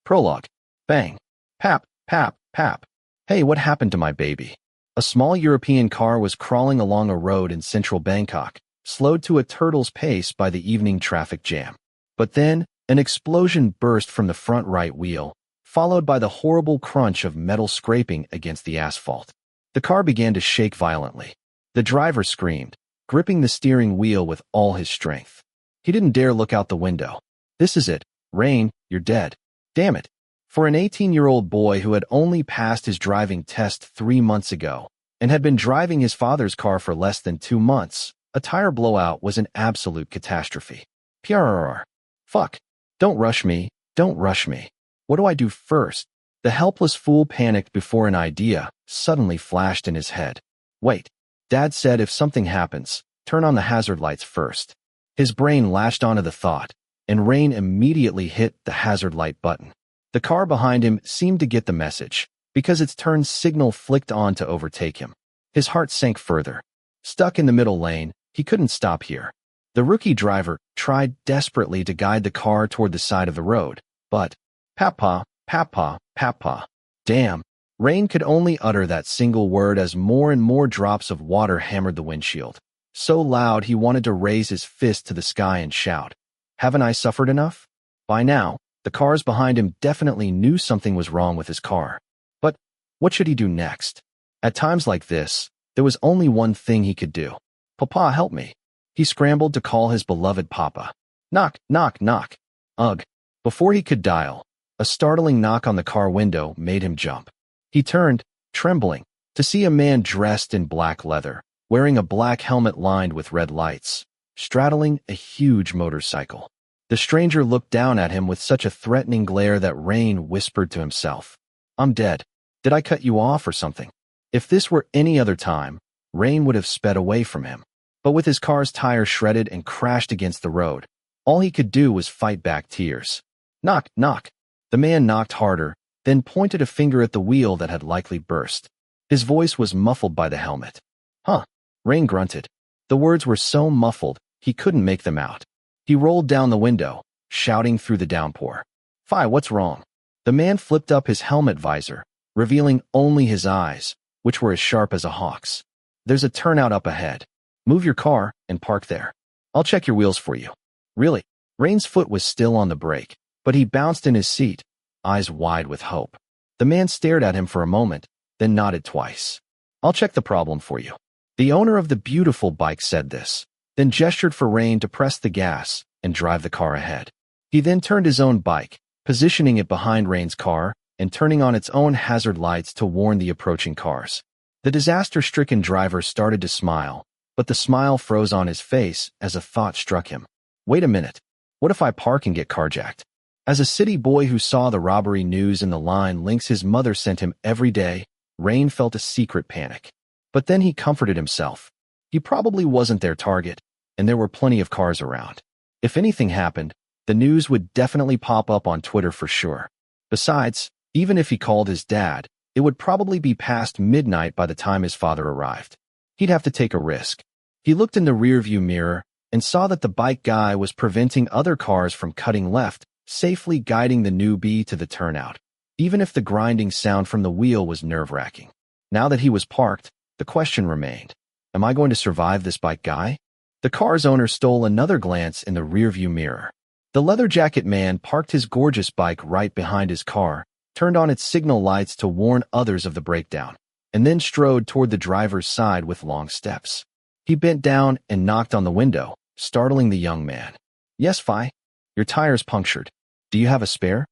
Prologue. Bang. Pap, pap, pap. Hey, what happened to my baby? A small European car was crawling along a road in central Bangkok, slowed to a turtle's pace by the evening traffic jam. But then, an explosion burst from the front right wheel, followed by the horrible crunch of metal scraping against the asphalt. The car began to shake violently. The driver screamed, gripping the steering wheel with all his strength. He didn't dare look out the window. This is it. Rain, you're dead. Damn it. For an 18-year-old boy who had only passed his driving test 3 months ago and had been driving his father's car for less than 2 months, a tire blowout was an absolute catastrophe. PRRR. Fuck. Don't rush me. Don't rush me. What do I do first? The helpless fool panicked before an idea suddenly flashed in his head. Wait. Dad said if something happens, turn on the hazard lights first. His brain latched onto the thought, and Rain immediately hit the hazard light button. The car behind him seemed to get the message, because its turn signal flicked on to overtake him. His heart sank further. Stuck in the middle lane, he couldn't stop here. The rookie driver tried desperately to guide the car toward the side of the road, but papa, papa, papa. Damn. Rain could only utter that single word as more and more drops of water hammered the windshield. So loud he wanted to raise his fist to the sky and shout, "Haven't I suffered enough?" By now, the cars behind him definitely knew something was wrong with his car. But what should he do next? At times like this, there was only one thing he could do. "Papa, help me." He scrambled to call his beloved papa. Knock, knock, knock. Ugh. Before he could dial, a startling knock on the car window made him jump. He turned, trembling, to see a man dressed in black leather, wearing a black helmet lined with red lights, straddling a huge motorcycle. The stranger looked down at him with such a threatening glare that Rain whispered to himself, "I'm dead. Did I cut you off or something?" If this were any other time, Rain would have sped away from him. But with his car's tire shredded and crashed against the road, all he could do was fight back tears. Knock, knock. The man knocked harder, then pointed a finger at the wheel that had likely burst. His voice was muffled by the helmet. Huh. Rain grunted. The words were so muffled, he couldn't make them out. He rolled down the window, shouting through the downpour. "Phi, what's wrong?" The man flipped up his helmet visor, revealing only his eyes, which were as sharp as a hawk's. "There's a turnout up ahead. Move your car and park there. I'll check your wheels for you." Really? Rain's foot was still on the brake, but he bounced in his seat, eyes wide with hope. The man stared at him for a moment, then nodded twice. "I'll check the problem for you." The owner of the beautiful bike said this, then gestured for Rain to press the gas and drive the car ahead. He then turned his own bike, positioning it behind Rain's car and turning on its own hazard lights to warn the approaching cars. The disaster-stricken driver started to smile, but the smile froze on his face as a thought struck him. Wait a minute. What if I park and get carjacked? As a city boy who saw the robbery news in the line links his mother sent him every day, Rain felt a secret panic. But then he comforted himself. He probably wasn't their target, and there were plenty of cars around. If anything happened, the news would definitely pop up on Twitter for sure. Besides, even if he called his dad, it would probably be past midnight by the time his father arrived. He'd have to take a risk. He looked in the rearview mirror and saw that the bike guy was preventing other cars from cutting left, safely guiding the newbie to the turnout, even if the grinding sound from the wheel was nerve-wracking. Now that he was parked, the question remained, am I going to survive this bike guy? The car's owner stole another glance in the rearview mirror. The leather jacket man parked his gorgeous bike right behind his car, turned on its signal lights to warn others of the breakdown, and then strode toward the driver's side with long steps. He bent down and knocked on the window, startling the young man. "Yes, Phi. Your tire's punctured. Do you have a spare?"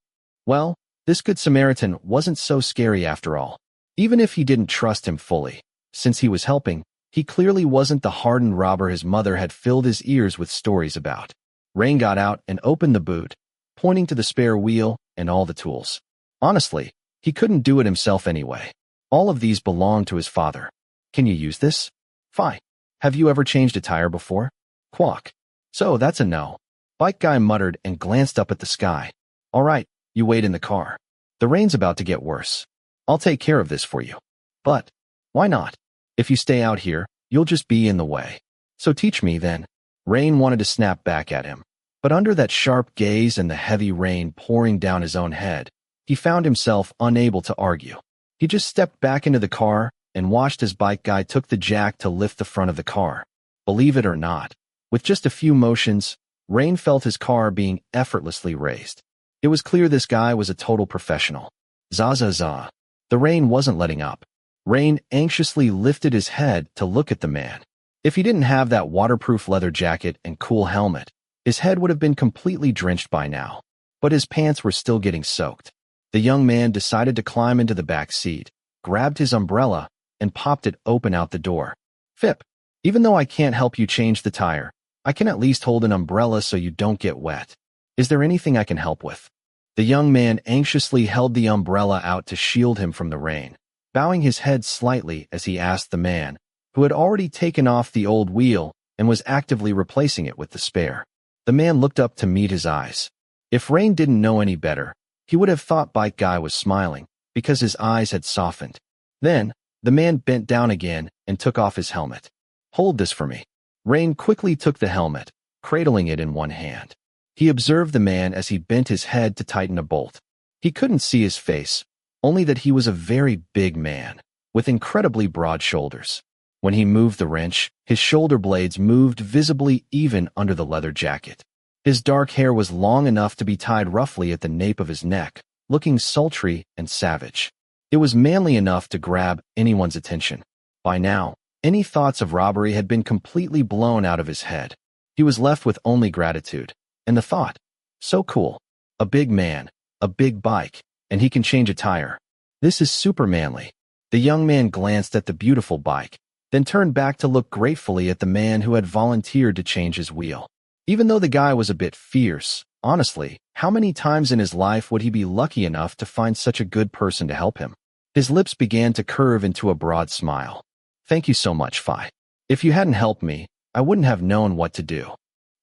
Well, this good Samaritan wasn't so scary after all. Even if he didn't trust him fully, since he was helping, he clearly wasn't the hardened robber his mother had filled his ears with stories about. Rain got out and opened the boot, pointing to the spare wheel and all the tools. Honestly, he couldn't do it himself anyway. All of these belonged to his father. "Can you use this?" "Phi. Have you ever changed a tire before?" "Quack. So that's a no." Bike guy muttered and glanced up at the sky. "All right, you wait in the car. The rain's about to get worse. I'll take care of this for you." "But why not? If you stay out here, you'll just be in the way. So teach me then." Rain wanted to snap back at him, but under that sharp gaze and the heavy rain pouring down his own head, He found himself unable to argue. He just stepped back into the car and watched as bike guy took the jack to lift the front of the car. Believe it or not, with just a few motions, Rain felt his car being effortlessly raised. It was clear this guy was a total professional. Za. The rain wasn't letting up. Rain anxiously lifted his head to look at the man. If he didn't have that waterproof leather jacket and cool helmet, his head would have been completely drenched by now. But his pants were still getting soaked. The young man decided to climb into the back seat, grabbed his umbrella, and popped it open out the door. Fip, even though I can't help you change the tire, I can at least hold an umbrella so you don't get wet. Is there anything I can help with? The young man anxiously held the umbrella out to shield him from the rain, bowing his head slightly as he asked the man, who had already taken off the old wheel and was actively replacing it with the spare. The man looked up to meet his eyes. If Rain didn't know any better, he would have thought bike guy was smiling, because his eyes had softened. Then, the man bent down again and took off his helmet. Hold this for me. Rain quickly took the helmet, cradling it in one hand. He observed the man as he bent his head to tighten a bolt. He couldn't see his face, only that he was a very big man, with incredibly broad shoulders. When he moved the wrench, his shoulder blades moved visibly even under the leather jacket. His dark hair was long enough to be tied roughly at the nape of his neck, looking sultry and savage. It was manly enough to grab anyone's attention. By now, any thoughts of robbery had been completely blown out of his head. He was left with only gratitude. And the thought, so cool. A big man, a big bike, and he can change a tire. This is super manly. The young man glanced at the beautiful bike, then turned back to look gratefully at the man who had volunteered to change his wheel. Even though the guy was a bit fierce, honestly, how many times in his life would he be lucky enough to find such a good person to help him? His lips began to curve into a broad smile. Thank you so much, Phi. If you hadn't helped me, I wouldn't have known what to do.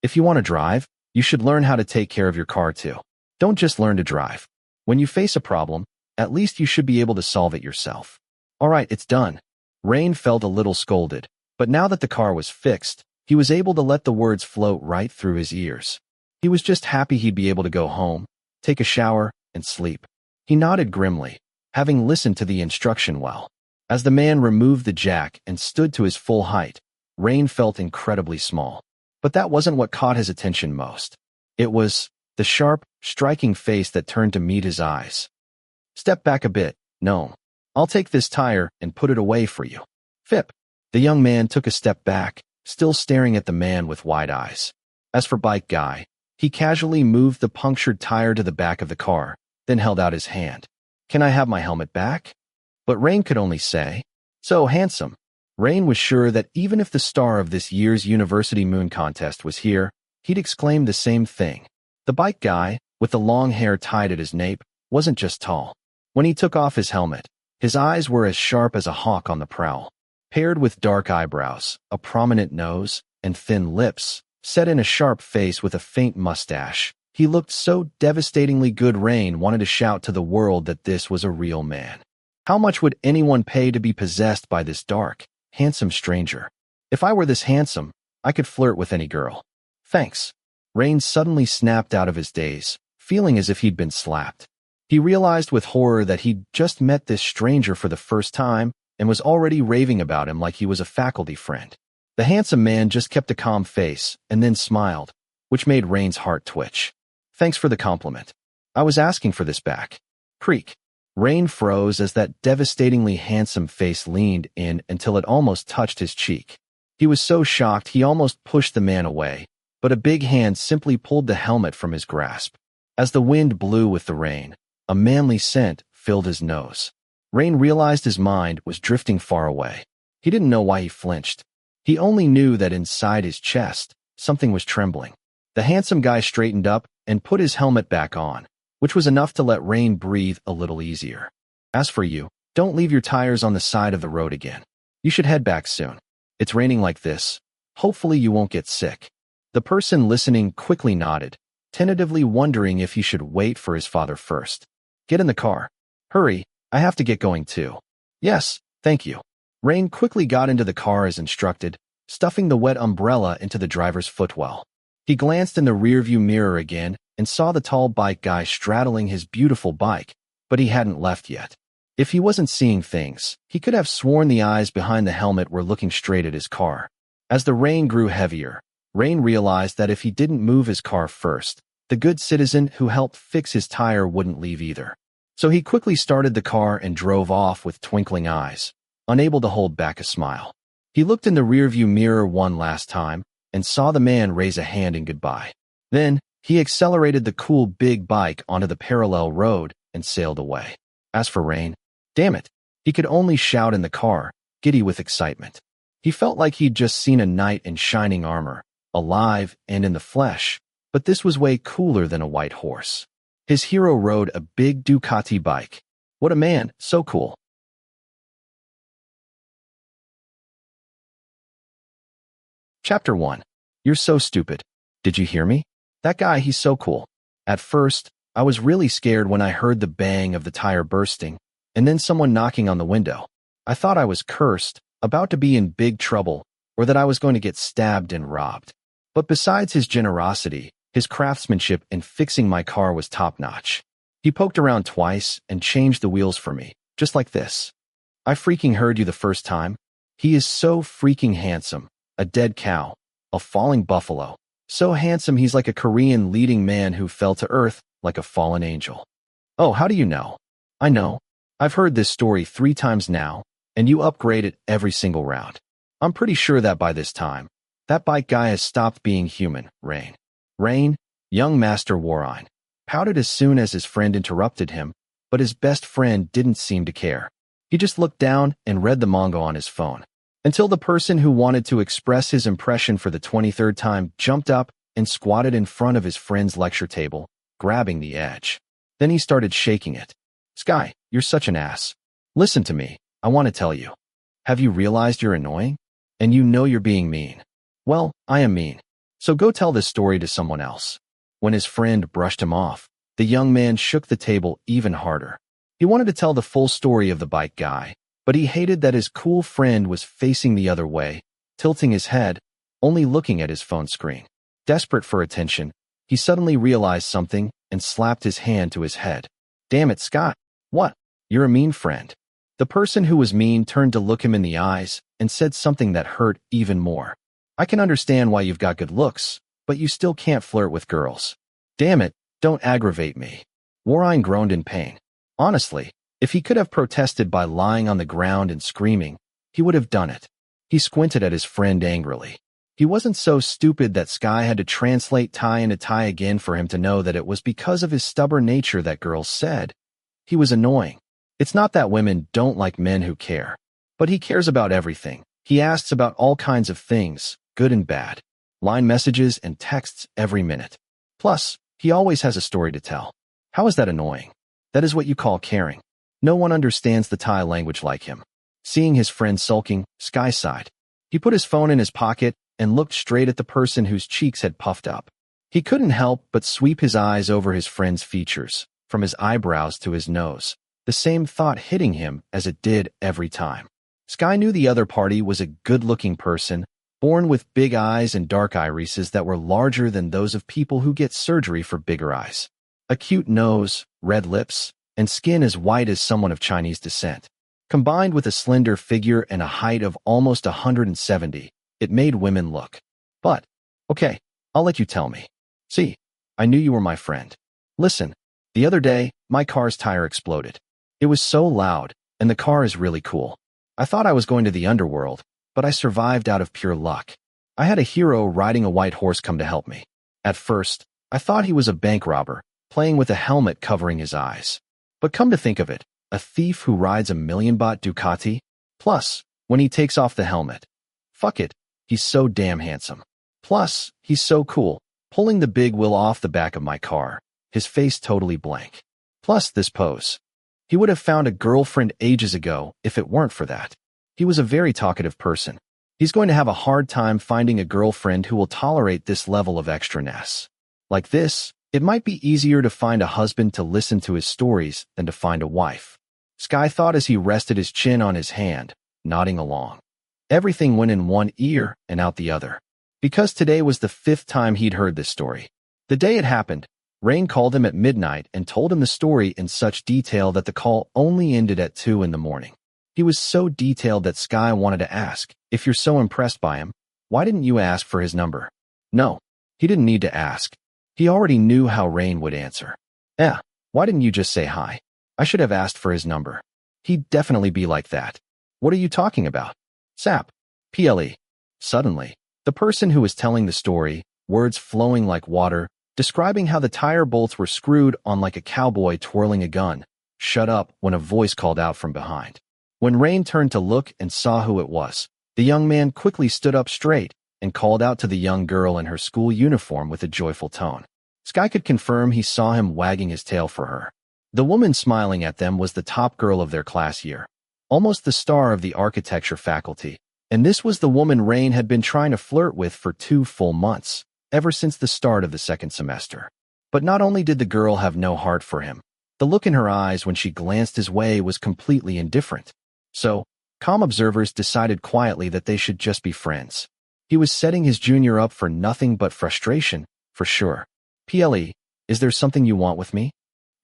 If you want to drive, you should learn how to take care of your car too. Don't just learn to drive. When you face a problem, at least you should be able to solve it yourself. All right, it's done. Rain felt a little scolded, but now that the car was fixed, he was able to let the words float right through his ears. He was just happy he'd be able to go home, take a shower, and sleep. He nodded grimly, having listened to the instruction well. As the man removed the jack and stood to his full height, Rain felt incredibly small. But that wasn't what caught his attention most. It was the sharp, striking face that turned to meet his eyes. Step back a bit, gnome. I'll take this tire and put it away for you. Fip. The young man took a step back, still staring at the man with wide eyes. As for bike guy, he casually moved the punctured tire to the back of the car, then held out his hand. Can I have my helmet back? But Rain could only say, so handsome. Rain was sure that even if the star of this year's University Moon Contest was here, he'd exclaim the same thing. The bike guy, with the long hair tied at his nape, wasn't just tall. When he took off his helmet, his eyes were as sharp as a hawk on the prowl. Paired with dark eyebrows, a prominent nose, and thin lips, set in a sharp face with a faint mustache, he looked so devastatingly good Rain wanted to shout to the world that this was a real man. How much would anyone pay to be possessed by this dark, handsome stranger? If I were this handsome, I could flirt with any girl. Thanks. Rain suddenly snapped out of his daze, feeling as if he'd been slapped. He realized with horror that he'd just met this stranger for the first time and was already raving about him like he was a faculty friend. The handsome man just kept a calm face and then smiled, which made Rain's heart twitch. Thanks for the compliment. I was asking for this back. Creak. Rain froze as that devastatingly handsome face leaned in until it almost touched his cheek. He was so shocked he almost pushed the man away, but a big hand simply pulled the helmet from his grasp. As the wind blew with the rain, a manly scent filled his nose. Rain realized his mind was drifting far away. He didn't know why he flinched. He only knew that inside his chest, something was trembling. The handsome guy straightened up and put his helmet back on, which was enough to let Rain breathe a little easier. As for you, don't leave your tires on the side of the road again. You should head back soon. It's raining like this. Hopefully you won't get sick. The person listening quickly nodded, tentatively wondering if he should wait for his father first. Get in the car. Hurry, I have to get going too. Yes, thank you. Rain quickly got into the car as instructed, stuffing the wet umbrella into the driver's footwell. He glanced in the rearview mirror again and saw the tall bike guy straddling his beautiful bike, but he hadn't left yet. If he wasn't seeing things, he could have sworn the eyes behind the helmet were looking straight at his car. As the rain grew heavier, Rain realized that if he didn't move his car first, the good citizen who helped fix his tire wouldn't leave either. So he quickly started the car and drove off with twinkling eyes, unable to hold back a smile. He looked in the rearview mirror one last time and saw the man raise a hand in goodbye. Then, he accelerated the cool big bike onto the parallel road and sailed away. As for Rain, damn it, he could only shout in the car, giddy with excitement. He felt like he'd just seen a knight in shining armor, alive and in the flesh, but this was way cooler than a white horse. His hero rode a big Ducati bike. What a man, so cool. Chapter 1. You're so stupid. Did you hear me? That guy, he's so cool. At first, I was really scared when I heard the bang of the tire bursting, and then someone knocking on the window. I thought I was cursed, about to be in big trouble, or that I was going to get stabbed and robbed. But besides his generosity, his craftsmanship in fixing my car was top-notch. He poked around twice and changed the wheels for me, just like this. I freaking heard you the first time. He is so freaking handsome. A dead cow. A falling buffalo. So handsome he's like a Korean leading man who fell to earth like a fallen angel. Oh, how do you know? I know. I've heard this story 3 times now, and you upgrade it every single round. I'm pretty sure that by this time, that bike guy has stopped being human, Rain. Rain, young Master Warine, pouted as soon as his friend interrupted him, but his best friend didn't seem to care. He just looked down and read the manga on his phone, until the person who wanted to express his impression for the 23rd time jumped up and squatted in front of his friend's lecture table, grabbing the edge. Then he started shaking it. Sky, you're such an ass. Listen to me, I want to tell you. Have you realized you're annoying? And you know you're being mean. Well, I am mean. So go tell this story to someone else. When his friend brushed him off, the young man shook the table even harder. He wanted to tell the full story of the bike guy, but he hated that his cool friend was facing the other way, tilting his head, only looking at his phone screen. Desperate for attention, he suddenly realized something and slapped his hand to his head. Damn it, Scott. What? You're a mean friend. The person who was mean turned to look him in the eyes and said something that hurt even more. I can understand why you've got good looks, but you still can't flirt with girls. Damn it, don't aggravate me. Warine groaned in pain. Honestly, if he could have protested by lying on the ground and screaming, he would have done it. He squinted at his friend angrily. He wasn't so stupid that Sky had to translate tie into tie again for him to know that it was because of his stubborn nature that girls said. He was annoying. It's not that women don't like men who care. But he cares about everything. He asks about all kinds of things, good and bad. Line messages and texts every minute. Plus, he always has a story to tell. How is that annoying? That is what you call caring. No one understands the Thai language like him. Seeing his friend sulking, Sky sighed. He put his phone in his pocket and looked straight at the person whose cheeks had puffed up. He couldn't help but sweep his eyes over his friend's features, from his eyebrows to his nose, the same thought hitting him as it did every time. Sky knew the other party was a good-looking person, born with big eyes and dark irises that were larger than those of people who get surgery for bigger eyes. A cute nose, red lips, and skin as white as someone of Chinese descent. Combined with a slender figure and a height of almost 170, it made women look. But, okay, I'll let you tell me. See, I knew you were my friend. Listen, the other day, my car's tire exploded. It was so loud, and the car is really cool. I thought I was going to the underworld, but I survived out of pure luck. I had a hero riding a white horse come to help me. At first, I thought he was a bank robber, playing with a helmet covering his eyes. But come to think of it, a thief who rides a million-baht Ducati? Plus, when he takes off the helmet. Fuck it, he's so damn handsome. Plus, he's so cool, pulling the big wheel off the back of my car, his face totally blank. Plus this pose. He would have found a girlfriend ages ago if it weren't for that. He was a very talkative person. He's going to have a hard time finding a girlfriend who will tolerate this level of extraness. Like this, it might be easier to find a husband to listen to his stories than to find a wife. Sky thought as he rested his chin on his hand, nodding along. Everything went in one ear and out the other. Because today was the 5th time he'd heard this story. The day it happened, Rain called him at midnight and told him the story in such detail that the call only ended at 2 in the morning. He was so detailed that Sky wanted to ask, if you're so impressed by him, why didn't you ask for his number? No, he didn't need to ask. He already knew how Rain would answer. Why didn't you just say hi? I should have asked for his number. He'd definitely be like that. What are you talking about? Sap. PLE. Suddenly, the person who was telling the story, words flowing like water, describing how the tire bolts were screwed on like a cowboy twirling a gun, shut up when a voice called out from behind. When Rain turned to look and saw who it was, the young man quickly stood up straight and called out to the young girl in her school uniform with a joyful tone. Sky could confirm he saw him wagging his tail for her. The woman smiling at them was the top girl of their class year, almost the star of the architecture faculty, and this was the woman Rain had been trying to flirt with for 2 full months, ever since the start of the second semester. But not only did the girl have no heart for him, the look in her eyes when she glanced his way was completely indifferent. So, calm observers decided quietly that they should just be friends. He was setting his junior up for nothing but frustration, for sure. PLE, is there something you want with me?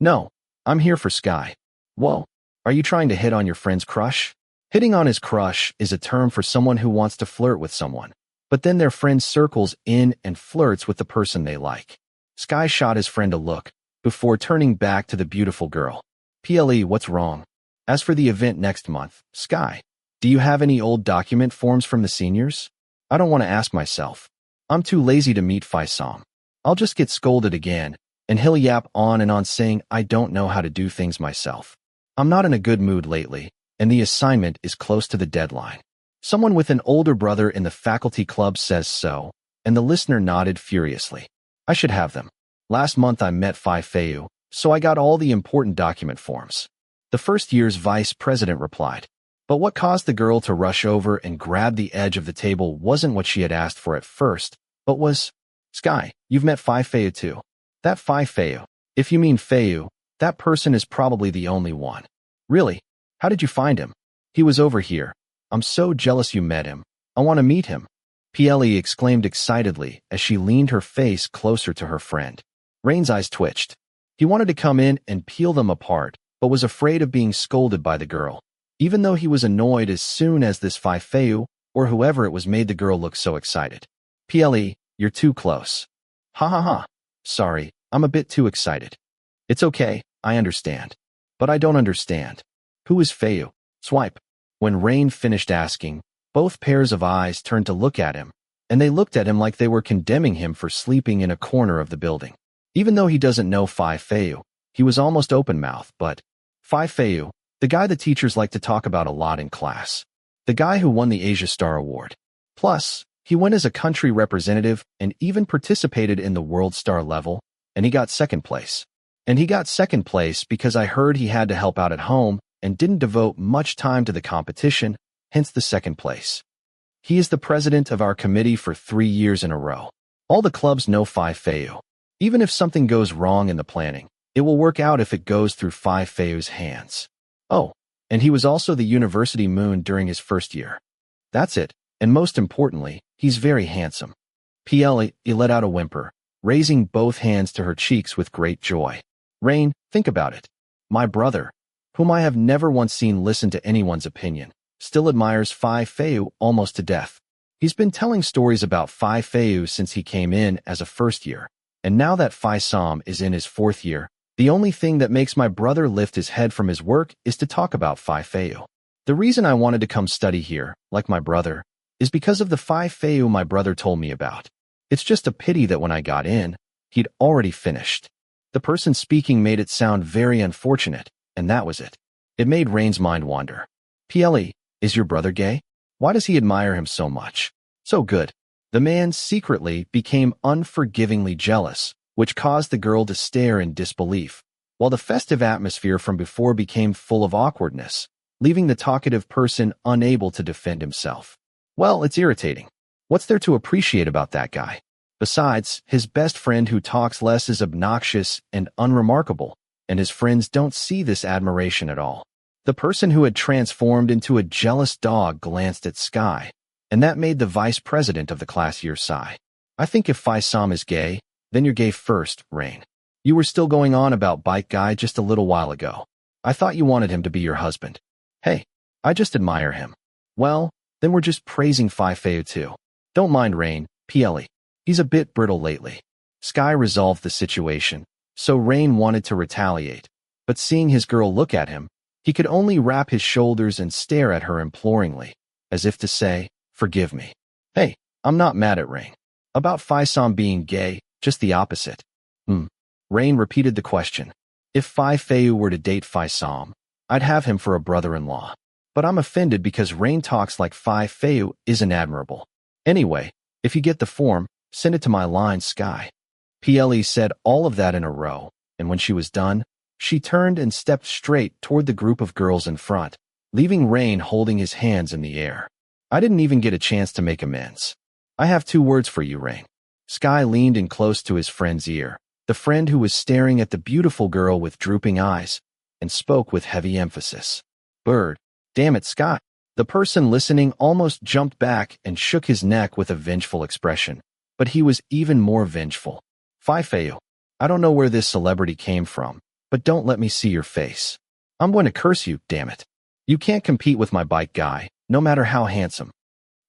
No, I'm here for Sky. Whoa, are you trying to hit on your friend's crush? Hitting on his crush is a term for someone who wants to flirt with someone, but then their friend circles in and flirts with the person they like. Sky shot his friend a look, before turning back to the beautiful girl. PLE, what's wrong? As for the event next month, Sky, do you have any old document forms from the seniors? I don't want to ask myself. I'm too lazy to meet Phayu. I'll just get scolded again, and he'll yap on and on saying I don't know how to do things myself. I'm not in a good mood lately, and the assignment is close to the deadline. Someone with an older brother in the faculty club says so, and the listener nodded furiously. I should have them. Last month I met Phayu, so I got all the important document forms. The first year's vice president replied. But what caused the girl to rush over and grab the edge of the table wasn't what she had asked for at first, but was, Sky, you've met Phayu too. That Phayu. If you mean Phayu, that person is probably the only one. Really? How did you find him? He was over here. I'm so jealous you met him. I want to meet him. PLE exclaimed excitedly as she leaned her face closer to her friend. Rain's eyes twitched. He wanted to come in and peel them apart, but was afraid of being scolded by the girl, even though he was annoyed as soon as this Phayu, or whoever it was, made the girl look so excited. PLE, you're too close. Ha ha ha. Sorry, I'm a bit too excited. It's okay, I understand. But I don't understand. Who is Phayu? Swipe. When Rain finished asking, both pairs of eyes turned to look at him, and they looked at him like they were condemning him for sleeping in a corner of the building. Even though he doesn't know Phayu, he was almost open-mouthed, but Phayu, the guy the teachers like to talk about a lot in class. The guy who won the Asia Star Award. Plus, he went as a country representative and even participated in the World Star level, and he got second place. And he got second place because I heard he had to help out at home and didn't devote much time to the competition, hence the second place. He is the president of our committee for 3 years in a row. All the clubs know Phayu. Even if something goes wrong in the planning, it will work out if it goes through Phayu's hands. Oh, and he was also the university moon during his first year. That's it, and most importantly, he's very handsome. PLE let out a whimper, raising both hands to her cheeks with great joy. Rain, think about it. My brother, whom I have never once seen listen to anyone's opinion, still admires Phayu almost to death. He's been telling stories about Phayu since he came in as a first year, and now that Phayu is in his 4th year, the only thing that makes my brother lift his head from his work is to talk about Phayu. The reason I wanted to come study here, like my brother, is because of the Phayu my brother told me about. It's just a pity that when I got in, he'd already finished. The person speaking made it sound very unfortunate, and that was it. It made Rain's mind wander. PLE, is your brother gay? Why does he admire him so much? So good. The man secretly became unforgivingly jealous, which caused the girl to stare in disbelief, while the festive atmosphere from before became full of awkwardness, leaving the talkative person unable to defend himself. Well, it's irritating. What's there to appreciate about that guy? Besides, his best friend who talks less is obnoxious and unremarkable, and his friends don't see this admiration at all. The person who had transformed into a jealous dog glanced at Sky, and that made the vice president of the class year sigh. I think if Phayu is gay, then you're gay first, Rain. You were still going on about bike guy just a little while ago. I thought you wanted him to be your husband. Hey, I just admire him. Well, then we're just praising Phayu too. Don't mind Rain, PLE. He's a bit brittle lately. Sky resolved the situation, so Rain wanted to retaliate, but seeing his girl look at him, he could only wrap his shoulders and stare at her imploringly, as if to say, forgive me. Hey, I'm not mad at Rain. About Phayu being gay, just the opposite. Rain repeated the question. If Phayu were to date Phayu, I'd have him for a brother-in-law. But I'm offended because Rain talks like Phayu isn't admirable. Anyway, if you get the form, send it to my line Sky. PLE said all of that in a row, and when she was done, she turned and stepped straight toward the group of girls in front, leaving Rain holding his hands in the air. I didn't even get a chance to make amends. I have 2 words for you, Rain. Sky leaned in close to his friend's ear, the friend who was staring at the beautiful girl with drooping eyes, and spoke with heavy emphasis. Bird. Damn it, Sky. The person listening almost jumped back and shook his neck with a vengeful expression, but he was even more vengeful. Phayu, I don't know where this celebrity came from, but don't let me see your face. I'm going to curse you, damn it. You can't compete with my bike guy, no matter how handsome.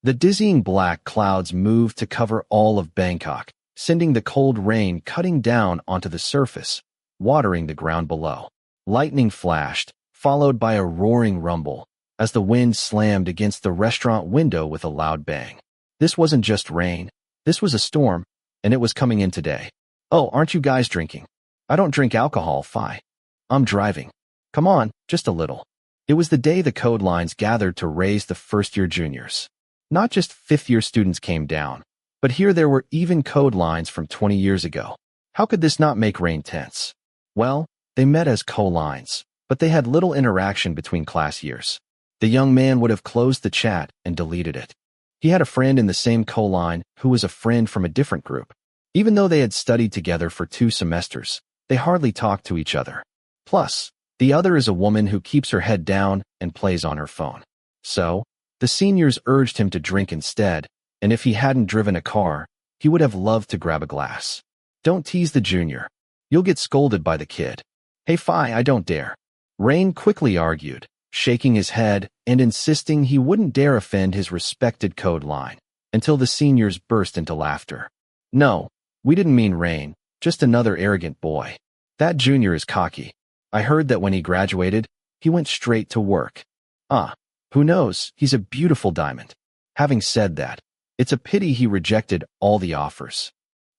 The dizzying black clouds moved to cover all of Bangkok, sending the cold rain cutting down onto the surface, watering the ground below. Lightning flashed, followed by a roaring rumble, as the wind slammed against the restaurant window with a loud bang. This wasn't just rain, this was a storm, and it was coming in today. Oh, aren't you guys drinking? I don't drink alcohol, Phi. I'm driving. Come on, just a little. It was the day the code lines gathered to raise the first-year juniors. Not just fifth-year students came down, but here there were even code lines from 20 years ago. How could this not make Rain tense? Well, they met as co-lines, but they had little interaction between class years. The young man would have closed the chat and deleted it. He had a friend in the same co-line who was a friend from a different group. Even though they had studied together for 2 semesters, they hardly talked to each other. Plus, the other is a woman who keeps her head down and plays on her phone. So, the seniors urged him to drink instead, and if he hadn't driven a car, he would have loved to grab a glass. Don't tease the junior. You'll get scolded by the kid. Hey Phi, I don't dare. Rain quickly argued, shaking his head and insisting he wouldn't dare offend his respected code line, until the seniors burst into laughter. No, we didn't mean Rain, just another arrogant boy. That junior is cocky. I heard that when he graduated, he went straight to work. Who knows, he's a beautiful diamond. Having said that, it's a pity he rejected all the offers.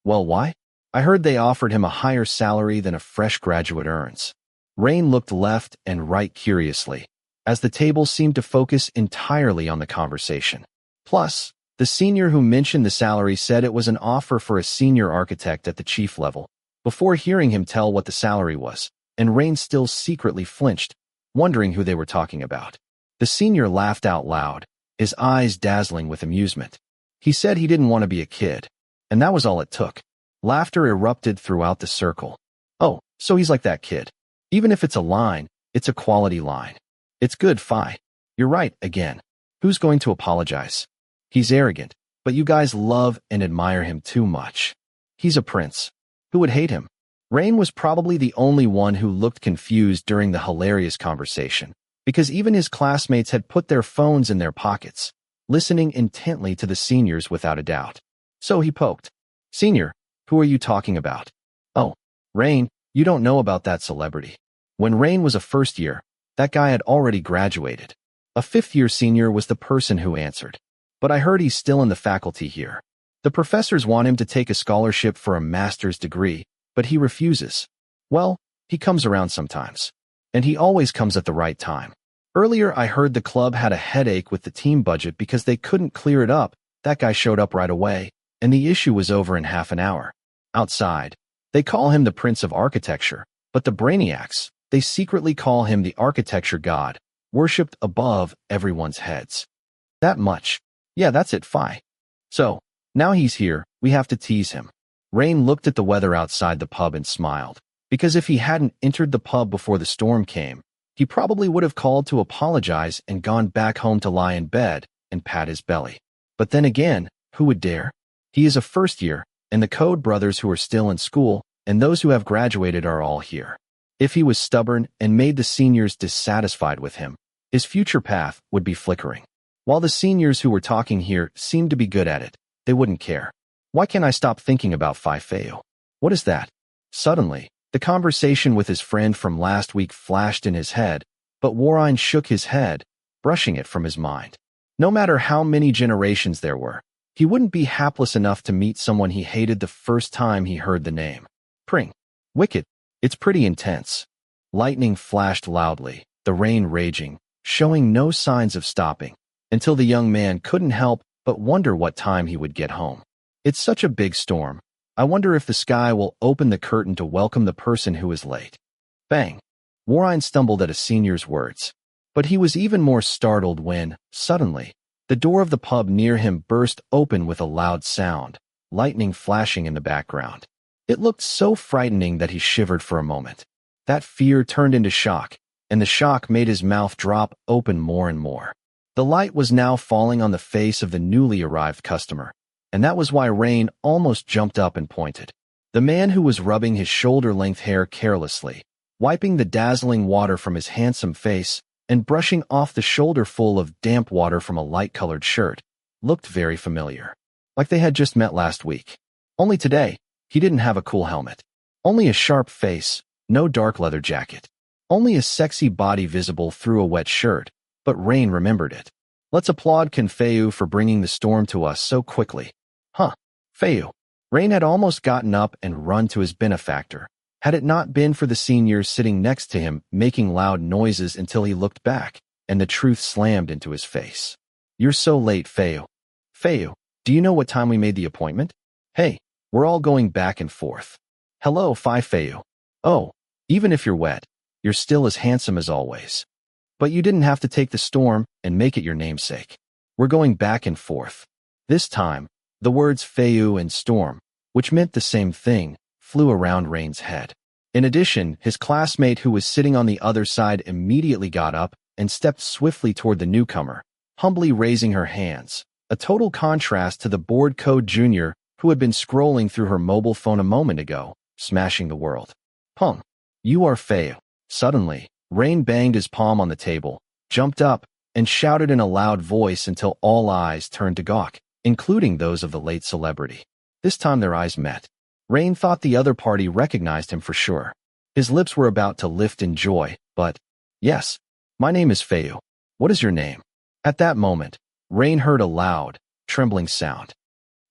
Well, why? I heard they offered him a higher salary than a fresh graduate earns. Rain looked left and right curiously, as the table seemed to focus entirely on the conversation. Plus, the senior who mentioned the salary said it was an offer for a senior architect at the chief level, before hearing him tell what the salary was, and Rain still secretly flinched, wondering who they were talking about. The senior laughed out loud, his eyes dazzling with amusement. He said he didn't want to be a kid, and that was all it took. Laughter erupted throughout the circle. Oh, so he's like that kid. Even if it's a line, it's a quality line. It's good, Phi. You're right, again. Who's going to apologize? He's arrogant, but you guys love and admire him too much. He's a prince. Who would hate him? Rain was probably the only one who looked confused during the hilarious conversation, because even his classmates had put their phones in their pockets, listening intently to the seniors without a doubt. So he poked. Senior, who are you talking about? Oh, Rain, you don't know about that celebrity. When Rain was a first year, that guy had already graduated. A fifth-year senior was the person who answered. But I heard he's still in the faculty here. The professors want him to take a scholarship for a master's degree, but he refuses. Well, he comes around sometimes. And he always comes at the right time. Earlier, I heard the club had a headache with the team budget because they couldn't clear it up. That guy showed up right away, and the issue was over in half an hour. Outside, they call him the Prince of Architecture, but the brainiacs, they secretly call him the architecture god, worshipped above everyone's heads. That much. Yeah, that's it, Phi. So, now he's here, we have to tease him. Rain looked at the weather outside the pub and smiled, because if he hadn't entered the pub before the storm came, he probably would have called to apologize and gone back home to lie in bed and pat his belly. But then again, who would dare? He is a first year, and the Code brothers who are still in school, and those who have graduated are all here. If he was stubborn and made the seniors dissatisfied with him, his future path would be flickering. While the seniors who were talking here seemed to be good at it, they wouldn't care. Why can't I stop thinking about Phayu? What is that? Suddenly, the conversation with his friend from last week flashed in his head, but Warren shook his head, brushing it from his mind. No matter how many generations there were, he wouldn't be hapless enough to meet someone he hated the first time he heard the name. Pring. Wicked. It's pretty intense. Lightning flashed loudly, the rain raging, showing no signs of stopping, until the young man couldn't help but wonder what time he would get home. It's such a big storm. I wonder if the sky will open the curtain to welcome the person who is late. Bang! Warren stumbled at a senior's words. But he was even more startled when, suddenly, the door of the pub near him burst open with a loud sound, lightning flashing in the background. It looked so frightening that he shivered for a moment. That fear turned into shock, and the shock made his mouth drop open more and more. The light was now falling on the face of the newly arrived customer, and that was why Rain almost jumped up and pointed. The man who was rubbing his shoulder-length hair carelessly, wiping the dazzling water from his handsome face, and brushing off the shoulder full of damp water from a light-colored shirt, looked very familiar. Like they had just met last week. Only today, he didn't have a cool helmet. Only a sharp face, no dark leather jacket. Only a sexy body visible through a wet shirt, but Rain remembered it. Let's applaud Phayu for bringing the storm to us so quickly. Huh, Phayu. Rain had almost gotten up and run to his benefactor, had it not been for the senior sitting next to him making loud noises until he looked back, and the truth slammed into his face. You're so late, Phayu. Phayu, do you know what time we made the appointment? Hey, we're all going back and forth. Hello, Phayu. Oh, even if you're wet, you're still as handsome as always. But you didn't have to take the storm and make it your namesake. We're going back and forth. This time, the words Phayu and storm, which meant the same thing, flew around Rain's head. In addition, his classmate who was sitting on the other side immediately got up and stepped swiftly toward the newcomer, humbly raising her hands, a total contrast to the bored code junior who had been scrolling through her mobile phone a moment ago, smashing the world. Pung. You are Phayu. Suddenly, Rain banged his palm on the table, jumped up, and shouted in a loud voice until all eyes turned to gawk, including those of the late celebrity. This time their eyes met. Rain thought the other party recognized him for sure. His lips were about to lift in joy, but, yes, my name is Phayu. What is your name? At that moment, Rain heard a loud, trembling sound.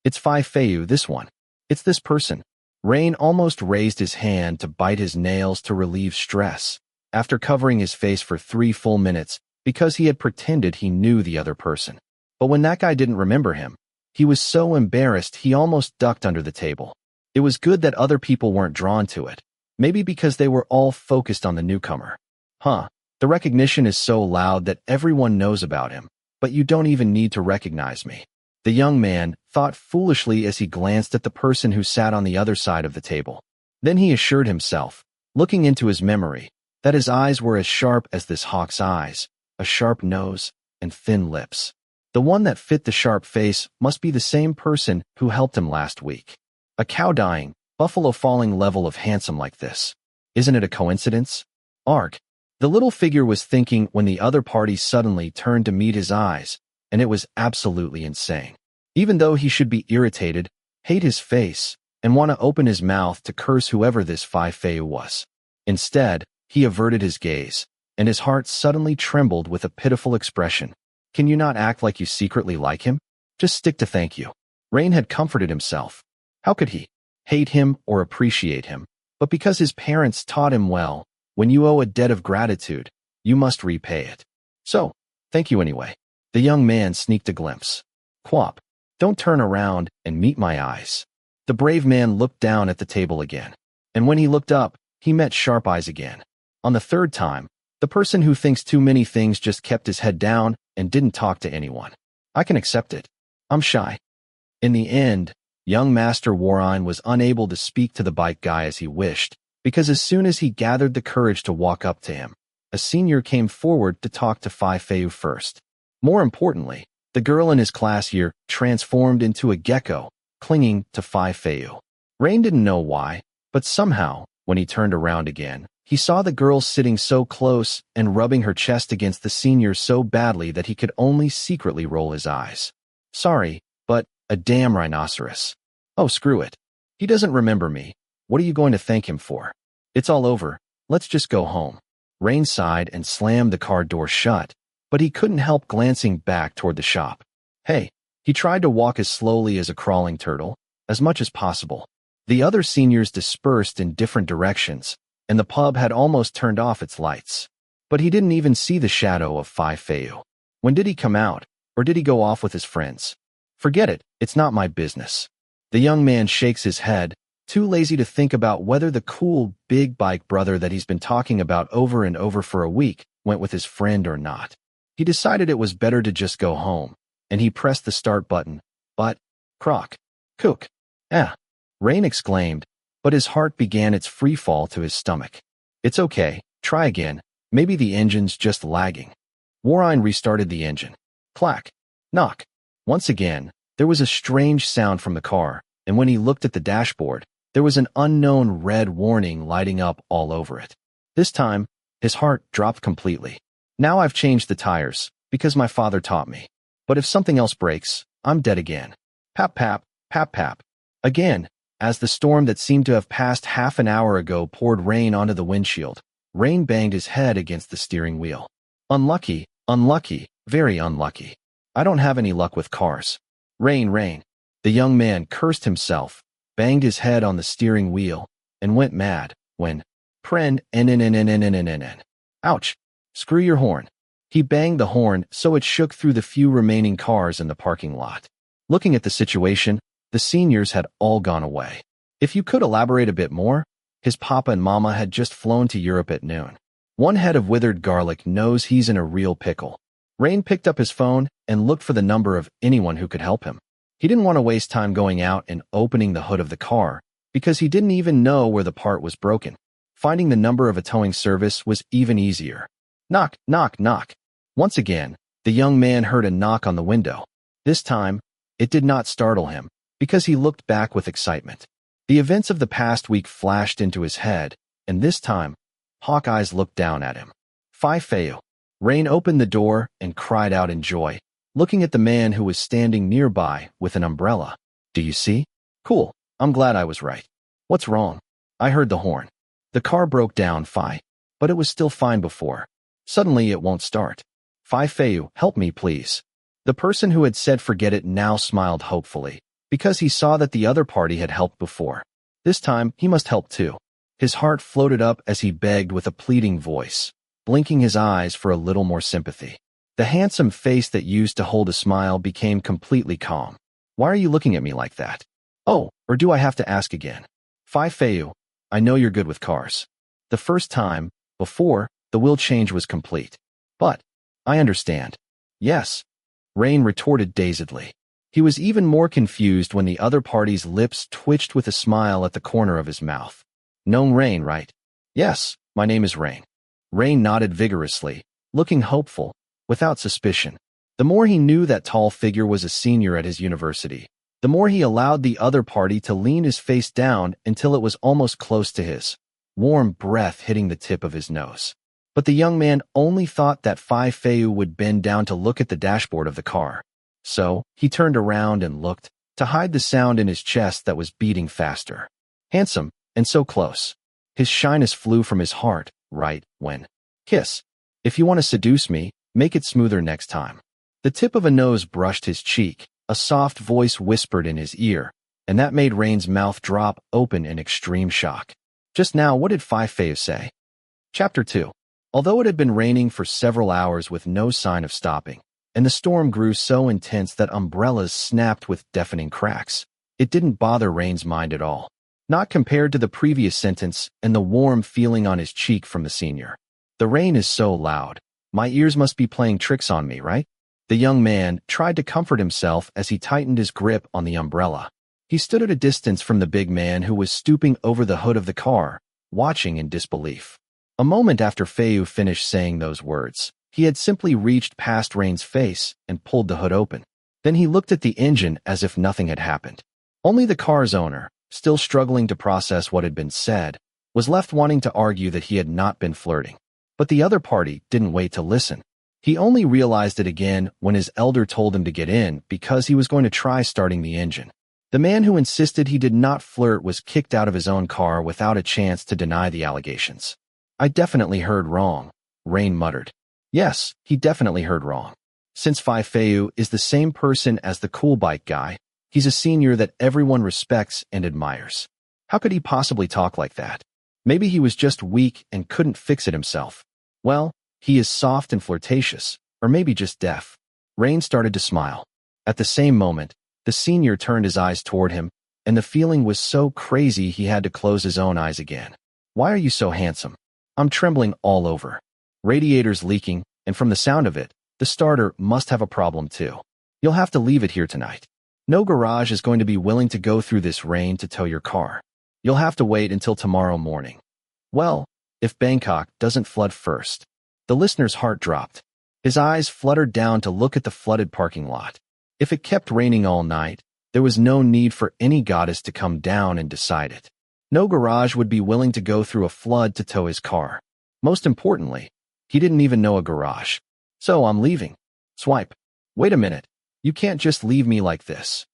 It's Phayu, this one. It's this person. Rain almost raised his hand to bite his nails to relieve stress, after covering his face for 3 full minutes because he had pretended he knew the other person. But when that guy didn't remember him, he was so embarrassed he almost ducked under the table. It was good that other people weren't drawn to it, maybe because they were all focused on the newcomer. The recognition is so loud that everyone knows about him, but you don't even need to recognize me. The young man thought foolishly as he glanced at the person who sat on the other side of the table. Then he assured himself, looking into his memory, that his eyes were as sharp as this hawk's eyes, a sharp nose, and thin lips. The one that fit the sharp face must be the same person who helped him last week. A cow dying, buffalo falling level of handsome like this. Isn't it a coincidence? Arg. The little figure was thinking when the other party suddenly turned to meet his eyes, and it was absolutely insane. Even though he should be irritated, hate his face, and want to open his mouth to curse whoever this Phayu was. Instead, he averted his gaze, and his heart suddenly trembled with a pitiful expression. Can you not act like you secretly like him? Just stick to thank you. Rain had comforted himself. How could he hate him or appreciate him? But because his parents taught him well, when you owe a debt of gratitude, you must repay it. So, thank you anyway. The young man sneaked a glimpse. Quap. Don't turn around and meet my eyes. The brave man looked down at the table again. And when he looked up, he met sharp eyes again. On the 3rd time, the person who thinks too many things just kept his head down and didn't talk to anyone. I can accept it. I'm shy. In the end, young Master Warren was unable to speak to the bike guy as he wished, because as soon as he gathered the courage to walk up to him, a senior came forward to talk to Phayu first. More importantly, the girl in his class here transformed into a gecko, clinging to Phayu. Rain didn't know why, But somehow, when he turned around again, he saw the girl sitting so close and rubbing her chest against the senior so badly that he could only secretly roll his eyes. Sorry, but a damn rhinoceros. Oh, screw it. He doesn't remember me. What are you going to thank him for? It's all over. Let's just go home. Rain sighed and slammed the car door shut, but he couldn't help glancing back toward the shop. Hey, he tried to walk as slowly as a crawling turtle, as much as possible. The other seniors dispersed in different directions, and the pub had almost turned off its lights. But he didn't even see the shadow of Phayu. When did he come out, or did he go off with his friends? Forget it, it's not my business. The young man shakes his head, too lazy to think about whether the cool, big bike brother that he's been talking about over and over for a week went with his friend or not. He decided it was better to just go home, and he pressed the start button, but, crock, kook, Rain exclaimed, but his heart began its free fall to his stomach. It's okay, try again, maybe the engine's just lagging. Warren restarted the engine. Clack, knock. Once again, there was a strange sound from the car, and when he looked at the dashboard, there was an unknown red warning lighting up all over it. This time, his heart dropped completely. Now I've changed the tires, because my father taught me. But if something else breaks, I'm dead again. Pap pap, pap pap. Again, as the storm that seemed to have passed half an hour ago poured rain onto the windshield, Rain banged his head against the steering wheel. Unlucky, unlucky, very unlucky. I don't have any luck with cars. Rain, rain. The young man cursed himself, banged his head on the steering wheel, and went mad when, ouch, screw your horn. He banged the horn so it shook through the few remaining cars in the parking lot. Looking at the situation, the seniors had all gone away. If you could elaborate a bit more, his papa and mama had just flown to Europe at noon. One head of withered garlic knows he's in a real pickle. Rain picked up his phone and looked for the number of anyone who could help him. He didn't want to waste time going out and opening the hood of the car because he didn't even know where the part was broken. Finding the number of a towing service was even easier. Knock, knock, knock. Once again, the young man heard a knock on the window. This time, it did not startle him because he looked back with excitement. The events of the past week flashed into his head, and this time, Hawkeye's looked down at him. Phayu. Rain opened the door and cried out in joy, looking at the man who was standing nearby with an umbrella. Do you see? Cool. I'm glad I was right. What's wrong? I heard the horn. The car broke down, but it was still fine before. Suddenly it won't start. Phayu, help me please. The person who had said forget it now smiled hopefully, because he saw that the other party had helped before. This time, he must help too. His heart floated up as he begged with a pleading voice, blinking his eyes for a little more sympathy. The handsome face that used to hold a smile became completely calm. Why are you looking at me like that? Oh, or do I have to ask again? Phayu, I know you're good with cars. The first time, before, the wheel change was complete. But, I understand. Yes. Rain retorted dazedly. He was even more confused when the other party's lips twitched with a smile at the corner of his mouth. Known Rain, right? Yes, my name is Rain. Rain nodded vigorously, looking hopeful, without suspicion. The more he knew that tall figure was a senior at his university, the more he allowed the other party to lean his face down until it was almost close to his, warm breath hitting the tip of his nose. But the young man only thought that Phayu would bend down to look at the dashboard of the car. So, he turned around and looked, to hide the sound in his chest that was beating faster. Handsome, and so close. His shyness flew from his heart, right when. Kiss. If you want to seduce me, make it smoother next time. The tip of a nose brushed his cheek, a soft voice whispered in his ear, and that made Rain's mouth drop open in extreme shock. Just now, what did Phayu say? Chapter 2. Although it had been raining for several hours with no sign of stopping, and the storm grew so intense that umbrellas snapped with deafening cracks, it didn't bother Rain's mind at all. Not compared to the previous sentence and the warm feeling on his cheek from the senior. The rain is so loud. My ears must be playing tricks on me, right? The young man tried to comfort himself as he tightened his grip on the umbrella. He stood at a distance from the big man who was stooping over the hood of the car, watching in disbelief. A moment after Phayu finished saying those words, he had simply reached past Rain's face and pulled the hood open. Then he looked at the engine as if nothing had happened. Only the car's owner, still struggling to process what had been said, was left wanting to argue that he had not been flirting. But the other party didn't wait to listen. He only realized it again when his elder told him to get in because he was going to try starting the engine. The man who insisted he did not flirt was kicked out of his own car without a chance to deny the allegations. I definitely heard wrong, Rain muttered. Yes, he definitely heard wrong. Since Phayu is the same person as the cool bike guy, he's a senior that everyone respects and admires. How could he possibly talk like that? Maybe he was just weak and couldn't fix it himself. Well, he is soft and flirtatious, or maybe just deaf. Rain started to smile. At the same moment, the senior turned his eyes toward him, and the feeling was so crazy he had to close his own eyes again. Why are you so handsome? I'm trembling all over. Radiator's leaking, and from the sound of it, the starter must have a problem too. You'll have to leave it here tonight. No garage is going to be willing to go through this rain to tow your car. You'll have to wait until tomorrow morning. Well, if Bangkok doesn't flood first. The listener's heart dropped. His eyes fluttered down to look at the flooded parking lot. If it kept raining all night, there was no need for any goddess to come down and decide it. No garage would be willing to go through a flood to tow his car. Most importantly, he didn't even know a garage. So I'm leaving. Swipe. Wait a minute. You can't just leave me like this.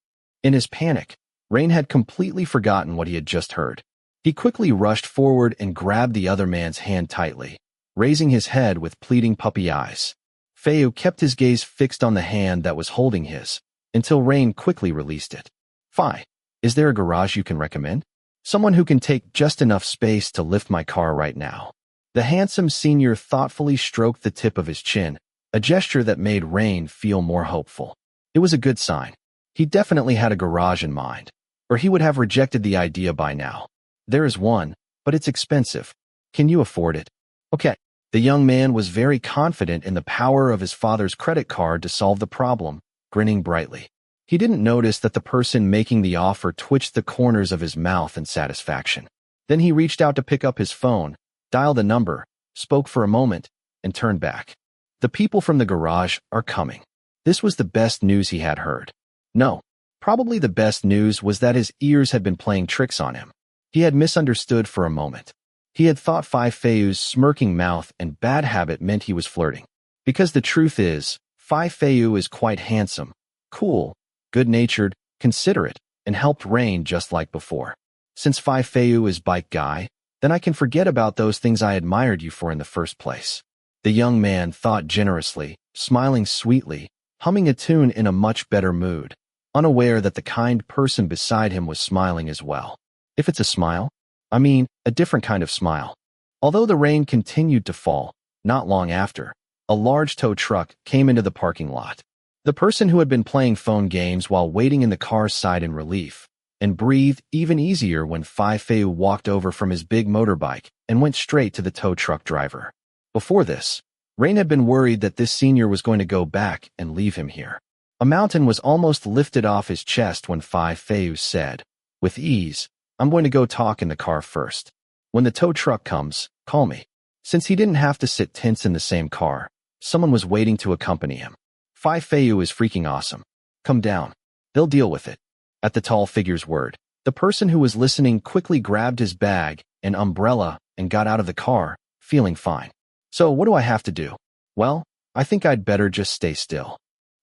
In his panic, Rain had completely forgotten what he had just heard. He quickly rushed forward and grabbed the other man's hand tightly, raising his head with pleading puppy eyes. Phayu kept his gaze fixed on the hand that was holding his, until Rain quickly released it. Phi, is there a garage you can recommend? Someone who can take just enough space to lift my car right now. The handsome senior thoughtfully stroked the tip of his chin, a gesture that made Rain feel more hopeful. It was a good sign. He definitely had a garage in mind, or he would have rejected the idea by now. There is one, but it's expensive. Can you afford it? Okay. The young man was very confident in the power of his father's credit card to solve the problem, grinning brightly. He didn't notice that the person making the offer twitched the corners of his mouth in satisfaction. Then he reached out to pick up his phone, dialed the number, spoke for a moment, and turned back. The people from the garage are coming. This was the best news he had heard. No, probably the best news was that his ears had been playing tricks on him. He had misunderstood for a moment. He had thought Phayu's smirking mouth and bad habit meant he was flirting. Because the truth is, Phayu is quite handsome, cool, good-natured, considerate, and helped Rain just like before. Since Phayu is bike guy, then I can forget about those things I admired you for in the first place. The young man thought generously, smiling sweetly, humming a tune in a much better mood, unaware that the kind person beside him was smiling as well. If it's a smile, I mean, a different kind of smile. Although the rain continued to fall, not long after, a large tow truck came into the parking lot. The person who had been playing phone games while waiting in the car sighed in relief, and breathed even easier when Phayu walked over from his big motorbike and went straight to the tow truck driver. Before this, Rain had been worried that this senior was going to go back and leave him here. A mountain was almost lifted off his chest when Phayu said, with ease, I'm going to go talk in the car first. When the tow truck comes, call me. Since he didn't have to sit tense in the same car, someone was waiting to accompany him. Phayu is freaking awesome. Come down. They'll deal with it. At the tall figure's word, the person who was listening quickly grabbed his bag and umbrella and got out of the car, feeling fine. So what do I have to do? Well, I think I'd better just stay still.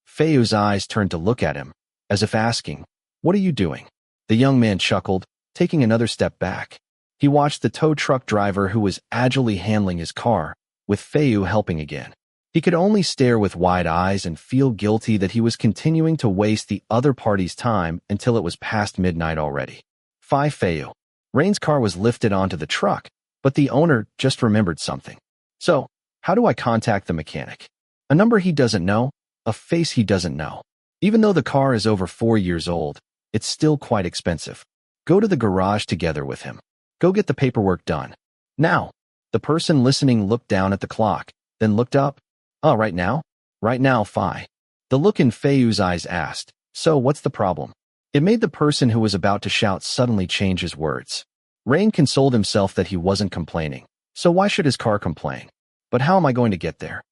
Phayu's eyes turned to look at him, as if asking, what are you doing? The young man chuckled, taking another step back. He watched the tow truck driver who was agilely handling his car, with Phayu helping again. He could only stare with wide eyes and feel guilty that he was continuing to waste the other party's time until it was past midnight already. Phayu. Rain's car was lifted onto the truck, but the owner just remembered something. So, how do I contact the mechanic? A number he doesn't know, a face he doesn't know. Even though the car is over 4 years old, it's still quite expensive. Go to the garage together with him. Go get the paperwork done. Now. The person listening looked down at the clock, then looked up. Oh, right now? Right now, Phi. The look in Phayu's eyes asked, so what's the problem? It made the person who was about to shout suddenly change his words. Rain consoled himself that he wasn't complaining. So why should his car complain? But how am I going to get there?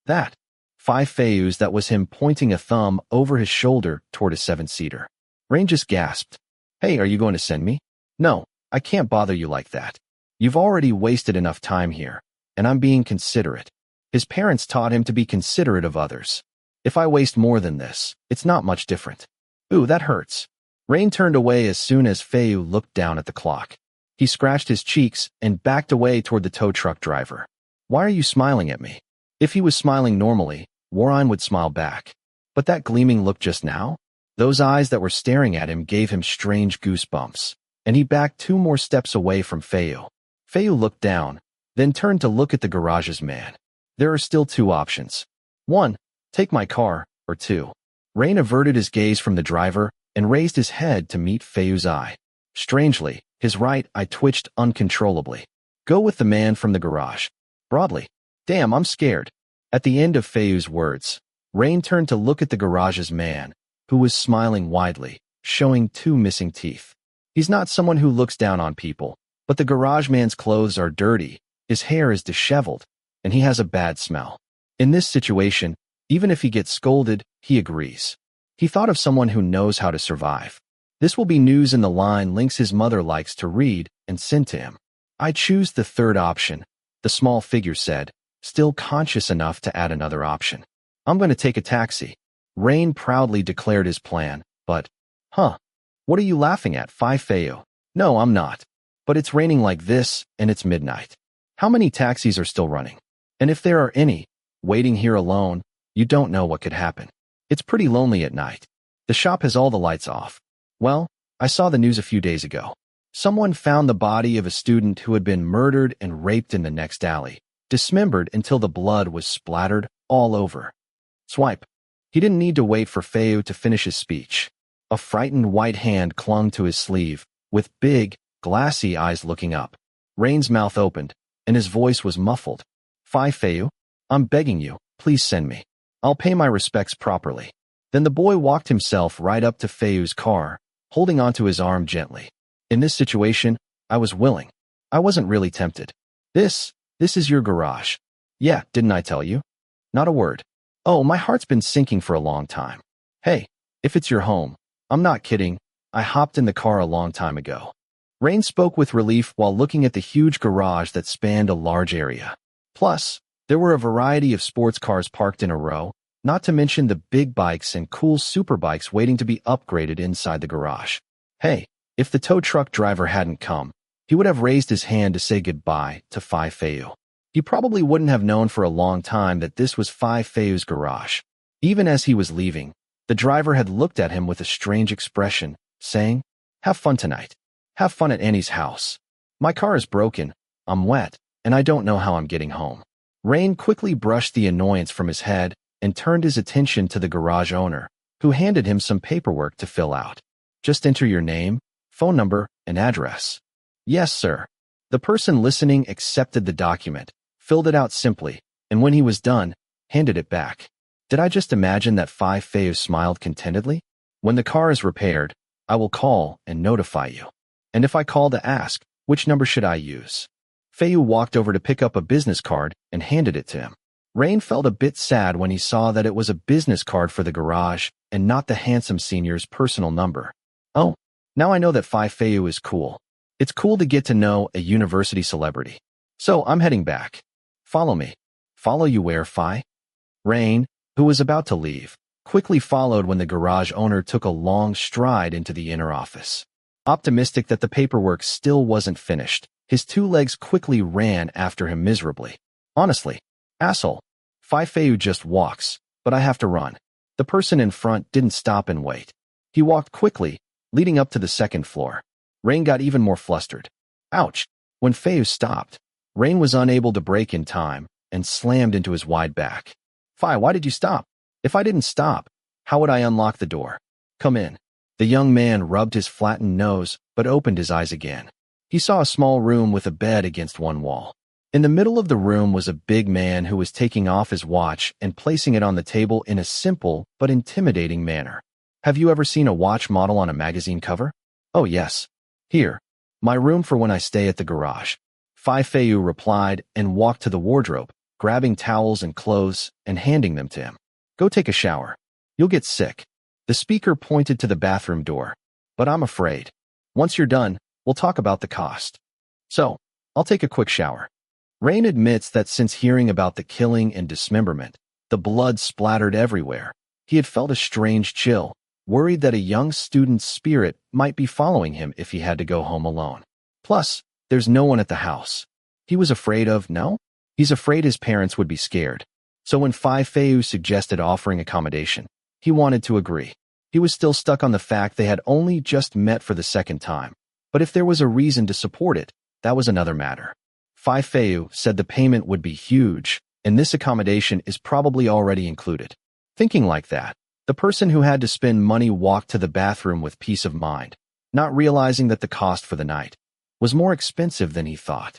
That. Phayu's that was him pointing a thumb over his shoulder toward a 7-seater. Rain just gasped. Hey, are you going to send me? No, I can't bother you like that. You've already wasted enough time here, and I'm being considerate. His parents taught him to be considerate of others. If I waste more than this, it's not much different. Ooh, that hurts. Rain turned away as soon as Phayu looked down at the clock. He scratched his cheeks and backed away toward the tow truck driver. Why are you smiling at me? If he was smiling normally, Warren would smile back. But that gleaming look just now? Those eyes that were staring at him gave him strange goosebumps, and he backed 2 more steps away from Phayu. Phayu looked down, then turned to look at the garage's man. There are still 2 options. 1, take my car, or 2. Rain averted his gaze from the driver and raised his head to meet Phayu's eye. Strangely, his right eye twitched uncontrollably. Go with the man from the garage. Broadly. Damn, I'm scared. At the end of Phayu's words, Rain turned to look at the garage's man, who was smiling widely, showing 2 missing teeth. He's not someone who looks down on people, but the garage man's clothes are dirty, his hair is disheveled, and he has a bad smell. In this situation, even if he gets scolded, he agrees. He thought of someone who knows how to survive. This will be news in the line links his mother likes to read and send to him. I choose the 3rd option, the small figure said, still conscious enough to add another option. I'm going to take a taxi. Rain proudly declared his plan, but, what are you laughing at, Phayu? No, I'm not. But it's raining like this, and it's midnight. How many taxis are still running? And if there are any, waiting here alone, you don't know what could happen. It's pretty lonely at night. The shop has all the lights off. Well, I saw the news a few days ago. Someone found the body of a student who had been murdered and raped in the next alley, dismembered until the blood was splattered all over. Swipe. He didn't need to wait for Phayu to finish his speech. A frightened white hand clung to his sleeve, with big, glassy eyes looking up. Rain's mouth opened, and his voice was muffled. Phayu, I'm begging you, please send me. I'll pay my respects properly. Then the boy walked himself right up to Phayu's car, holding onto his arm gently. In this situation, I was willing. I wasn't really tempted. This is your garage. Yeah, didn't I tell you? Not a word. Oh, my heart's been sinking for a long time. Hey, if it's your home, I'm not kidding. I hopped in the car a long time ago. Rain spoke with relief while looking at the huge garage that spanned a large area. Plus, there were a variety of sports cars parked in a row, not to mention the big bikes and cool superbikes waiting to be upgraded inside the garage. Hey, if the tow truck driver hadn't come, he would have raised his hand to say goodbye to Phayu. He probably wouldn't have known for a long time that this was Phayu's garage. Even as he was leaving, the driver had looked at him with a strange expression, saying, "Have fun tonight. Have fun at Annie's house. My car is broken, I'm wet, and I don't know how I'm getting home." Rain quickly brushed the annoyance from his head and turned his attention to the garage owner, who handed him some paperwork to fill out. Just enter your name, phone number, and address. Yes, sir. The person listening accepted the document, filled it out simply, and when he was done, handed it back. Did I just imagine that Phayu smiled contentedly? When the car is repaired, I will call and notify you. And if I call to ask, which number should I use? Phayu walked over to pick up a business card and handed it to him. Rain felt a bit sad when he saw that it was a business card for the garage and not the handsome senior's personal number. Oh, now I know that Phayu is cool. It's cool to get to know a university celebrity. So I'm heading back. Follow me. Follow you where, Phi? Rain, who was about to leave, quickly followed when the garage owner took a long stride into the inner office. Optimistic that the paperwork still wasn't finished, his 2 legs quickly ran after him miserably. Honestly, asshole. Phayu just walks, but I have to run. The person in front didn't stop and wait. He walked quickly, leading up to the 2nd floor. Rain got even more flustered. Ouch. When Phayu stopped, Rain was unable to brake in time and slammed into his wide back. Phi, why did you stop? If I didn't stop, how would I unlock the door? Come in. The young man rubbed his flattened nose, but opened his eyes again. He saw a small room with a bed against one wall. In the middle of the room was a big man who was taking off his watch and placing it on the table in a simple but intimidating manner. Have you ever seen a watch model on a magazine cover? Oh yes. Here. My room for when I stay at the garage. Phayu replied and walked to the wardrobe, grabbing towels and clothes and handing them to him. Go take a shower. You'll get sick. The speaker pointed to the bathroom door. But I'm afraid. Once you're done, We'll talk about the cost. So, I'll take a quick shower. Rain admits that since hearing about the killing and dismemberment, the blood splattered everywhere, he had felt a strange chill, worried that a young student's spirit might be following him if he had to go home alone. Plus, there's no one at the house. He was afraid of, no? He's afraid his parents would be scared. So when Phayu suggested offering accommodation, he wanted to agree. He was still stuck on the fact they had only just met for the second time. But if there was a reason to support it, that was another matter. Phayu said the payment would be huge, and this accommodation is probably already included. Thinking like that, the person who had to spend money walked to the bathroom with peace of mind, not realizing that the cost for the night was more expensive than he thought.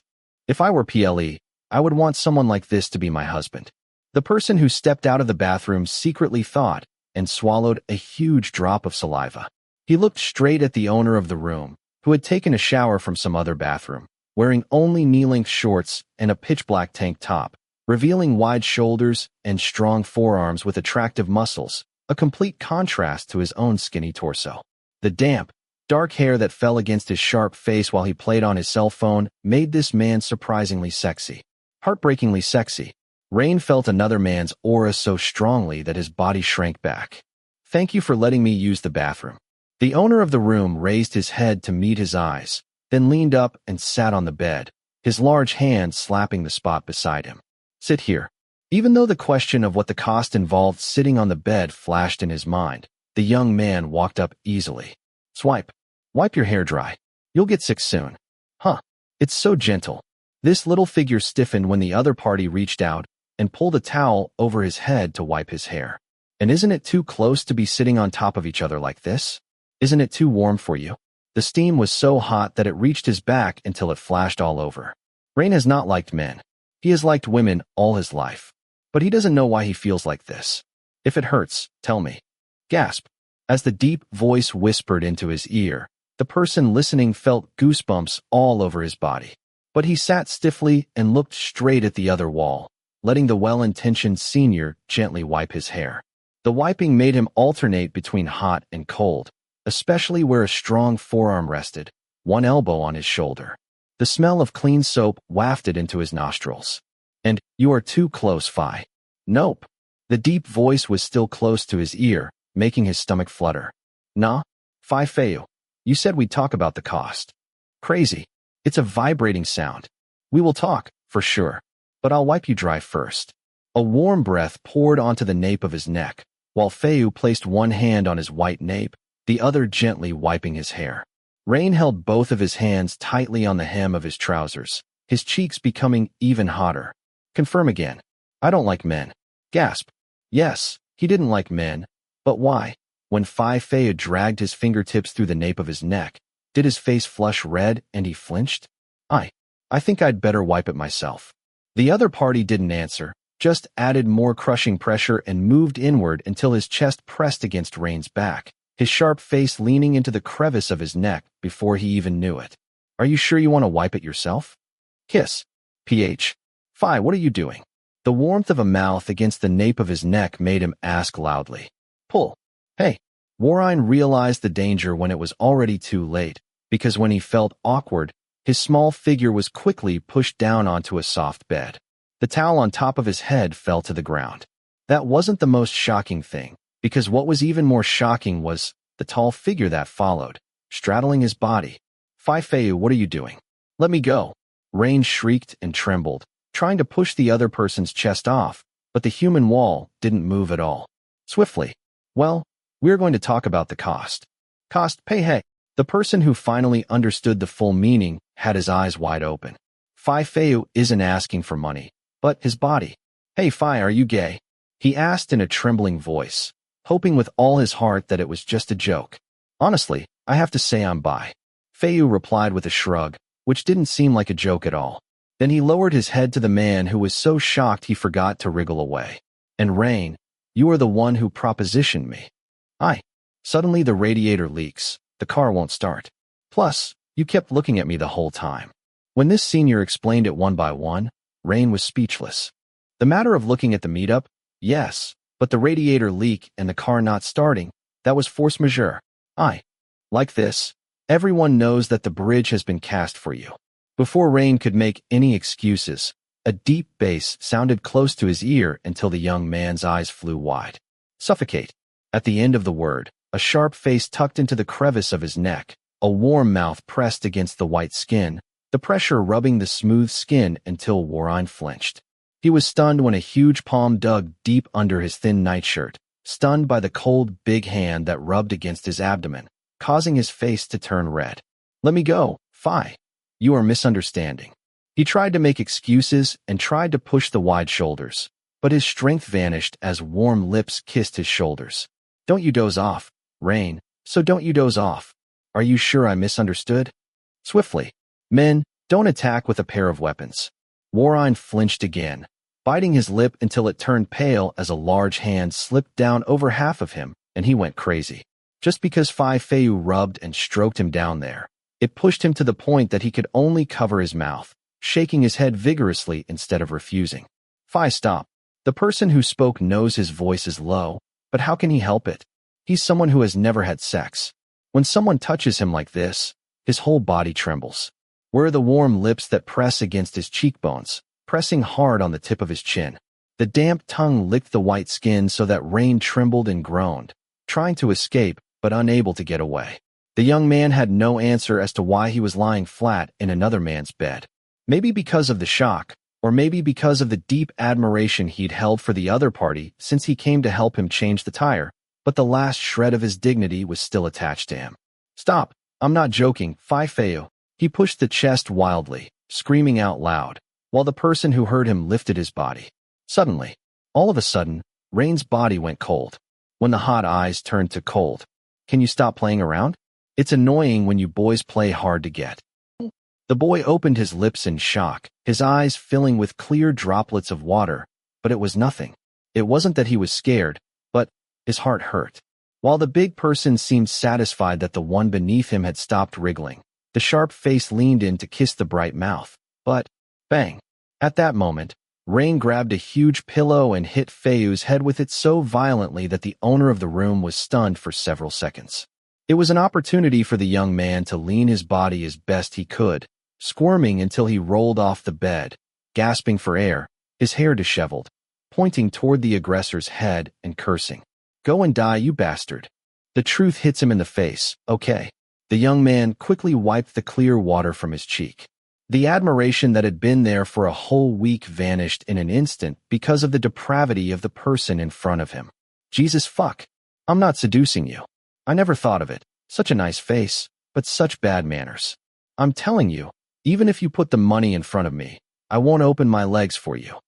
If I were PLE, I would want someone like this to be my husband. The person who stepped out of the bathroom secretly thought and swallowed a huge drop of saliva. He looked straight at the owner of the room, who had taken a shower from some other bathroom, wearing only knee-length shorts and a pitch-black tank top, revealing wide shoulders and strong forearms with attractive muscles, a complete contrast to his own skinny torso. The damp, dark hair that fell against his sharp face while he played on his cell phone made this man surprisingly sexy. Heartbreakingly sexy. Rain felt another man's aura so strongly that his body shrank back. Thank you for letting me use the bathroom. The owner of the room raised his head to meet his eyes, then leaned up and sat on the bed, his large hand slapping the spot beside him. Sit here. Even though the question of what the cost involved sitting on the bed flashed in his mind, the young man walked up easily. Wipe your hair dry. You'll get sick soon. Huh. It's so gentle. This little figure stiffened when the other party reached out and pulled a towel over his head to wipe his hair. And isn't it too close to be sitting on top of each other like this? Isn't it too warm for you? The steam was so hot that it reached his back until it flashed all over. Rain has not liked men. He has liked women all his life. But he doesn't know why he feels like this. If it hurts, tell me. Gasp. As the deep voice whispered into his ear, the person listening felt goosebumps all over his body. But he sat stiffly and looked straight at the other wall, letting the well-intentioned senior gently wipe his hair. The wiping made him alternate between hot and cold, especially where a strong forearm rested, one elbow on his shoulder. The smell of clean soap wafted into his nostrils. And, you are too close, Phi. Nope. The deep voice was still close to his ear, making his stomach flutter. Nah, Phayu. You said we'd talk about the cost. Crazy. It's a vibrating sound. We will talk, for sure. But I'll wipe you dry first. A warm breath poured onto the nape of his neck, while Phayu placed one hand on his white nape, the other gently wiping his hair. Rain held both of his hands tightly on the hem of his trousers, his cheeks becoming even hotter. Confirm again. I don't like men. Gasp. Yes, he didn't like men. But why? When Phayu dragged his fingertips through the nape of his neck, did his face flush red and he flinched? I think I'd better wipe it myself. The other party didn't answer, just added more crushing pressure and moved inward until his chest pressed against Rain's back, his sharp face leaning into the crevice of his neck before he even knew it. Are you sure you want to wipe it yourself? Kiss. Ph. Phi, what are you doing? The warmth of a mouth against the nape of his neck made him ask loudly. Pull. Hey. Warine realized the danger when it was already too late, because when he felt awkward, his small figure was quickly pushed down onto a soft bed. The towel on top of his head fell to the ground. That wasn't the most shocking thing, because what was even more shocking was the tall figure that followed, straddling his body. Phayu, what are you doing? Let me go. Rain shrieked and trembled, trying to push the other person's chest off, but the human wall didn't move at all. Swiftly. Well, we're going to talk about the cost. Cost, pay hey. The person who finally understood the full meaning had his eyes wide open. Phayu isn't asking for money, but his body. Hey Phi, are you gay? He asked in a trembling voice, hoping with all his heart that it was just a joke. Honestly, I have to say I'm bi. Phayu replied with a shrug, which didn't seem like a joke at all. Then he lowered his head to the man who was so shocked he forgot to wriggle away. And Rain, you are the one who propositioned me. Suddenly the radiator leaks. The car won't start. Plus, you kept looking at me the whole time. When this senior explained it one by one, Rain was speechless. The matter of looking at the meetup? Yes, but the radiator leak and the car not starting, that was force majeure. Like this. Everyone knows that the bridge has been cast for you. Before Rain could make any excuses, a deep bass sounded close to his ear until the young man's eyes flew wide. Suffocate. At the end of the word, a sharp face tucked into the crevice of his neck, a warm mouth pressed against the white skin, the pressure rubbing the smooth skin until Warren flinched. He was stunned when a huge palm dug deep under his thin nightshirt, stunned by the cold, big hand that rubbed against his abdomen, causing his face to turn red. Let me go, Phi. You are misunderstanding. He tried to make excuses and tried to push the wide shoulders, but his strength vanished as warm lips kissed his shoulders. Don't you doze off, Rain, so don't you doze off. Are you sure I misunderstood? Swiftly. Men, don't attack with a pair of weapons. Warren flinched again, biting his lip until it turned pale as a large hand slipped down over half of him, and he went crazy. Just because Phayu rubbed and stroked him down there, it pushed him to the point that he could only cover his mouth, shaking his head vigorously instead of refusing. Phi, stop. The person who spoke knows his voice is low, but how can he help it? He's someone who has never had sex. When someone touches him like this, his whole body trembles. Where are the warm lips that press against his cheekbones, pressing hard on the tip of his chin? The damp tongue licked the white skin so that Rain trembled and groaned, trying to escape but unable to get away. The young man had no answer as to why he was lying flat in another man's bed. Maybe because of the shock, or maybe because of the deep admiration he'd held for the other party since he came to help him change the tire, but the last shred of his dignity was still attached to him. Stop, I'm not joking, Phayu. He pushed the chest wildly, screaming out loud, while the person who heard him lifted his body. Suddenly, all of a sudden, Rain's body went cold. When the hot eyes turned to cold. Can you stop playing around? It's annoying when you boys play hard to get. The boy opened his lips in shock, his eyes filling with clear droplets of water, but it was nothing. It wasn't that he was scared, but his heart hurt. While the big person seemed satisfied that the one beneath him had stopped wriggling, the sharp face leaned in to kiss the bright mouth. But, bang! At that moment, Rain grabbed a huge pillow and hit Phayu's head with it so violently that the owner of the room was stunned for several seconds. It was an opportunity for the young man to lean his body as best he could, squirming until he rolled off the bed, gasping for air, his hair disheveled, pointing toward the aggressor's head and cursing. Go and die, you bastard. The truth hits him in the face, okay. The young man quickly wiped the clear water from his cheek. The admiration that had been there for a whole week vanished in an instant because of the depravity of the person in front of him. Jesus fuck. I'm not seducing you. I never thought of it. Such a nice face, but such bad manners. I'm telling you, even if you put the money in front of me, I won't open my legs for you.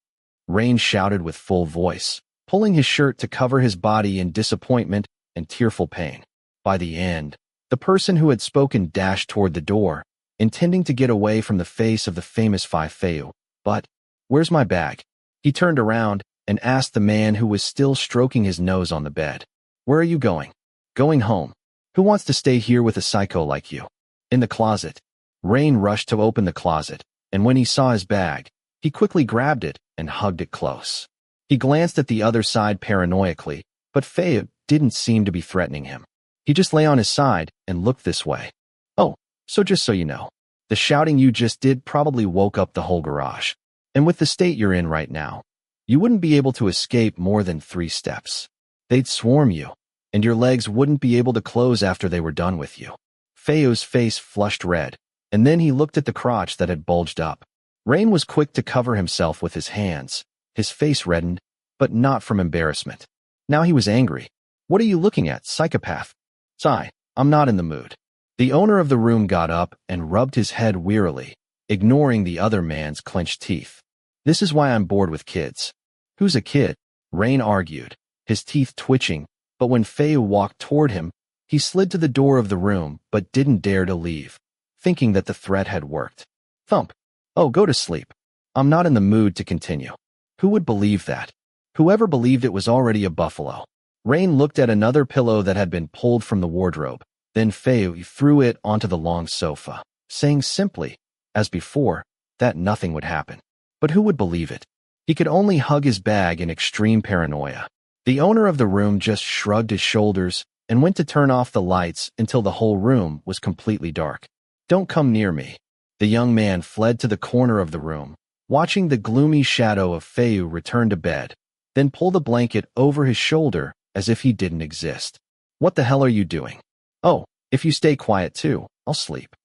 Rain shouted with full voice, pulling his shirt to cover his body in disappointment and tearful pain. By the end, the person who had spoken dashed toward the door, intending to get away from the face of the famous Phayu. But, where's my bag? He turned around and asked the man who was still stroking his nose on the bed. Where are you going? Going home. Who wants to stay here with a psycho like you? In the closet. Rain rushed to open the closet, and when he saw his bag, he quickly grabbed it and hugged it close. He glanced at the other side paranoiacally, but Phayu didn't seem to be threatening him. He just lay on his side and looked this way. Oh, so just so you know, the shouting you just did probably woke up the whole garage. And with the state you're in right now, you wouldn't be able to escape more than 3 steps. They'd swarm you, and your legs wouldn't be able to close after they were done with you. Phayu's face flushed red, and then he looked at the crotch that had bulged up. Rain was quick to cover himself with his hands. His face reddened, but not from embarrassment. Now he was angry. What are you looking at, psychopath? Sigh, I'm not in the mood. The owner of the room got up and rubbed his head wearily, ignoring the other man's clenched teeth. This is why I'm bored with kids. Who's a kid? Rain argued, his teeth twitching, but when Phayu walked toward him, he slid to the door of the room but didn't dare to leave, thinking that the threat had worked. Thump. Oh, go to sleep. I'm not in the mood to continue. Who would believe that? Whoever believed it was already a buffalo. Rain looked at another pillow that had been pulled from the wardrobe. Then Phayu threw it onto the long sofa, saying simply, as before, that nothing would happen. But who would believe it? He could only hug his bag in extreme paranoia. The owner of the room just shrugged his shoulders, and went to turn off the lights until the whole room was completely dark. "Don't come near me." The young man fled to the corner of the room, watching the gloomy shadow of Phayu return to bed, then pull the blanket over his shoulder as if he didn't exist. "What the hell are you doing?" "Oh, if you stay quiet too, I'll sleep."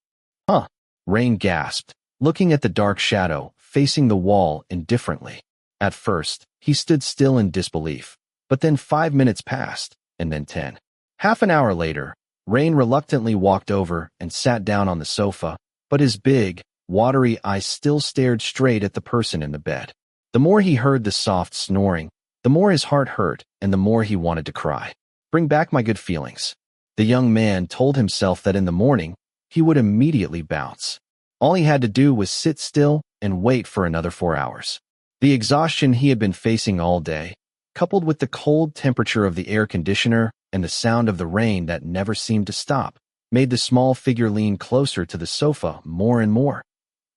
"Huh?" Rain gasped, looking at the dark shadow facing the wall indifferently. At first, he stood still in disbelief, but then 5 minutes passed, and then 10. Half an hour later, Rain reluctantly walked over and sat down on the sofa, but his big, watery eyes still stared straight at the person in the bed. The more he heard the soft snoring, the more his heart hurt and the more he wanted to cry. "Bring back my good feelings." The young man told himself that in the morning, he would immediately bounce. All he had to do was sit still and wait for another 4 hours. The exhaustion he had been facing all day, coupled with the cold temperature of the air conditioner and the sound of the rain that never seemed to stop, made the small figure lean closer to the sofa more and more.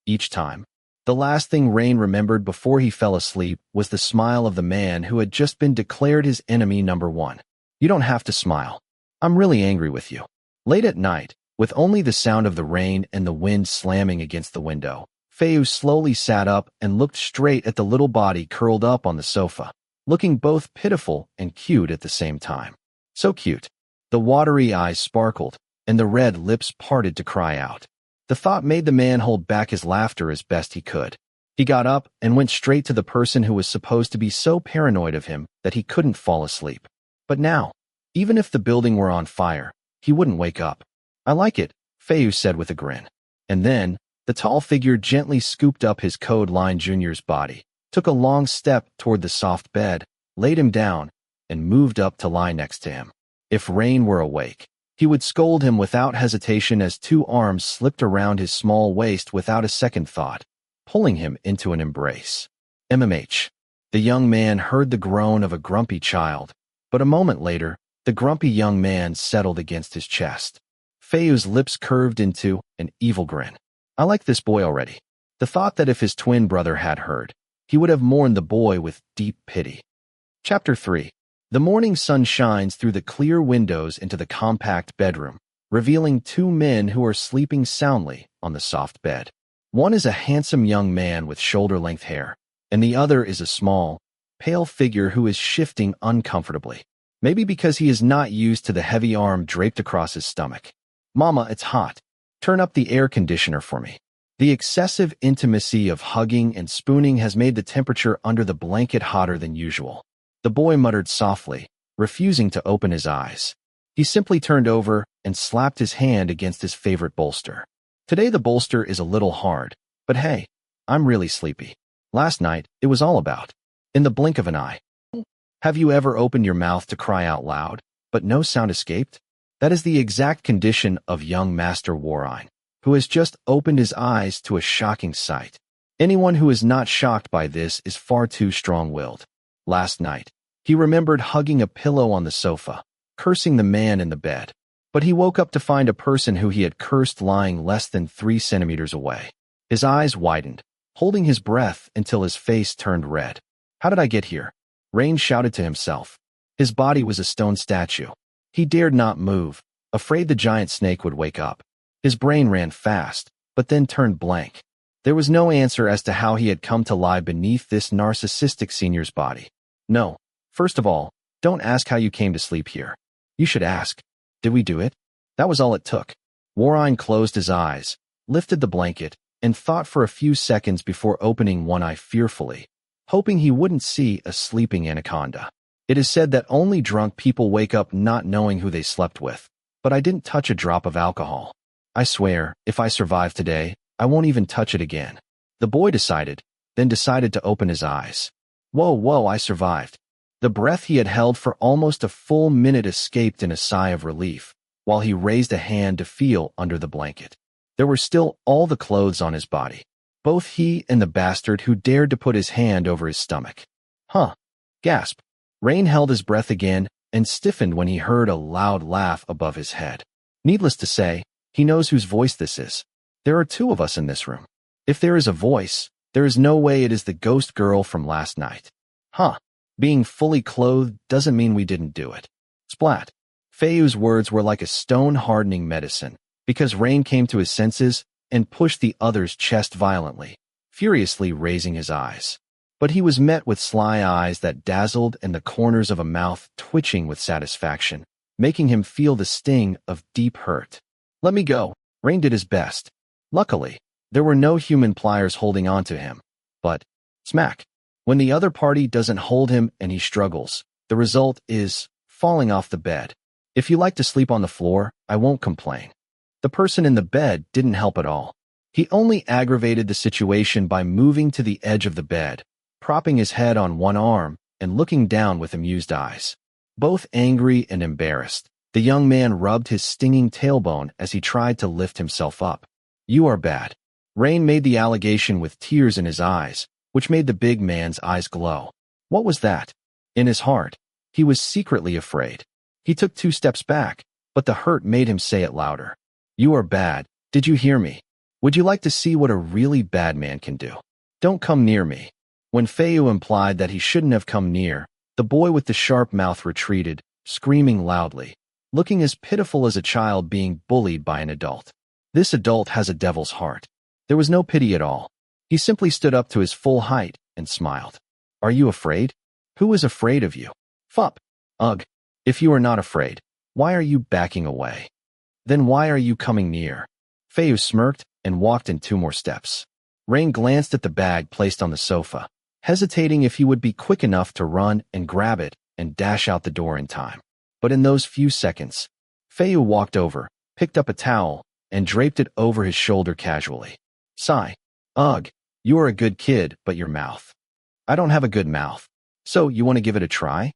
Each time, the last thing Rain remembered before he fell asleep was the smile of the man who had just been declared his enemy number one. "You don't have to smile. I'm really angry with you." Late at night, with only the sound of the rain and the wind slamming against the window, Phayu slowly sat up and looked straight at the little body curled up on the sofa, looking both pitiful and cute at the same time. So cute. The watery eyes sparkled, and the red lips parted to cry out. The thought made the man hold back his laughter as best he could. He got up and went straight to the person who was supposed to be so paranoid of him that he couldn't fall asleep. But now, even if the building were on fire, he wouldn't wake up. "I like it," Phayu said with a grin. And then, the tall figure gently scooped up his Code Line Jr.'s body, took a long step toward the soft bed, laid him down, and moved up to lie next to him. If Rain were awake, he would scold him without hesitation as 2 arms slipped around his small waist without a second thought, pulling him into an embrace. MMH. The young man heard the groan of a grumpy child, but a moment later, the grumpy young man settled against his chest. Phayu's lips curved into an evil grin. "I like this boy already." The thought that if his twin brother had heard, he would have mourned the boy with deep pity. Chapter 3. The morning sun shines through the clear windows into the compact bedroom, revealing 2 men who are sleeping soundly on the soft bed. One is a handsome young man with shoulder-length hair, and the other is a small, pale figure who is shifting uncomfortably. Maybe because he is not used to the heavy arm draped across his stomach. "Mama, it's hot. Turn up the air conditioner for me." The excessive intimacy of hugging and spooning has made the temperature under the blanket hotter than usual. The boy muttered softly, refusing to open his eyes. He simply turned over and slapped his hand against his favorite bolster. Today the bolster is a little hard, but hey, I'm really sleepy. Last night, it was all about. In the blink of an eye. Have you ever opened your mouth to cry out loud, but no sound escaped? That is the exact condition of young Master Warine, who has just opened his eyes to a shocking sight. Anyone who is not shocked by this is far too strong-willed. Last night, he remembered hugging a pillow on the sofa, cursing the man in the bed. But he woke up to find a person who he had cursed lying less than 3 centimeters away. His eyes widened, holding his breath until his face turned red. "How did I get here?" Rain shouted to himself. His body was a stone statue. He dared not move, afraid the giant snake would wake up. His brain ran fast, but then turned blank. There was no answer as to how he had come to lie beneath this narcissistic senior's body. No, first of all, don't ask how you came to sleep here. You should ask, did we do it? That was all it took. Warine closed his eyes, lifted the blanket, and thought for a few seconds before opening one eye fearfully, hoping he wouldn't see a sleeping anaconda. It is said that only drunk people wake up not knowing who they slept with, but I didn't touch a drop of alcohol. I swear, if I survive today, I won't even touch it again. The boy decided, then decided to open his eyes. Whoa, I survived. The breath he had held for almost a full minute escaped in a sigh of relief, while he raised a hand to feel under the blanket. There were still all the clothes on his body, both he and the bastard who dared to put his hand over his stomach. Huh. Gasp. Rain held his breath again and stiffened when he heard a loud laugh above his head. Needless to say, he knows whose voice this is. There are 2 of us in this room. If there is a voice, there is no way it is the ghost girl from last night. Huh. Being fully clothed doesn't mean we didn't do it. Splat. Phayu's words were like a stone-hardening medicine, because Rain came to his senses and pushed the other's chest violently, furiously raising his eyes. But he was met with sly eyes that dazzled and the corners of a mouth twitching with satisfaction, making him feel the sting of deep hurt. "Let me go." Rain did his best. Luckily, there were no human pliers holding on to him. But, smack. When the other party doesn't hold him and he struggles, the result is falling off the bed. "If you like to sleep on the floor, I won't complain." The person in the bed didn't help at all. He only aggravated the situation by moving to the edge of the bed, propping his head on one arm and looking down with amused eyes. Both angry and embarrassed, the young man rubbed his stinging tailbone as he tried to lift himself up. "You are bad." Rain made the allegation with tears in his eyes, which made the big man's eyes glow. What was that? In his heart, he was secretly afraid. He took 2 steps back, but the hurt made him say it louder. "You are bad. Did you hear me? Would you like to see what a really bad man can do? Don't come near me." When Phayu implied that he shouldn't have come near, the boy with the sharp mouth retreated, screaming loudly, looking as pitiful as a child being bullied by an adult. This adult has a devil's heart. There was no pity at all. He simply stood up to his full height and smiled. "Are you afraid? Who is afraid of you? Fup. Ugh. If you are not afraid, why are you backing away? Then why are you coming near?" Phayu smirked and walked in 2 more steps. Rain glanced at the bag placed on the sofa, hesitating if he would be quick enough to run and grab it and dash out the door in time. But in those few seconds, Phayu walked over, picked up a towel, and draped it over his shoulder casually. Sigh. "Ugh, you are a good kid, but your mouth." "I don't have a good mouth. So you want to give it a try?"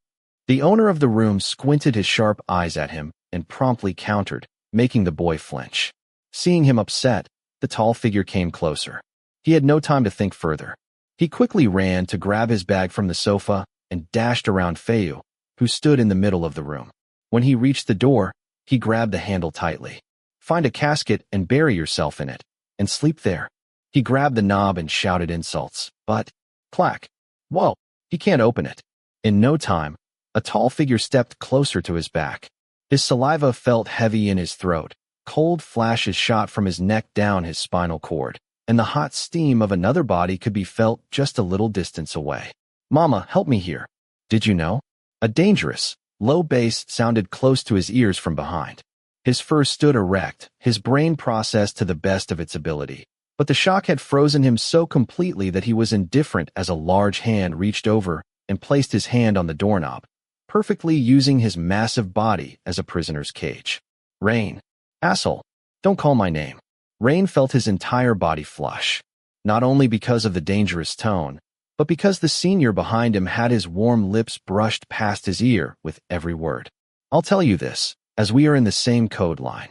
The owner of the room squinted his sharp eyes at him and promptly countered, making the boy flinch. Seeing him upset, the tall figure came closer. He had no time to think further. He quickly ran to grab his bag from the sofa and dashed around Phayu, who stood in the middle of the room. When he reached the door, he grabbed the handle tightly. "Find a casket and bury yourself in it, and sleep there." He grabbed the knob and shouted insults, but, clack. Whoa, he can't open it. In no time, a tall figure stepped closer to his back. His saliva felt heavy in his throat, cold flashes shot from his neck down his spinal cord, and the hot steam of another body could be felt just a little distance away. "Mama, help me here." "Did you know?" A dangerous, low bass sounded close to his ears from behind. His fur stood erect, his brain processed to the best of its ability. But the shock had frozen him so completely that he was indifferent as a large hand reached over and placed his hand on the doorknob, perfectly using his massive body as a prisoner's cage. "Rain. Asshole. Don't call my name." Rain felt his entire body flush, not only because of the dangerous tone, but because the senior behind him had his warm lips brushed past his ear with every word. "I'll tell you this, as we are in the same code line.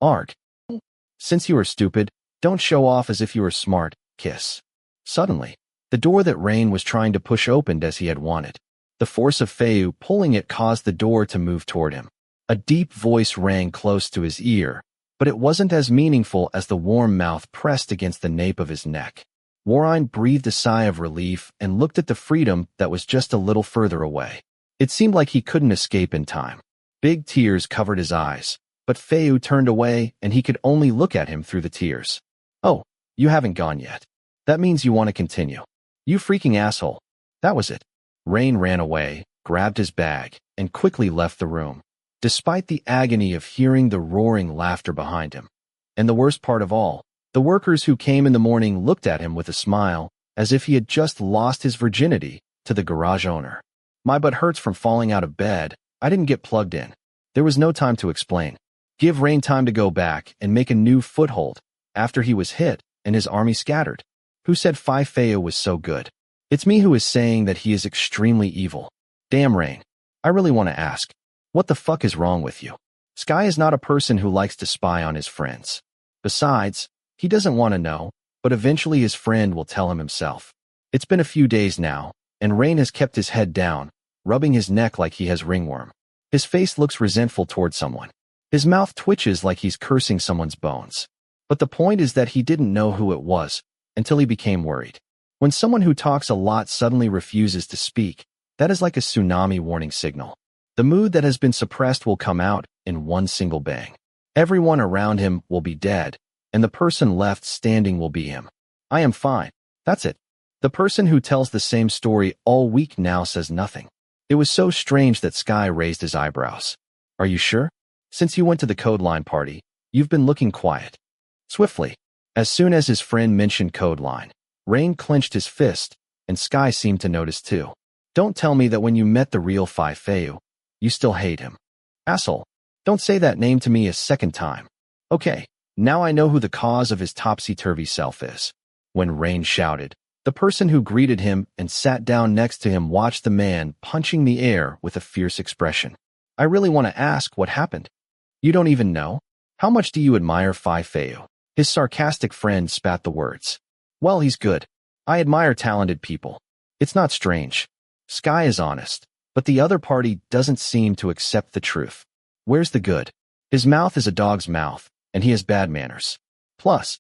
Arg. Since you are stupid, don't show off as if you are smart, kiss." Suddenly, the door that Rain was trying to push opened as he had wanted. The force of Phayu pulling it caused the door to move toward him. A deep voice rang close to his ear, but it wasn't as meaningful as the warm mouth pressed against the nape of his neck. Warren breathed a sigh of relief and looked at the freedom that was just a little further away. It seemed like he couldn't escape in time. Big tears covered his eyes, but Phayu turned away and he could only look at him through the tears. "Oh, you haven't gone yet. That means you want to continue. You freaking asshole." That was it. Rain ran away, grabbed his bag, and quickly left the room, despite the agony of hearing the roaring laughter behind him. And the worst part of all, the workers who came in the morning looked at him with a smile, as if he had just lost his virginity to the garage owner. "My butt hurts from falling out of bed. I didn't get plugged in." There was no time to explain. Give Rain time to go back and make a new foothold after he was hit and his army scattered. Who said Phayu was so good? It's me who is saying that he is extremely evil. Damn, Rain. I really want to ask, what the fuck is wrong with you? Sky is not a person who likes to spy on his friends. Besides, he doesn't want to know, but eventually his friend will tell him himself. It's been a few days now, and Rain has kept his head down, rubbing his neck like he has ringworm. His face looks resentful toward someone. His mouth twitches like he's cursing someone's bones. But the point is that he didn't know who it was until he became worried. When someone who talks a lot suddenly refuses to speak, that is like a tsunami warning signal. The mood that has been suppressed will come out in one single bang. Everyone around him will be dead, and the person left standing will be him. I am fine. That's it. The person who tells the same story all week now says nothing. It was so strange that Sky raised his eyebrows. Are you sure? Since you went to the code line party, you've been looking quiet. Swiftly, as soon as his friend mentioned code line, Rain clenched his fist, and Sky seemed to notice too. Don't tell me that when you met the real Phayu, you still hate him. Asshole, don't say that name to me a second time. Okay, now I know who the cause of his topsy-turvy self is. When Rain shouted, the person who greeted him and sat down next to him watched the man punching the air with a fierce expression. I really want to ask what happened. You don't even know? How much do you admire Phayu? His sarcastic friend spat the words. Well, he's good. I admire talented people. It's not strange. Sky is honest, but the other party doesn't seem to accept the truth. Where's the good? His mouth is a dog's mouth, and he has bad manners. Plus,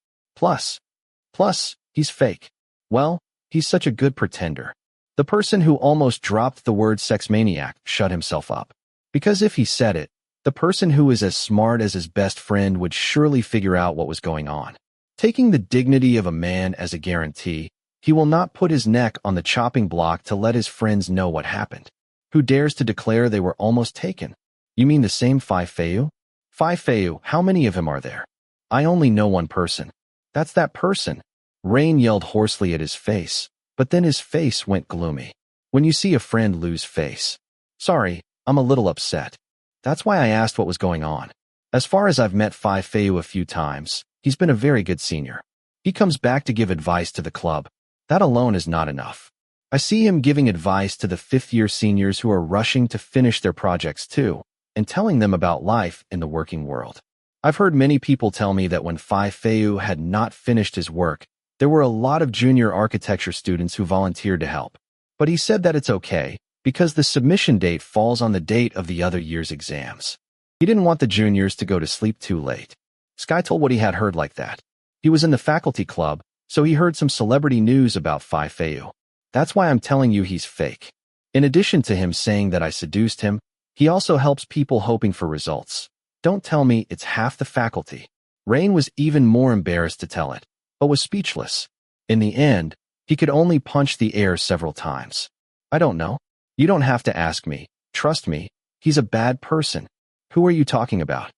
he's fake. Well, he's such a good pretender. The person who almost dropped the word sex maniac shut himself up. Because if he said it, the person who is as smart as his best friend would surely figure out what was going on. Taking the dignity of a man as a guarantee, he will not put his neck on the chopping block to let his friends know what happened. Who dares to declare they were almost taken? You mean the same Phayu? Phayu, how many of him are there? I only know one person. That's that person. Rain yelled hoarsely at his face, but then his face went gloomy. When you see a friend lose face. Sorry, I'm a little upset. That's why I asked what was going on. As far as I've met Phayu a few times, he's been a very good senior. He comes back to give advice to the club. That alone is not enough. I see him giving advice to the fifth-year seniors who are rushing to finish their projects too, and telling them about life in the working world. I've heard many people tell me that when Phayu had not finished his work, there were a lot of junior architecture students who volunteered to help. But he said that it's okay, because the submission date falls on the date of the other year's exams. He didn't want the juniors to go to sleep too late. Sky told what he had heard like that. He was in the faculty club, so he heard some celebrity news about Phayu. That's why I'm telling you he's fake. In addition to him saying that I seduced him, he also helps people hoping for results. Don't tell me it's half the faculty. Rain was even more embarrassed to tell it, but was speechless. In the end, he could only punch the air several times. I don't know. You don't have to ask me. Trust me, he's a bad person. Who are you talking about?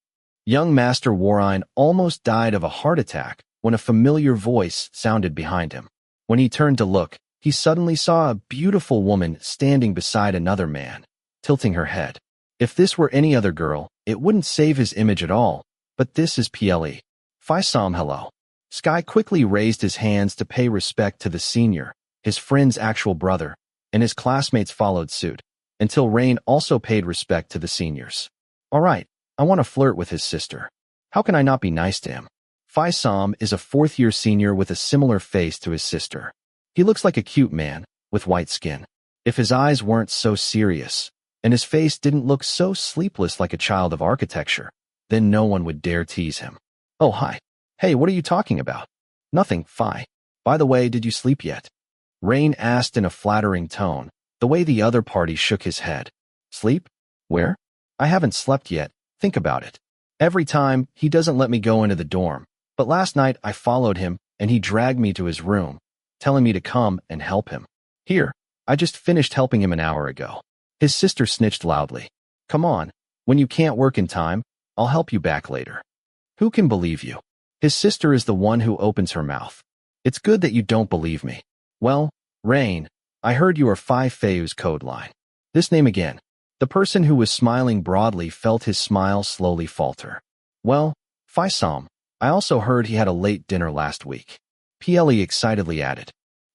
Young Master Warine almost died of a heart attack when a familiar voice sounded behind him. When he turned to look, he suddenly saw a beautiful woman standing beside another man, tilting her head. If this were any other girl, it wouldn't save his image at all, but this is Ple. Phayu, hello. Sky quickly raised his hands to pay respect to the senior, his friend's actual brother, and his classmates followed suit, until Rain also paid respect to the seniors. All right, I want to flirt with his sister. How can I not be nice to him? Phayu is a fourth-year senior with a similar face to his sister. He looks like a cute man, with white skin. If his eyes weren't so serious, and his face didn't look so sleepless like a child of architecture, then no one would dare tease him. Oh, hi. Hey, what are you talking about? Nothing, Phi. By the way, did you sleep yet? Rain asked in a flattering tone, the way the other party shook his head. Sleep? Where? I haven't slept yet. Think about it. Every time, he doesn't let me go into the dorm, but last night I followed him and he dragged me to his room, telling me to come and help him. Here, I just finished helping him an hour ago. His sister snitched loudly. Come on, when you can't work in time, I'll help you back later. Who can believe you? His sister is the one who opens her mouth. It's good that you don't believe me. Well, Rain, I heard you are Phayu's code line. This name again. The person who was smiling broadly felt his smile slowly falter. Well, Phayu, I also heard he had a late dinner last week. Ple excitedly added.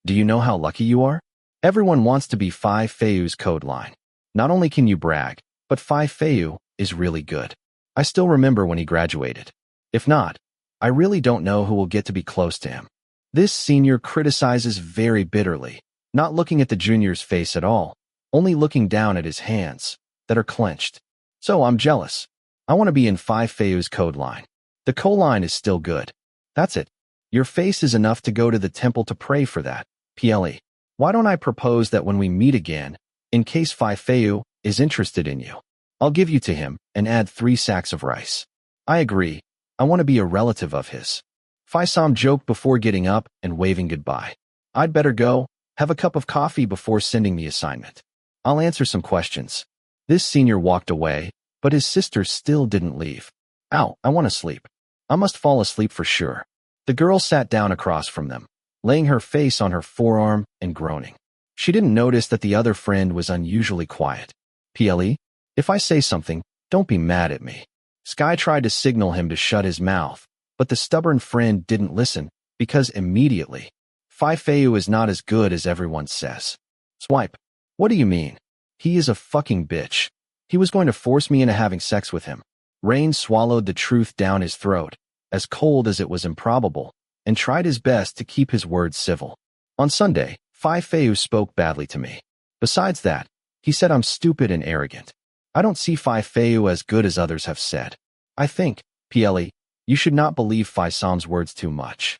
Do you know how lucky you are? Everyone wants to be Phayu's code line. Not only can you brag, but Phayu is really good. I still remember when he graduated. If not, I really don't know who will get to be close to him. This senior criticizes very bitterly, not looking at the junior's face at all, only looking down at his hands that are clenched. So I'm jealous. I want to be in Phayu's code line. The code line is still good. That's it. Your face is enough to go to the temple to pray for that, Ple. Why don't I propose that when we meet again, in case Phayu is interested in you, I'll give you to him and add 3 sacks of rice. I agree. I want to be a relative of his. Phayu joked before getting up and waving goodbye. I'd better go, have a cup of coffee before sending the assignment. I'll answer some questions. This senior walked away, but his sister still didn't leave. Ow, I want to sleep. I must fall asleep for sure. The girl sat down across from them, laying her face on her forearm and groaning. She didn't notice that the other friend was unusually quiet. Ple, if I say something, don't be mad at me. Sky tried to signal him to shut his mouth, but the stubborn friend didn't listen because immediately, Phayu is not as good as everyone says. Swipe. What do you mean? He is a fucking bitch. He was going to force me into having sex with him. Rain swallowed the truth down his throat, as cold as it was improbable, and tried his best to keep his words civil. On Sunday, Phayu spoke badly to me. Besides that, he said I'm stupid and arrogant. I don't see Phayu as good as others have said. I think, Ple, you should not believe Phayu's words too much.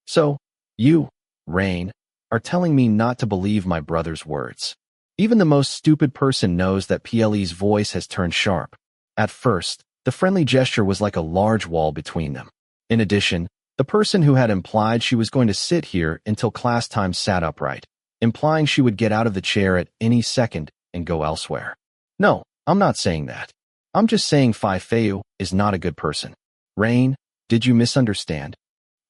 So, you, Rain, are telling me not to believe my brother's words. Even the most stupid person knows that Ple's voice has turned sharp. At first, the friendly gesture was like a large wall between them. In addition, the person who had implied she was going to sit here until class time sat upright, implying she would get out of the chair at any second and go elsewhere. No, I'm not saying that. I'm just saying Phayu is not a good person. Rain, did you misunderstand?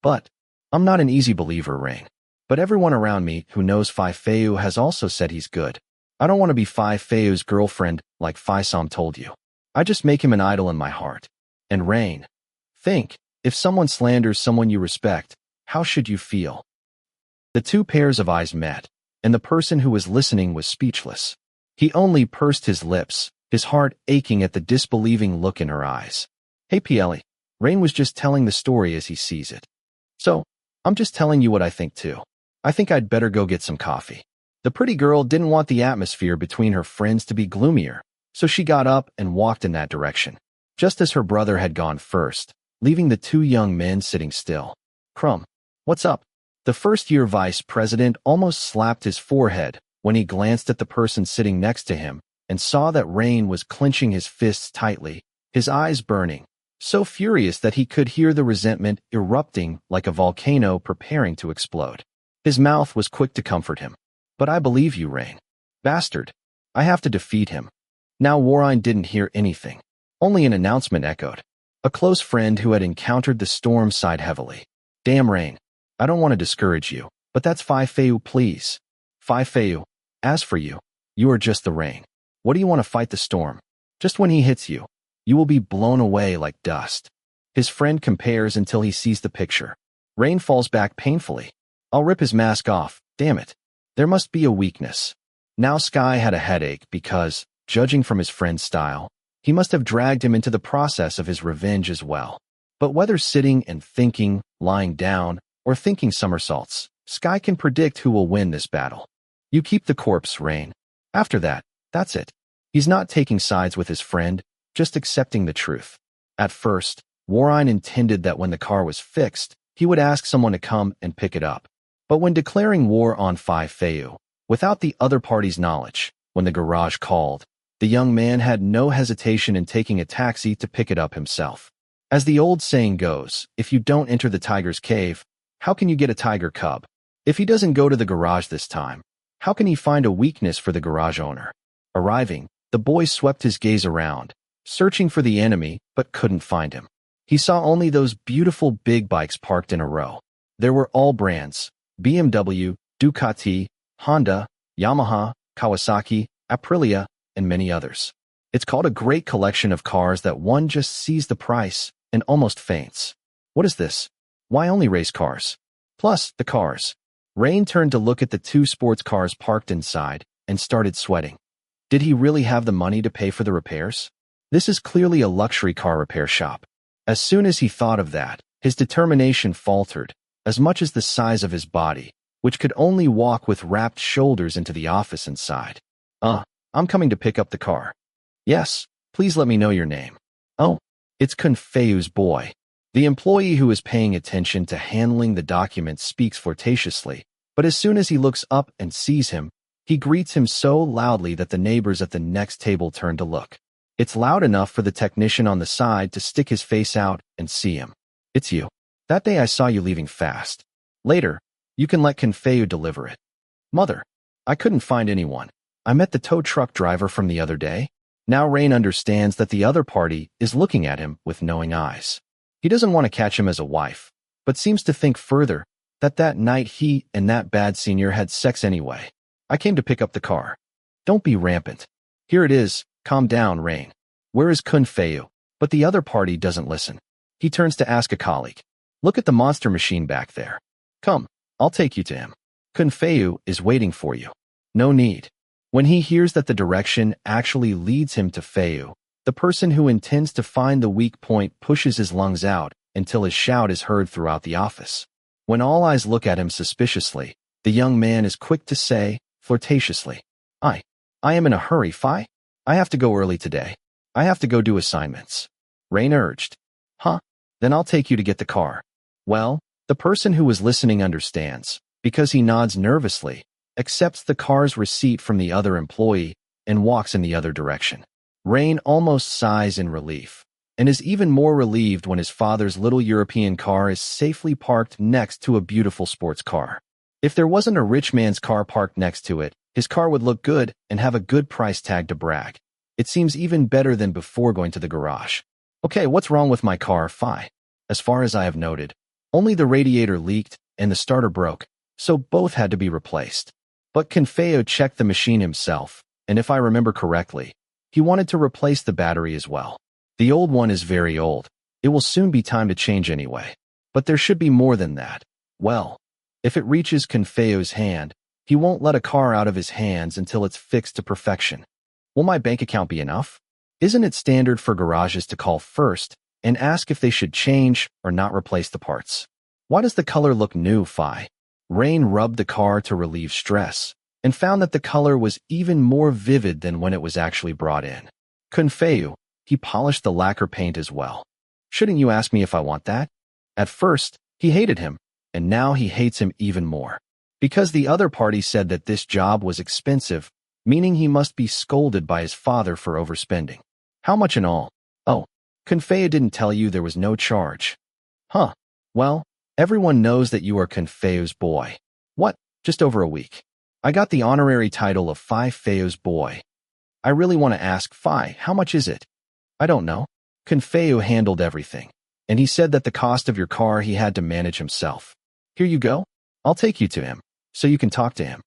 But, I'm not an easy believer, Rain. But everyone around me who knows Phayu has also said he's good. I don't want to be Phayu's girlfriend like Phayu told you. I just make him an idol in my heart. And Rain, think, if someone slanders someone you respect, how should you feel? The 2 pairs of eyes met, and the person who was listening was speechless. He only pursed his lips, his heart aching at the disbelieving look in her eyes. Hey Ple, Rain was just telling the story as he sees it. So, I'm just telling you what I think too. I think I'd better go get some coffee. The pretty girl didn't want the atmosphere between her friends to be gloomier, so she got up and walked in that direction, just as her brother had gone first, leaving the 2 young men sitting still. Crumb, what's up? The first-year vice president almost slapped his forehead when he glanced at the person sitting next to him and saw that Rain was clenching his fists tightly, his eyes burning, so furious that he could hear the resentment erupting like a volcano preparing to explode. His mouth was quick to comfort him. But I believe you, Rain. Bastard. I have to defeat him. Now Warine didn't hear anything. Only an announcement echoed. A close friend who had encountered the storm sighed heavily. Damn, Rain. I don't want to discourage you, but that's Phayu, please. Phayu, as for you, you are just the rain. What do you want to fight the storm? Just when he hits you, you will be blown away like dust. His friend compares until he sees the picture. Rain falls back painfully. I'll rip his mask off, damn it. There must be a weakness. Now Sky had a headache because, judging from his friend's style, he must have dragged him into the process of his revenge as well. But whether sitting and thinking, lying down, or thinking somersaults, Sky can predict who will win this battle. You keep the corpse, Rain. After that, that's it. He's not taking sides with his friend, just accepting the truth. At first, Warine intended that when the car was fixed, he would ask someone to come and pick it up. But when declaring war on Phayu, without the other party's knowledge, when the garage called, the young man had no hesitation in taking a taxi to pick it up himself. As the old saying goes, if you don't enter the tiger's cave, how can you get a tiger cub? If he doesn't go to the garage this time, how can he find a weakness for the garage owner? Arriving, the boy swept his gaze around, searching for the enemy, but couldn't find him. He saw only those beautiful big bikes parked in a row. There were all brands: BMW, Ducati, Honda, Yamaha, Kawasaki, Aprilia, and many others. It's called a great collection of cars that one just sees the price and almost faints. What is this? Why only race cars? Plus, the cars. Rain turned to look at the 2 sports cars parked inside and started sweating. Did he really have the money to pay for the repairs? This is clearly a luxury car repair shop. As soon as he thought of that, his determination faltered, as much as the size of his body, which could only walk with wrapped shoulders into the office inside. I'm coming to pick up the car. Yes, please let me know your name. Oh, it's Phayu's boy. The employee who is paying attention to handling the documents speaks flirtatiously, but as soon as he looks up and sees him, he greets him so loudly that the neighbors at the next table turn to look. It's loud enough for the technician on the side to stick his face out and see him. It's you. That day I saw you leaving fast. Later, you can let Phayu deliver it. Mother, I couldn't find anyone. I met the tow truck driver from the other day. Now Rain understands that the other party is looking at him with knowing eyes. He doesn't want to catch him as a wife, but seems to think further that night he and that bad senior had sex anyway. I came to pick up the car. Don't be rampant. Here it is. Calm down, Rain. Where is Phayu? But the other party doesn't listen. He turns to ask a colleague. Look at the monster machine back there. Come, I'll take you to him. Phayu is waiting for you. No need. When he hears that the direction actually leads him to Phayu, the person who intends to find the weak point pushes his lungs out until his shout is heard throughout the office. When all eyes look at him suspiciously, the young man is quick to say, flirtatiously, I am in a hurry, Phi. I have to go early today. I have to go do assignments. Rain urged. Huh? Then I'll take you to get the car. Well, the person who was listening understands, because he nods nervously, accepts the car's receipt from the other employee, and walks in the other direction. Rain almost sighs in relief, and is even more relieved when his father's little European car is safely parked next to a beautiful sports car. If there wasn't a rich man's car parked next to it, his car would look good and have a good price tag to brag. It seems even better than before going to the garage. Okay, what's wrong with my car, Phi? As far as I have noted, only the radiator leaked and the starter broke, so both had to be replaced. But Phayu checked the machine himself, and if I remember correctly, he wanted to replace the battery as well. The old one is very old. It will soon be time to change anyway. But there should be more than that. Well, if it reaches Phayu's hand, he won't let a car out of his hands until it's fixed to perfection. Will my bank account be enough? Isn't it standard for garages to call first and ask if they should change or not replace the parts? Why does the color look new, Phi? Rain rubbed the car to relieve stress and found that the color was even more vivid than when it was actually brought in. Phayu, he polished the lacquer paint as well. Shouldn't you ask me if I want that? At first, he hated him, and now he hates him even more. Because the other party said that this job was expensive, meaning he must be scolded by his father for overspending. How much in all? Oh, Phayu didn't tell you there was no charge. Huh. Well, everyone knows that you are Phayu's boy. What? Just over a week. I got the honorary title of Phayu's boy. I really want to ask Phi, how much is it? I don't know. Phayu handled everything, and he said that the cost of your car he had to manage himself. Here you go. I'll take you to him, so you can talk to him.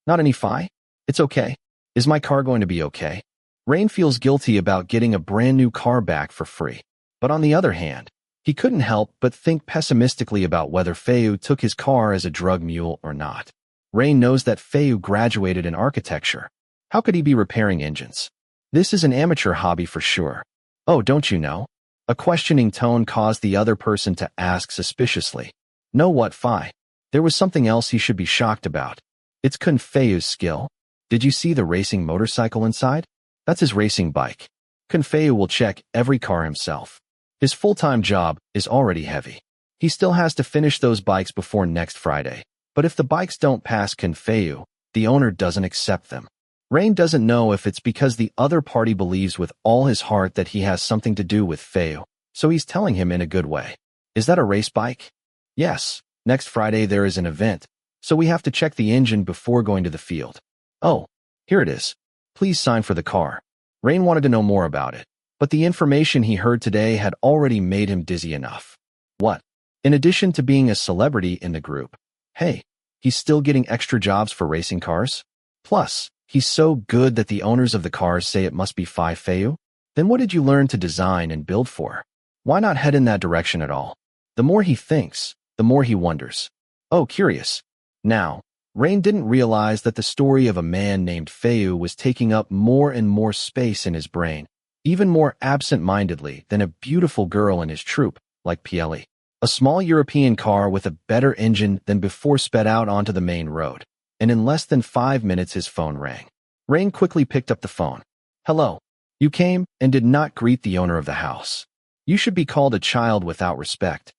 Not any Phi? It's okay. Is my car going to be okay? Rain feels guilty about getting a brand new car back for free. But on the other hand, he couldn't help but think pessimistically about whether Phayu took his car as a drug mule or not. Rain knows that Phayu graduated in architecture. How could he be repairing engines? This is an amateur hobby for sure. Oh, don't you know? A questioning tone caused the other person to ask suspiciously. Know what, Phi? There was something else he should be shocked about. It's Phayu's skill. Did you see the racing motorcycle inside? That's his racing bike. Phayu will check every car himself. His full-time job is already heavy. He still has to finish those bikes before next Friday. But if the bikes don't pass Phayu, the owner doesn't accept them. Rain doesn't know if it's because the other party believes with all his heart that he has something to do with Phayu, so he's telling him in a good way. Is that a race bike? Yes, next Friday there is an event, so we have to check the engine before going to the field. Oh, here it is. Please sign for the car. Rain wanted to know more about it, but the information he heard today had already made him dizzy enough. What? In addition to being a celebrity in the group, hey, he's still getting extra jobs for racing cars? Plus, he's so good that the owners of the cars say it must be Phayu? Then what did you learn to design and build for? Why not head in that direction at all? The more he thinks, the more he wonders. Oh, curious. Now, Rain didn't realize that the story of a man named Phayu was taking up more and more space in his brain, even more absent-mindedly than a beautiful girl in his troupe, like Pieli. A small European car with a better engine than before sped out onto the main road, and in less than 5 minutes his phone rang. Rain quickly picked up the phone. Hello. You came and did not greet the owner of the house. You should be called a child without respect.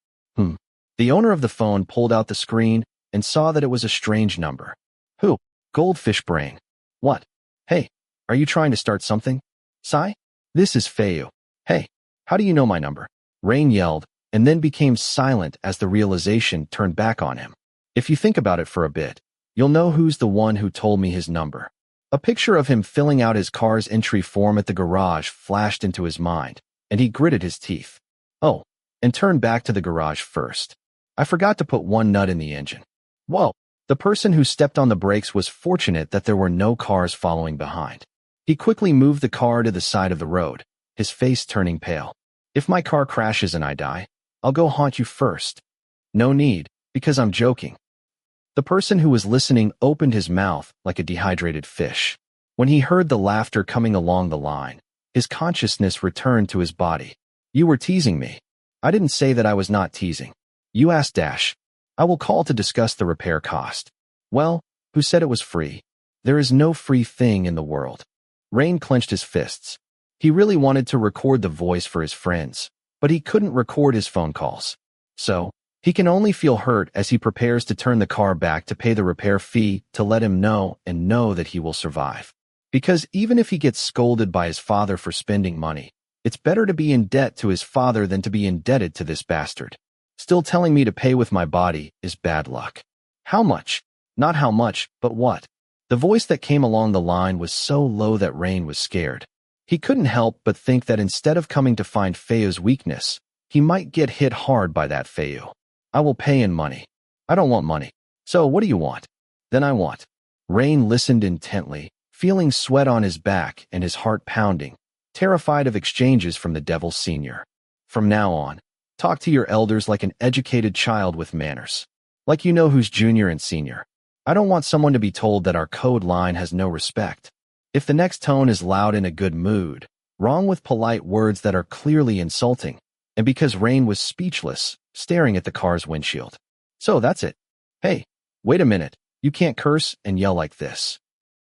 The owner of the phone pulled out the screen and saw that it was a strange number. Who? Goldfish brain. What? Hey, are you trying to start something? Sai? This is Phayu. Hey, how do you know my number? Rain yelled, and then became silent as the realization turned back on him. If you think about it for a bit, you'll know who's the one who told me his number. A picture of him filling out his car's entry form at the garage flashed into his mind, and he gritted his teeth. Oh, and turned back to the garage first. I forgot to put one nut in the engine. Whoa, the person who stepped on the brakes was fortunate that there were no cars following behind. He quickly moved the car to the side of the road, his face turning pale. If my car crashes and I die, I'll go haunt you first. No need, because I'm joking. The person who was listening opened his mouth like a dehydrated fish. When he heard the laughter coming along the line, his consciousness returned to his body. You were teasing me. I didn't say that I was not teasing. You asked Dash. I will call to discuss the repair cost. Well, who said it was free? There is no free thing in the world. Rain clenched his fists. He really wanted to record the voice for his friends, but he couldn't record his phone calls. So, he can only feel hurt as he prepares to turn the car back to pay the repair fee to let him know and know that he will survive. Because even if he gets scolded by his father for spending money, it's better to be in debt to his father than to be indebted to this bastard. Still telling me to pay with my body is bad luck. How much? Not how much, but what? The voice that came along the line was so low that Rain was scared. He couldn't help but think that instead of coming to find Phayu's weakness, he might get hit hard by that Phayu. I will pay in money. I don't want money. So what do you want? Then I want. Rain listened intently, feeling sweat on his back and his heart pounding, terrified of exchanges from the Devil's Senior. From now on, talk to your elders like an educated child with manners. Like you know who's junior and senior. I don't want someone to be told that our code line has no respect. If the next tone is loud in a good mood, wrong with polite words that are clearly insulting, and because Rain was speechless, staring at the car's windshield. So that's it. Hey, wait a minute, you can't curse and yell like this.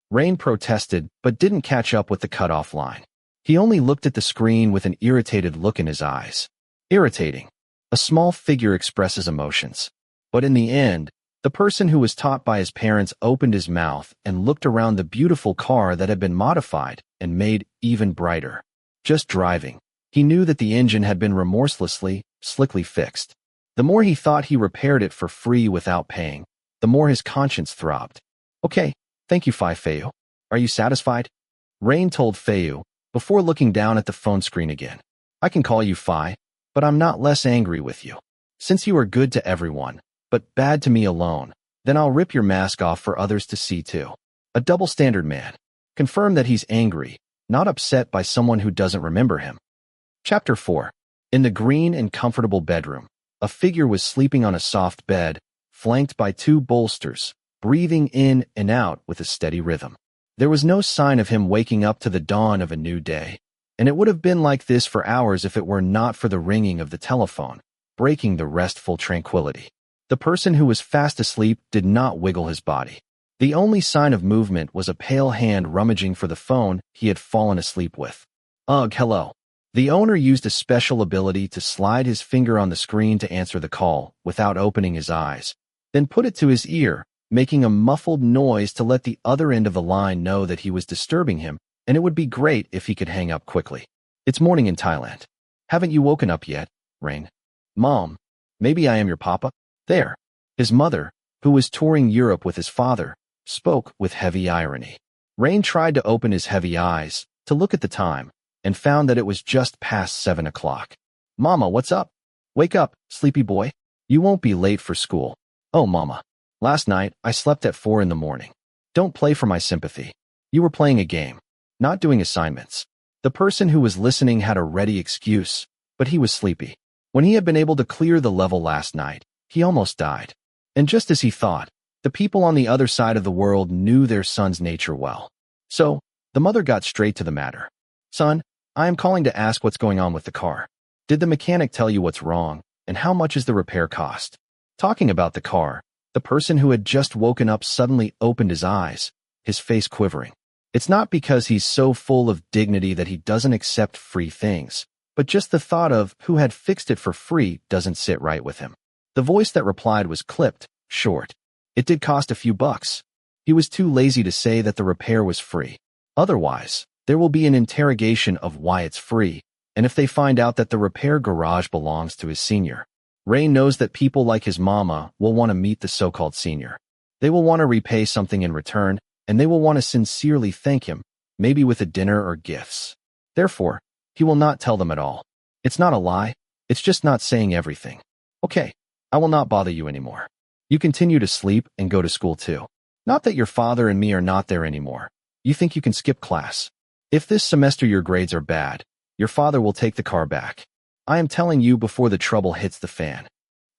Rain protested, but didn't catch up with the cutoff line. He only looked at the screen with an irritated look in his eyes. Irritating. A small figure expresses emotions. But in the end, the person who was taught by his parents opened his mouth and looked around the beautiful car that had been modified and made even brighter. Just driving, he knew that the engine had been remorselessly, slickly fixed. The more he thought he repaired it for free without paying, the more his conscience throbbed. Okay, thank you, Phayu. Are you satisfied? Rain told Phayu, before looking down at the phone screen again. I can call you Phi, but I'm not less angry with you. Since you are good to everyone, but bad to me alone, then I'll rip your mask off for others to see too. A double standard man. Confirm that he's angry, not upset by someone who doesn't remember him. Chapter 4. In the green and comfortable bedroom, a figure was sleeping on a soft bed, flanked by two bolsters, breathing in and out with a steady rhythm. There was no sign of him waking up to the dawn of a new day, and it would have been like this for hours if it were not for the ringing of the telephone, breaking the restful tranquility. The person who was fast asleep did not wiggle his body. The only sign of movement was a pale hand rummaging for the phone he had fallen asleep with. Ugh, hello. The owner used a special ability to slide his finger on the screen to answer the call without opening his eyes, then put it to his ear, making a muffled noise to let the other end of the line know that he was disturbing him, and it would be great if he could hang up quickly. It's morning in Thailand. Haven't you woken up yet, Rain? Mom, maybe I am your papa? There. His mother, who was touring Europe with his father, spoke with heavy irony. Rain tried to open his heavy eyes, to look at the time, and found that it was just past 7 o'clock. Mama, what's up? Wake up, sleepy boy. You won't be late for school. Oh, Mama. Last night, I slept at 4 in the morning. Don't play for my sympathy. You were playing a game, not doing assignments. The person who was listening had a ready excuse, but he was sleepy. When he had been able to clear the level last night, he almost died. And just as he thought, the people on the other side of the world knew their son's nature well. So, the mother got straight to the matter. Son, I am calling to ask what's going on with the car. Did the mechanic tell you what's wrong, and how much is the repair cost? Talking about the car, the person who had just woken up suddenly opened his eyes, his face quivering. It's not because he's so full of dignity that he doesn't accept free things, but just the thought of who had fixed it for free doesn't sit right with him. The voice that replied was clipped, short. It did cost a few bucks. He was too lazy to say that the repair was free. Otherwise, There will be an interrogation of why it's free, and if they find out that the repair garage belongs to his senior. Rain knows that people like his mama will want to meet the so-called senior. They will want to repay something in return, and they will want to sincerely thank him, maybe with a dinner or gifts. Therefore, he will not tell them at all. It's not a lie, it's just not saying everything. Okay, I will not bother you anymore. You continue to sleep and go to school too. Not that your father and me are not there anymore. You think you can skip class. If this semester your grades are bad, your father will take the car back. I am telling you before the trouble hits the fan.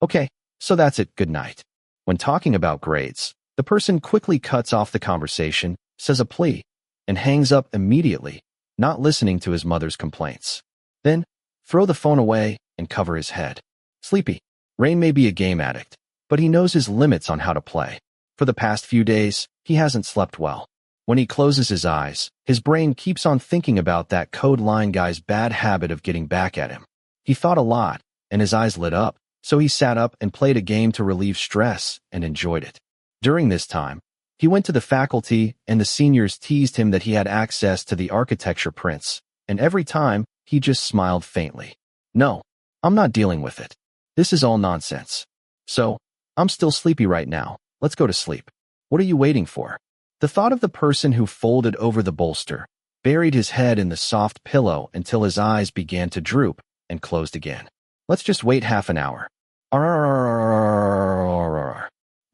Okay, so that's it, good night. When talking about grades, the person quickly cuts off the conversation, says a plea, and hangs up immediately, not listening to his mother's complaints. Then, throw the phone away and cover his head. Sleepy. Rain may be a game addict, but he knows his limits on how to play. For the past few days, he hasn't slept well. When he closes his eyes, his brain keeps on thinking about that code line guy's bad habit of getting back at him. He thought a lot, and his eyes lit up, so he sat up and played a game to relieve stress and enjoyed it. During this time, he went to the faculty and the seniors teased him that he had access to the architecture prints, and every time, he just smiled faintly. No, I'm not dealing with it. This is all nonsense. So, I'm still sleepy right now. Let's go to sleep. What are you waiting for? The thought of the person who folded over the bolster, buried his head in the soft pillow until his eyes began to droop and closed again. Let's just wait half an hour.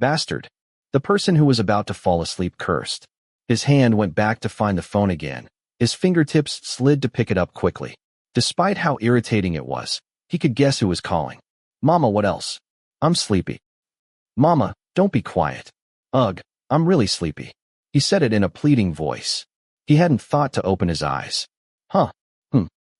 Bastard. The person who was about to fall asleep cursed. His hand went back to find the phone again. His fingertips slid to pick it up quickly. Despite how irritating it was, he could guess who was calling. Mama, what else? I'm sleepy. Mama, don't be quiet. Ugh, I'm really sleepy. He said it in a pleading voice. He hadn't thought to open his eyes.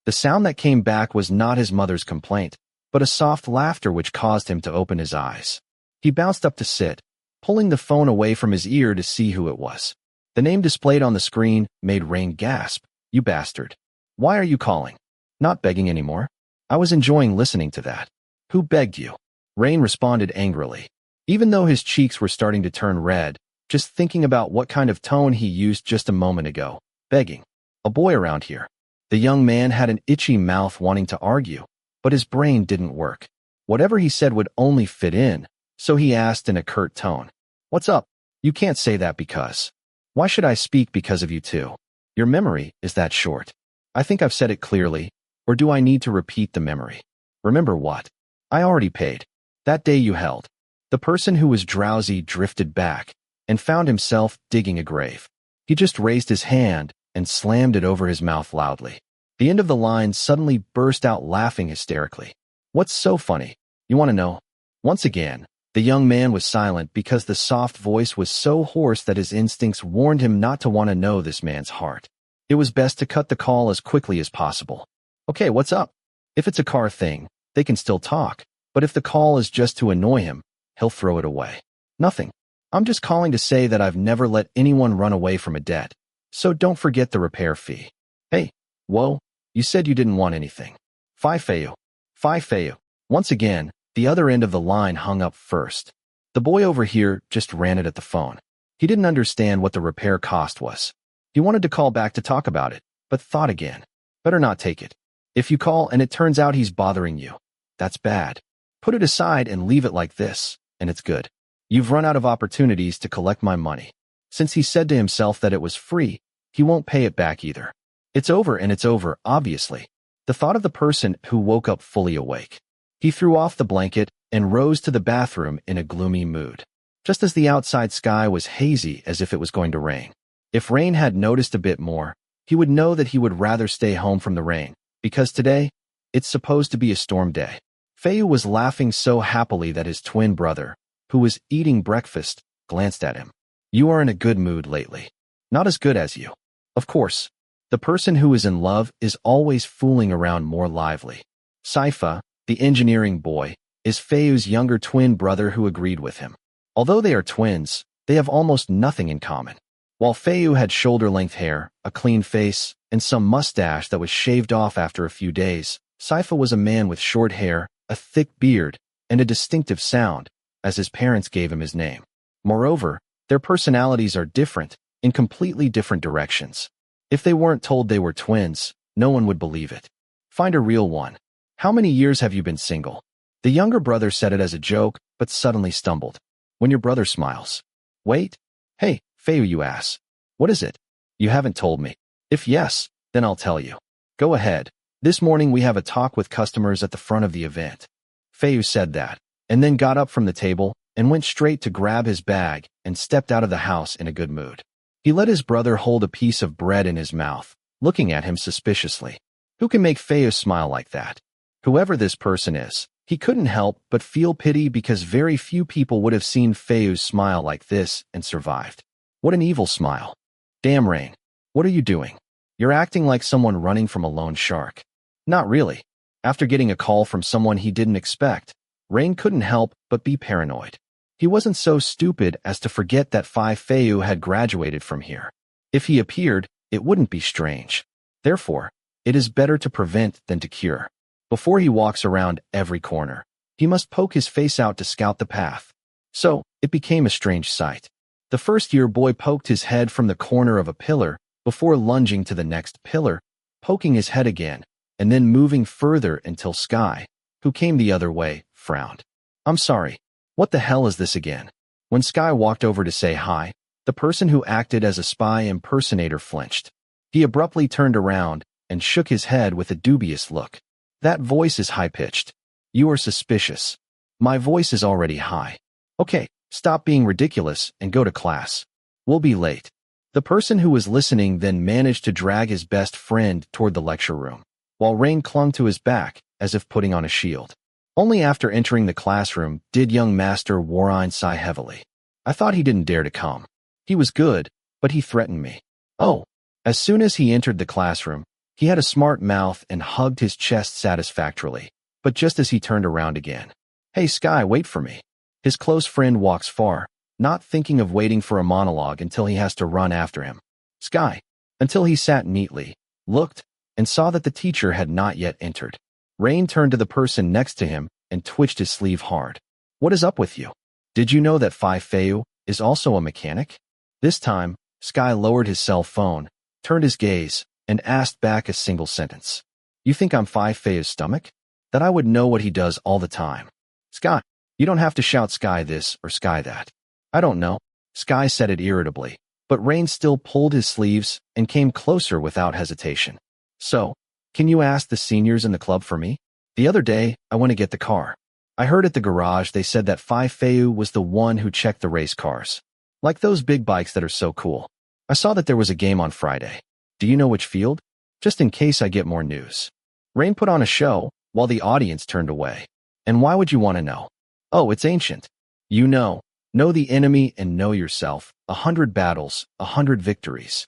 The sound that came back was not his mother's complaint, but a soft laughter which caused him to open his eyes. He bounced up to sit, pulling the phone away from his ear to see who it was. The name displayed on the screen made Rain gasp. You bastard. Why are you calling? Not begging anymore. I was enjoying listening to that. Who begged you? Rain responded angrily. Even though his cheeks were starting to turn red, just thinking about what kind of tone he used just a moment ago. Begging. A boy around here. The young man had an itchy mouth wanting to argue, but his brain didn't work. Whatever he said would only fit in, so he asked in a curt tone. What's up? You can't say that because. Why should I speak because of you too? Your memory is that short. I think I've said it clearly, or do I need to repeat the memory? Remember what? I already paid. That day you held. The person who was drowsy drifted back and found himself digging a grave. He just raised his hand and slammed it over his mouth loudly. The end of the line suddenly burst out laughing hysterically. What's so funny? You want to know? Once again, the young man was silent because the soft voice was so hoarse that his instincts warned him not to want to know this man's heart. It was best to cut the call as quickly as possible. Okay, what's up? If it's a car thing, they can still talk, but if the call is just to annoy him, he'll throw it away. Nothing. I'm just calling to say that I've never let anyone run away from a debt, so don't forget the repair fee. Hey, whoa, you said you didn't want anything. Phayu. Phayu. Once again, the other end of the line hung up first. The boy over here just ran it at the phone. He didn't understand what the repair cost was. He wanted to call back to talk about it, but thought again. Better not take it. If you call and it turns out he's bothering you, that's bad. Put it aside and leave it like this, and it's good. You've run out of opportunities to collect my money. Since he said to himself that it was free, he won't pay it back either. It's over and it's over, obviously. The thought of the person who woke up fully awake. He threw off the blanket and rose to the bathroom in a gloomy mood. Just as the outside sky was hazy as if it was going to rain. If Rain had noticed a bit more, he would know that he would rather stay home from the rain, because today, it's supposed to be a storm day. Phayu was laughing so happily that his twin brother, who was eating breakfast, glanced at him. You are in a good mood lately. Not as good as you. Of course, the person who is in love is always fooling around more lively. Saifa, the engineering boy, is Phayu's younger twin brother who agreed with him. Although they are twins, they have almost nothing in common. While Phayu had shoulder-length hair, a clean face, and some mustache that was shaved off after a few days, Saifa was a man with short hair, a thick beard, and a distinctive sound, as his parents gave him his name. Moreover, their personalities are different, in completely different directions. If they weren't told they were twins, no one would believe it. Find a real one. How many years have you been single? The younger brother said it as a joke, but suddenly stumbled. When your brother smiles. Wait. Hey, Phayu, you ass. What is it? You haven't told me. If yes, then I'll tell you. Go ahead. This morning we have a talk with customers at the front of the event. Phayu said that, and then got up from the table and went straight to grab his bag and stepped out of the house in a good mood. He let his brother hold a piece of bread in his mouth, looking at him suspiciously. Who can make Phayu smile like that? Whoever this person is, he couldn't help but feel pity because very few people would have seen Phayu smile like this and survived. What an evil smile. Damn, Rain. What are you doing? You're acting like someone running from a lone shark. Not really. After getting a call from someone he didn't expect, Rain couldn't help but be paranoid. He wasn't so stupid as to forget that Phayu had graduated from here. If he appeared, it wouldn't be strange. Therefore, it is better to prevent than to cure. Before he walks around every corner, he must poke his face out to scout the path. So, it became a strange sight. The first-year boy poked his head from the corner of a pillar before lunging to the next pillar, poking his head again, and then moving further until Sky, who came the other way, frowned. I'm sorry. What the hell is this again? When Sky walked over to say hi, the person who acted as a spy impersonator flinched. He abruptly turned around and shook his head with a dubious look. That voice is high-pitched. You are suspicious. My voice is already high. Okay, stop being ridiculous and go to class. We'll be late. The person who was listening then managed to drag his best friend toward the lecture room, while Rain clung to his back as if putting on a shield. Only after entering the classroom did young Master Warine sigh heavily. I thought he didn't dare to come. He was good, but he threatened me. Oh. As soon as he entered the classroom, he had a smart mouth and hugged his chest satisfactorily, but just as he turned around again. Hey Sky, wait for me. His close friend walks far, not thinking of waiting for a monologue until he has to run after him. Sky, until he sat neatly, looked, and saw that the teacher had not yet entered. Rain turned to the person next to him and twitched his sleeve hard. What is up with you? Did you know that Phayu is also a mechanic? This time, Sky lowered his cell phone, turned his gaze, and asked back a single sentence. You think I'm Phayu's stomach? That I would know what he does all the time. Sky, you don't have to shout Sky this or Sky that. I don't know. Sky said it irritably, but Rain still pulled his sleeves and came closer without hesitation. So, can you ask the seniors in the club for me? The other day, I went to get the car. I heard at the garage they said that Phayu was the one who checked the race cars. Like those big bikes that are so cool. I saw that there was a game on Friday. Do you know which field? Just in case I get more news. Rain put on a show, while the audience turned away. And why would you want to know? Oh, it's ancient. You know the enemy and know yourself, 100 battles, 100 victories.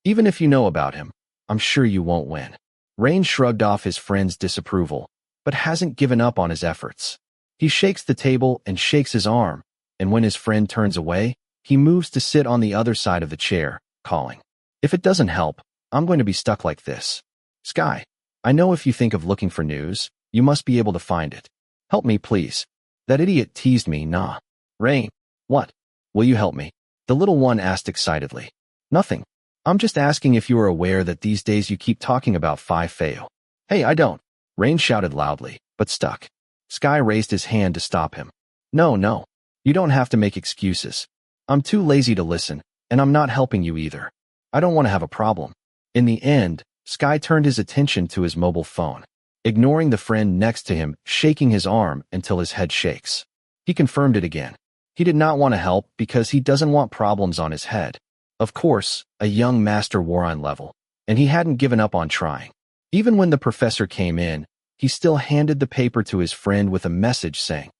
Even if you know about him, I'm sure you won't win. Rain shrugged off his friend's disapproval, but hasn't given up on his efforts. He shakes the table and shakes his arm, and when his friend turns away, he moves to sit on the other side of the chair, calling. If it doesn't help, I'm going to be stuck like this. Sky, I know if you think of looking for news, you must be able to find it. Help me, please. That idiot teased me, nah. Rain, what? Will you help me? The little one asked excitedly. Nothing. I'm just asking if you are aware that these days you keep talking about Phayu. Hey, I don't. Rain shouted loudly, but stuck. Sky raised his hand to stop him. No. You don't have to make excuses. I'm too lazy to listen, and I'm not helping you either. I don't want to have a problem. In the end, Sky turned his attention to his mobile phone, ignoring the friend next to him, shaking his arm until his head shakes. He confirmed it again. He did not want to help because he doesn't want problems on his head. Of course, a young Master Warine level, and he hadn't given up on trying. Even when the professor came in, he still handed the paper to his friend with a message saying,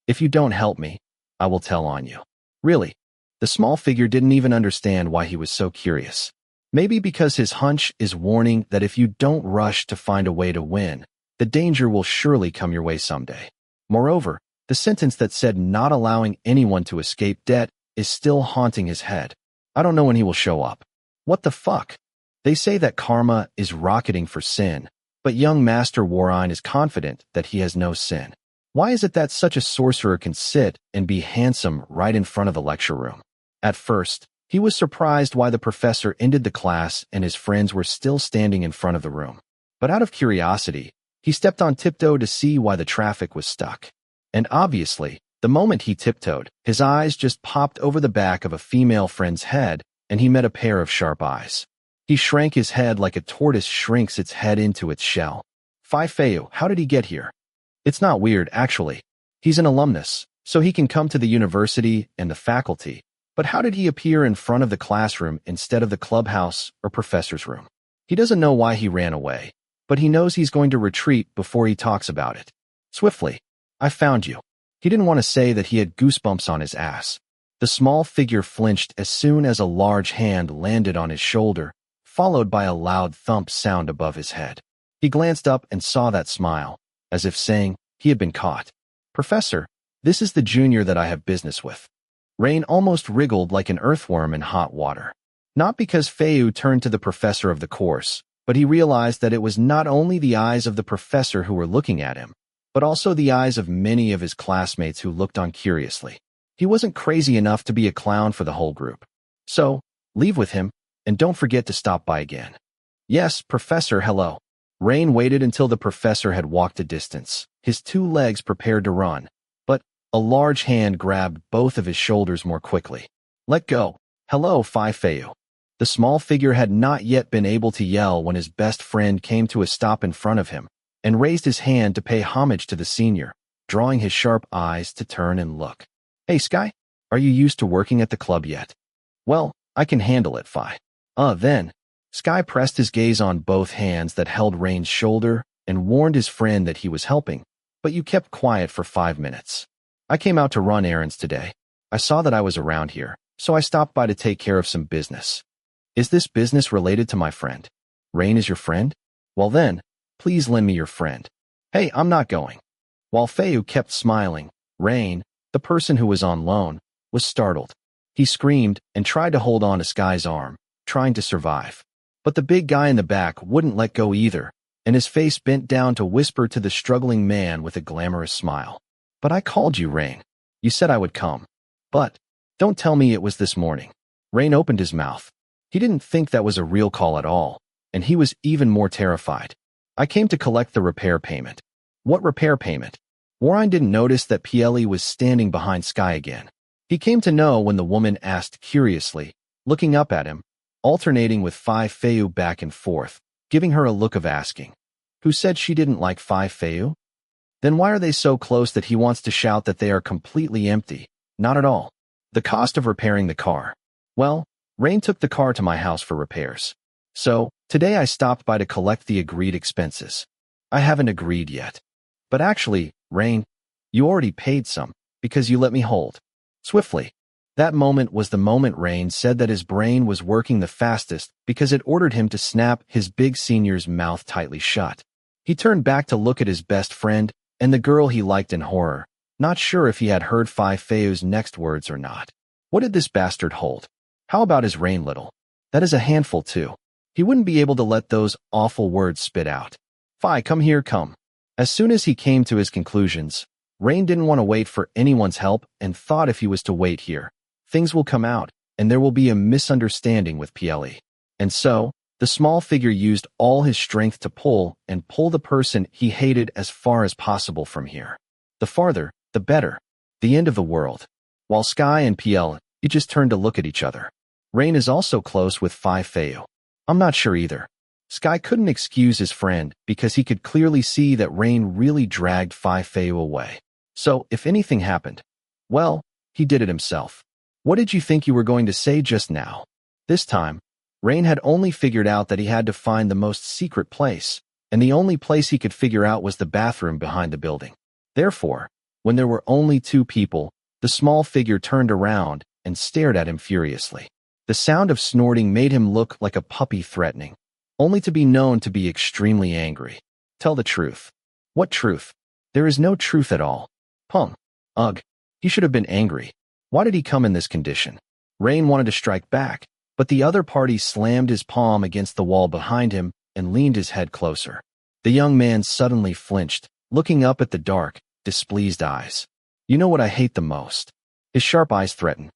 If you don't help me, I will tell on you. Really, the small figure didn't even understand why he was so curious. Maybe because his hunch is warning that if you don't rush to find a way to win, the danger will surely come your way someday. Moreover, the sentence that said not allowing anyone to escape debt is still haunting his head. I don't know when he will show up. What the fuck? They say that karma is rocketing for sin, but young Master Warine is confident that he has no sin. Why is it that such a sorcerer can sit and be handsome right in front of the lecture room? At first, He was surprised why the professor ended the class and his friends were still standing in front of the room. But out of curiosity, he stepped on tiptoe to see why the traffic was stuck. And obviously, the moment he tiptoed, his eyes just popped over the back of a female friend's head, and he met a pair of sharp eyes. He shrank his head like a tortoise shrinks its head into its shell. Phayu, how did he get here? It's not weird, actually. He's an alumnus, so he can come to the university and the faculty. But how did he appear in front of the classroom instead of the clubhouse or professor's room? He doesn't know why he ran away, but he knows he's going to retreat before he talks about it. Swiftly, I found you. He didn't want to say that he had goosebumps on his ass. The small figure flinched as soon as a large hand landed on his shoulder, followed by a loud thump sound above his head. He glanced up and saw that smile, as if saying he had been caught. Professor, this is the junior that I have business with. Rain almost wriggled like an earthworm in hot water. Not because Phayu turned to the professor of the course, but he realized that it was not only the eyes of the professor who were looking at him, but also the eyes of many of his classmates who looked on curiously. He wasn't crazy enough to be a clown for the whole group. So, leave with him, and don't forget to stop by again. Yes, Professor, hello. Rain waited until the professor had walked a distance, his two legs prepared to run, but a large hand grabbed both of his shoulders more quickly. Let go. Hello, Phayu. The small figure had not yet been able to yell when his best friend came to a stop in front of him and raised his hand to pay homage to the senior, drawing his sharp eyes to turn and look. Hey, Sky, are you used to working at the club yet? Well, I can handle it, Phi. Then. Sky pressed his gaze on both hands that held Rain's shoulder and warned his friend that he was helping, but you kept quiet for 5 minutes. I came out to run errands today. I saw that I was around here, so I stopped by to take care of some business. Is this business related to my friend? Rain is your friend? Well then, please lend me your friend. Hey, I'm not going. While Phayu kept smiling, Rain, the person who was on loan, was startled. He screamed and tried to hold on to Sky's arm, trying to survive. But the big guy in the back wouldn't let go either, and his face bent down to whisper to the struggling man with a glamorous smile. But I called you, Rain. You said I would come. But don't tell me it was this morning. Rain opened his mouth. He didn't think that was a real call at all, and he was even more terrified. I came to collect the repair payment. What repair payment? Warren didn't notice that Pieli was standing behind Sky again. He came to know when the woman asked curiously, looking up at him, alternating with Phayu back and forth, giving her a look of asking. Who said she didn't like Phayu? Then why are they so close that he wants to shout that they are completely empty? Not at all. The cost of repairing the car. Well, Rain took the car to my house for repairs. So, today I stopped by to collect the agreed expenses. I haven't agreed yet. But actually, Rain, you already paid some, because you let me hold. Swiftly. That moment was the moment Rain said that his brain was working the fastest because it ordered him to snap his big senior's mouth tightly shut. He turned back to look at his best friend and the girl he liked in horror, not sure if he had heard Phayu's next words or not. What did this bastard hold? How about his Rain little? That is a handful too. He wouldn't be able to let those awful words spit out. Phi, come here, come. As soon as he came to his conclusions, Rain didn't want to wait for anyone's help and thought if he was to wait here, things will come out, and there will be a misunderstanding with Pieli. And so, the small figure used all his strength to pull the person he hated as far as possible from here. The farther, the better. The end of the world. While Sky and Pieli just turned to look at each other. Rain is also close with Phayu. I'm not sure either. Sky couldn't excuse his friend because he could clearly see that Rain really dragged Phayu away. So, if anything happened, well, he did it himself. What did you think you were going to say just now? This time, Rain had only figured out that he had to find the most secret place, and the only place he could figure out was the bathroom behind the building. Therefore, when there were only 2 people, the small figure turned around and stared at him furiously. The sound of snorting made him look like a puppy threatening, only to be known to be extremely angry. Tell the truth. What truth? There is no truth at all. Pung. Ugh. He should have been angry. Why did he come in this condition? Rain wanted to strike back, but the other party slammed his palm against the wall behind him and leaned his head closer. The young man suddenly flinched, looking up at the dark, displeased eyes. You know what I hate the most? His sharp eyes threaten.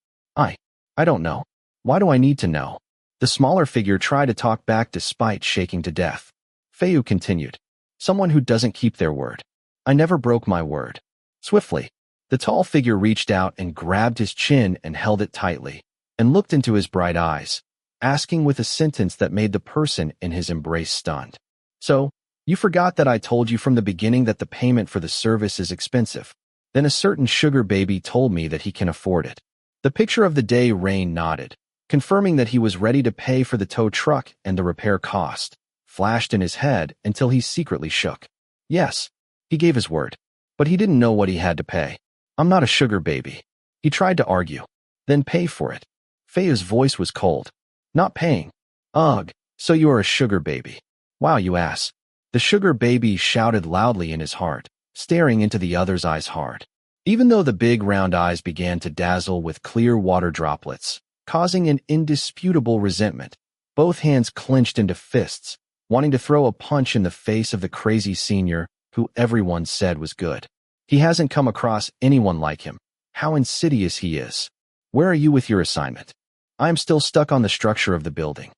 I don't know. Why do I need to know? The smaller figure tried to talk back despite shaking to death. Phayu continued. Someone who doesn't keep their word. I never broke my word. Swiftly, the tall figure reached out and grabbed his chin and held it tightly, and looked into his bright eyes, asking with a sentence that made the person in his embrace stunned. So, you forgot that I told you from the beginning that the payment for the service is expensive. Then a certain sugar baby told me that he can afford it. The picture of the day Rain nodded, confirming that he was ready to pay for the tow truck and the repair cost, flashed in his head until he secretly shook. Yes, he gave his word, but he didn't know what he had to pay. I'm not a sugar baby. He tried to argue. Then pay for it. Phayu's voice was cold. Not paying. Ugh, so you are a sugar baby. Wow, you ass. The sugar baby shouted loudly in his heart, staring into the other's eyes hard. Even though the big round eyes began to dazzle with clear water droplets, causing an indisputable resentment, both hands clenched into fists, wanting to throw a punch in the face of the crazy senior who everyone said was good. He hasn't come across anyone like him. How insidious he is. Where are you with your assignment? I am still stuck on the structure of the building.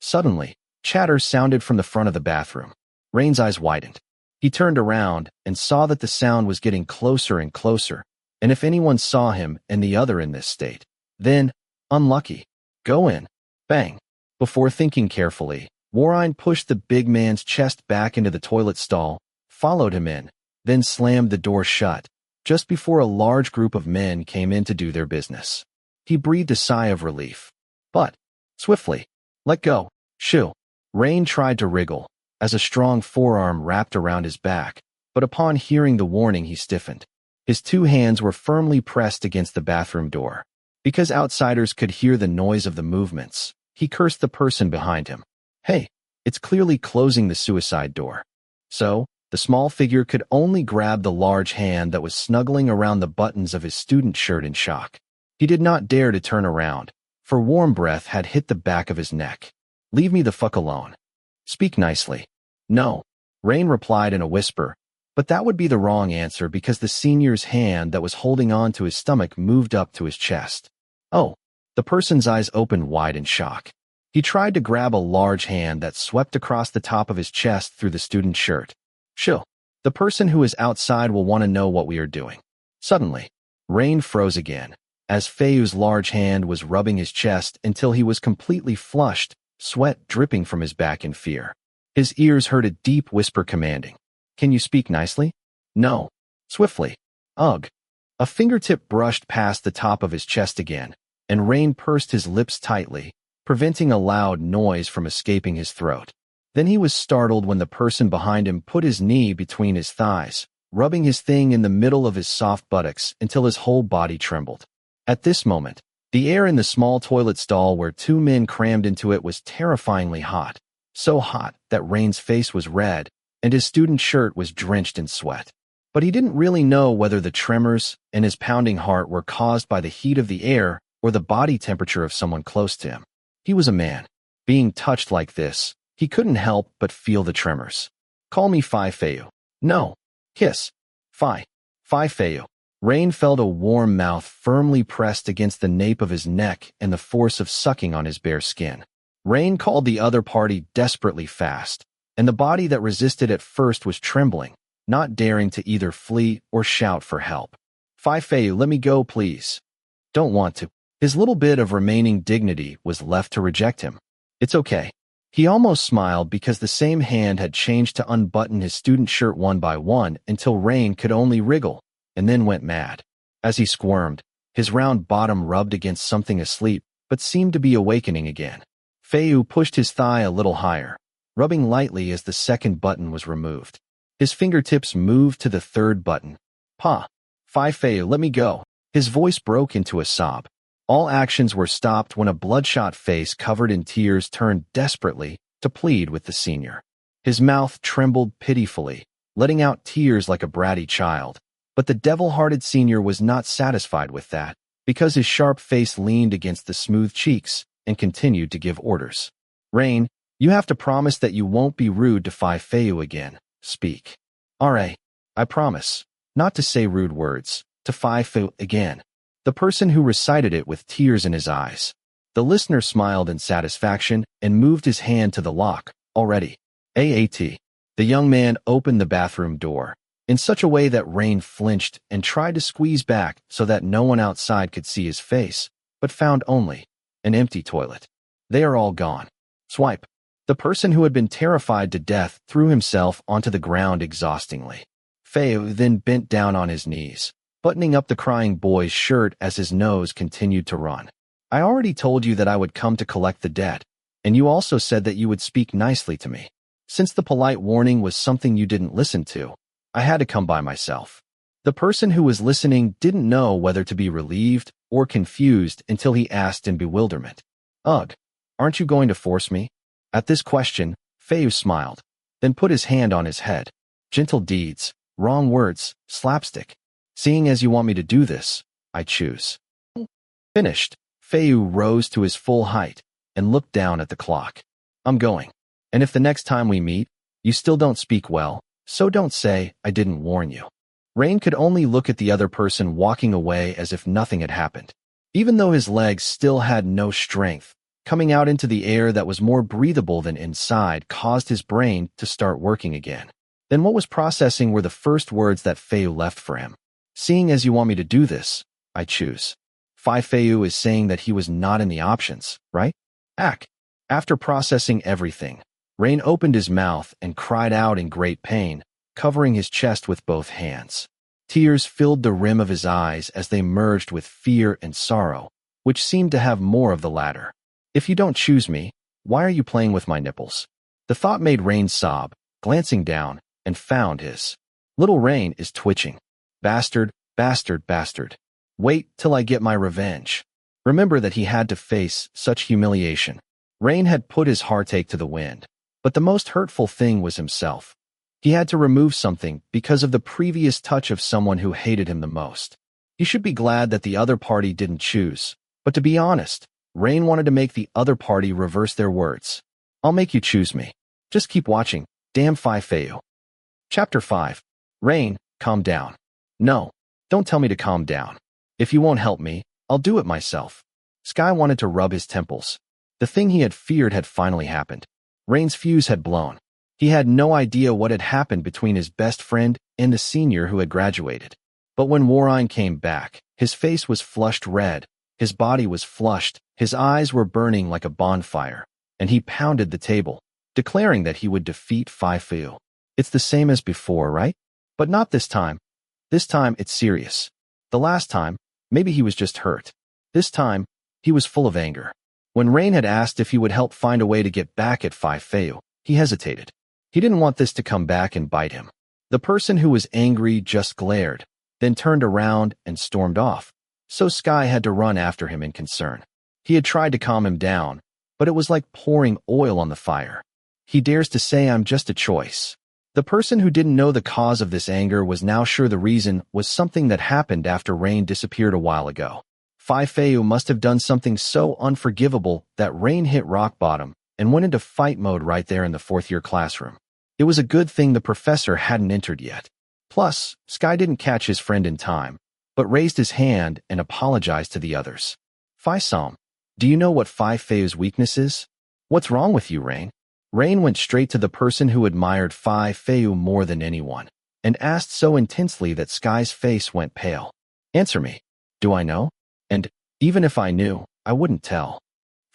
Suddenly, chatter sounded from the front of the bathroom. Rain's eyes widened. He turned around and saw that the sound was getting closer and closer, and if anyone saw him and the other in this state, then, unlucky. Go in. Bang. Before thinking carefully, Warine pushed the big man's chest back into the toilet stall, followed him in, then slammed the door shut, just before a large group of men came in to do their business. He breathed a sigh of relief. But, swiftly, let go. Shoo. Rain tried to wriggle, as a strong forearm wrapped around his back, but upon hearing the warning he stiffened. His two hands were firmly pressed against the bathroom door. Because outsiders could hear the noise of the movements, he cursed the person behind him. Hey, it's clearly closing the suicide door. So, the small figure could only grab the large hand that was snuggling around the buttons of his student shirt in shock. He did not dare to turn around, for warm breath had hit the back of his neck. Leave me the fuck alone. Speak nicely. No. Rain replied in a whisper, but that would be the wrong answer because the senior's hand that was holding on to his stomach moved up to his chest. Oh. The person's eyes opened wide in shock. He tried to grab a large hand that swept across the top of his chest through the student's shirt. Chill. The person who is outside will want to know what we are doing. Suddenly, Rain froze again, as Phayu's large hand was rubbing his chest until he was completely flushed, sweat dripping from his back in fear. His ears heard a deep whisper commanding, Can you speak nicely? No. Swiftly. Ugh. A fingertip brushed past the top of his chest again, and Rain pursed his lips tightly, preventing a loud noise from escaping his throat. Then he was startled when the person behind him put his knee between his thighs, rubbing his thing in the middle of his soft buttocks until his whole body trembled. At this moment, the air in the small toilet stall where two men crammed into it was terrifyingly hot, so hot that Rain's face was red and his student shirt was drenched in sweat. But he didn't really know whether the tremors and his pounding heart were caused by the heat of the air or the body temperature of someone close to him. He was a man. Being touched like this, he couldn't help but feel the tremors. Call me Phayu. No. Kiss. Phayu. Rain felt a warm mouth firmly pressed against the nape of his neck and the force of sucking on his bare skin. Rain called the other party desperately fast, and the body that resisted at first was trembling, not daring to either flee or shout for help. Phayu, let me go, please. Don't want to. His little bit of remaining dignity was left to reject him. It's okay. He almost smiled because the same hand had changed to unbutton his student shirt one by one until Rain could only wriggle, and then went mad. As he squirmed, his round bottom rubbed against something asleep, but seemed to be awakening again. Phayu pushed his thigh a little higher, rubbing lightly as the second button was removed. His fingertips moved to the third button. Phayu, let me go. His voice broke into a sob. All actions were stopped when a bloodshot face covered in tears turned desperately to plead with the senior. His mouth trembled pitifully, letting out tears like a bratty child. But the devil-hearted senior was not satisfied with that, because his sharp face leaned against the smooth cheeks and continued to give orders. Rain, you have to promise that you won't be rude to Phayu again. Speak. Alright, I promise, not to say rude words, to Phayu again. The person who recited it with tears in his eyes. The listener smiled in satisfaction and moved his hand to the lock. Already. AAT. The young man opened the bathroom door in such a way that Rain flinched and tried to squeeze back so that no one outside could see his face, but found only an empty toilet. They are all gone. Swipe. The person who had been terrified to death threw himself onto the ground exhaustingly. Phayu then bent down on his knees, buttoning up the crying boy's shirt as his nose continued to run. I already told you that I would come to collect the debt, and you also said that you would speak nicely to me. Since the polite warning was something you didn't listen to, I had to come by myself. The person who was listening didn't know whether to be relieved or confused until he asked in bewilderment. Ugh, aren't you going to force me? At this question, Phayu smiled, then put his hand on his head. Gentle deeds, wrong words, slapstick. Seeing as you want me to do this, I choose. Finished, Phayu rose to his full height and looked down at the clock. I'm going. And if the next time we meet, you still don't speak well, so don't say I didn't warn you. Rain could only look at the other person walking away as if nothing had happened. Even though his legs still had no strength, coming out into the air that was more breathable than inside caused his brain to start working again. Then what was processing were the first words that Phayu left for him. Seeing as you want me to do this, I choose. Phayu is saying that he was not in the options, right? After processing everything, Rain opened his mouth and cried out in great pain, covering his chest with both hands. Tears filled the rim of his eyes as they merged with fear and sorrow, which seemed to have more of the latter. If you don't choose me, why are you playing with my nipples? The thought made Rain sob, glancing down, and found his. Little Rain is twitching. Bastard, bastard, bastard. Wait till I get my revenge. Remember that he had to face such humiliation. Rain had put his heartache to the wind, but the most hurtful thing was himself. He had to remove something because of the previous touch of someone who hated him the most. He should be glad that the other party didn't choose, but to be honest, Rain wanted to make the other party reverse their words. I'll make you choose me. Just keep watching. Damn Phayu. Chapter 5. Rain, calm down. No, don't tell me to calm down. If you won't help me, I'll do it myself. Sky wanted to rub his temples. The thing he had feared had finally happened. Rain's fuse had blown. He had no idea what had happened between his best friend and the senior who had graduated. But when Warine came back, his face was flushed red, his body was flushed, his eyes were burning like a bonfire, and he pounded the table, declaring that he would defeat Phayu. It's the same as before, right? But not this time. This time it's serious. The last time, maybe he was just hurt. This time, he was full of anger. When Rain had asked if he would help find a way to get back at Phayu, he hesitated. He didn't want this to come back and bite him. The person who was angry just glared, then turned around and stormed off, so Sky had to run after him in concern. He had tried to calm him down, but it was like pouring oil on the fire. He dares to say I'm just a choice. The person who didn't know the cause of this anger was now sure the reason was something that happened after Rain disappeared a while ago. Phayu must have done something so unforgivable that Rain hit rock bottom and went into fight mode right there in the fourth-year classroom. It was a good thing the professor hadn't entered yet. Plus, Sky didn't catch his friend in time, but raised his hand and apologized to the others. Phayu, do you know what Phayu's weakness is? What's wrong with you, Rain? Rain went straight to the person who admired Phayu more than anyone, and asked so intensely that Sky's face went pale. Answer me. Do I know? And even if I knew, I wouldn't tell.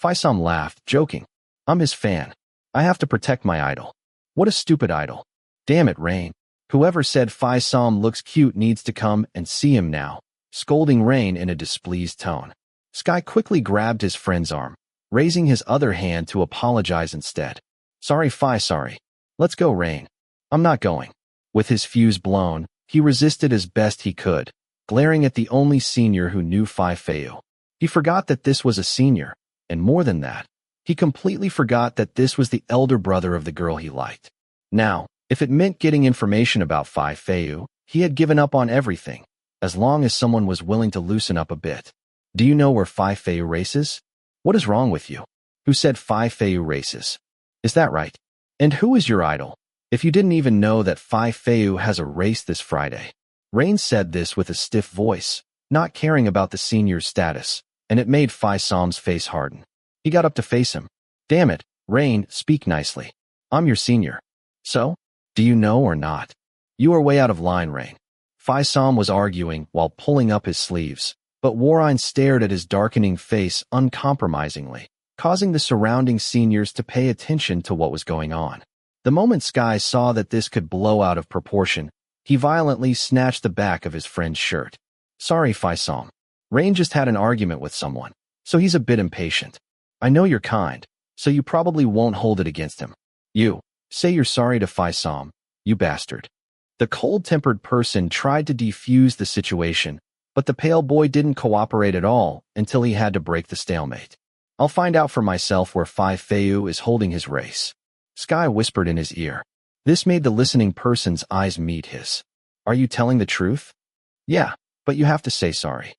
Phayu laughed, joking. I'm his fan. I have to protect my idol. What a stupid idol. Damn it, Rain. Whoever said Phayu looks cute needs to come and see him now, scolding Rain in a displeased tone. Sky quickly grabbed his friend's arm, raising his other hand to apologize instead. Sorry, sorry. Let's go, Rain. I'm not going. With his fuse blown, he resisted as best he could, glaring at the only senior who knew Phayu. He forgot that this was a senior, and more than that, he completely forgot that this was the elder brother of the girl he liked. Now, if it meant getting information about Phayu, he had given up on everything, as long as someone was willing to loosen up a bit. Do you know where Phayu races? What is wrong with you? Who said Phayu races? Is that right? And who is your idol? If you didn't even know that Phayu has a race this Friday. Rain said this with a stiff voice, not caring about the senior's status, and it made Phayu's face harden. He got up to face him. Damn it, Rain, speak nicely. I'm your senior. So? Do you know or not? You are way out of line, Rain. Phayu was arguing while pulling up his sleeves, but Warine stared at his darkening face uncompromisingly, causing the surrounding seniors to pay attention to what was going on. The moment Sky saw that this could blow out of proportion, he violently snatched the back of his friend's shirt. Sorry, Phayu. Rain just had an argument with someone, so he's a bit impatient. I know you're kind, so you probably won't hold it against him. You, say you're sorry to Phayu, you bastard. The cold-tempered person tried to defuse the situation, but the pale boy didn't cooperate at all until he had to break the stalemate. I'll find out for myself where Phayu is holding his race. Sky whispered in his ear. This made the listening person's eyes meet his. Are you telling the truth? Yeah, but you have to say sorry.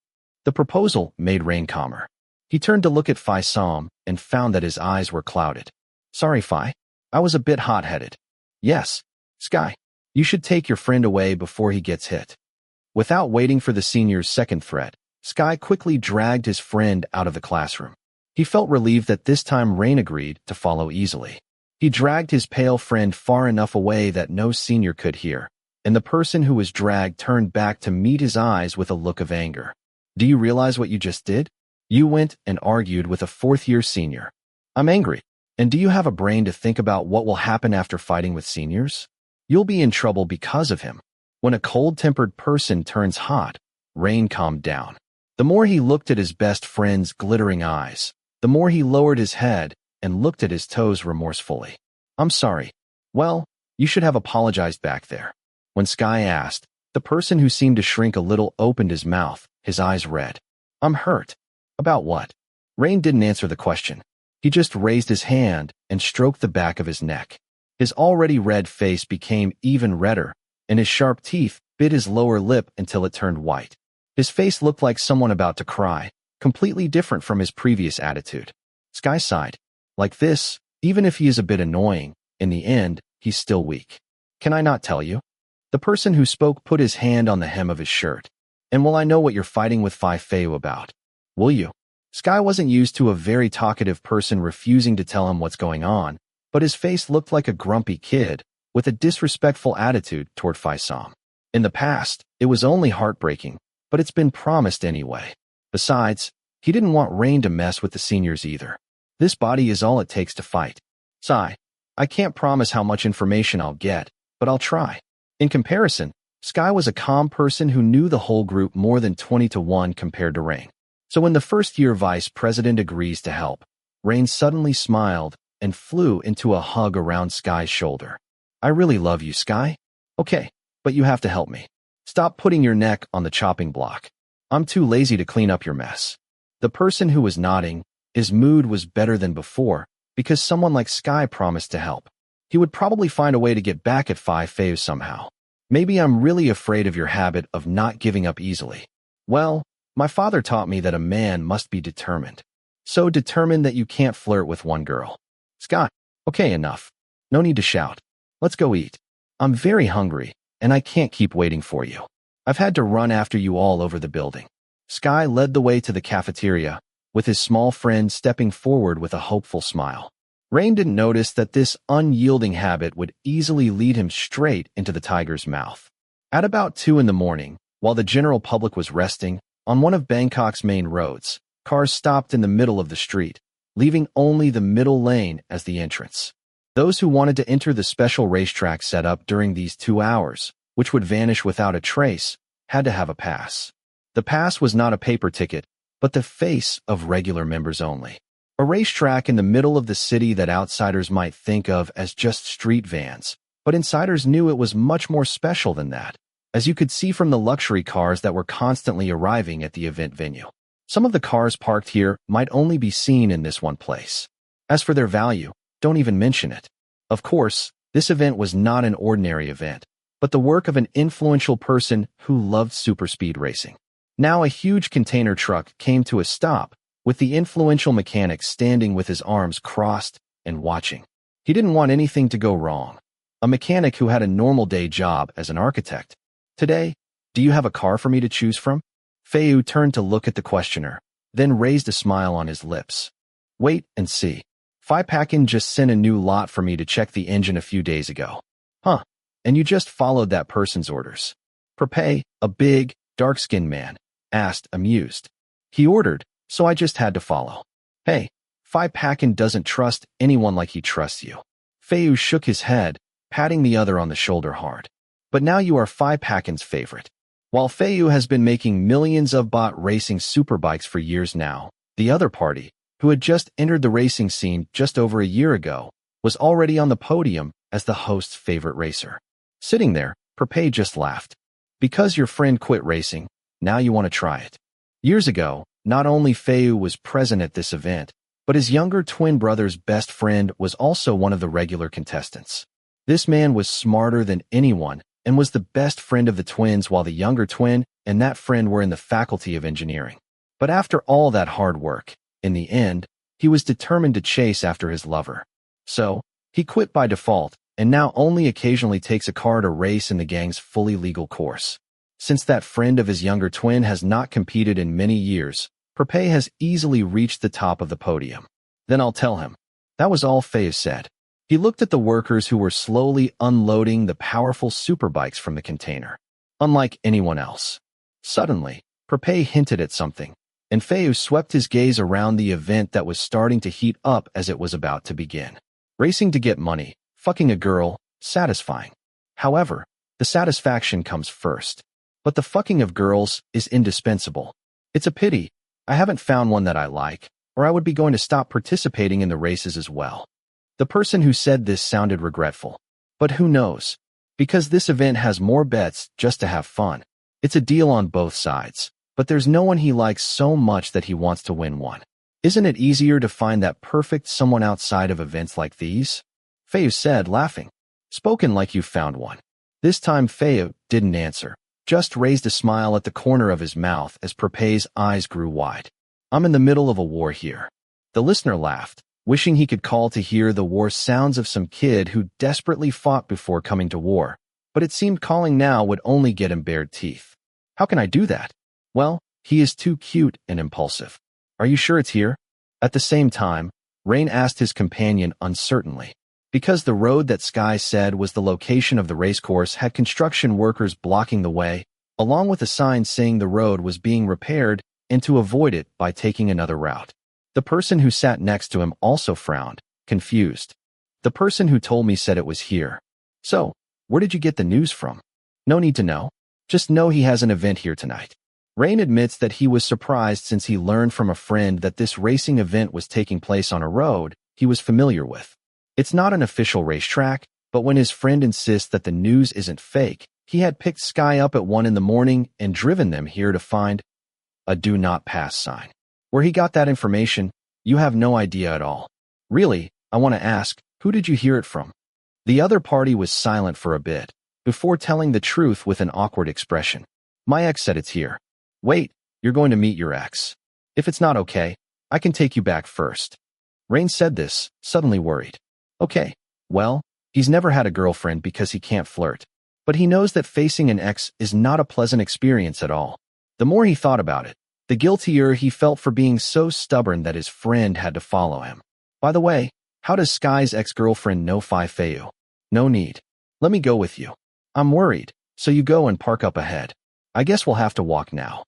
The proposal made Rain calmer. He turned to look at Phayu and found that his eyes were clouded. Sorry, Phi. I was a bit hot-headed. Yes, Sky. You should take your friend away before he gets hit. Without waiting for the senior's second threat, Sky quickly dragged his friend out of the classroom. He felt relieved that this time Rain agreed to follow easily. He dragged his pale friend far enough away that no senior could hear, and the person who was dragged turned back to meet his eyes with a look of anger. Do you realize what you just did? You went and argued with a fourth-year senior. I'm angry. And do you have a brain to think about what will happen after fighting with seniors? You'll be in trouble because of him. When a cold-tempered person turns hot, Rain calmed down. The more he looked at his best friend's glittering eyes, the more he lowered his head and looked at his toes remorsefully. I'm sorry. Well, you should have apologized back there. When Sky asked, the person who seemed to shrink a little opened his mouth, his eyes red. I'm hurt. About what? Rain didn't answer the question. He just raised his hand and stroked the back of his neck. His already red face became even redder, and his sharp teeth bit his lower lip until it turned white. His face looked like someone about to cry, completely different from his previous attitude. Sky sighed. Like this, even if he is a bit annoying, in the end, he's still weak. Can I not tell you? The person who spoke put his hand on the hem of his shirt. And will I know what you're fighting with Phayu about? Will you? Sky wasn't used to a very talkative person refusing to tell him what's going on, but his face looked like a grumpy kid with a disrespectful attitude toward Phayu. In the past, it was only heartbreaking, but it's been promised anyway. Besides, he didn't want Rain to mess with the seniors either. This body is all it takes to fight. Sigh. I can't promise how much information I'll get, but I'll try. In comparison, Sky was a calm person who knew the whole group more than 20-1 compared to Rain. So when the first-year vice president agrees to help, Rain suddenly smiled and flew into a hug around Sky's shoulder. I really love you, Sky. Okay, but you have to help me. Stop putting your neck on the chopping block. I'm too lazy to clean up your mess. The person who was nodding, his mood was better than before because someone like Sky promised to help. He would probably find a way to get back at Phayu somehow. Maybe I'm really afraid of your habit of not giving up easily. Well, my father taught me that a man must be determined. So determined that you can't flirt with one girl. Sky, okay, enough. No need to shout. Let's go eat. I'm very hungry, and I can't keep waiting for you. I've had to run after you all over the building. Sky led the way to the cafeteria, with his small friend stepping forward with a hopeful smile. Rain didn't notice that this unyielding habit would easily lead him straight into the tiger's mouth. At about 2 in the morning, while the general public was resting, on one of Bangkok's main roads, cars stopped in the middle of the street, leaving only the middle lane as the entrance. Those who wanted to enter the special racetrack set up during these 2 hours, which would vanish without a trace, had to have a pass. The pass was not a paper ticket, but the face of regular members only. A racetrack in the middle of the city that outsiders might think of as just street vans, but insiders knew it was much more special than that, as you could see from the luxury cars that were constantly arriving at the event venue. Some of the cars parked here might only be seen in this one place. As for their value, don't even mention it. Of course, this event was not an ordinary event, but the work of an influential person who loved superspeed racing. Now a huge container truck came to a stop, with the influential mechanic standing with his arms crossed and watching. He didn't want anything to go wrong. A mechanic who had a normal day job as an architect. Today, do you have a car for me to choose from? Phayu turned to look at the questioner, then raised a smile on his lips. Wait and see. Phayu just sent a new lot for me to check the engine a few days ago. Huh, and you just followed that person's orders. Pei, a big, dark-skinned man, asked, amused. He ordered, so I just had to follow. Hey, Phayu doesn't trust anyone like he trusts you. Phayu shook his head, patting the other on the shoulder hard. But now you are Phayu's favorite. While Phayu has been making millions of baht racing superbikes for years now, the other party, who had just entered the racing scene just over a year ago, was already on the podium as the host's favorite racer. Sitting there, Pei just laughed. Because your friend quit racing, now you want to try it. Years ago, not only Phayu was present at this event, but his younger twin brother's best friend was also one of the regular contestants. This man was smarter than anyone and was the best friend of the twins, while the younger twin and that friend were in the faculty of engineering. But after all that hard work, in the end, he was determined to chase after his lover. So, he quit by default and now only occasionally takes a car to race in the gang's fully legal course. Since that friend of his younger twin has not competed in many years, Pei has easily reached the top of the podium. Then I'll tell him. That was all Phayu said. He looked at the workers who were slowly unloading the powerful superbikes from the container. Unlike anyone else. Suddenly, Pei hinted at something, and Phayu swept his gaze around the event that was starting to heat up as it was about to begin. Racing to get money, fucking a girl, satisfying. However, the satisfaction comes first. But the fucking of girls is indispensable. It's a pity I haven't found one that I like, or I would be going to stop participating in the races as well. The person who said this sounded regretful. But who knows? Because this event has more bets just to have fun. It's a deal on both sides, but there's no one he likes so much that he wants to win one. Isn't it easier to find that perfect someone outside of events like these? Phayu said, laughing. Spoken like you found one. This time Phayu didn't answer, just raised a smile at the corner of his mouth as Pei's eyes grew wide. I'm in the middle of a war here. The listener laughed, wishing he could call to hear the war sounds of some kid who desperately fought before coming to war, but it seemed calling now would only get him bared teeth. How can I do that? Well, he is too cute and impulsive. Are you sure it's here? At the same time, Rain asked his companion uncertainly. Because the road that Sky said was the location of the racecourse had construction workers blocking the way, along with a sign saying the road was being repaired and to avoid it by taking another route. The person who sat next to him also frowned, confused. The person who told me said it was here. So, where did you get the news from? No need to know. Just know he has an event here tonight. Rain admits that he was surprised since he learned from a friend that this racing event was taking place on a road he was familiar with. It's not an official racetrack, but when his friend insists that the news isn't fake, he had picked Sky up at 1 in the morning and driven them here to find a do not pass sign. Where he got that information, you have no idea at all. Really, I want to ask, who did you hear it from? The other party was silent for a bit, before telling the truth with an awkward expression. My ex said it's here. Wait, you're going to meet your ex. If it's not okay, I can take you back first. Rain said this, suddenly worried. Okay, well, he's never had a girlfriend because he can't flirt. But he knows that facing an ex is not a pleasant experience at all. The more he thought about it, the guiltier he felt for being so stubborn that his friend had to follow him. By the way, how does Sky's ex-girlfriend know Phayu? No need. Let me go with you. I'm worried, so you go and park up ahead. I guess we'll have to walk now.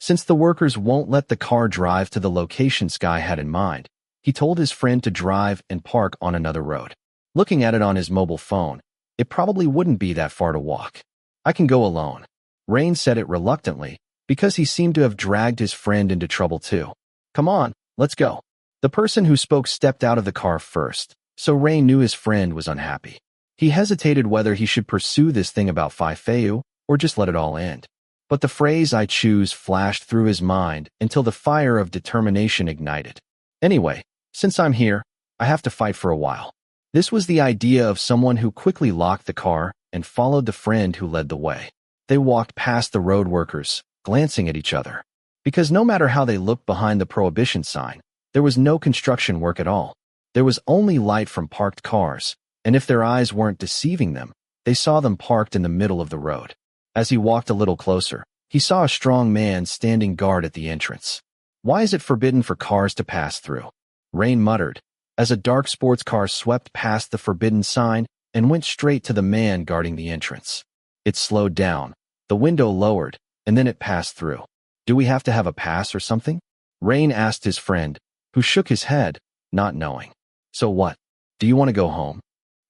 Since the workers won't let the car drive to the location Sky had in mind, he told his friend to drive and park on another road. Looking at it on his mobile phone, it probably wouldn't be that far to walk. I can go alone. Rain said it reluctantly, because he seemed to have dragged his friend into trouble too. Come on, let's go. The person who spoke stepped out of the car first, so Rain knew his friend was unhappy. He hesitated whether he should pursue this thing about Phayu or just let it all end. But the phrase "I choose" flashed through his mind until the fire of determination ignited. Anyway, since I'm here, I have to fight for a while. This was the idea of someone who quickly locked the car and followed the friend who led the way. They walked past the road workers, glancing at each other. Because no matter how they looked behind the prohibition sign, there was no construction work at all. There was only light from parked cars, and if their eyes weren't deceiving them, they saw them parked in the middle of the road. As he walked a little closer, he saw a strong man standing guard at the entrance. Why is it forbidden for cars to pass through? Rain muttered, as a dark sports car swept past the forbidden sign and went straight to the man guarding the entrance. It slowed down, the window lowered, and then it passed through. Do we have to have a pass or something? Rain asked his friend, who shook his head, not knowing. So what? Do you want to go home?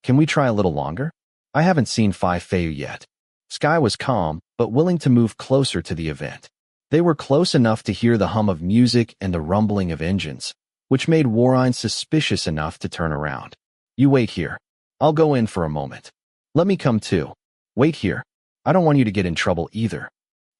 Can we try a little longer? I haven't seen Phayu yet. Sky was calm, but willing to move closer to the event. They were close enough to hear the hum of music and the rumbling of engines, which made Warren suspicious enough to turn around. You wait here. I'll go in for a moment. Let me come too. Wait here. I don't want you to get in trouble either.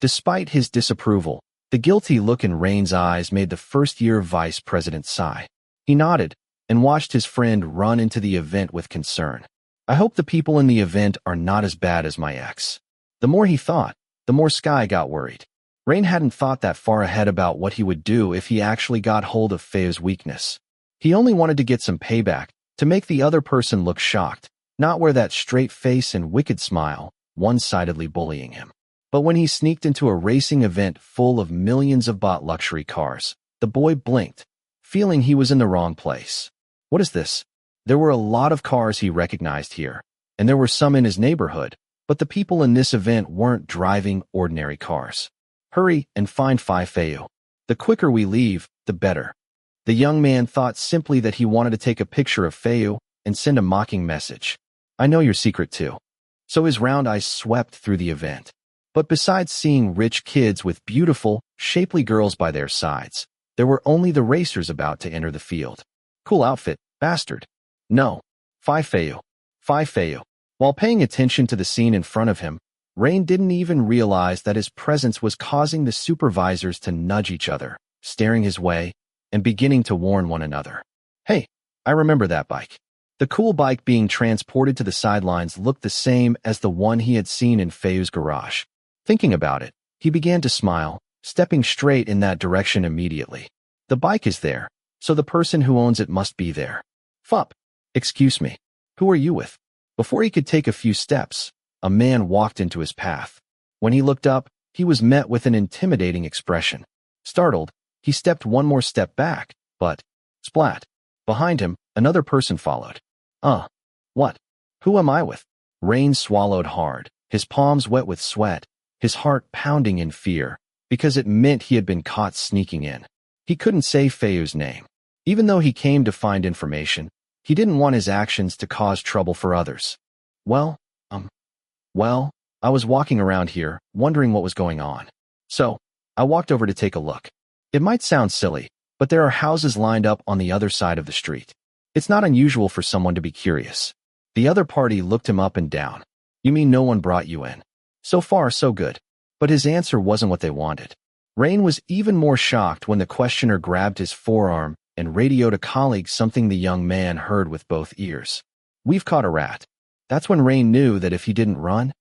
Despite his disapproval, the guilty look in Rain's eyes made the first-year vice president sigh. He nodded and watched his friend run into the event with concern. I hope the people in the event are not as bad as my ex. The more he thought, the more Sky got worried. Rain hadn't thought that far ahead about what he would do if he actually got hold of Phayu's weakness. He only wanted to get some payback, to make the other person look shocked, not wear that straight face and wicked smile, one-sidedly bullying him. But when he sneaked into a racing event full of millions of baht luxury cars, the boy blinked, feeling he was in the wrong place. What is this? There were a lot of cars he recognized here, and there were some in his neighborhood, but the people in this event weren't driving ordinary cars. Hurry and find Phayu. The quicker we leave, the better. The young man thought simply that he wanted to take a picture of Phayu and send a mocking message. I know your secret too. So his round eyes swept through the event. But besides seeing rich kids with beautiful, shapely girls by their sides, there were only the racers about to enter the field. Cool outfit, bastard. No. Phayu. Phayu. While paying attention to the scene in front of him, Rain didn't even realize that his presence was causing the supervisors to nudge each other, staring his way, and beginning to warn one another. Hey, I remember that bike. The cool bike being transported to the sidelines looked the same as the one he had seen in Phayu's garage. Thinking about it, he began to smile, stepping straight in that direction immediately. The bike is there, so the person who owns it must be there. Fup. Excuse me. Who are you with? Before he could take a few steps, a man walked into his path. When he looked up, he was met with an intimidating expression. Startled, he stepped one more step back, but, splat. Behind him, another person followed. What? Who am I with? Rain swallowed hard, his palms wet with sweat, his heart pounding in fear, because it meant he had been caught sneaking in. He couldn't say Phayu's name. Even though he came to find information, he didn't want his actions to cause trouble for others. Well, I was walking around here, wondering what was going on. So, I walked over to take a look. It might sound silly, but there are houses lined up on the other side of the street. It's not unusual for someone to be curious. The other party looked him up and down. You mean no one brought you in? So far, so good. But his answer wasn't what they wanted. Rain was even more shocked when the questioner grabbed his forearm and radioed a colleague something the young man heard with both ears. We've caught a rat. That's when Rain knew that if he didn't run,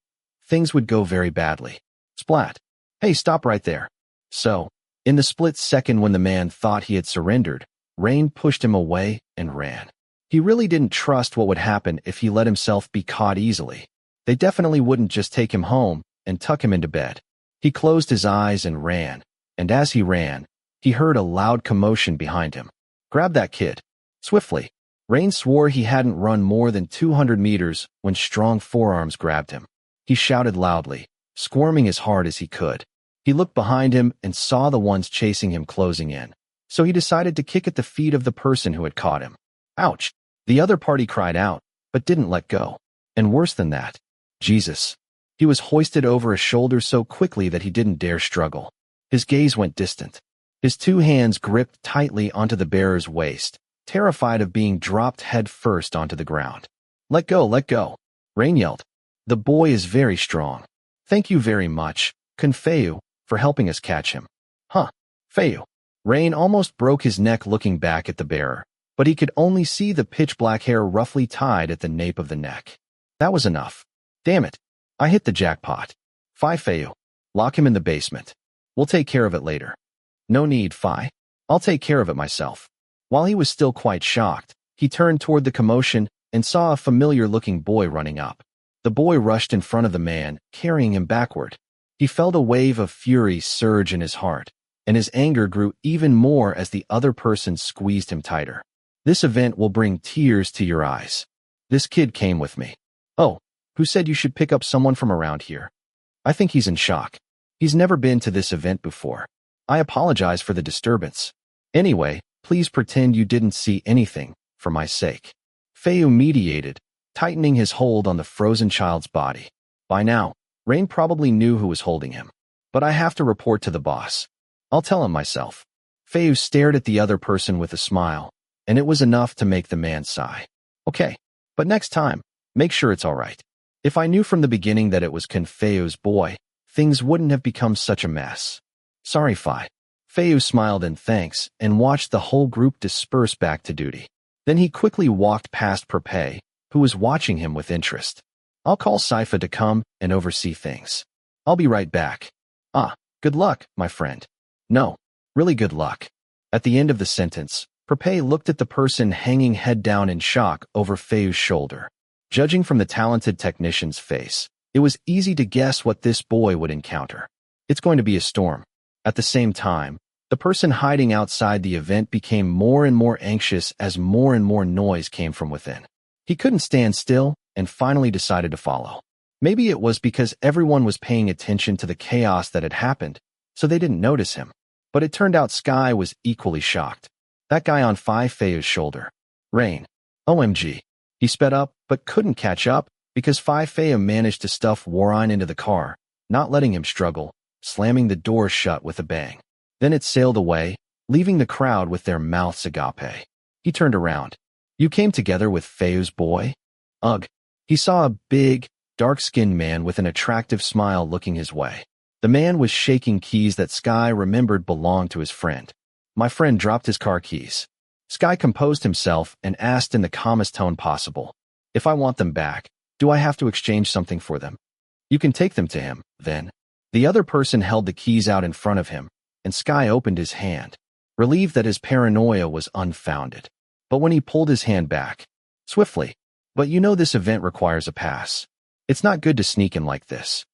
things would go very badly. Splat. Hey, stop right there. So, in the split second when the man thought he had surrendered, Rain pushed him away and ran. He really didn't trust what would happen if he let himself be caught easily. They definitely wouldn't just take him home and tuck him into bed. He closed his eyes and ran, and as he ran, he heard a loud commotion behind him. Grab that kid. Swiftly. Rain swore he hadn't run more than 200 meters when strong forearms grabbed him. He shouted loudly, squirming as hard as he could. He looked behind him and saw the ones chasing him closing in. So he decided to kick at the feet of the person who had caught him. Ouch! The other party cried out, but didn't let go. And worse than that, Jesus. He was hoisted over a shoulder so quickly that he didn't dare struggle. His gaze went distant. His two hands gripped tightly onto the bearer's waist, terrified of being dropped head first onto the ground. Let go, let go. Rain yelled. The boy is very strong. Thank you very much, Phayu, for helping us catch him. Phayu. Rain almost broke his neck looking back at the bearer, but he could only see the pitch-black hair roughly tied at the nape of the neck. That was enough. Damn it. I hit the jackpot. Phayu. Lock him in the basement. We'll take care of it later. No need, Phi. I'll take care of it myself. While he was still quite shocked, he turned toward the commotion and saw a familiar-looking boy running up. The boy rushed in front of the man, carrying him backward. He felt a wave of fury surge in his heart, and his anger grew even more as the other person squeezed him tighter. This event will bring tears to your eyes. This kid came with me. Oh, who said you should pick up someone from around here? I think he's in shock. He's never been to this event before. I apologize for the disturbance. Anyway, please pretend you didn't see anything, for my sake. Phayu mediated, tightening his hold on the frozen child's body. By now, Rain probably knew who was holding him. But I have to report to the boss. I'll tell him myself. Phayu stared at the other person with a smile, and it was enough to make the man sigh. Okay, but next time, make sure it's all right. If I knew from the beginning that it was Phayu's boy, things wouldn't have become such a mess. Sorry, Phi. Phayu smiled in thanks and watched the whole group disperse back to duty. Then he quickly walked past Perpay, who was watching him with interest. I'll call Saifa to come and oversee things. I'll be right back. Ah, good luck, my friend. No, really good luck. At the end of the sentence, Perpay looked at the person hanging head down in shock over Phayu's shoulder. Judging from the talented technician's face, it was easy to guess what this boy would encounter. It's going to be a storm. At the same time, the person hiding outside the event became more and more anxious as more and more noise came from within. He couldn't stand still and finally decided to follow. Maybe it was because everyone was paying attention to the chaos that had happened, so they didn't notice him. But it turned out Sky was equally shocked. That guy on Phayu's shoulder. Rain. OMG. He sped up, but couldn't catch up, because Phayu managed to stuff Warine into the car, not letting him struggle, slamming the door shut with a bang. Then it sailed away, leaving the crowd with their mouths agape. He turned around. You came together with Phayu's boy? Ugh. He saw a big, dark-skinned man with an attractive smile looking his way. The man was shaking keys that Sky remembered belonged to his friend. My friend dropped his car keys. Sky composed himself and asked in the calmest tone possible. If I want them back, do I have to exchange something for them? You can take them to him, then. The other person held the keys out in front of him, and Sky opened his hand, relieved that his paranoia was unfounded. But when he pulled his hand back, swiftly, but you know this event requires a pass. It's not good to sneak in like this.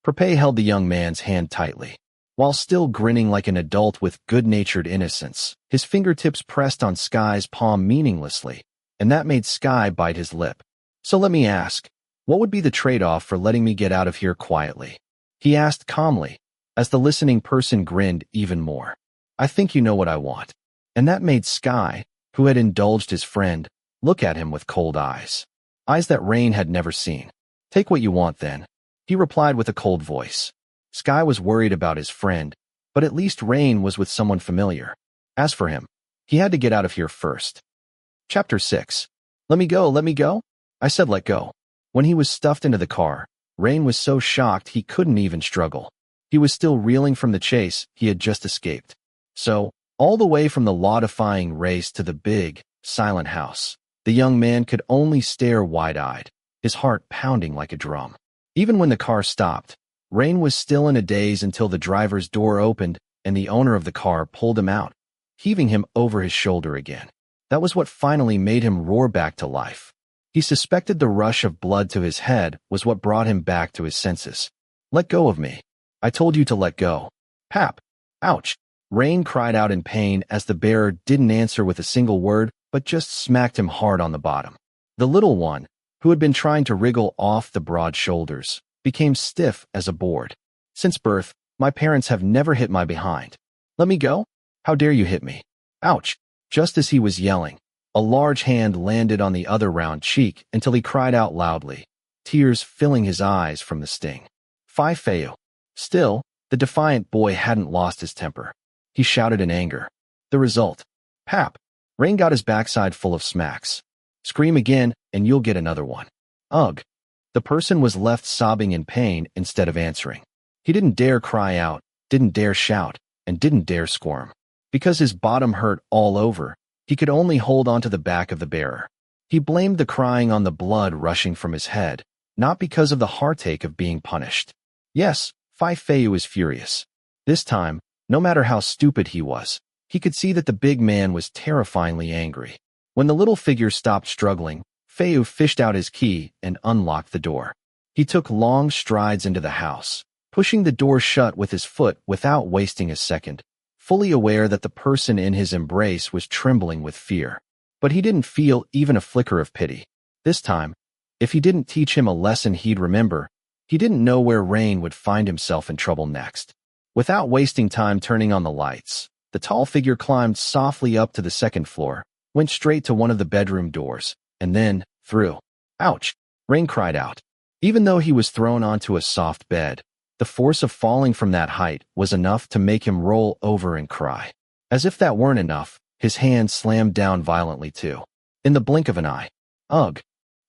Perpay held the young man's hand tightly. While still grinning like an adult with good-natured innocence, his fingertips pressed on Sky's palm meaninglessly, and that made Sky bite his lip. So let me ask, what would be the trade-off for letting me get out of here quietly? He asked calmly, as the listening person grinned even more. I think you know what I want. And that made Sky, who had indulged his friend, look at him with cold eyes. Eyes that Rain had never seen. Take what you want, then. He replied with a cold voice. Sky was worried about his friend, but at least Rain was with someone familiar. As for him, he had to get out of here first. Chapter 6. Let me go, let me go? I said let go. When he was stuffed into the car, Rain was so shocked he couldn't even struggle. He was still reeling from the chase he had just escaped. So, all the way from the law-defying race to the big, silent house, the young man could only stare wide-eyed, his heart pounding like a drum. Even when the car stopped, Rain was still in a daze until the driver's door opened and the owner of the car pulled him out, heaving him over his shoulder again. That was what finally made him roar back to life. He suspected the rush of blood to his head was what brought him back to his senses. Let go of me. I told you to let go. Pap. Ouch. Rain cried out in pain as the bearer didn't answer with a single word, but just smacked him hard on the bottom. The little one, who had been trying to wriggle off the broad shoulders, became stiff as a board. Since birth, my parents have never hit my behind. Let me go? How dare you hit me? Ouch. Just as he was yelling, a large hand landed on the other round cheek until he cried out loudly, tears filling his eyes from the sting. Phayu. Still, the defiant boy hadn't lost his temper. He shouted in anger. The result. Pap. Rain got his backside full of smacks. Scream again, and you'll get another one. Ugh. The person was left sobbing in pain instead of answering. He didn't dare cry out, didn't dare shout, and didn't dare squirm. Because his bottom hurt all over, he could only hold onto the back of the bearer. He blamed the crying on the blood rushing from his head, not because of the heartache of being punished. Yes, Phayu was furious. This time, no matter how stupid he was, he could see that the big man was terrifyingly angry. When the little figure stopped struggling, Phayu fished out his key and unlocked the door. He took long strides into the house, pushing the door shut with his foot without wasting a second, fully aware that the person in his embrace was trembling with fear. But he didn't feel even a flicker of pity. This time, if he didn't teach him a lesson he'd remember, he didn't know where Rain would find himself in trouble next. Without wasting time turning on the lights, the tall figure climbed softly up to the second floor, went straight to one of the bedroom doors, and then, through. Ouch! Rain cried out. Even though he was thrown onto a soft bed, the force of falling from that height was enough to make him roll over and cry. As if that weren't enough, his hand slammed down violently too. In the blink of an eye. Ugh!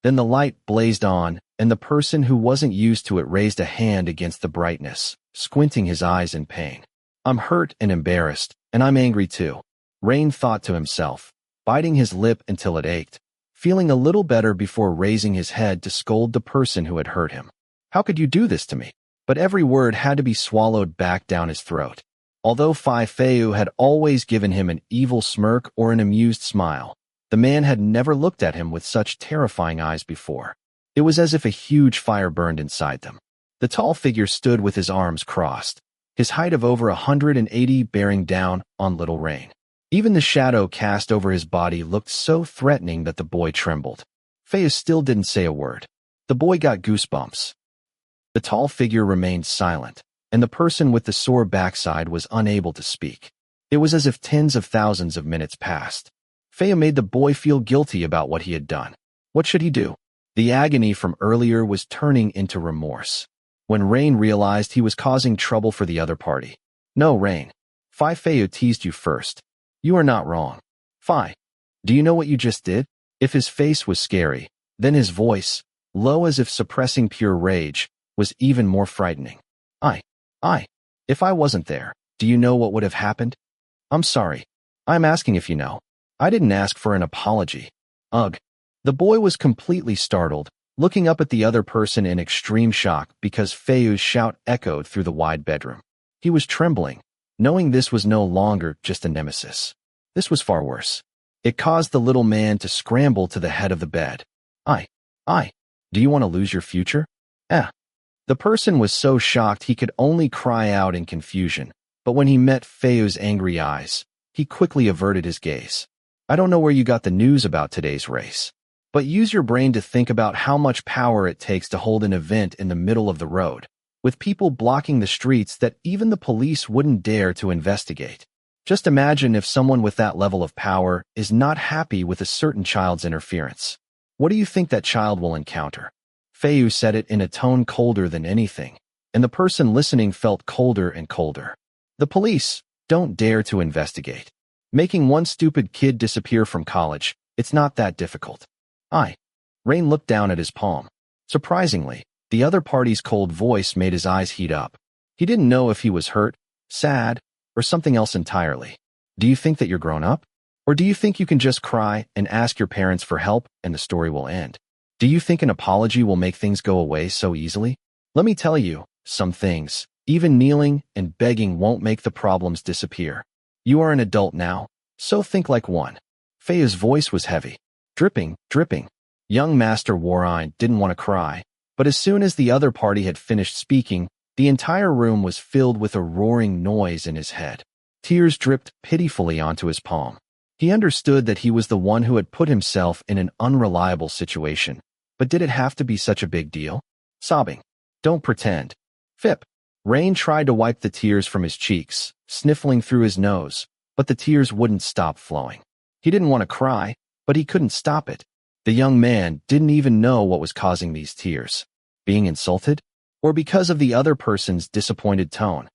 Then the light blazed on, and the person who wasn't used to it raised a hand against the brightness, squinting his eyes in pain. I'm hurt and embarrassed, and I'm angry too. Rain thought to himself, biting his lip until it ached, feeling a little better before raising his head to scold the person who had hurt him. How could you do this to me? But every word had to be swallowed back down his throat. Although Phayu had always given him an evil smirk or an amused smile, the man had never looked at him with such terrifying eyes before. It was as if a huge fire burned inside them. The tall figure stood with his arms crossed, his height of over 180 bearing down on little Rain. Even the shadow cast over his body looked so threatening that the boy trembled. Phayu still didn't say a word. The boy got goosebumps. The tall figure remained silent, and the person with the sore backside was unable to speak. It was as if tens of thousands of minutes passed. Phayu made the boy feel guilty about what he had done. What should he do? The agony from earlier was turning into remorse. When Rain realized he was causing trouble for the other party. No, Rain. Phayu teased you first. You are not wrong. Phi, do you know what you just did? If his face was scary, then his voice, low as if suppressing pure rage, was even more frightening. If I wasn't there, do you know what would have happened? I'm sorry. I'm asking if you know. I didn't ask for an apology. Ugh. The boy was completely startled, looking up at the other person in extreme shock because Phayu's shout echoed through the wide bedroom. He was trembling, knowing this was no longer just a nemesis. This was far worse. It caused the little man to scramble to the head of the bed. Do you want to lose your future? The person was so shocked he could only cry out in confusion, but when he met Phayu's angry eyes, he quickly averted his gaze. I don't know where you got the news about today's race, but use your brain to think about how much power it takes to hold an event in the middle of the road, with people blocking the streets that even the police wouldn't dare to investigate. Just imagine if someone with that level of power is not happy with a certain child's interference. What do you think that child will encounter? Phayu said it in a tone colder than anything, and the person listening felt colder and colder. The police don't dare to investigate. Making one stupid kid disappear from college, it's not that difficult. Rain looked down at his palm. Surprisingly, the other party's cold voice made his eyes heat up. He didn't know if he was hurt, sad, or something else entirely. Do you think that you're grown up? Or do you think you can just cry and ask your parents for help and the story will end? Do you think an apology will make things go away so easily? Let me tell you, some things, even kneeling and begging won't make the problems disappear. You are an adult now, so think like one. Phayu's voice was heavy. Dripping. Young Master Warine didn't want to cry, but as soon as the other party had finished speaking, the entire room was filled with a roaring noise in his head. Tears dripped pitifully onto his palm. He understood that he was the one who had put himself in an unreliable situation, but did it have to be such a big deal? Sobbing. Don't pretend. Phip. Rain tried to wipe the tears from his cheeks, sniffling through his nose, but the tears wouldn't stop flowing. He didn't want to cry, but he couldn't stop it. The young man didn't even know what was causing these tears. Being insulted? Or because of the other person's disappointed tone?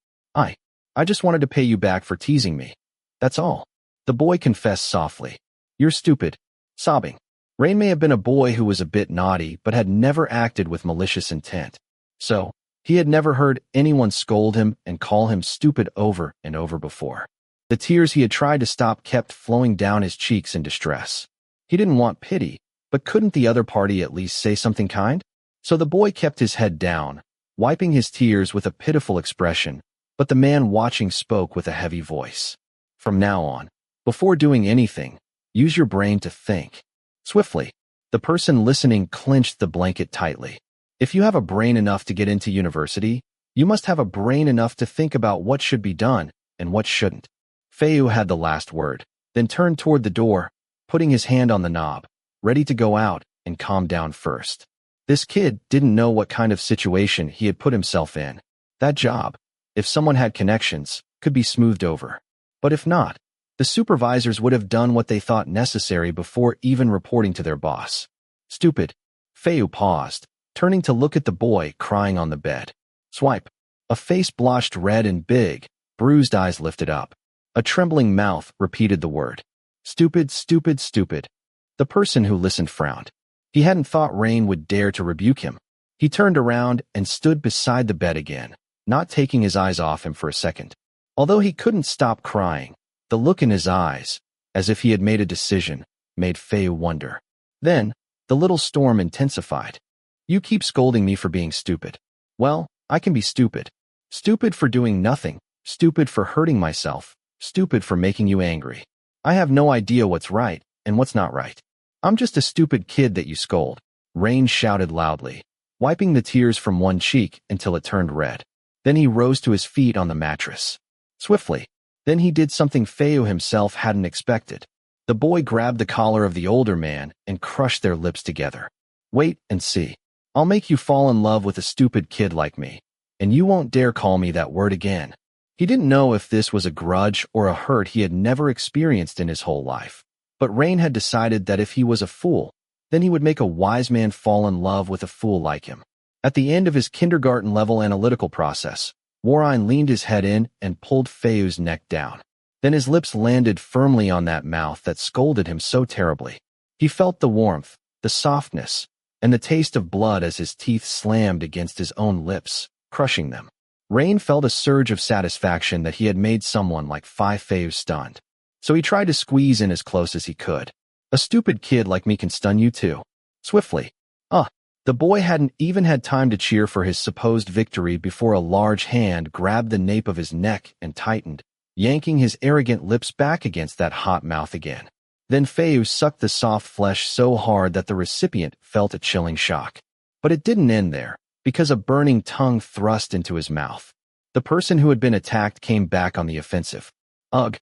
I just wanted to pay you back for teasing me. That's all. The boy confessed softly. You're stupid. Sobbing. Rain may have been a boy who was a bit naughty, but had never acted with malicious intent. So, he had never heard anyone scold him and call him stupid over and over before. The tears he had tried to stop kept flowing down his cheeks in distress. He didn't want pity, but couldn't the other party at least say something kind? So the boy kept his head down, wiping his tears with a pitiful expression, but the man watching spoke with a heavy voice. From now on, before doing anything, use your brain to think. Swiftly, the person listening clenched the blanket tightly. If you have a brain enough to get into university, you must have a brain enough to think about what should be done and what shouldn't. Phayu had the last word, then turned toward the door, putting his hand on the knob, ready to go out and calm down first. This kid didn't know what kind of situation he had put himself in. That job, if someone had connections, could be smoothed over. But if not, the supervisors would have done what they thought necessary before even reporting to their boss. Stupid. Phayu paused, turning to look at the boy crying on the bed. Swipe. A face blotched red and big, bruised eyes lifted up. A trembling mouth repeated the word. Stupid, stupid, stupid. The person who listened frowned. He hadn't thought Rain would dare to rebuke him. He turned around and stood beside the bed again, not taking his eyes off him for a second. Although he couldn't stop crying, the look in his eyes, as if he had made a decision, made Phayu wonder. Then, the little storm intensified. You keep scolding me for being stupid. Well, I can be stupid. Stupid for doing nothing, stupid for hurting myself, stupid for making you angry. I have no idea what's right and what's not right. I'm just a stupid kid that you scold. Rain shouted loudly, wiping the tears from one cheek until it turned red. Then he rose to his feet on the mattress. Swiftly. Then he did something Phayu himself hadn't expected. The boy grabbed the collar of the older man and crushed their lips together. Wait and see. I'll make you fall in love with a stupid kid like me, and you won't dare call me that word again. He didn't know if this was a grudge or a hurt he had never experienced in his whole life. But Rain had decided that if he was a fool, then he would make a wise man fall in love with a fool like him. At the end of his kindergarten-level analytical process, Warine leaned his head in and pulled Phayu's neck down. Then his lips landed firmly on that mouth that scolded him so terribly. He felt the warmth, the softness, and the taste of blood as his teeth slammed against his own lips, crushing them. Rain felt a surge of satisfaction that he had made someone like Phayu stunned. So he tried to squeeze in as close as he could. A stupid kid like me can stun you too. Swiftly. The boy hadn't even had time to cheer for his supposed victory before a large hand grabbed the nape of his neck and tightened, yanking his arrogant lips back against that hot mouth again. Then Phayu sucked the soft flesh so hard that the recipient felt a chilling shock. But it didn't end there, because a burning tongue thrust into his mouth. The person who had been attacked came back on the offensive. Ugh.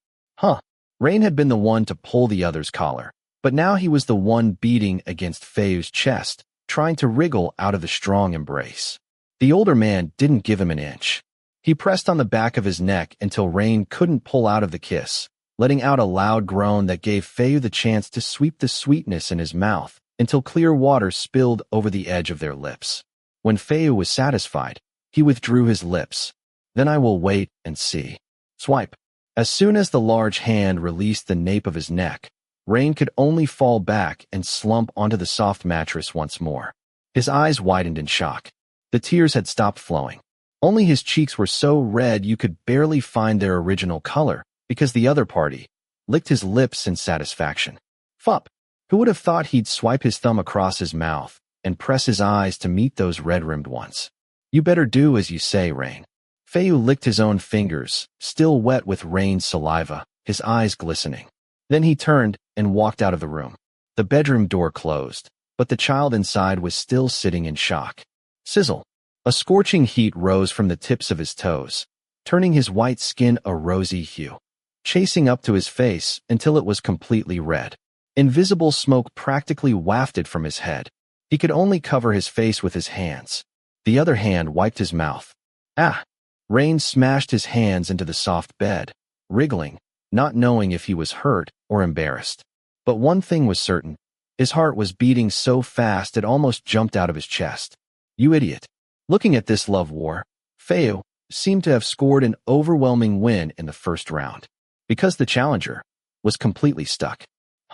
Rain had been the one to pull the other's collar, but now he was the one beating against Phayu's chest, trying to wriggle out of the strong embrace. The older man didn't give him an inch. He pressed on the back of his neck until Rain couldn't pull out of the kiss, letting out a loud groan that gave Phayu the chance to sweep the sweetness in his mouth until clear water spilled over the edge of their lips. When Phayu was satisfied, he withdrew his lips. Then I will wait and see. Swipe. As soon as the large hand released the nape of his neck, Rain could only fall back and slump onto the soft mattress once more. His eyes widened in shock. The tears had stopped flowing. Only his cheeks were so red you could barely find their original color because the other party licked his lips in satisfaction. Fup! Who would have thought he'd swipe his thumb across his mouth and press his eyes to meet those red-rimmed ones? You better do as you say, Rain. Phayu licked his own fingers, still wet with Rain's saliva, his eyes glistening. Then he turned and walked out of the room. The bedroom door closed, but the child inside was still sitting in shock. Sizzle. A scorching heat rose from the tips of his toes, turning his white skin a rosy hue, chasing up to his face until it was completely red. Invisible smoke practically wafted from his head. He could only cover his face with his hands. The other hand wiped his mouth. Ah! Rain smashed his hands into the soft bed, wriggling, not knowing if he was hurt or embarrassed. But one thing was certain. His heart was beating so fast it almost jumped out of his chest. You idiot. Looking at this love war, Phayu seemed to have scored an overwhelming win in the first round, because the challenger was completely stuck.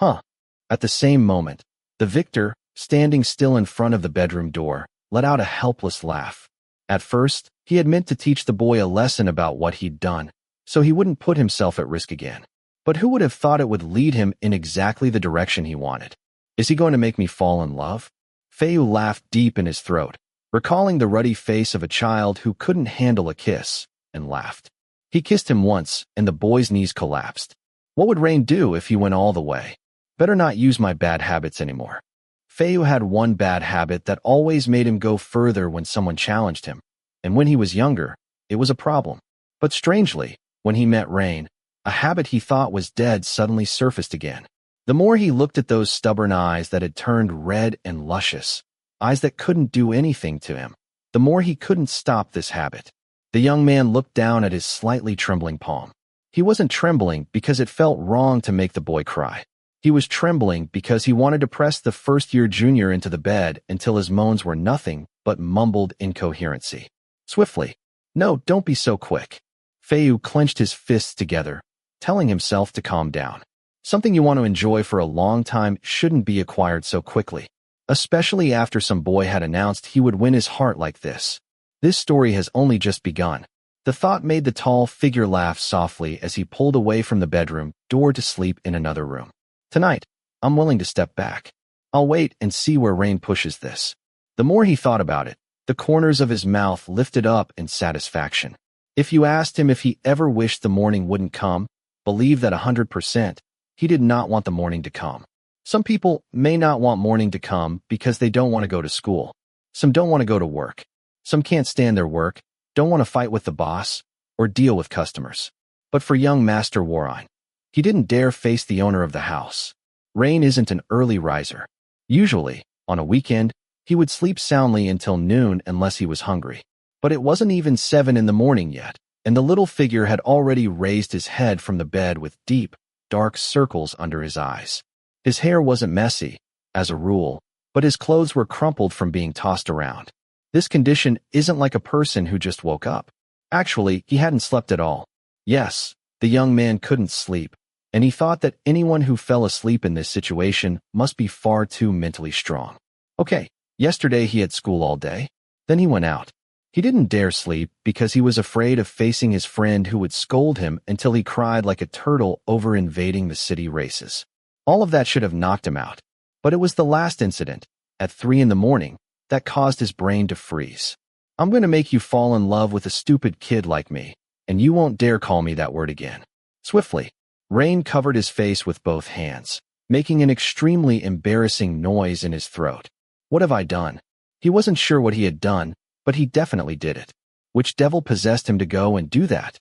At the same moment, the victor, standing still in front of the bedroom door, let out a helpless laugh. At first, he had meant to teach the boy a lesson about what he'd done, so he wouldn't put himself at risk again. But who would have thought it would lead him in exactly the direction he wanted? Is he going to make me fall in love? Phayu laughed deep in his throat, recalling the ruddy face of a child who couldn't handle a kiss, and laughed. He kissed him once, and the boy's knees collapsed. What would Rain do if he went all the way? Better not use my bad habits anymore. Phayu had one bad habit that always made him go further when someone challenged him, and when he was younger, it was a problem. But strangely, when he met Rain, a habit he thought was dead suddenly surfaced again. The more he looked at those stubborn eyes that had turned red and luscious, eyes that couldn't do anything to him, the more he couldn't stop this habit. The young man looked down at his slightly trembling palm. He wasn't trembling because it felt wrong to make the boy cry. He was trembling because he wanted to press the first-year junior into the bed until his moans were nothing but mumbled incoherency. Swiftly, "No, don't be so quick." Phayu clenched his fists together, telling himself to calm down. Something you want to enjoy for a long time shouldn't be acquired so quickly, especially after some boy had announced he would win his heart like this. This story has only just begun. The thought made the tall figure laugh softly as he pulled away from the bedroom door to sleep in another room. Tonight, I'm willing to step back. I'll wait and see where Rain pushes this. The more he thought about it, the corners of his mouth lifted up in satisfaction. If you asked him if he ever wished the morning wouldn't come, believe that 100%, he did not want the morning to come. Some people may not want morning to come because they don't want to go to school. Some don't want to go to work. Some can't stand their work, don't want to fight with the boss, or deal with customers. But for young Master Warren, he didn't dare face the owner of the house. Rain isn't an early riser. Usually, on a weekend, he would sleep soundly until noon unless he was hungry. But it wasn't even 7 in the morning yet, and the little figure had already raised his head from the bed with deep, dark circles under his eyes. His hair wasn't messy, as a rule, but his clothes were crumpled from being tossed around. This condition isn't like a person who just woke up. Actually, he hadn't slept at all. Yes, the young man couldn't sleep, and he thought that anyone who fell asleep in this situation must be far too mentally strong. Okay, yesterday he had school all day. Then he went out. He didn't dare sleep because he was afraid of facing his friend who would scold him until he cried like a turtle over invading the city races. All of that should have knocked him out. But it was the last incident, at 3 in the morning, that caused his brain to freeze. I'm going to make you fall in love with a stupid kid like me, and you won't dare call me that word again. Swiftly, Rain covered his face with both hands, making an extremely embarrassing noise in his throat. What have I done? He wasn't sure what he had done, but he definitely did it. Which devil possessed him to go and do that?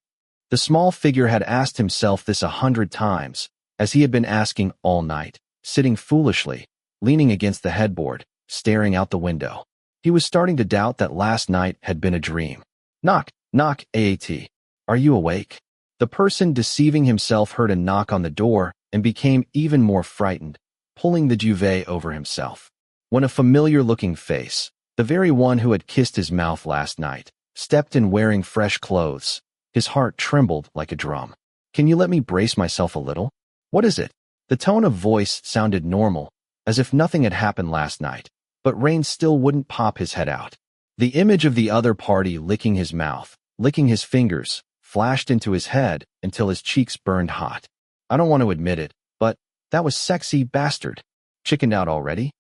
The small figure had asked himself this 100 times, as he had been asking all night, sitting foolishly, leaning against the headboard, staring out the window. He was starting to doubt that last night had been a dream. Knock, knock, AAT. Are you awake? The person deceiving himself heard a knock on the door and became even more frightened, pulling the duvet over himself. When a familiar-looking face, the very one who had kissed his mouth last night, stepped in wearing fresh clothes, his heart trembled like a drum. Can you let me brace myself a little? What is it? The tone of voice sounded normal, as if nothing had happened last night, but Rain still wouldn't pop his head out. The image of the other party licking his mouth, licking his fingers, flashed into his head until his cheeks burned hot. I don't want to admit it, but that was sexy bastard. Chickened out already?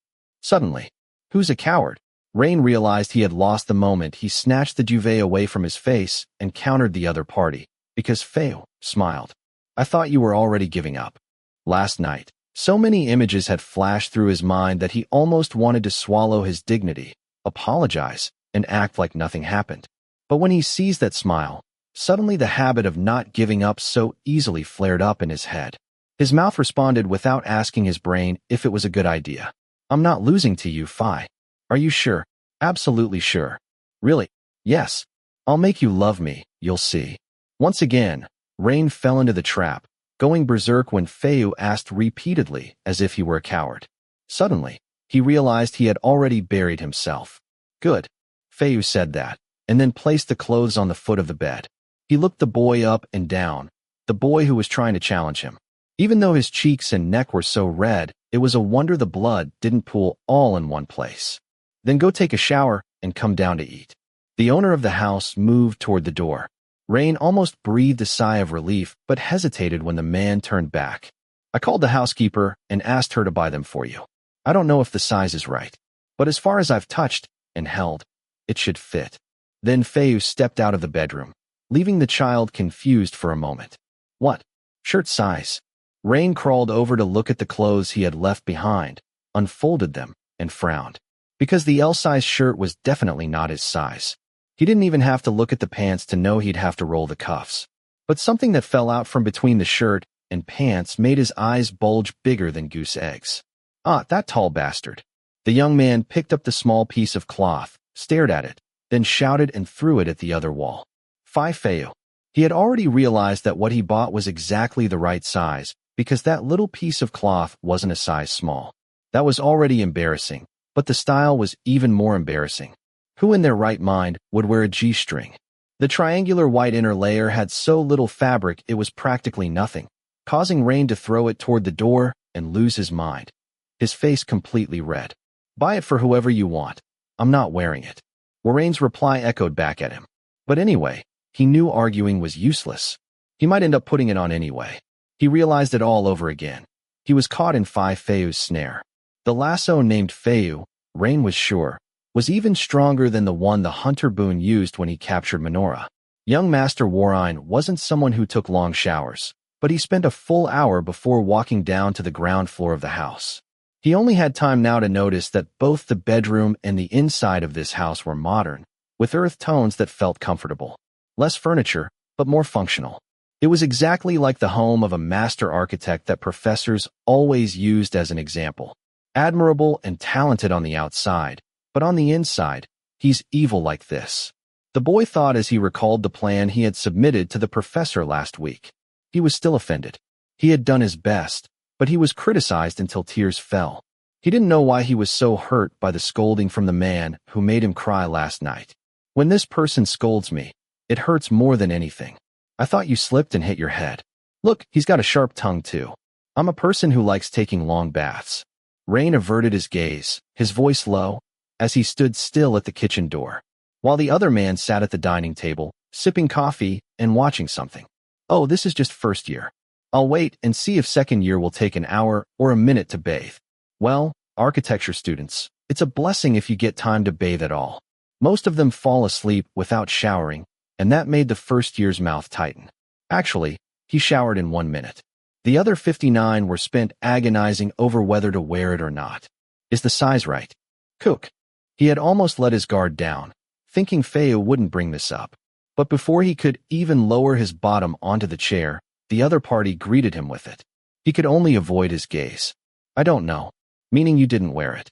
Suddenly, who's a coward? Rain realized he had lost the moment he snatched the duvet away from his face and countered the other party, because Phayu smiled. I thought you were already giving up. Last night, so many images had flashed through his mind that he almost wanted to swallow his dignity, apologize, and act like nothing happened. But when he seized that smile, suddenly the habit of not giving up so easily flared up in his head. His mouth responded without asking his brain if it was a good idea. I'm not losing to you, Phi. Are you sure? Absolutely sure. Really? Yes. I'll make you love me, you'll see. Once again, Rain fell into the trap, going berserk when Phayu asked repeatedly as if he were a coward. Suddenly, he realized he had already buried himself. Good. Phayu said that, and then placed the clothes on the foot of the bed. He looked the boy up and down, the boy who was trying to challenge him. Even though his cheeks and neck were so red, it was a wonder the blood didn't pool all in one place. Then go take a shower and come down to eat. The owner of the house moved toward the door. Rain almost breathed a sigh of relief, but hesitated when the man turned back. I called the housekeeper and asked her to buy them for you. I don't know if the size is right, but as far as I've touched and held, it should fit. Then Phayu stepped out of the bedroom, leaving the child confused for a moment. What? Shirt size? Rain crawled over to look at the clothes he had left behind, unfolded them, and frowned. Because the L-size shirt was definitely not his size. He didn't even have to look at the pants to know he'd have to roll the cuffs. But something that fell out from between the shirt and pants made his eyes bulge bigger than goose eggs. Ah, that tall bastard. The young man picked up the small piece of cloth, stared at it, then shouted and threw it at the other wall. Phayu. He had already realized that what he bought was exactly the right size, because that little piece of cloth wasn't a size small. That was already embarrassing, but the style was even more embarrassing. Who in their right mind would wear a G-string? The triangular white inner layer had so little fabric it was practically nothing, causing Rain to throw it toward the door and lose his mind. His face completely red. Buy it for whoever you want. I'm not wearing it. Rain's reply echoed back at him. But anyway, he knew arguing was useless. He might end up putting it on anyway. He realized it all over again. He was caught in Phayu's snare. The lasso named Phayu, Rain was sure, was even stronger than the one the hunter Boone used when he captured Menorah. Young Master Warine wasn't someone who took long showers, but he spent a full hour before walking down to the ground floor of the house. He only had time now to notice that both the bedroom and the inside of this house were modern, with earth tones that felt comfortable. Less furniture, but more functional. It was exactly like the home of a master architect that professors always used as an example. Admirable and talented on the outside, but on the inside, he's evil like this. The boy thought as he recalled the plan he had submitted to the professor last week. He was still offended. He had done his best, but he was criticized until tears fell. He didn't know why he was so hurt by the scolding from the man who made him cry last night. When this person scolds me, it hurts more than anything. I thought you slipped and hit your head. Look, he's got a sharp tongue too. I'm a person who likes taking long baths. Rain averted his gaze, his voice low, as he stood still at the kitchen door, while the other man sat at the dining table, sipping coffee and watching something. Oh, this is just first year. I'll wait and see if second year will take an hour or a minute to bathe. Well, architecture students, it's a blessing if you get time to bathe at all. Most of them fall asleep without showering, and that made the first year's mouth tighten. Actually, he showered in 1 minute. The other 59 were spent agonizing over whether to wear it or not. Is the size right? Cook. He had almost let his guard down, thinking Phayu wouldn't bring this up. But before he could even lower his bottom onto the chair, the other party greeted him with it. He could only avoid his gaze. I don't know, meaning you didn't wear it.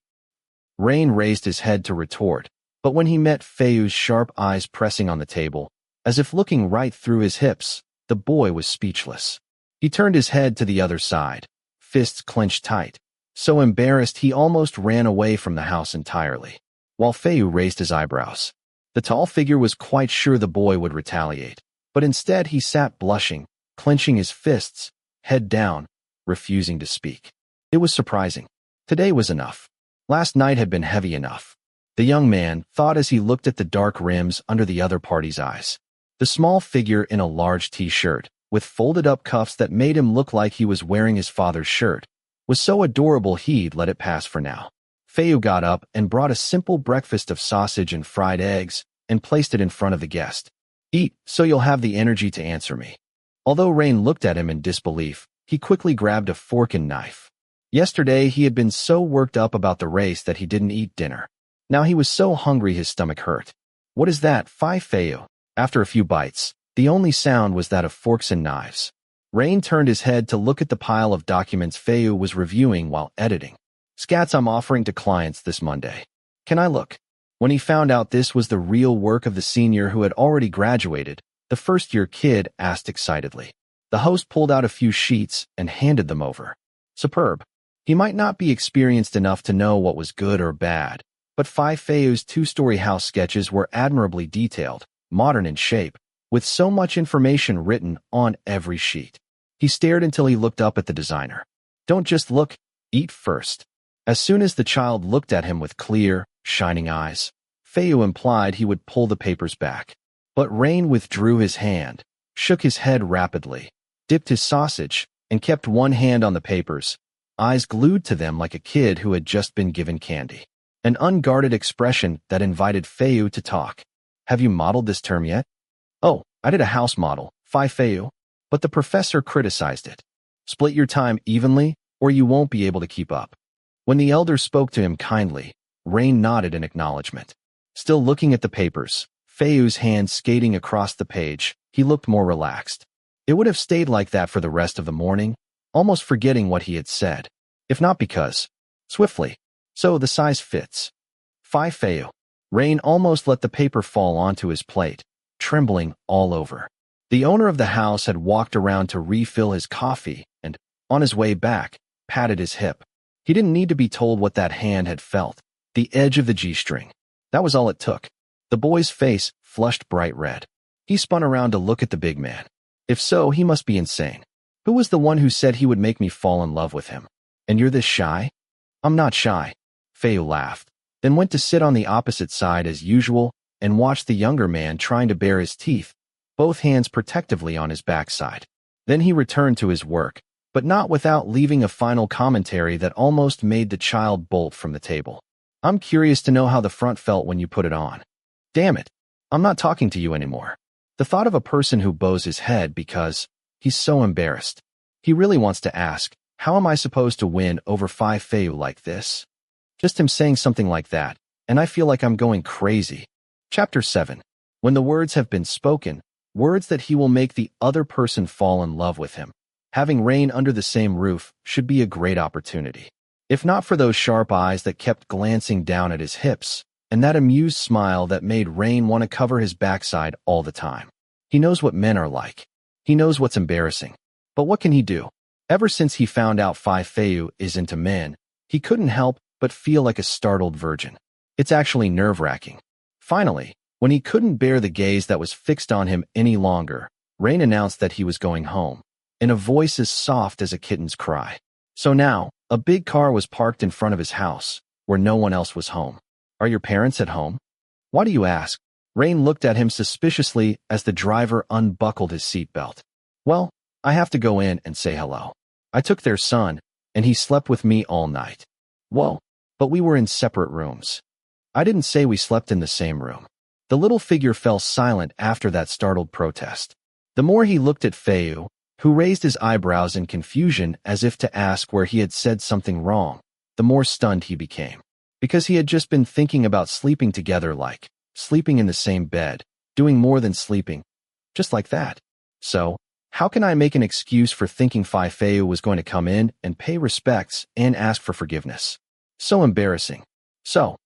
Rain raised his head to retort, but when he met Phayu's sharp eyes pressing on the table, as if looking right through his hips, the boy was speechless. He turned his head to the other side, fists clenched tight, so embarrassed he almost ran away from the house entirely, while Phayu raised his eyebrows. The tall figure was quite sure the boy would retaliate, but instead he sat blushing, clenching his fists, head down, refusing to speak. It was surprising. Today was enough. Last night had been heavy enough. The young man thought as he looked at the dark rims under the other party's eyes. The small figure in a large t-shirt, with folded-up cuffs that made him look like he was wearing his father's shirt, was so adorable he'd let it pass for now. Phayu got up and brought a simple breakfast of sausage and fried eggs and placed it in front of the guest. Eat, so you'll have the energy to answer me. Although Rain looked at him in disbelief, he quickly grabbed a fork and knife. Yesterday he had been so worked up about the race that he didn't eat dinner. Now he was so hungry his stomach hurt. What is that, Phayu? After a few bites, the only sound was that of forks and knives. Rain turned his head to look at the pile of documents Phayu was reviewing while editing. Scats I'm offering to clients this Monday. Can I look? When he found out this was the real work of the senior who had already graduated, the first-year kid asked excitedly. The host pulled out a few sheets and handed them over. Superb. He might not be experienced enough to know what was good or bad, but Phayu's two-story house sketches were admirably detailed, modern in shape, with so much information written on every sheet. He stared until he looked up at the designer. Don't just look, eat first. As soon as the child looked at him with clear, shining eyes, Phayu implied he would pull the papers back. But Rain withdrew his hand, shook his head rapidly, dipped his sausage, and kept one hand on the papers, eyes glued to them like a kid who had just been given candy. An unguarded expression that invited Phayu to talk. Have you modeled this term yet? Oh, I did a house model, Phayu, but the professor criticized it. Split your time evenly, or you won't be able to keep up. When the elder spoke to him kindly, Rain nodded in acknowledgement. Still looking at the papers, Phayu's hand skating across the page, he looked more relaxed. It would have stayed like that for the rest of the morning, almost forgetting what he had said. If not because. Swiftly. So the size fits. Phayu. Rain almost let the paper fall onto his plate, trembling all over. The owner of the house had walked around to refill his coffee and, on his way back, patted his hip. He didn't need to be told what that hand had felt. The edge of the G-string. That was all it took. The boy's face flushed bright red. He spun around to look at the big man. If so, he must be insane. Who was the one who said he would make me fall in love with him? And you're this shy? I'm not shy. Phayu laughed, then went to sit on the opposite side as usual and watched the younger man trying to bare his teeth, both hands protectively on his backside. Then he returned to his work, but not without leaving a final commentary that almost made the child bolt from the table. I'm curious to know how the front felt when you put it on. Damn it. I'm not talking to you anymore. The thought of a person who bows his head because he's so embarrassed. He really wants to ask, how am I supposed to win over Phayu like this? Just him saying something like that, and I feel like I'm going crazy. Chapter 7. When the words have been spoken, words that he will make the other person fall in love with him. Having Rain under the same roof should be a great opportunity. If not for those sharp eyes that kept glancing down at his hips, and that amused smile that made Rain want to cover his backside all the time. He knows what men are like. He knows what's embarrassing. But what can he do? Ever since he found out Phayu is into men, he couldn't help but feel like a startled virgin. It's actually nerve-wracking. Finally, when he couldn't bear the gaze that was fixed on him any longer, Rain announced that he was going home, in a voice as soft as a kitten's cry. So now, a big car was parked in front of his house, where no one else was home. Are your parents at home? Why do you ask? Rain looked at him suspiciously as the driver unbuckled his seatbelt. Well, I have to go in and say hello. I took their son, and he slept with me all night. Whoa, but we were in separate rooms. I didn't say we slept in the same room. The little figure fell silent after that startled protest. The more he looked at Phayu, who raised his eyebrows in confusion as if to ask where he had said something wrong, the more stunned he became. Because he had just been thinking about sleeping together, like sleeping in the same bed, doing more than sleeping, just like that. So, how can I make an excuse for thinking Phayu was going to come in and pay respects and ask for forgiveness? So embarrassing. So,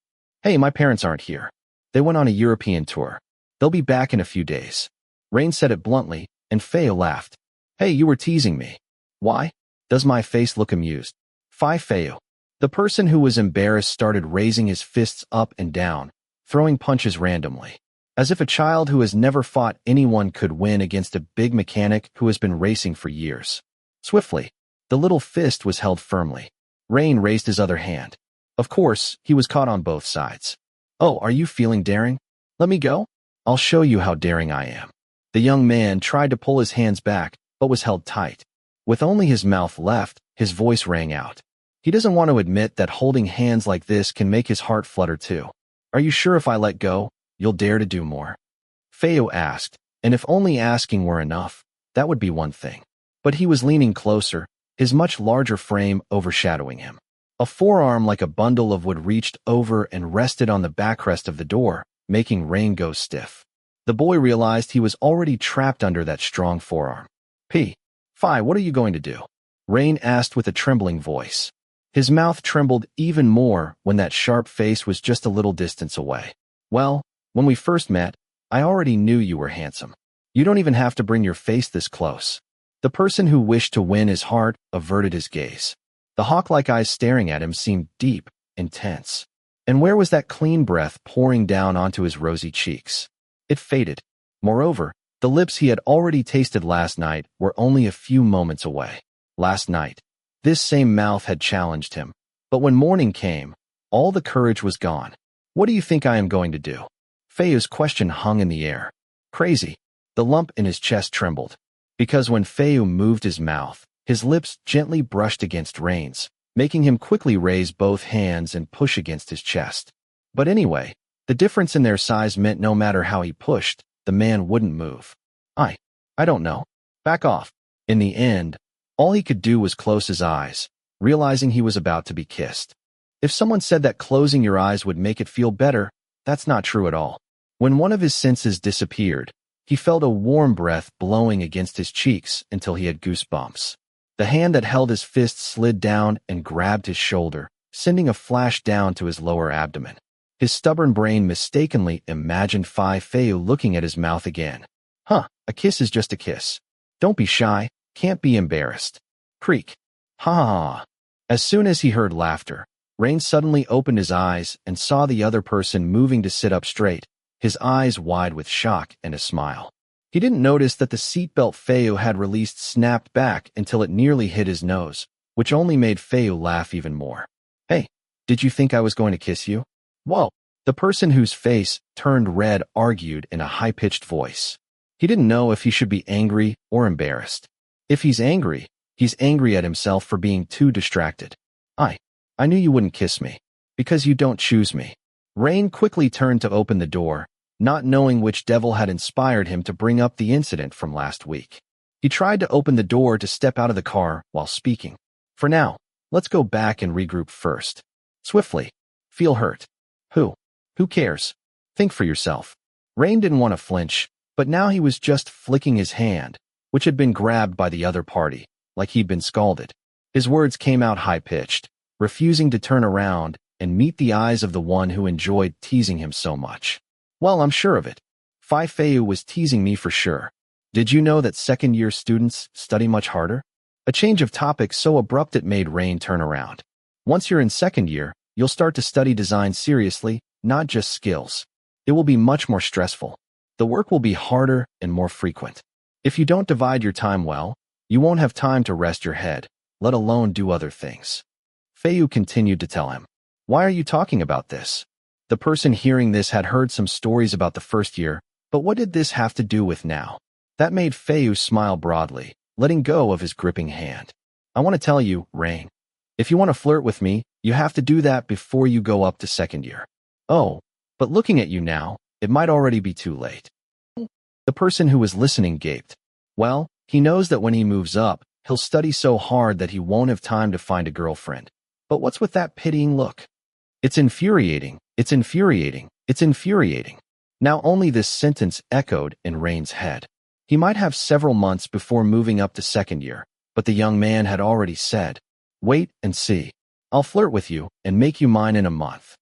hey, my parents aren't here. They went on a European tour. They'll be back in a few days. Rain said it bluntly, and Phayu laughed. Hey, you were teasing me. Why? Does my face look amused? Phayu. The person who was embarrassed started raising his fists up and down, throwing punches randomly, as if a child who has never fought anyone could win against a big mechanic who has been racing for years. Swiftly, the little fist was held firmly. Rain raised his other hand. Of course, he was caught on both sides. Oh, are you feeling daring? Let me go? I'll show you how daring I am. The young man tried to pull his hands back, but was held tight. With only his mouth left, his voice rang out. He doesn't want to admit that holding hands like this can make his heart flutter too. Are you sure if I let go, you'll dare to do more? Phayu asked, and if only asking were enough, that would be one thing. But he was leaning closer, his much larger frame overshadowing him. A forearm like a bundle of wood reached over and rested on the backrest of the door, making Rain go stiff. The boy realized he was already trapped under that strong forearm. Phi, what are you going to do? Rain asked with a trembling voice. His mouth trembled even more when that sharp face was just a little distance away. Well, when we first met, I already knew you were handsome. You don't even have to bring your face this close. The person who wished to win his heart averted his gaze. The hawk-like eyes staring at him seemed deep, intense. And where was that clean breath pouring down onto his rosy cheeks? It faded. Moreover, the lips he had already tasted last night were only a few moments away. Last night, this same mouth had challenged him. But when morning came, all the courage was gone. What do you think I am going to do? Phayu's question hung in the air. Crazy. The lump in his chest trembled. Because when Phayu moved his mouth, his lips gently brushed against Rain's, making him quickly raise both hands and push against his chest. But anyway, the difference in their size meant no matter how he pushed, the man wouldn't move. I don't know. Back off. In the end, all he could do was close his eyes, realizing he was about to be kissed. If someone said that closing your eyes would make it feel better, that's not true at all. When one of his senses disappeared, He felt a warm breath blowing against his cheeks until he had goosebumps. The hand that held his fist slid down and grabbed his shoulder, sending a flash down to his lower abdomen. His stubborn brain mistakenly imagined Phayu looking at his mouth again. Huh, a kiss is just a kiss. Don't be shy, can't be embarrassed. Creak. Ha ha ha. As soon as he heard laughter, Rain suddenly opened his eyes and saw the other person moving to sit up straight, his eyes wide with shock and a smile. He didn't notice that the seatbelt Phayu had released snapped back until it nearly hit his nose, which only made Phayu laugh even more. Hey, did you think I was going to kiss you? Whoa, the person whose face turned red argued in a high-pitched voice. He didn't know if he should be angry or embarrassed. If he's angry at himself for being too distracted. I knew you wouldn't kiss me, because you don't choose me. Rain quickly turned to open the door, not knowing which devil had inspired him to bring up the incident from last week. He tried to open the door to step out of the car while speaking. For now, let's go back and regroup first. Swiftly. Feel hurt. Who cares? Think for yourself. Rain didn't want to flinch, but now he was just flicking his hand, which had been grabbed by the other party, like he'd been scalded. His words came out high-pitched, refusing to turn around and meet the eyes of the one who enjoyed teasing him so much. Well, I'm sure of it. Phayu was teasing me for sure. Did you know that second-year students study much harder? A change of topic so abrupt it made Rain turn around. Once you're in second year, you'll start to study design seriously, not just skills. It will be much more stressful. The work will be harder and more frequent. If you don't divide your time well, you won't have time to rest your head, let alone do other things. Phayu continued to tell him. Why are you talking about this? The person hearing this had heard some stories about the first year, but what did this have to do with now? That made Phayu smile broadly, letting go of his gripping hand. I want to tell you, Rain. If you want to flirt with me, you have to do that before you go up to second year. Oh, but looking at you now, it might already be too late. The person who was listening gaped. Well, he knows that when he moves up, he'll study so hard that he won't have time to find a girlfriend. But what's with that pitying look? It's infuriating, it's infuriating, it's infuriating. Now only this sentence echoed in Rain's head. He might have several months before moving up to second year, but the young man had already said, wait and see. I'll flirt with you and make you mine in a month.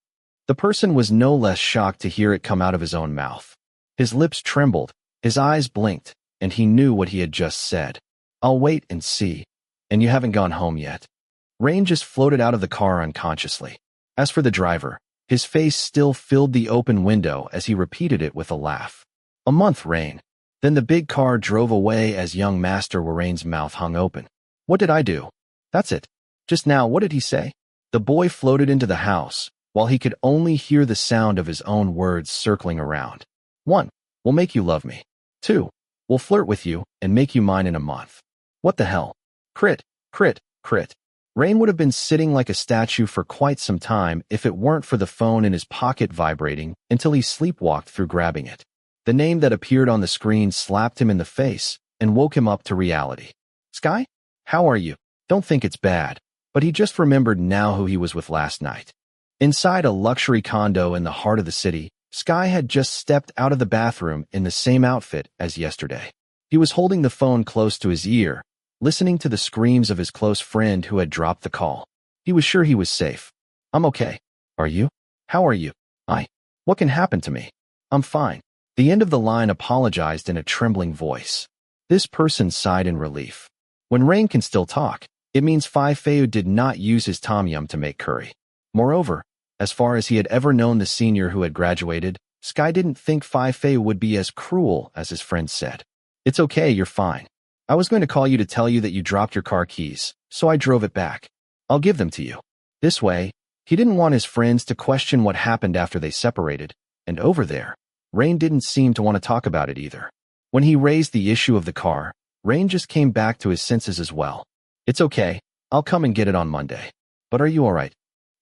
The person was no less shocked to hear it come out of his own mouth. His lips trembled, his eyes blinked, and he knew what he had just said. I'll wait and see. And you haven't gone home yet. Rain just floated out of the car unconsciously. As for the driver, his face still filled the open window as he repeated it with a laugh. A month, Rain. Then the big car drove away as young Master Rain's mouth hung open. What did I do? That's it. Just now, what did he say? The boy floated into the house, while he could only hear the sound of his own words circling around. 1. We'll make you love me. 2. We'll flirt with you and make you mine in a month. What the hell? Crit, crit, crit. Rain would have been sitting like a statue for quite some time if it weren't for the phone in his pocket vibrating until he sleepwalked through grabbing it. The name that appeared on the screen slapped him in the face and woke him up to reality. Sky? How are you? Don't think it's bad. But he just remembered now who he was with last night. Inside a luxury condo in the heart of the city, Sky had just stepped out of the bathroom in the same outfit as yesterday. He was holding the phone close to his ear, listening to the screams of his close friend who had dropped the call. He was sure he was safe. I'm okay. Are you? How are you? What can happen to me? I'm fine. The end of the line apologized in a trembling voice. This person sighed in relief. When Rain can still talk, it means Phayu did not use his tom yum to make curry. Moreover, as far as he had ever known the senior who had graduated, Sky didn't think Phayu would be as cruel as his friend said. It's okay, you're fine. I was going to call you to tell you that you dropped your car keys, so I drove it back. I'll give them to you. This way, he didn't want his friends to question what happened after they separated, and over there, Rain didn't seem to want to talk about it either. When he raised the issue of the car, Rain just came back to his senses as well. It's okay, I'll come and get it on Monday. But are you alright?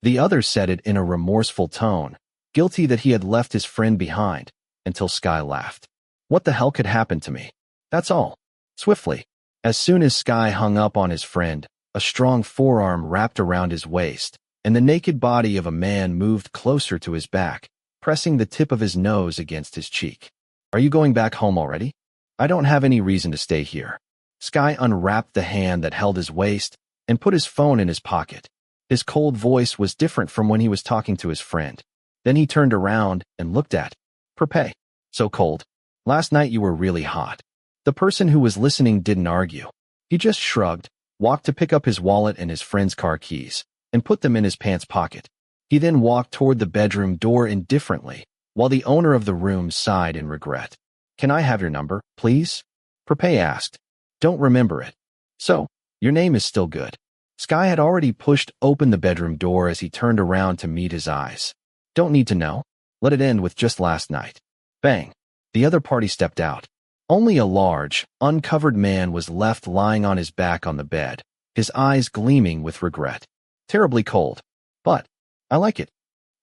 The other said it in a remorseful tone, guilty that he had left his friend behind, until Sky laughed. What the hell could happen to me? That's all. Swiftly, as soon as Sky hung up on his friend, a strong forearm wrapped around his waist, and the naked body of a man moved closer to his back, pressing the tip of his nose against his cheek. Are you going back home already? I don't have any reason to stay here. Sky unwrapped the hand that held his waist and put his phone in his pocket. His cold voice was different from when he was talking to his friend. Then he turned around and looked at Perpe. So cold. Last night you were really hot. The person who was listening didn't argue. He just shrugged, walked to pick up his wallet and his friend's car keys, and put them in his pants pocket. He then walked toward the bedroom door indifferently, while the owner of the room sighed in regret. Can I have your number, please? Perpe asked. Don't remember it. So, your name is still good. Sky had already pushed open the bedroom door as he turned around to meet his eyes. Don't need to know. Let it end with just last night. Bang. The other party stepped out. Only a large, uncovered man was left lying on his back on the bed, his eyes gleaming with regret. Terribly cold. But I like it.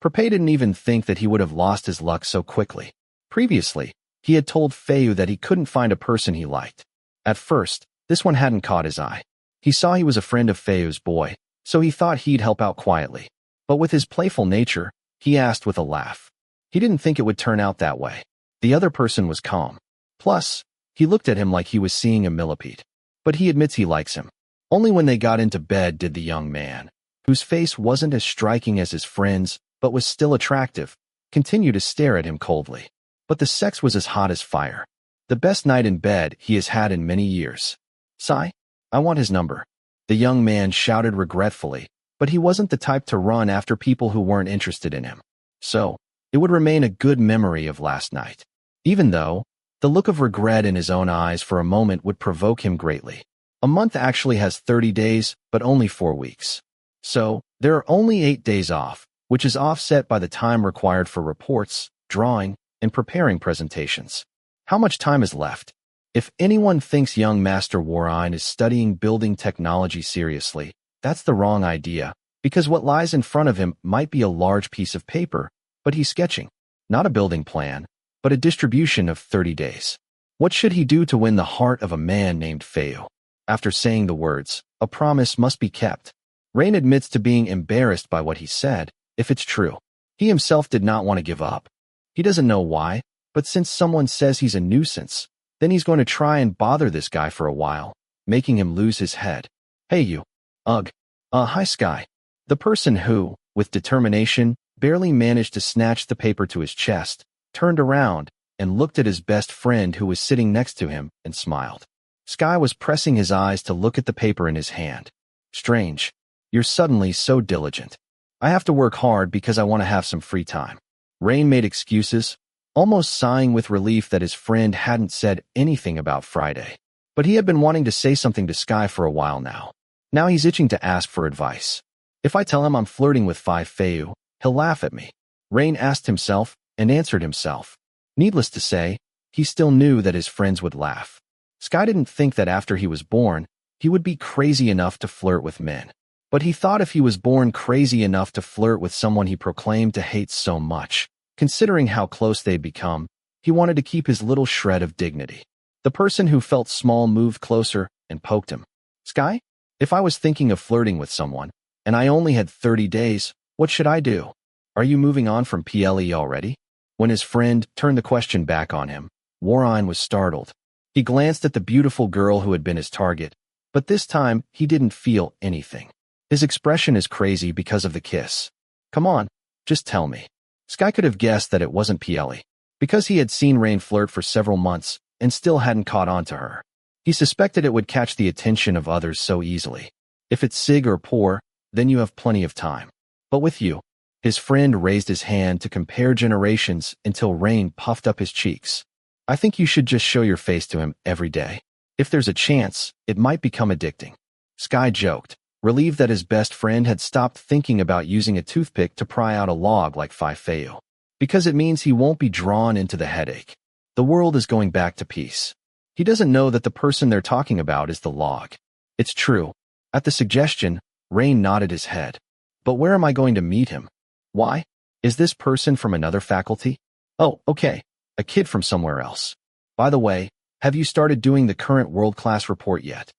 Perpe didn't even think that he would have lost his luck so quickly. Previously, he had told Phayu that he couldn't find a person he liked. At first, this one hadn't caught his eye. He saw he was a friend of Phayu's boy, so he thought he'd help out quietly. But with his playful nature, he asked with a laugh. He didn't think it would turn out that way. The other person was calm. Plus, he looked at him like he was seeing a millipede. But he admits he likes him. Only when they got into bed did the young man, whose face wasn't as striking as his friend's, but was still attractive, continue to stare at him coldly. But the sex was as hot as fire. The best night in bed he has had in many years. Sigh, I want his number. The young man shouted regretfully, but he wasn't the type to run after people who weren't interested in him. So, it would remain a good memory of last night. Even though, the look of regret in his own eyes for a moment would provoke him greatly. A month actually has 30 days, but only 4 weeks. So, there are only 8 days off, which is offset by the time required for reports, drawing, and preparing presentations. How much time is left? If anyone thinks young Master Warine is studying building technology seriously, that's the wrong idea, because what lies in front of him might be a large piece of paper, but he's sketching, not a building plan, but a distribution of 30 days. What should he do to win the heart of a man named Phayu? After saying the words, a promise must be kept. Rain admits to being embarrassed by what he said, if it's true. He himself did not want to give up. He doesn't know why, but since someone says he's a nuisance, then he's going to try and bother this guy for a while, making him lose his head. Hey you. Ugh. Hi Sky. The person who, with determination, barely managed to snatch the paper to his chest, turned around and looked at his best friend who was sitting next to him and smiled. Sky was pressing his eyes to look at the paper in his hand. Strange. You're suddenly so diligent. I have to work hard because I want to have some free time. Rain made excuses, almost sighing with relief that his friend hadn't said anything about Friday. But he had been wanting to say something to Sky for a while now. Now he's itching to ask for advice. If I tell him I'm flirting with Phayu, he'll laugh at me. Rain asked himself and answered himself. Needless to say, he still knew that his friends would laugh. Sky didn't think that after he was born, he would be crazy enough to flirt with men. But he thought if he was born crazy enough to flirt with someone he proclaimed to hate so much, considering how close they'd become, he wanted to keep his little shred of dignity. The person who felt small moved closer and poked him. Sky, if I was thinking of flirting with someone, and I only had 30 days, what should I do? Are you moving on from PLE already? When his friend turned the question back on him, Warine was startled. He glanced at the beautiful girl who had been his target, but this time he didn't feel anything. His expression is crazy because of the kiss. Come on, just tell me. Sky could have guessed that it wasn't PLE, because he had seen Rain flirt for several months and still hadn't caught on to her. He suspected it would catch the attention of others so easily. If it's Sig or Poor, then you have plenty of time. But with you, his friend raised his hand to compare generations until Rain puffed up his cheeks. I think you should just show your face to him every day. If there's a chance, it might become addicting. Sky joked, relieved that his best friend had stopped thinking about using a toothpick to pry out a log like Phayu, because it means he won't be drawn into the headache. The world is going back to peace. He doesn't know that the person they're talking about is the log. It's true. At the suggestion, Rain nodded his head. But where am I going to meet him? Why? Is this person from another faculty? Oh, okay. A kid from somewhere else. By the way, have you started doing the current world-class report yet?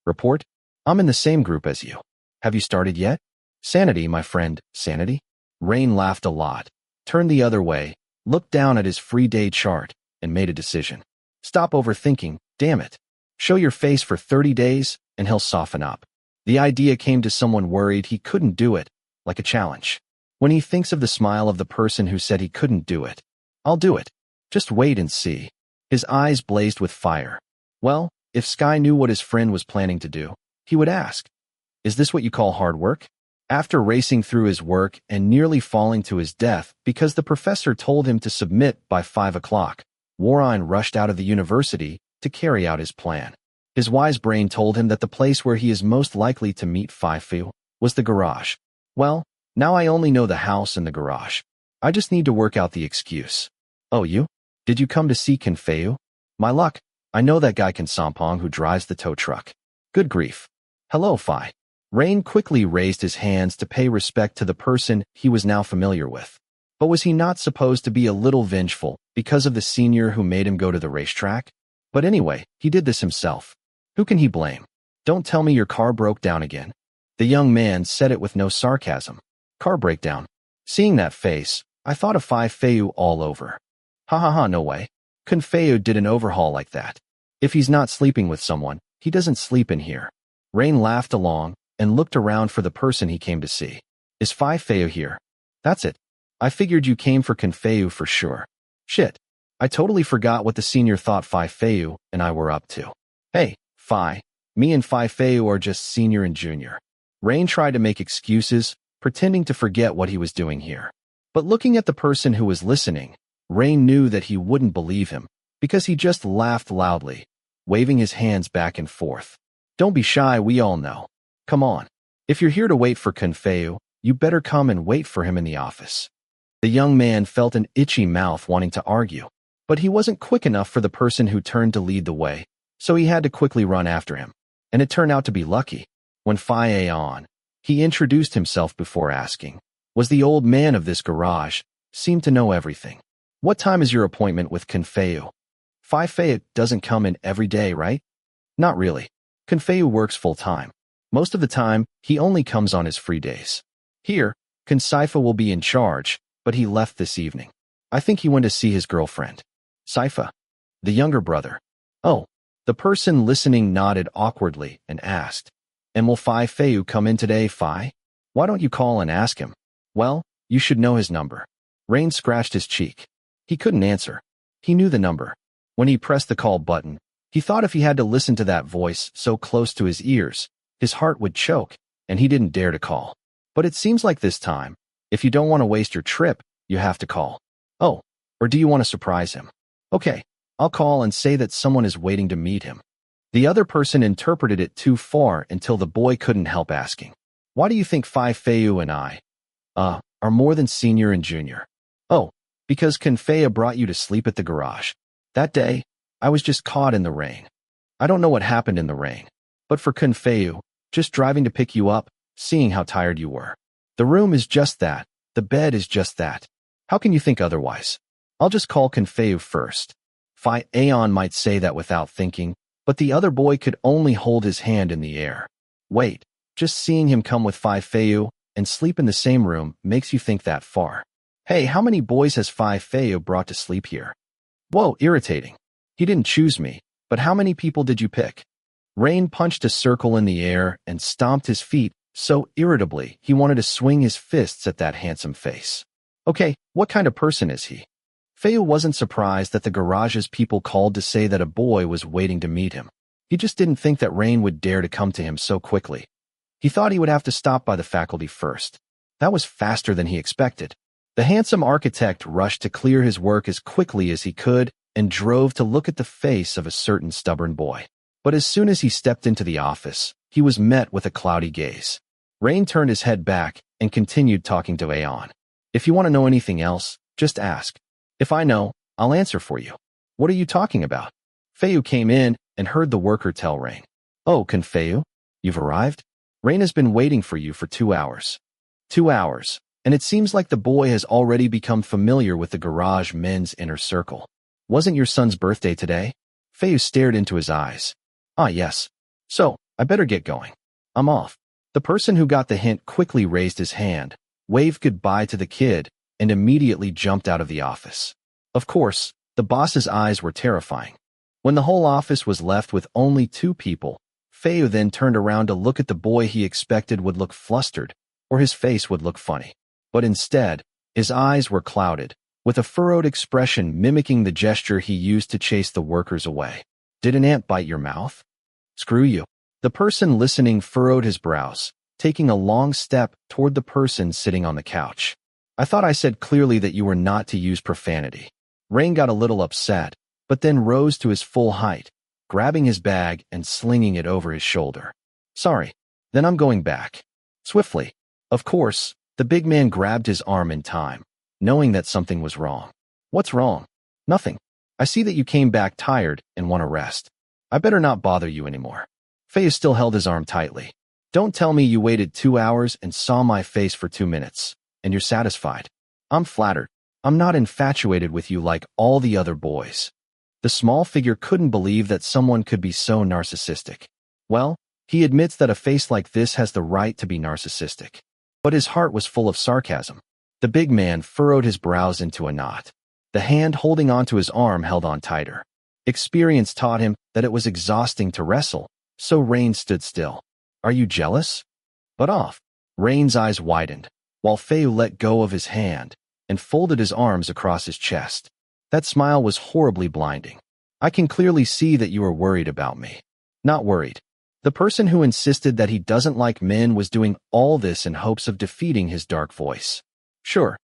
Report? I'm in the same group as you. Have you started yet? Sanity, my friend, sanity? Rain laughed a lot, turned the other way, looked down at his free day chart, and made a decision. Stop overthinking, damn it. Show your face for 30 days, and he'll soften up. The idea came to someone worried he couldn't do it, like a challenge. When he thinks of the smile of the person who said he couldn't do it, I'll do it. Just wait and see. His eyes blazed with fire. Well, if Sky knew what his friend was planning to do, he would ask, "Is this what you call hard work?" After racing through his work and nearly falling to his death because the professor told him to submit by 5 o'clock, Warren rushed out of the university to carry out his plan. His wise brain told him that the place where he is most likely to meet Phayu was the garage. Well, now I only know the house and the garage. I just need to work out the excuse. Oh, you? Did you come to see Phayu? My luck, I know that guy Sampong who drives the tow truck. Good grief. Hello, Phi. Rain quickly raised his hands to pay respect to the person he was now familiar with. But was he not supposed to be a little vengeful because of the senior who made him go to the racetrack? But anyway, he did this himself. Who can he blame? Don't tell me your car broke down again. The young man said it with no sarcasm. Car breakdown. Seeing that face, I thought of Phayu all over. Ha ha ha, no way. Phayu did an overhaul like that. If he's not sleeping with someone, he doesn't sleep in here. Rain laughed along and looked around for the person he came to see. Is Phayu here? That's it. I figured you came for Phayu for sure. Shit. I totally forgot what the senior thought Phayu and I were up to. Hey, Phi. Me and Phayu are just senior and junior. Rain tried to make excuses, pretending to forget what he was doing here. But looking at the person who was listening, Rain knew that he wouldn't believe him, because he just laughed loudly, waving his hands back and forth. Don't be shy, we all know. Come on. If you're here to wait for Phayu, you better come and wait for him in the office. The young man felt an itchy mouth wanting to argue, but he wasn't quick enough for the person who turned to lead the way, so he had to quickly run after him. And it turned out to be lucky. When Phayu, he introduced himself before asking, was the old man of this garage, seemed to know everything. What time is your appointment with Phayu? Phayu doesn't come in every day, right? Not really. Phayu works full-time. Most of the time, he only comes on his free days. Here, Saifa will be in charge, but he left this evening. I think he went to see his girlfriend. Saifa, the younger brother. Oh, the person listening nodded awkwardly and asked, and will Phayu come in today, Phi? Why don't you call and ask him? Well, you should know his number. Rain scratched his cheek. He couldn't answer. He knew the number. When he pressed the call button, he thought if he had to listen to that voice so close to his ears, his heart would choke, and he didn't dare to call. But it seems like this time, if you don't want to waste your trip, you have to call. Oh, or do you want to surprise him? Okay, I'll call and say that someone is waiting to meet him. The other person interpreted it too far until the boy couldn't help asking. Why do you think Phayu and I are more than senior and junior? Oh, because Phayu brought you to sleep at the garage. That day, I was just caught in the rain. I don't know what happened in the rain, but for Phayu, just driving to pick you up, seeing how tired you were. The room is just that. The bed is just that. How can you think otherwise? I'll just call Phayu first. Phayu might say that without thinking, but the other boy could only hold his hand in the air. Wait, just seeing him come with Phayu and sleep in the same room makes you think that far. Hey, how many boys has Phayu brought to sleep here? Whoa, irritating. He didn't choose me, but how many people did you pick? Rain punched a circle in the air and stomped his feet so irritably he wanted to swing his fists at that handsome face. Okay, what kind of person is he? Phayu wasn't surprised that the garage's people called to say that a boy was waiting to meet him. He just didn't think that Rain would dare to come to him so quickly. He thought he would have to stop by the faculty first. That was faster than he expected. The handsome architect rushed to clear his work as quickly as he could and drove to look at the face of a certain stubborn boy. But as soon as he stepped into the office, he was met with a cloudy gaze. Rain turned his head back and continued talking to Aeon. If you want to know anything else, just ask. If I know, I'll answer for you. What are you talking about? Phayu came in and heard the worker tell Rain. Oh, Phayu, you've arrived? Rain has been waiting for you for 2 hours. 2 hours, and it seems like the boy has already become familiar with the garage men's inner circle. Wasn't your son's birthday today? Phayu stared into his eyes. Ah, yes. So, I better get going. I'm off. The person who got the hint quickly raised his hand, waved goodbye to the kid, and immediately jumped out of the office. Of course, The boss's eyes were terrifying. When the whole office was left with only 2 people, Phayu then turned around to look at the boy he expected would look flustered, or his face would look funny. But instead, his eyes were clouded, with a furrowed expression mimicking the gesture he used to chase the workers away. Did an ant bite your mouth? Screw you. The person listening furrowed his brows, taking a long step toward the person sitting on the couch. I thought I said clearly that you were not to use profanity. Rain got a little upset, but then rose to his full height, grabbing his bag and slinging it over his shoulder. Sorry, then I'm going back. Swiftly. Of course, the big man grabbed his arm in time, knowing that something was wrong. What's wrong? Nothing. I see that you came back tired and want to rest. I better not bother you anymore. Phayu still held his arm tightly. Don't tell me you waited 2 hours and saw my face for 2 minutes, and you're satisfied. I'm flattered. I'm not infatuated with you like all the other boys. The small figure couldn't believe that someone could be so narcissistic. Well, he admits that a face like this has the right to be narcissistic. But his heart was full of sarcasm. The big man furrowed his brows into a knot. The hand holding onto his arm held on tighter. Experience taught him that it was exhausting to wrestle, so Rain stood still. Are you jealous? But off. Rain's eyes widened, while Phayu let go of his hand and folded his arms across his chest. That smile was horribly blinding. I can clearly see that you are worried about me. Not worried. The person who insisted that he doesn't like men was doing all this in hopes of defeating his dark voice. Sure.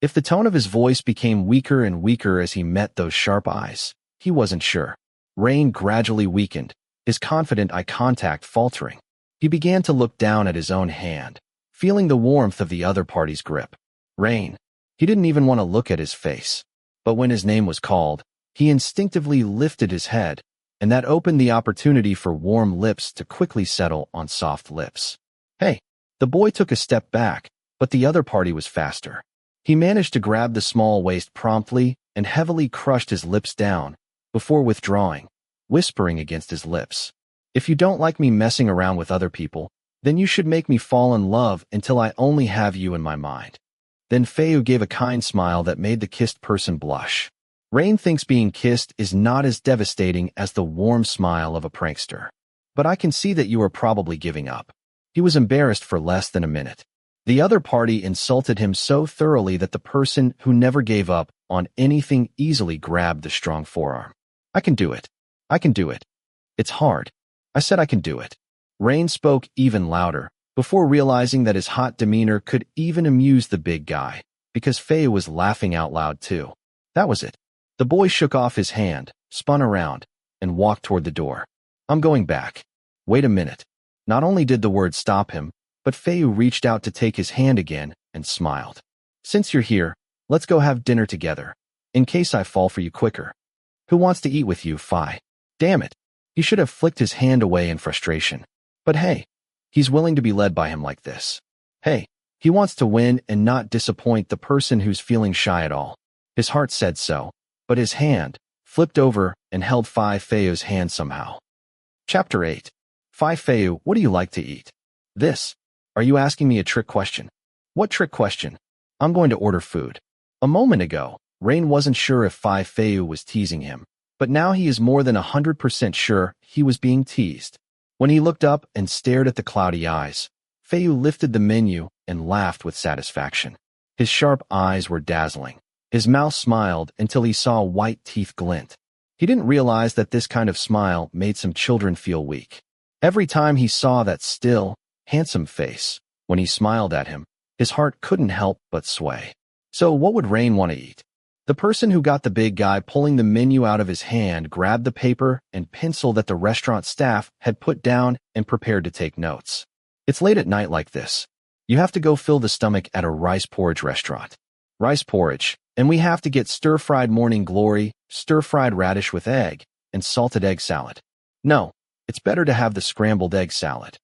If the tone of his voice became weaker and weaker as he met those sharp eyes, he wasn't sure. Rain gradually weakened, his confident eye contact faltering. He began to look down at his own hand, feeling the warmth of the other party's grip. Rain. He didn't even want to look at his face. But when his name was called, he instinctively lifted his head, and that opened the opportunity for warm lips to quickly settle on soft lips. Hey. The boy took a step back, but the other party was faster. He managed to grab the small waist promptly and heavily crushed his lips down, before withdrawing, whispering against his lips. If you don't like me messing around with other people, then you should make me fall in love until I only have you in my mind. Then Phayu gave a kind smile that made the kissed person blush. Rain thinks being kissed is not as devastating as the warm smile of a prankster. But I can see that you are probably giving up. He was embarrassed for less than a minute. The other party insulted him so thoroughly that the person who never gave up on anything easily grabbed the strong forearm. I can do it. I can do it. It's hard. I said I can do it. Rain spoke even louder, before realizing that his hot demeanor could even amuse the big guy, because Phayu was laughing out loud too. That was it. The boy shook off his hand, spun around, and walked toward the door. I'm going back. Wait a minute. Not only did the word stop him, but Phayu reached out to take his hand again and smiled. Since you're here, let's go have dinner together, in case I fall for you quicker. Who wants to eat with you, Phi? Damn it. He should have flicked his hand away in frustration. But hey, he's willing to be led by him like this. Hey, he wants to win and not disappoint the person who's feeling shy at all. His heart said so, but his hand flipped over and held Phayu's hand somehow. Chapter 8. Phayu, what do you like to eat? This. Are you asking me a trick question? What trick question? I'm going to order food. A moment ago, Rain wasn't sure if Phayu was teasing him, but now he is more than 100% sure he was being teased. When he looked up and stared at the cloudy eyes, Phayu lifted the menu and laughed with satisfaction. His sharp eyes were dazzling. His mouth smiled until he saw white teeth glint. He didn't realize that this kind of smile made some children feel weak. Every time he saw that still, handsome face, when he smiled at him, his heart couldn't help but sway. So what would Rain want to eat? The person who got the big guy pulling the menu out of his hand grabbed the paper and pencil that the restaurant staff had put down and prepared to take notes. It's late at night like this. You have to go fill the stomach at a rice porridge restaurant. Rice porridge, and we have to get stir-fried morning glory, stir-fried radish with egg, and salted egg salad. No, it's better to have the scrambled egg salad.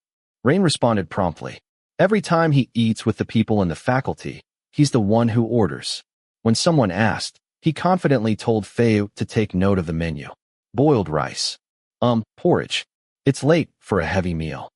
Rain responded promptly. Every time he eats with the people in the faculty, he's the one who orders. When someone asked, he confidently told Phayu to take note of the menu. Boiled rice. Porridge. It's late for a heavy meal.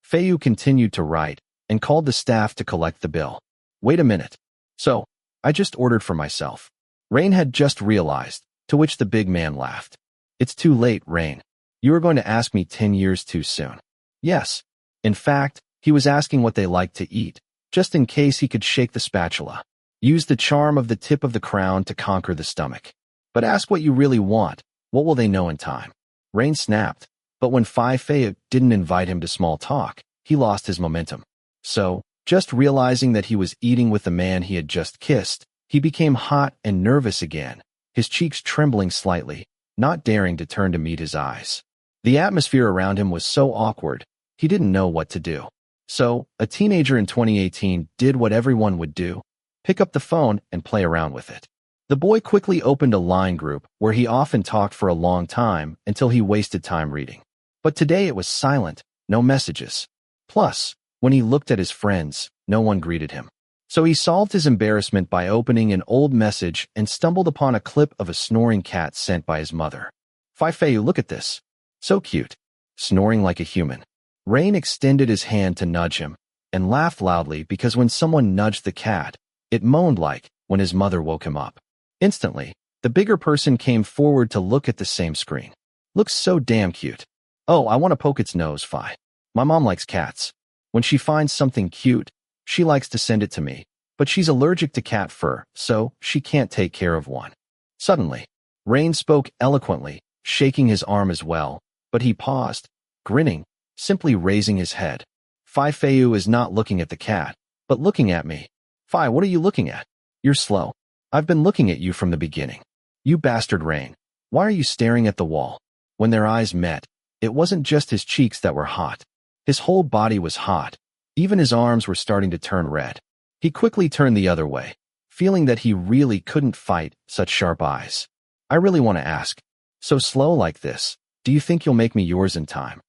Phayu continued to write and called the staff to collect the bill. Wait a minute. So, I just ordered for myself. Rain had just realized To which the big man laughed. It's too late, Rain. You were going to ask me 10 years too soon. Yes. In fact, he was asking what they liked to eat, just in case he could shake the spatula. Use the charm of the tip of the crown to conquer the stomach. But ask what you really want. What will they know in time? Rain snapped, but when Phayu didn't invite him to small talk, he lost his momentum. So, just realizing that he was eating with the man he had just kissed, he became hot and nervous again, his cheeks trembling slightly, not daring to turn to meet his eyes. The atmosphere around him was so awkward, he didn't know what to do. So, a teenager in 2018 did what everyone would do, pick up the phone and play around with it. The boy quickly opened a line group where he often talked for a long time until he wasted time reading. But today it was silent, no messages. Plus, when he looked at his friends, no one greeted him. So he solved his embarrassment by opening an old message and stumbled upon a clip of a snoring cat sent by his mother. Phayu, look at this. So cute. Snoring like a human. Rain extended his hand to nudge him, and laughed loudly because when someone nudged the cat, it moaned like when his mother woke him up. Instantly, the bigger person came forward to look at the same screen. Looks so damn cute. Oh, I want to poke its nose, Phi. My mom likes cats. When she finds something cute, she likes to send it to me, but she's allergic to cat fur, so she can't take care of one. Suddenly, Rain spoke eloquently, shaking his arm as well, but he paused, grinning, simply raising his head. Phayu is not looking at the cat, but looking at me. Phi, what are you looking at? You're slow. I've been looking at you from the beginning. You bastard Rain. Why are you staring at the wall? When their eyes met, it wasn't just his cheeks that were hot. His whole body was hot. Even his arms were starting to turn red. He quickly turned the other way, feeling that he really couldn't fight such sharp eyes. I really want to ask. So slow like this, do you think you'll make me yours in time?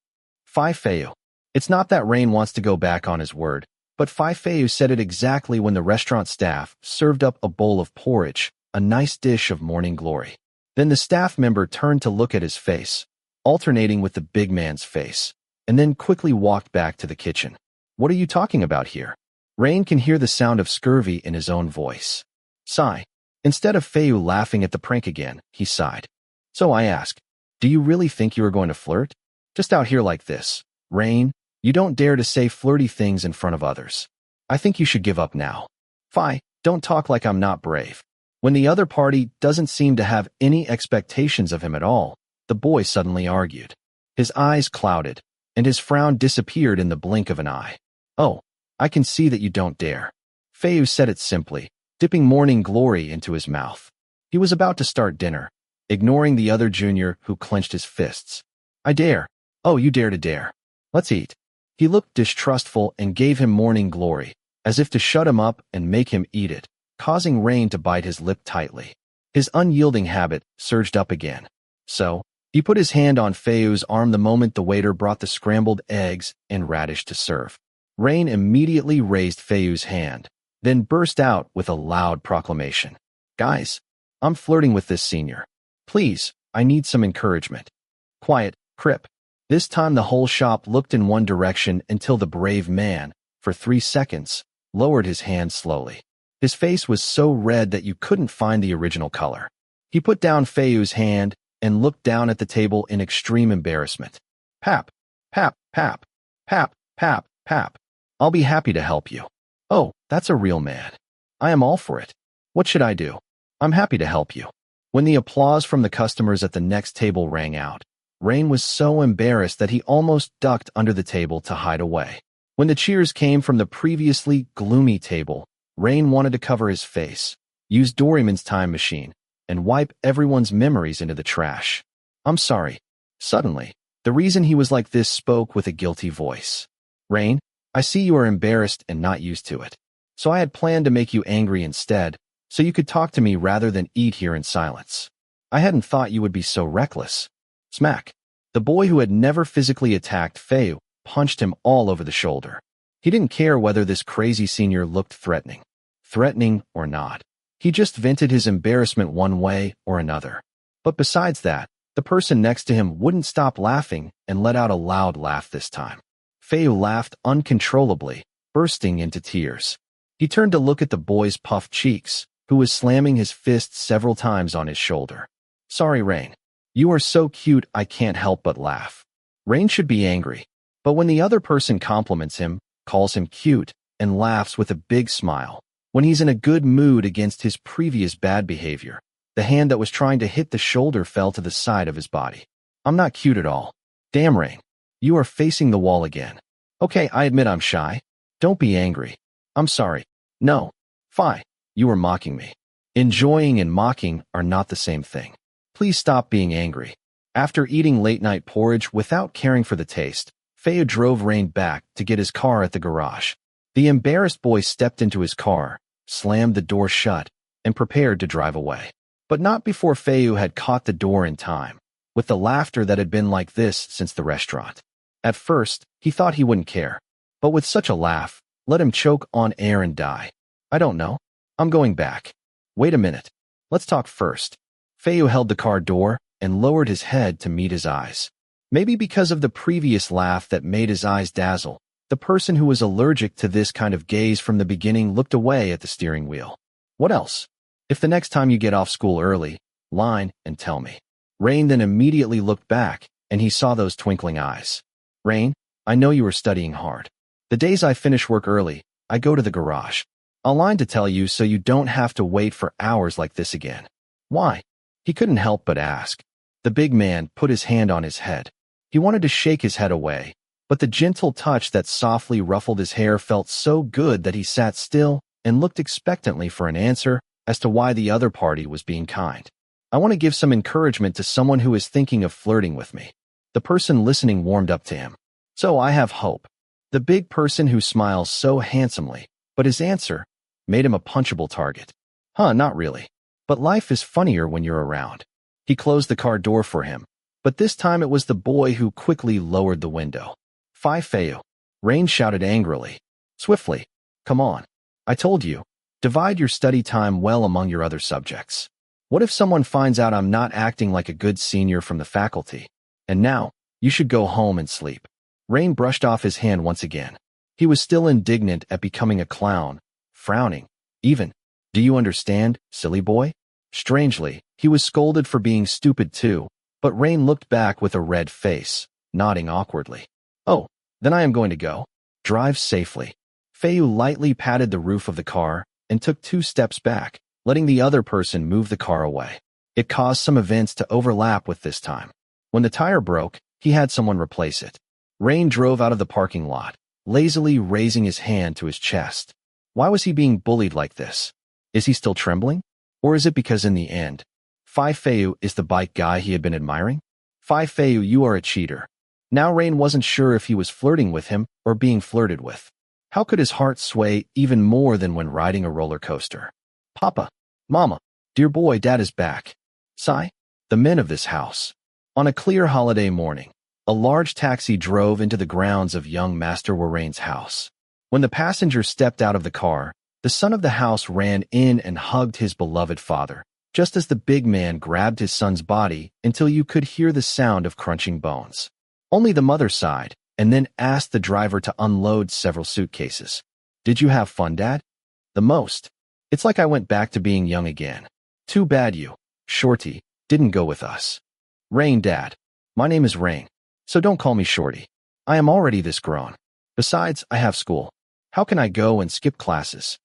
Phayu. It's not that Rain wants to go back on his word, but Phayu said it exactly when the restaurant staff served up a bowl of porridge, a nice dish of morning glory. Then the staff member turned to look at his face, alternating with the big man's face, and then quickly walked back to the kitchen. What are you talking about here? Rain can hear the sound of scurvy in his own voice. Sigh. Instead of Phayu laughing at the prank again, he sighed. So I ask, do you really think you are going to flirt? Just out here like this, Rain, you don't dare to say flirty things in front of others. I think you should give up now. Phi, don't talk like I'm not brave. When the other party doesn't seem to have any expectations of him at all, the boy suddenly argued. His eyes clouded, and his frown disappeared in the blink of an eye. Oh, I can see that you don't dare. Phayu said it simply, dipping morning glory into his mouth. He was about to start dinner, ignoring the other junior who clenched his fists. I dare. Oh, you dare to dare. Let's eat. He looked distrustful and gave him morning glory, as if to shut him up and make him eat it, causing Rain to bite his lip tightly. His unyielding habit surged up again. So, he put his hand on Phayu's arm the moment the waiter brought the scrambled eggs and radish to serve. Rain immediately raised Phayu's hand, then burst out with a loud proclamation. Guys, I'm flirting with this senior. Please, I need some encouragement. Quiet, Crip. This time the whole shop looked in one direction until the brave man, for 3 seconds, lowered his hand slowly. His face was so red that you couldn't find the original color. He put down Phayu's hand and looked down at the table in extreme embarrassment. Pap, pap, pap, pap, pap, pap. I'll be happy to help you. Oh, that's a real man. I am all for it. What should I do? I'm happy to help you. When the applause from the customers at the next table rang out, Rain was so embarrassed that he almost ducked under the table to hide away. When the cheers came from the previously gloomy table, Rain wanted to cover his face, use Doraemon's time machine, and wipe everyone's memories into the trash. I'm sorry. Suddenly, the reason he was like this spoke with a guilty voice. Rain, I see you are embarrassed and not used to it. So I had planned to make you angry instead, so you could talk to me rather than eat here in silence. I hadn't thought you would be so reckless. Smack. The boy who had never physically attacked Phayu punched him all over the shoulder. He didn't care whether this crazy senior looked threatening. Threatening or not. He just vented his embarrassment one way or another. But besides that, the person next to him wouldn't stop laughing and let out a loud laugh this time. Phayu laughed uncontrollably, bursting into tears. He turned to look at the boy's puffed cheeks, who was slamming his fist several times on his shoulder. Sorry, Rain. You are so cute I can't help but laugh. Rain should be angry. But when the other person compliments him, calls him cute, and laughs with a big smile, when he's in a good mood against his previous bad behavior, the hand that was trying to hit the shoulder fell to the side of his body. I'm not cute at all. Damn, Rain. You are facing the wall again. Okay, I admit I'm shy. Don't be angry. I'm sorry. No. Phi, you are mocking me. Enjoying and mocking are not the same thing. Please stop being angry. After eating late-night porridge without caring for the taste, Phayu drove Rain back to get his car at the garage. The embarrassed boy stepped into his car, slammed the door shut, and prepared to drive away. But not before Phayu had caught the door in time, with the laughter that had been like this since the restaurant. At first, he thought he wouldn't care. But with such a laugh, let him choke on air and die. I don't know. I'm going back. Wait a minute. Let's talk first. Phayu held the car door and lowered his head to meet his eyes. Maybe because of the previous laugh that made his eyes dazzle, the person who was allergic to this kind of gaze from the beginning looked away at the steering wheel. What else? If the next time you get off school early, line and tell me. Rain then immediately looked back, and he saw those twinkling eyes. Rain, I know you are studying hard. The days I finish work early, I go to the garage. I'll line to tell you so you don't have to wait for hours like this again. Why? He couldn't help but ask. The big man put his hand on his head. He wanted to shake his head away, but the gentle touch that softly ruffled his hair felt so good that he sat still and looked expectantly for an answer as to why the other party was being kind. I want to give some encouragement to someone who is thinking of flirting with me. The person listening warmed up to him. So I have hope. The big person who smiles so handsomely, but his answer made him a punchable target. Not really. But life is funnier when you're around. He closed the car door for him, but this time it was the boy who quickly lowered the window. Phayu. Rain shouted angrily. Swiftly. Come on. I told you. Divide your study time well among your other subjects. What if someone finds out I'm not acting like a good senior from the faculty? And now, you should go home and sleep. Rain brushed off his hand once again. He was still indignant at becoming a clown, frowning. Even, do you understand, silly boy? Strangely, he was scolded for being stupid too, but Rain looked back with a red face, nodding awkwardly. Oh, then I am going to go. Drive safely. Phayu lightly patted the roof of the car and took 2 steps back, letting the other person move the car away. It caused some events to overlap with this time. When the tire broke, he had someone replace it. Rain drove out of the parking lot, lazily raising his hand to his chest. Why was he being bullied like this? Is he still trembling? Or is it because in the end, Phayu is the bike guy he had been admiring? Phayu, you are a cheater. Now Rain wasn't sure if he was flirting with him or being flirted with. How could his heart sway even more than when riding a roller coaster? Papa, Mama, dear boy, Dad is back. Sigh, the men of this house. On a clear holiday morning, a large taxi drove into the grounds of young Master Warain's house. When the passenger stepped out of the car, the son of the house ran in and hugged his beloved father, just as the big man grabbed his son's body until you could hear the sound of crunching bones. Only the mother sighed, and then asked the driver to unload several suitcases. Did you have fun, Dad? The most. It's like I went back to being young again. Too bad you, Shorty, didn't go with us. Rain, Dad. My name is Rain, so don't call me Shorty. I am already this grown. Besides, I have school. How can I go and skip classes?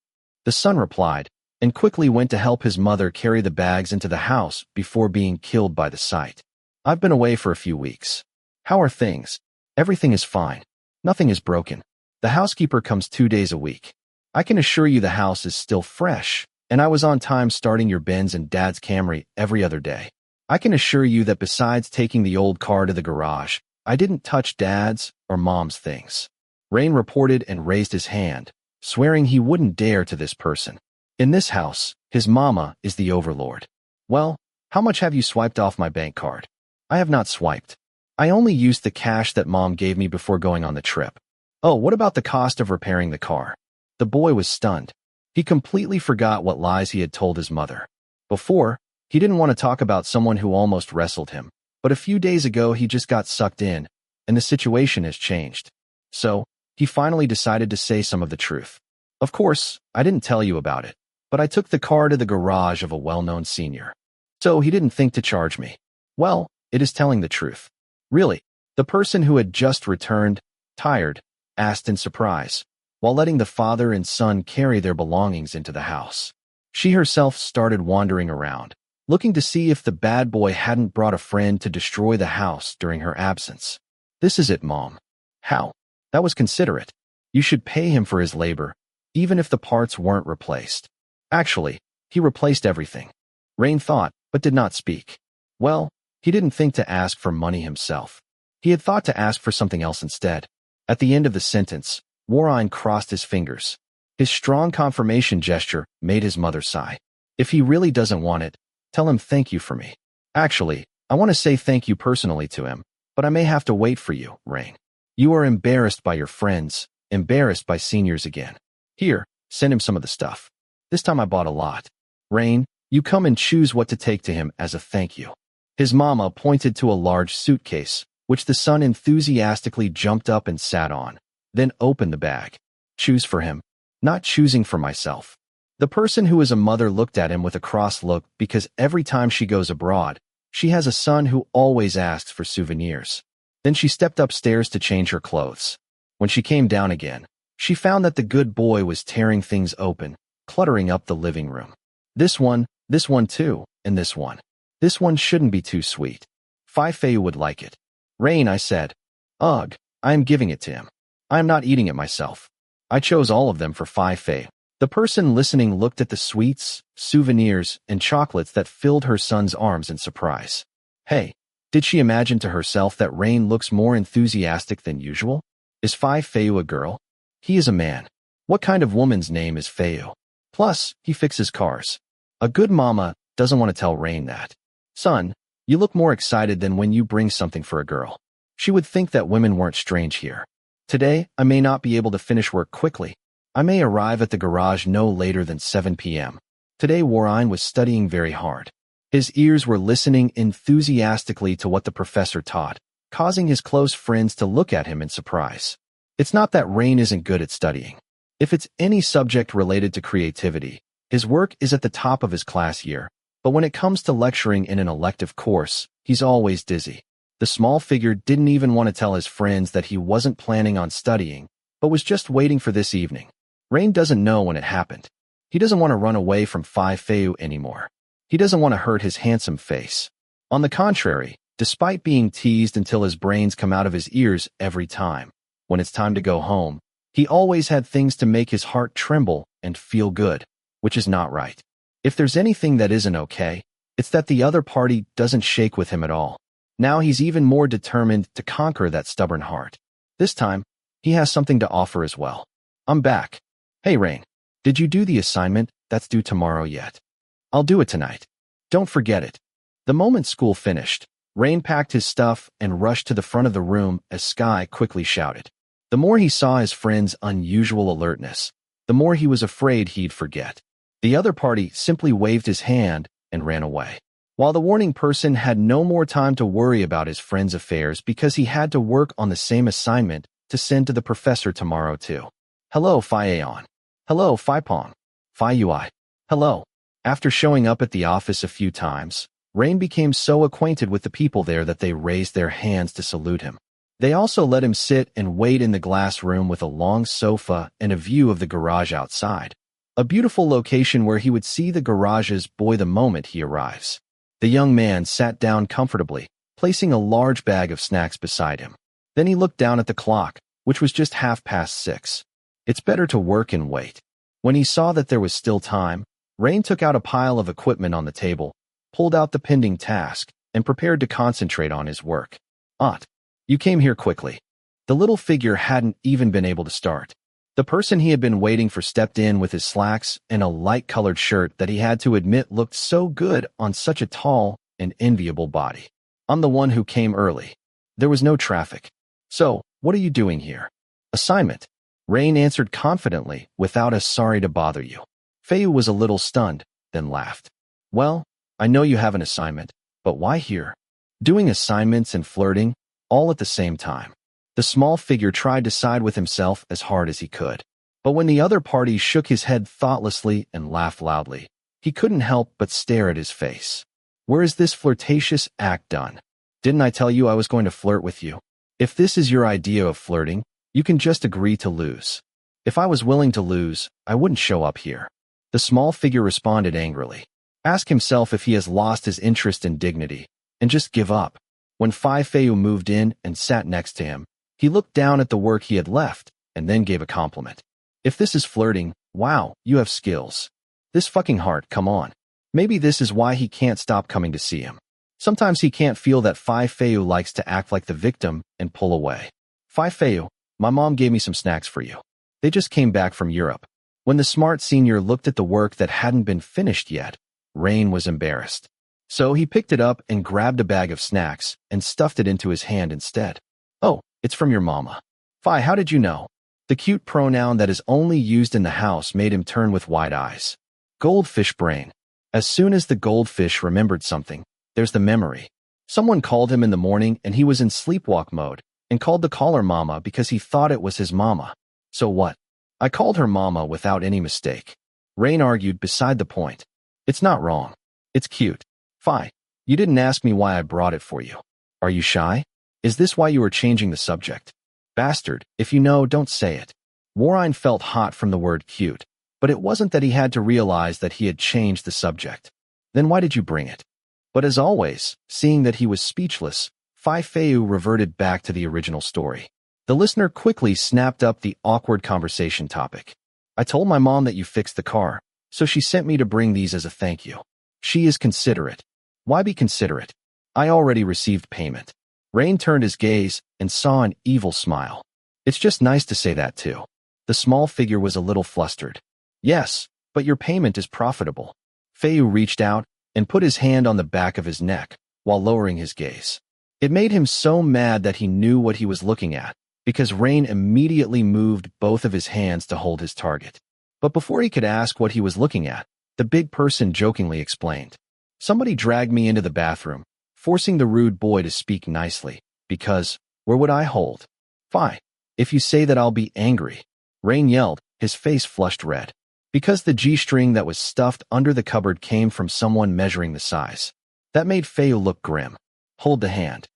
The son replied, and quickly went to help his mother carry the bags into the house before being killed by the sight. I've been away for a few weeks. How are things? Everything is fine. Nothing is broken. The housekeeper comes 2 days a week. I can assure you the house is still fresh, and I was on time starting your Benz and Dad's Camry every other day. I can assure you that besides taking the old car to the garage, I didn't touch Dad's or Mom's things. Rain reported and raised his hand, swearing he wouldn't dare to this person. In this house, his mama is the overlord. Well, how much have you swiped off my bank card? I have not swiped. I only used the cash that Mom gave me before going on the trip. Oh, what about the cost of repairing the car? The boy was stunned. He completely forgot what lies he had told his mother. Before, he didn't want to talk about someone who almost wrestled him, but a few days ago he just got sucked in, and the situation has changed. So, he finally decided to say some of the truth. Of course, I didn't tell you about it, but I took the car to the garage of a well-known senior. So he didn't think to charge me. Well, it is telling the truth. Really, the person who had just returned, tired, asked in surprise, while letting the father and son carry their belongings into the house. She herself started wandering around, looking to see if the bad boy hadn't brought a friend to destroy the house during her absence. This is it, Mom. How? That was considerate. You should pay him for his labor, even if the parts weren't replaced. Actually, he replaced everything. Rain thought, but did not speak. Well, he didn't think to ask for money himself. He had thought to ask for something else instead. At the end of the sentence, Warine crossed his fingers. His strong confirmation gesture made his mother sigh. If he really doesn't want it, tell him thank you for me. Actually, I want to say thank you personally to him, but I may have to wait for you, Rain. You are embarrassed by your friends, embarrassed by seniors again. Here, send him some of the stuff. This time I bought a lot. Rain, you come and choose what to take to him as a thank you. His mama pointed to a large suitcase, which the son enthusiastically jumped up and sat on, then opened the bag. Choose for him. Not choosing for myself. The person who is a mother looked at him with a cross look because every time she goes abroad, she has a son who always asks for souvenirs. Then she stepped upstairs to change her clothes. When she came down again, she found that the good boy was tearing things open, cluttering up the living room. This one too, and this one. This one shouldn't be too sweet. Phayu would like it. Rain, I said. Ugh, I am giving it to him. I am not eating it myself. I chose all of them for Phayu. The person listening looked at the sweets, souvenirs, and chocolates that filled her son's arms in surprise. Hey, did she imagine to herself that Rain looks more enthusiastic than usual? Is Phayu a girl? He is a man. What kind of woman's name is Phayu? Plus, he fixes cars. A good mama doesn't want to tell Rain that. Son, you look more excited than when you bring something for a girl. She would think that women weren't strange here. Today, I may not be able to finish work quickly. I may arrive at the garage no later than 7 p.m. Today Warine was studying very hard. His ears were listening enthusiastically to what the professor taught, causing his close friends to look at him in surprise. It's not that Rain isn't good at studying. If it's any subject related to creativity, his work is at the top of his class year, but when it comes to lecturing in an elective course, he's always dizzy. The small figure didn't even want to tell his friends that he wasn't planning on studying, but was just waiting for this evening. Rain doesn't know when it happened. He doesn't want to run away from Phayu anymore. He doesn't want to hurt his handsome face. On the contrary, despite being teased until his brains come out of his ears every time, when it's time to go home, he always had things to make his heart tremble and feel good, which is not right. If there's anything that isn't okay, it's that the other party doesn't shake with him at all. Now he's even more determined to conquer that stubborn heart. This time, he has something to offer as well. I'm back. Hey Rain, did you do the assignment that's due tomorrow yet? I'll do it tonight. Don't forget it. The moment school finished, Rain packed his stuff and rushed to the front of the room as Sky quickly shouted. The more he saw his friend's unusual alertness, the more he was afraid he'd forget. The other party simply waved his hand and ran away, while the warning person had no more time to worry about his friend's affairs because he had to work on the same assignment to send to the professor tomorrow too. Hello, Phayon. Hello, Phaipong. Phayui. Hello. After showing up at the office a few times, Rain became so acquainted with the people there that they raised their hands to salute him. They also let him sit and wait in the glass room with a long sofa and a view of the garage outside, a beautiful location where he would see the garage's boy the moment he arrives. The young man sat down comfortably, placing a large bag of snacks beside him. Then he looked down at the clock, which was just 6:30. It's better to work and wait. When he saw that there was still time, Rain took out a pile of equipment on the table, pulled out the pending task, and prepared to concentrate on his work. Aunt, you came here quickly. The little figure hadn't even been able to start. The person he had been waiting for stepped in with his slacks and a light-colored shirt that he had to admit looked so good on such a tall and enviable body. I'm the one who came early. There was no traffic. So, what are you doing here? Assignment. Rain answered confidently without a sorry to bother you. Phayu was a little stunned, then laughed. Well, I know you have an assignment, but why here? Doing assignments and flirting, all at the same time. The small figure tried to side with himself as hard as he could. But when the other party shook his head thoughtlessly and laughed loudly, he couldn't help but stare at his face. Where is this flirtatious act done? Didn't I tell you I was going to flirt with you? If this is your idea of flirting, you can just agree to lose. If I was willing to lose, I wouldn't show up here. The small figure responded angrily. Ask himself if he has lost his interest and dignity, and just give up. When Phayu moved in and sat next to him, he looked down at the work he had left, and then gave a compliment. If this is flirting, wow, you have skills. This fucking heart, come on. Maybe this is why he can't stop coming to see him. Sometimes he can't feel that Phayu likes to act like the victim and pull away. Phayu, my mom gave me some snacks for you. They just came back from Europe. When the smart senior looked at the work that hadn't been finished yet, Rain was embarrassed. So he picked it up and grabbed a bag of snacks and stuffed it into his hand instead. Oh, it's from your mama. Phi, how did you know? The cute pronoun that is only used in the house made him turn with wide eyes. Goldfish brain. As soon as the goldfish remembered something, there's the memory. Someone called him in the morning and he was in sleepwalk mode and called the caller mama because he thought it was his mama. So what? I called her mama without any mistake. Rain argued beside the point. It's not wrong. It's cute. Phi, you didn't ask me why I brought it for you. Are you shy? Is this why you are changing the subject? Bastard, if you know, don't say it. Warine felt hot from the word cute, but it wasn't that he had to realize that he had changed the subject. Then why did you bring it? But as always, seeing that he was speechless, Phayu reverted back to the original story. The listener quickly snapped up the awkward conversation topic. I told my mom that you fixed the car, so she sent me to bring these as a thank you. She is considerate. Why be considerate? I already received payment. Rain turned his gaze and saw an evil smile. It's just nice to say that too. The small figure was a little flustered. Yes, but your payment is profitable. Phayu reached out and put his hand on the back of his neck while lowering his gaze. It made him so mad that he knew what he was looking at, because Rain immediately moved both of his hands to hold his target. But before he could ask what he was looking at, the big person jokingly explained. Somebody dragged me into the bathroom, forcing the rude boy to speak nicely, because, where would I hold? Phi, if you say that I'll be angry. Rain yelled, his face flushed red. Because the G-string that was stuffed under the cupboard came from someone measuring the size. That made Phayu look grim. Hold the hand.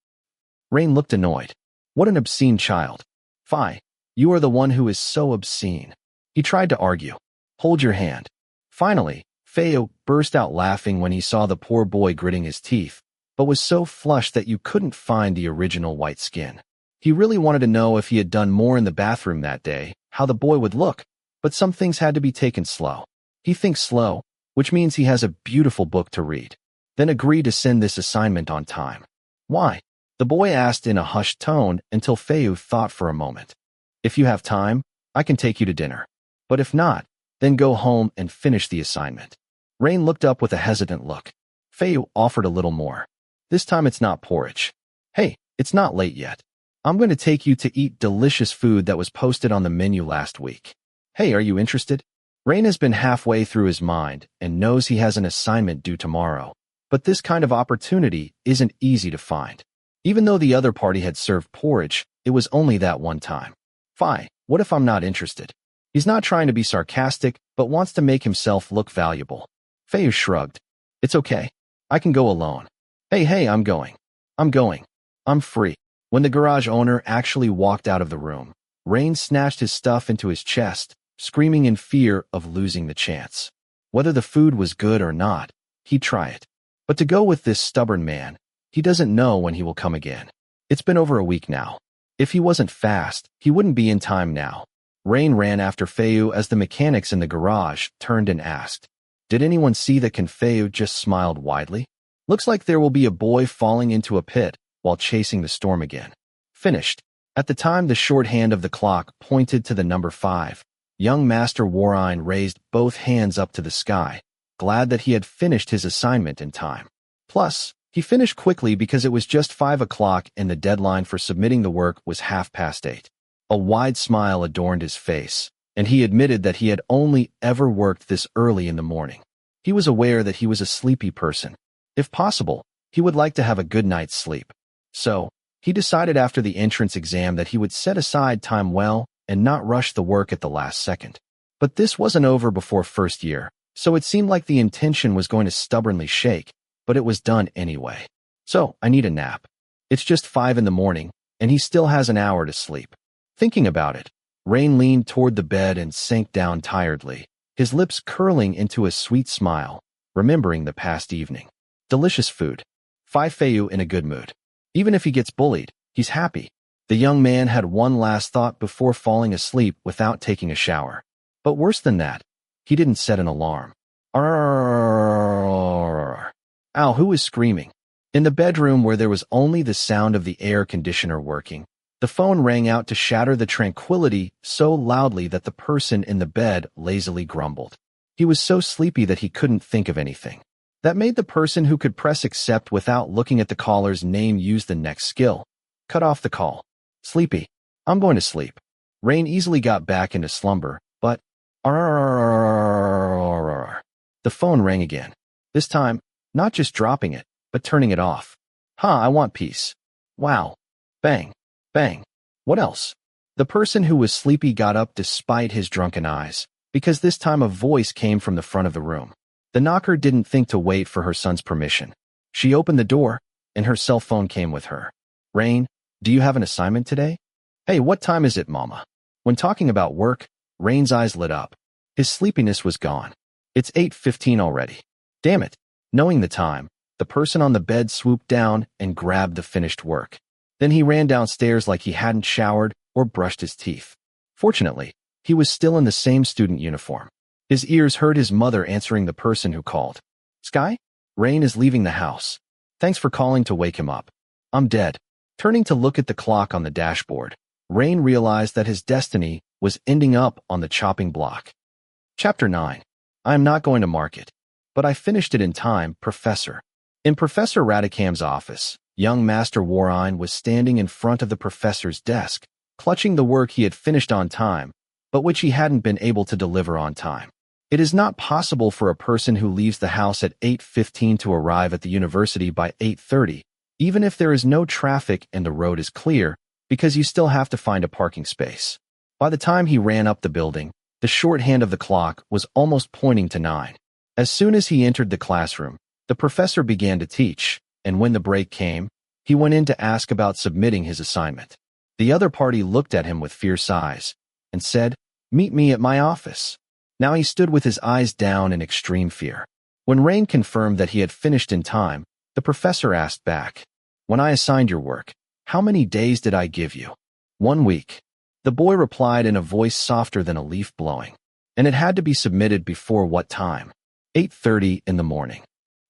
Rain looked annoyed. What an obscene child. Phi, you are the one who is so obscene. He tried to argue. Hold your hand. Finally, Phayu burst out laughing when he saw the poor boy gritting his teeth, but was so flushed that you couldn't find the original white skin. He really wanted to know if he had done more in the bathroom that day, how the boy would look, but some things had to be taken slow. He thinks slow, which means he has a beautiful book to read. Then agreed to send this assignment on time. Why? The boy asked in a hushed tone until Phayu thought for a moment. If you have time, I can take you to dinner. But if not, then go home and finish the assignment. Rain looked up with a hesitant look. Phayu offered a little more. This time it's not porridge. Hey, it's not late yet. I'm going to take you to eat delicious food that was posted on the menu last week. Hey, are you interested? Rain has been halfway through his mind and knows he has an assignment due tomorrow. But this kind of opportunity isn't easy to find. Even though the other party had served porridge, it was only that one time. Phi, what if I'm not interested? He's not trying to be sarcastic, but wants to make himself look valuable. Phayu shrugged. It's okay. I can go alone. Hey, I'm going. I'm free. When the garage owner actually walked out of the room, Rain snatched his stuff into his chest, screaming in fear of losing the chance. Whether the food was good or not, he'd try it. But to go with this stubborn man, he doesn't know when he will come again. It's been over a week now. If he wasn't fast, he wouldn't be in time now. Rain ran after Phayu as the mechanics in the garage turned and asked, Did anyone see that? Phayu just smiled widely. Looks like there will be a boy falling into a pit while chasing the storm again. Finished. At the time the short hand of the clock pointed to the number 5, young Master Warine raised both hands up to the sky, glad that he had finished his assignment in time. Plus, he finished quickly because it was just 5 o'clock and the deadline for submitting the work was 8:30. A wide smile adorned his face, and he admitted that he had only ever worked this early in the morning. He was aware that he was a sleepy person. If possible, he would like to have a good night's sleep. So, he decided after the entrance exam that he would set aside time well and not rush the work at the last second. But this wasn't over before first year, so it seemed like the intention was going to stubbornly shake, but it was done anyway. So, I need a nap. It's just 5 in the morning, and he still has an hour to sleep. Thinking about it, Rain leaned toward the bed and sank down tiredly, his lips curling into a sweet smile, remembering the past evening. Delicious food. Phayu in a good mood. Even if he gets bullied, he's happy. The young man had one last thought before falling asleep without taking a shower. But worse than that, he didn't set an alarm. Ow, who is screaming? In the bedroom where there was only the sound of the air conditioner working, the phone rang out to shatter the tranquility so loudly that the person in the bed lazily grumbled. He was so sleepy that he couldn't think of anything. That made the person who could press accept without looking at the caller's name use the next skill. Cut off the call. Sleepy. I'm going to sleep. Rain easily got back into slumber, but the phone rang again. This time, not just dropping it, but turning it off. I want peace. Wow. Bang. Bang. What else? The person who was sleepy got up despite his drunken eyes, because this time a voice came from the front of the room. The knocker didn't think to wait for her son's permission. She opened the door, and her cell phone came with her. Rain, do you have an assignment today? Hey, what time is it, Mama? When talking about work, Rain's eyes lit up. His sleepiness was gone. It's 8:15 already. Damn it. Knowing the time, the person on the bed swooped down and grabbed the finished work. Then he ran downstairs like he hadn't showered or brushed his teeth. Fortunately, he was still in the same student uniform. His ears heard his mother answering the person who called. Sky? Rain is leaving the house. Thanks for calling to wake him up. I'm dead. Turning to look at the clock on the dashboard, Rain realized that his destiny was ending up on the chopping block. Chapter 9. I am not going to market. But I finished it in time, Professor. In Professor Radikam's office, young Master Warine was standing in front of the professor's desk, clutching the work he had finished on time, but which he hadn't been able to deliver on time. It is not possible for a person who leaves the house at 8:15 to arrive at the university by 8:30, even if there is no traffic and the road is clear, because you still have to find a parking space. By the time he ran up the building, the shorthand of the clock was almost pointing to 9. As soon as he entered the classroom, the professor began to teach, and when the break came, he went in to ask about submitting his assignment. The other party looked at him with fierce eyes and said, "Meet me at my office." Now he stood with his eyes down in extreme fear. When Rain confirmed that he had finished in time, the professor asked back, "When I assigned your work, how many days did I give you?" 1 week. The boy replied in a voice softer than a leaf blowing. And it had to be submitted before what time? 8:30 in the morning.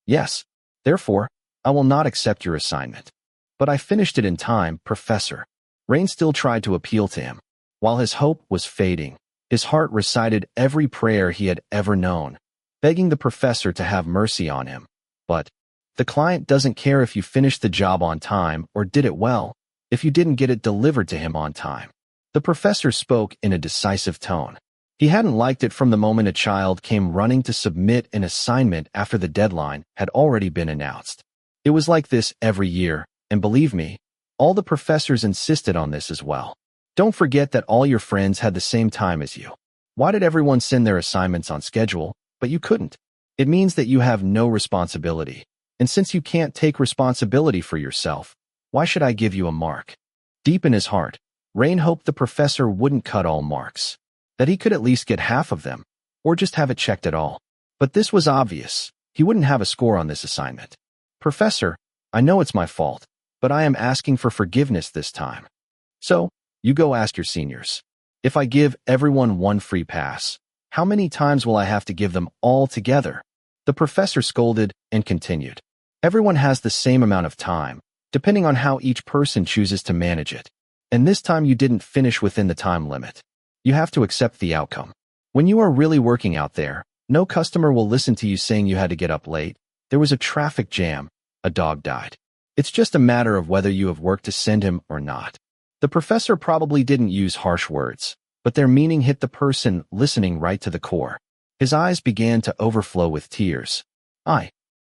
Yes. Therefore, I will not accept your assignment. But I finished it in time, Professor. Rain still tried to appeal to him. While his hope was fading, his heart recited every prayer he had ever known, begging the professor to have mercy on him. But the client doesn't care if you finished the job on time or did it well, if you didn't get it delivered to him on time. The professor spoke in a decisive tone. He hadn't liked it from the moment a child came running to submit an assignment after the deadline had already been announced. It was like this every year, and believe me, all the professors insisted on this as well. Don't forget that all your friends had the same time as you. Why did everyone send their assignments on schedule, but you couldn't? It means that you have no responsibility. And since you can't take responsibility for yourself, why should I give you a mark? Deep in his heart, Rain hoped the professor wouldn't cut all marks, that he could at least get half of them, or just have it checked at all. But this was obvious. He wouldn't have a score on this assignment. Professor, I know it's my fault, but I am asking for forgiveness this time. So, you go ask your seniors. If I give everyone one free pass, how many times will I have to give them all together? The professor scolded and continued. Everyone has the same amount of time, depending on how each person chooses to manage it. And this time you didn't finish within the time limit. You have to accept the outcome. When you are really working out there, no customer will listen to you saying you had to get up late. There was a traffic jam. A dog died. It's just a matter of whether you have work to send him or not. The professor probably didn't use harsh words, but their meaning hit the person listening right to the core. His eyes began to overflow with tears.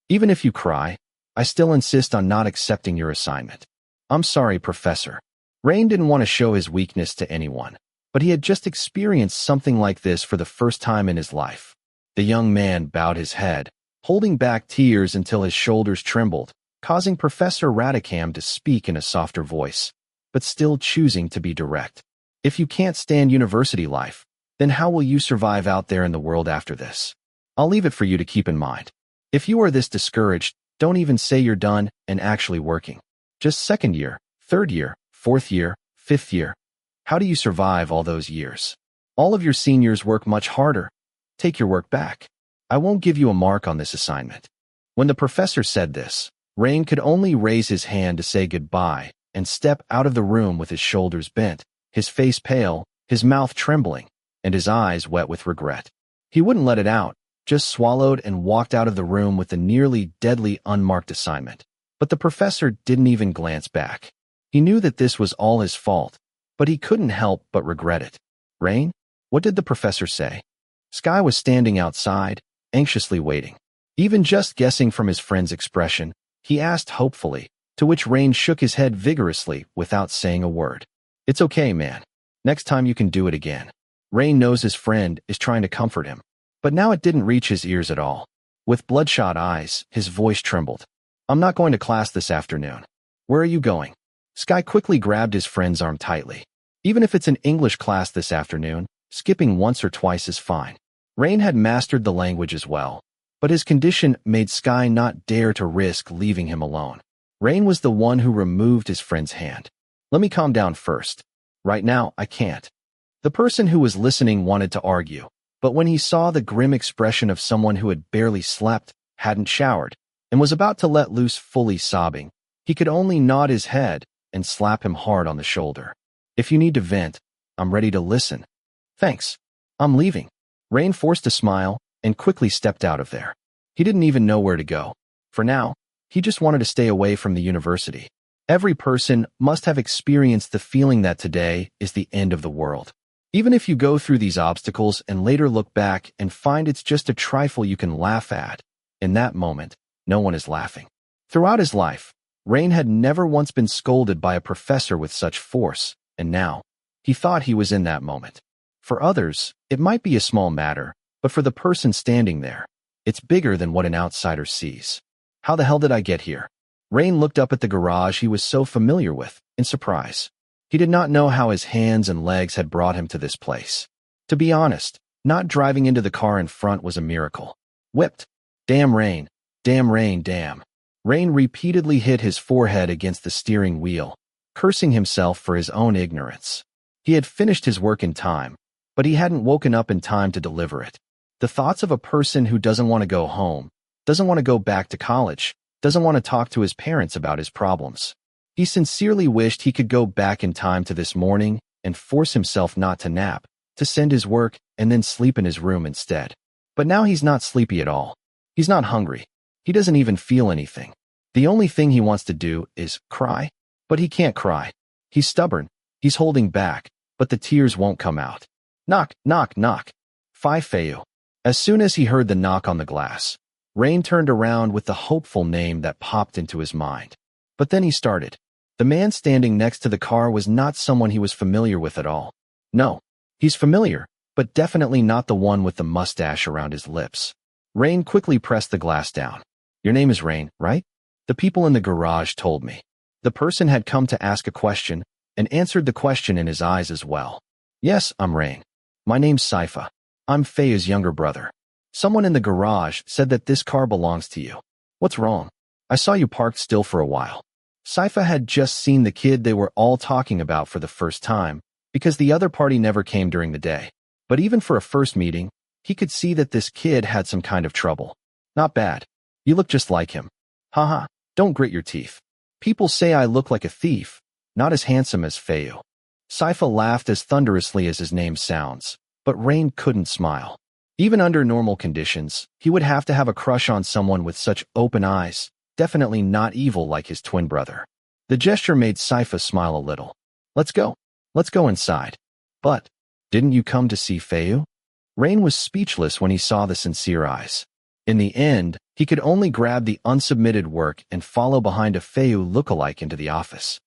Even if you cry, I still insist on not accepting your assignment. I'm sorry, Professor. Rain didn't want to show his weakness to anyone, but he had just experienced something like this for the first time in his life. The young man bowed his head, holding back tears until his shoulders trembled, causing Professor Radicam to speak in a softer voice, but still choosing to be direct. If you can't stand university life, then how will you survive out there in the world after this? I'll leave it for you to keep in mind. If you are this discouraged, don't even say you're done and actually working. Just second year, third year, fourth year, fifth year. How do you survive all those years? All of your seniors work much harder. Take your work back. I won't give you a mark on this assignment. When the professor said this, Rain could only raise his hand to say goodbye and step out of the room with his shoulders bent, his face pale, his mouth trembling, and his eyes wet with regret. He wouldn't let it out, just swallowed and walked out of the room with the nearly deadly unmarked assignment. But the professor didn't even glance back. He knew that this was all his fault, but he couldn't help but regret it. Rain? What did the professor say? Sky was standing outside, anxiously waiting. Even just guessing from his friend's expression, he asked hopefully, to which Rain shook his head vigorously without saying a word. It's okay, man. Next time you can do it again. Rain knows his friend is trying to comfort him. But now it didn't reach his ears at all. With bloodshot eyes, his voice trembled. I'm not going to class this afternoon. Where are you going? Sky quickly grabbed his friend's arm tightly. Even if it's an English class this afternoon, skipping once or twice is fine. Rain had mastered the language as well, but his condition made Sky not dare to risk leaving him alone. Rain was the one who removed his friend's hand. Let me calm down first. Right now, I can't. The person who was listening wanted to argue, but when he saw the grim expression of someone who had barely slept, hadn't showered, and was about to let loose fully sobbing, he could only nod his head and slap him hard on the shoulder. If you need to vent, I'm ready to listen. Thanks. I'm leaving. Rain forced a smile and quickly stepped out of there. He didn't even know where to go. For now, he just wanted to stay away from the university. Every person must have experienced the feeling that today is the end of the world. Even if you go through these obstacles and later look back and find it's just a trifle you can laugh at, in that moment, no one is laughing. Throughout his life, Rain had never once been scolded by a professor with such force, and now, he thought he was in that moment. For others, it might be a small matter, but for the person standing there, it's bigger than what an outsider sees. How the hell did I get here? Rain looked up at the garage he was so familiar with, in surprise. He did not know how his hands and legs had brought him to this place. To be honest, not driving into the car in front was a miracle. Whipped. Damn Rain. Damn Rain, damn. Rain repeatedly hit his forehead against the steering wheel, cursing himself for his own ignorance. He had finished his work in time, but he hadn't woken up in time to deliver it. The thoughts of a person who doesn't want to go home, doesn't want to go back to college, doesn't want to talk to his parents about his problems. He sincerely wished he could go back in time to this morning and force himself not to nap, to send his work and then sleep in his room instead. But now he's not sleepy at all. He's not hungry. He doesn't even feel anything. The only thing he wants to do is cry. But he can't cry. He's stubborn. He's holding back, but the tears won't come out. Knock, knock, knock. Phayu. As soon as he heard the knock on the glass, Rain turned around with the hopeful name that popped into his mind. But then he started. The man standing next to the car was not someone he was familiar with at all. No, he's familiar, but definitely not the one with the mustache around his lips. Rain quickly pressed the glass down. Your name is Rain, right? The people in the garage told me. The person had come to ask a question and answered the question in his eyes as well. Yes, I'm Rain. My name's Saifa. I'm Phayu's younger brother. Someone in the garage said that this car belongs to you. What's wrong? I saw you parked still for a while. Saifa had just seen the kid they were all talking about for the first time, because the other party never came during the day. But even for a first meeting, he could see that this kid had some kind of trouble. Not bad. You look just like him. Haha, don't grit your teeth. People say I look like a thief, not as handsome as Phayu. Saifa laughed as thunderously as his name sounds, but Rain couldn't smile. Even under normal conditions, he would have to have a crush on someone with such open eyes, definitely not evil like his twin brother. The gesture made Saifa smile a little. Let's go. Let's go inside. But, didn't you come to see Phayu? Rain was speechless when he saw the sincere eyes. In the end, he could only grab the unsubmitted work and follow behind a Phayu lookalike into the office.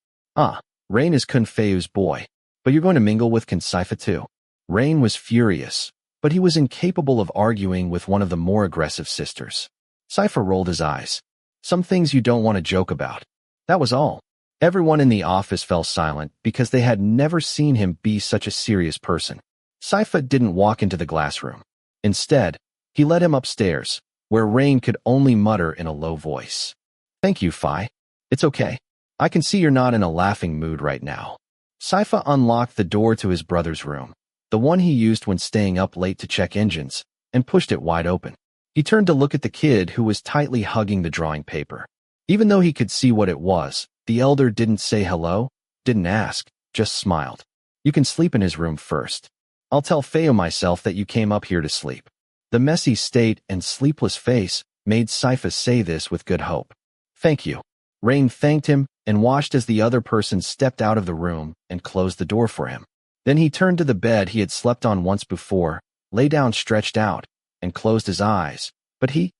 Rain is Kun Phayu's boy, but you're going to mingle with Kun Saifa too. Rain was furious, but he was incapable of arguing with one of the more aggressive sisters. Cypher rolled his eyes. Some things you don't want to joke about. That was all. Everyone in the office fell silent because they had never seen him be such a serious person. Cypher didn't walk into the glass room. Instead, he led him upstairs, where Rain could only mutter in a low voice. Thank you, Phi. It's okay. I can see you're not in a laughing mood right now. Cypher unlocked the door to his brother's room, the one he used when staying up late to check engines, and pushed it wide open. He turned to look at the kid who was tightly hugging the drawing paper. Even though he could see what it was, the elder didn't say hello, didn't ask, just smiled. You can sleep in his room first. I'll tell Phayu myself that you came up here to sleep. The messy state and sleepless face made Cypher say this with good hope. Thank you. Rain thanked him and watched as the other person stepped out of the room and closed the door for him. Then he turned to the bed he had slept on once before, lay down stretched out, and closed his eyes, but he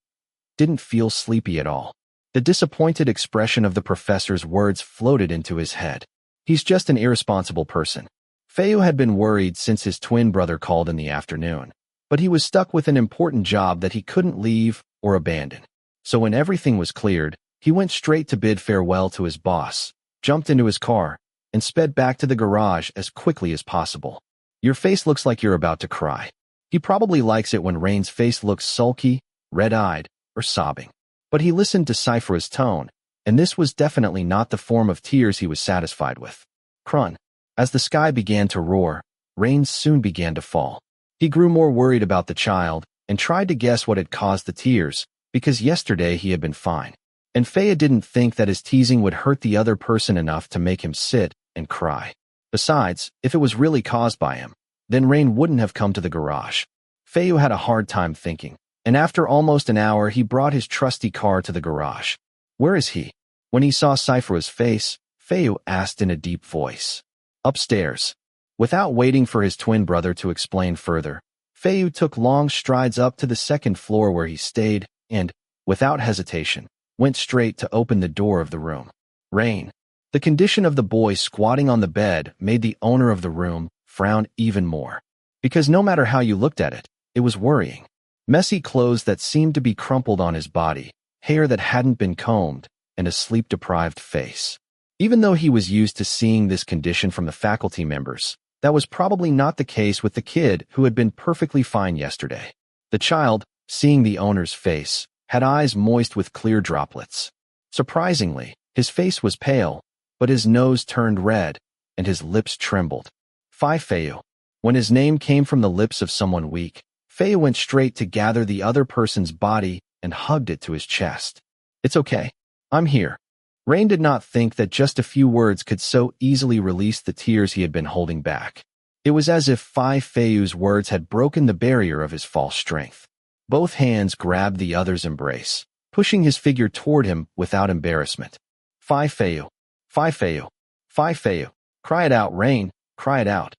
didn't feel sleepy at all. The disappointed expression of the professor's words floated into his head. He's just an irresponsible person. Phayu had been worried since his twin brother called in the afternoon, but he was stuck with an important job that he couldn't leave or abandon. So when everything was cleared, he went straight to bid farewell to his boss, jumped into his car, and sped back to the garage as quickly as possible. Your face looks like you're about to cry. He probably likes it when Rain's face looks sulky, red-eyed, or sobbing. But he listened to Cypher's tone, and this was definitely not the form of tears he was satisfied with. Crun. As the sky began to roar, rain soon began to fall. He grew more worried about the child and tried to guess what had caused the tears, because yesterday he had been fine. And Phayu didn't think that his teasing would hurt the other person enough to make him sit and cry. Besides, if it was really caused by him, then Rain wouldn't have come to the garage. Phayu had a hard time thinking, and after almost an hour he brought his trusty car to the garage. Where is he? When he saw Cypher's face, Phayu asked in a deep voice. Upstairs. Without waiting for his twin brother to explain further, Phayu took long strides up to the second floor where he stayed and, without hesitation, went straight to open the door of the room. Rain. The condition of the boy squatting on the bed made the owner of the room frown even more. Because no matter how you looked at it, it was worrying. Messy clothes that seemed to be crumpled on his body, hair that hadn't been combed, and a sleep-deprived face. Even though he was used to seeing this condition from the faculty members, that was probably not the case with the kid who had been perfectly fine yesterday. The child, seeing the owner's face, had eyes moist with clear droplets. Surprisingly, his face was pale, but his nose turned red, and his lips trembled. Phayu. When his name came from the lips of someone weak, Phayu went straight to gather the other person's body and hugged it to his chest. It's okay. I'm here. Rain did not think that just a few words could so easily release the tears he had been holding back. It was as if Phayu's words had broken the barrier of his false strength. Both hands grabbed the other's embrace, pushing his figure toward him without embarrassment. Phayu. Phayu. Phayu. Cry it out, Rain. Cry it out.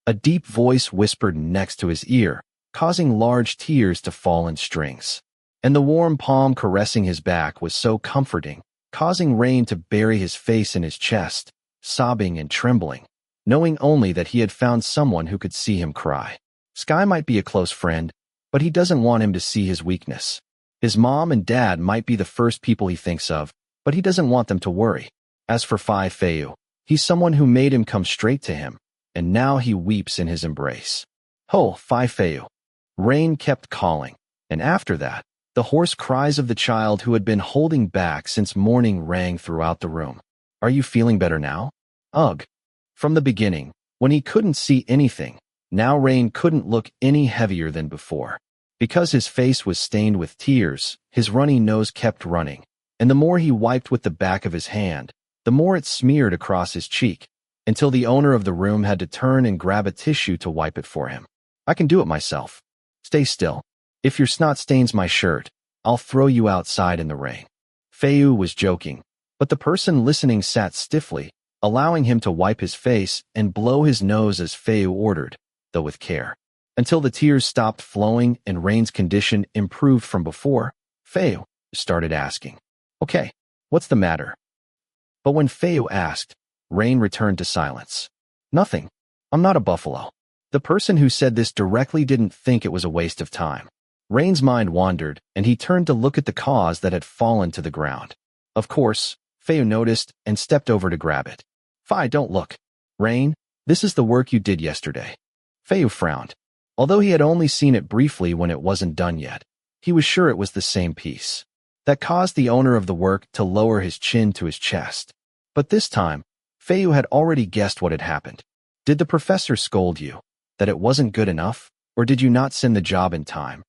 A deep voice whispered next to his ear, causing large tears to fall in strings. And the warm palm caressing his back was so comforting, causing Rain to bury his face in his chest, sobbing and trembling, knowing only that he had found someone who could see him cry. Sky might be a close friend, but he doesn't want him to see his weakness. His mom and dad might be the first people he thinks of, but he doesn't want them to worry. As for Phayu, he's someone who made him come straight to him, and now he weeps in his embrace. Oh, Phayu. Rain kept calling, and after that, the hoarse cries of the child who had been holding back since morning rang throughout the room. Are you feeling better now? Ugh. From the beginning, when he couldn't see anything, now Rain couldn't look any heavier than before. Because his face was stained with tears, his runny nose kept running, and the more he wiped with the back of his hand, the more it smeared across his cheek, until the owner of the room had to turn and grab a tissue to wipe it for him. I can do it myself. Stay still. If your snot stains my shirt, I'll throw you outside in the rain. Phayu was joking, but the person listening sat stiffly, allowing him to wipe his face and blow his nose as Phayu ordered, though with care. Until the tears stopped flowing and Rain's condition improved from before, Phayu started asking, Okay, what's the matter? But when Phayu asked, Rain returned to silence. Nothing. I'm not a buffalo. The person who said this directly didn't think it was a waste of time. Rain's mind wandered, and he turned to look at the cause that had fallen to the ground. Of course, Phayu noticed and stepped over to grab it. "Phi, don't look. Rain, this is the work you did yesterday." Phayu frowned. Although he had only seen it briefly when it wasn't done yet, he was sure it was the same piece. That caused the owner of the work to lower his chin to his chest. But this time, Phayu had already guessed what had happened. Did the professor scold you? That it wasn't good enough? Or did you not send the job in time?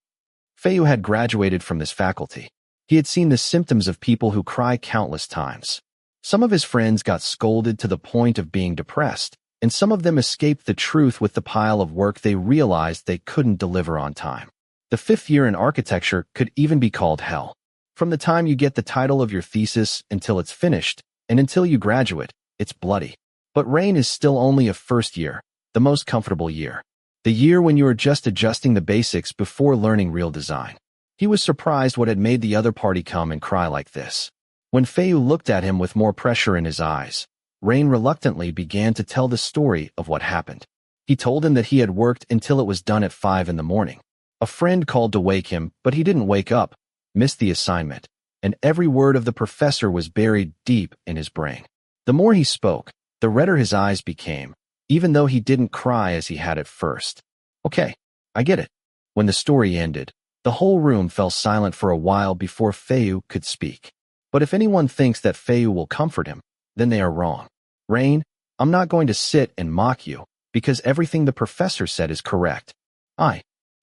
Phayu had graduated from this faculty. He had seen the symptoms of people who cry countless times. Some of his friends got scolded to the point of being depressed, and some of them escaped the truth with the pile of work they realized they couldn't deliver on time. The 5th year in architecture could even be called hell. From the time you get the title of your thesis until it's finished, and until you graduate, it's bloody. But Rain is still only a first year, the most comfortable year. The year when you are just adjusting the basics before learning real design. He was surprised what had made the other party come and cry like this. When Phayu looked at him with more pressure in his eyes, Rain reluctantly began to tell the story of what happened. He told him that he had worked until it was done at 5 in the morning. A friend called to wake him, but he didn't wake up, missed the assignment, and every word of the professor was buried deep in his brain. The more he spoke, the redder his eyes became, even though he didn't cry as he had at first. "Okay, I get it." When the story ended, the whole room fell silent for a while before Phayu could speak. But if anyone thinks that Phayu will comfort him, then they are wrong. "Rain, I'm not going to sit and mock you, because everything the professor said is correct."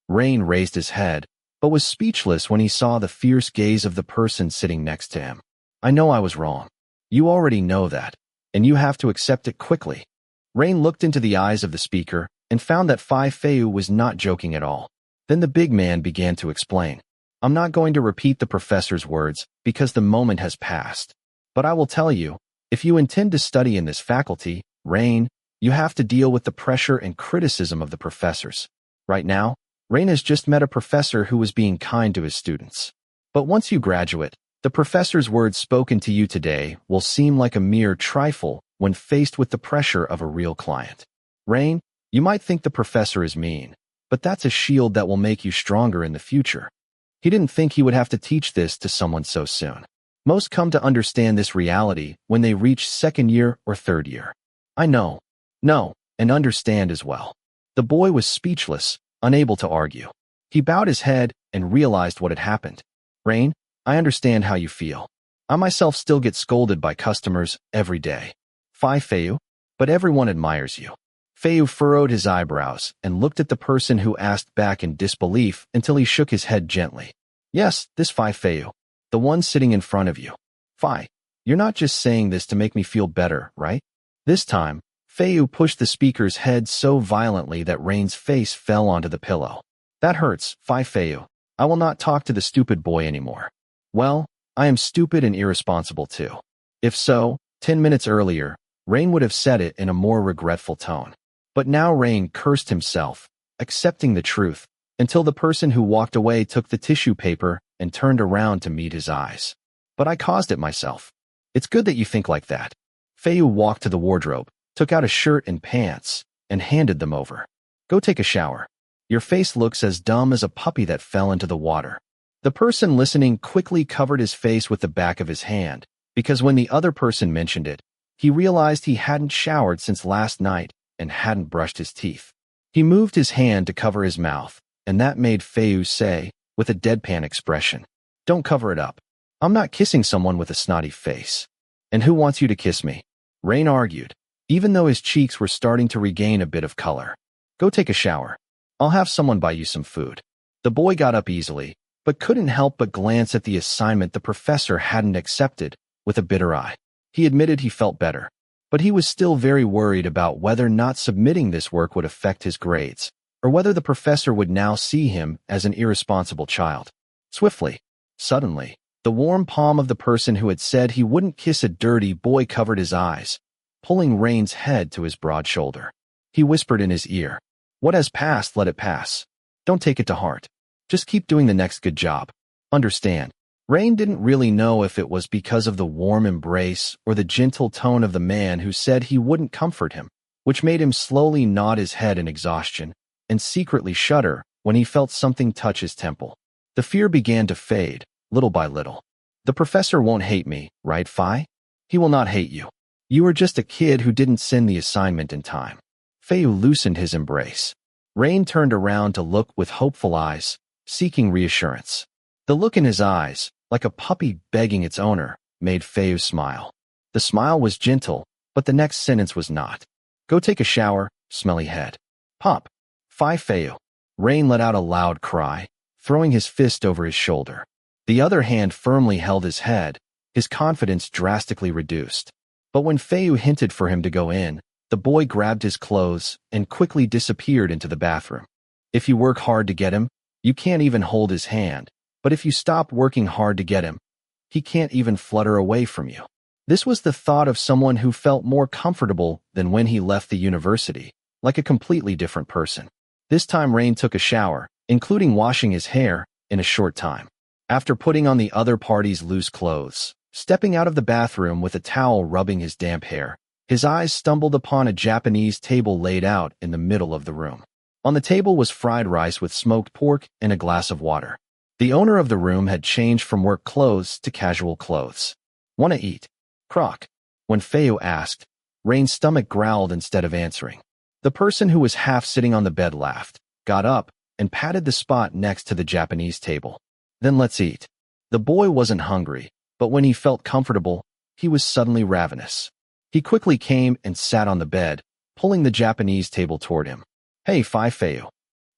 Rain raised his head, but was speechless when he saw the fierce gaze of the person sitting next to him. "I know I was wrong. You already know that, and you have to accept it quickly." Rain looked into the eyes of the speaker and found that Phayu was not joking at all. Then the big man began to explain. "I'm not going to repeat the professor's words because the moment has passed. But I will tell you, if you intend to study in this faculty, Rain, you have to deal with the pressure and criticism of the professors. Right now, Rain has just met a professor who was being kind to his students. But once you graduate, the professor's words spoken to you today will seem like a mere trifle when faced with the pressure of a real client. Rain, you might think the professor is mean, but that's a shield that will make you stronger in the future." He didn't think he would have to teach this to someone so soon. Most come to understand this reality when they reach 2nd year or 3rd year. "I know, and understand as well." The boy was speechless, unable to argue. He bowed his head and realized what had happened. "Rain, I understand how you feel. I myself still get scolded by customers every day. Phayu, but everyone admires you." Phayu furrowed his eyebrows and looked at the person who asked back in disbelief until he shook his head gently. "Yes, this Phayu, the one sitting in front of you. You're not just saying this to make me feel better, right?" This time, Phayu pushed the speaker's head so violently that Rain's face fell onto the pillow. "That hurts, Phayu. I will not talk to the stupid boy anymore." "Well, I am stupid and irresponsible too." If so, 10 minutes earlier, Rain would have said it in a more regretful tone. But now Rain cursed himself, accepting the truth, until the person who walked away took the tissue paper and turned around to meet his eyes. "But I caused it myself." "It's good that you think like that." Phayu walked to the wardrobe, took out a shirt and pants, and handed them over. "Go take a shower. Your face looks as dumb as a puppy that fell into the water." The person listening quickly covered his face with the back of his hand, because when the other person mentioned it, he realized he hadn't showered since last night and hadn't brushed his teeth. He moved his hand to cover his mouth, and that made Phayu say, with a deadpan expression, "Don't cover it up. I'm not kissing someone with a snotty face." "And who wants you to kiss me?" Rain argued, even though his cheeks were starting to regain a bit of color. "Go take a shower. I'll have someone buy you some food." The boy got up easily, but couldn't help but glance at the assignment the professor hadn't accepted, with a bitter eye. He admitted he felt better, but he was still very worried about whether not submitting this work would affect his grades, or whether the professor would now see him as an irresponsible child. Suddenly, the warm palm of the person who had said he wouldn't kiss a dirty boy covered his eyes, pulling Rain's head to his broad shoulder. He whispered in his ear, "What has passed, let it pass. Don't take it to heart. Just keep doing the next good job. Understand?" Rain didn't really know if it was because of the warm embrace or the gentle tone of the man who said he wouldn't comfort him, which made him slowly nod his head in exhaustion and secretly shudder when he felt something touch his temple. The fear began to fade, little by little. The professor won't hate me, right, Phi? He will not hate you. You are just a kid who didn't send the assignment in time. Phayu loosened his embrace. Rain turned around to look with hopeful eyes, seeking reassurance. The look in his eyes, like a puppy begging its owner, made Phayu smile. The smile was gentle, but the next sentence was not. Go take a shower, smelly head. Pop. Phayu. Rain let out a loud cry, throwing his fist over his shoulder. The other hand firmly held his head, his confidence drastically reduced. But when Phayu hinted for him to go in, the boy grabbed his clothes and quickly disappeared into the bathroom. If you work hard to get him, you can't even hold his hand, but if you stop working hard to get him, he can't even flutter away from you. This was the thought of someone who felt more comfortable than when he left the university, like a completely different person. This time Rain took a shower, including washing his hair, in a short time. After putting on the other party's loose clothes, stepping out of the bathroom with a towel rubbing his damp hair, his eyes stumbled upon a Japanese table laid out in the middle of the room. On the table was fried rice with smoked pork and a glass of water. The owner of the room had changed from work clothes to casual clothes. "Wanna eat?" Croc. When Phayu asked, Rain's stomach growled instead of answering. The person who was half sitting on the bed laughed, got up, and patted the spot next to the Japanese table. "Then let's eat." The boy wasn't hungry, but when he felt comfortable, he was suddenly ravenous. He quickly came and sat on the bed, pulling the Japanese table toward him. "Hey, Phayu."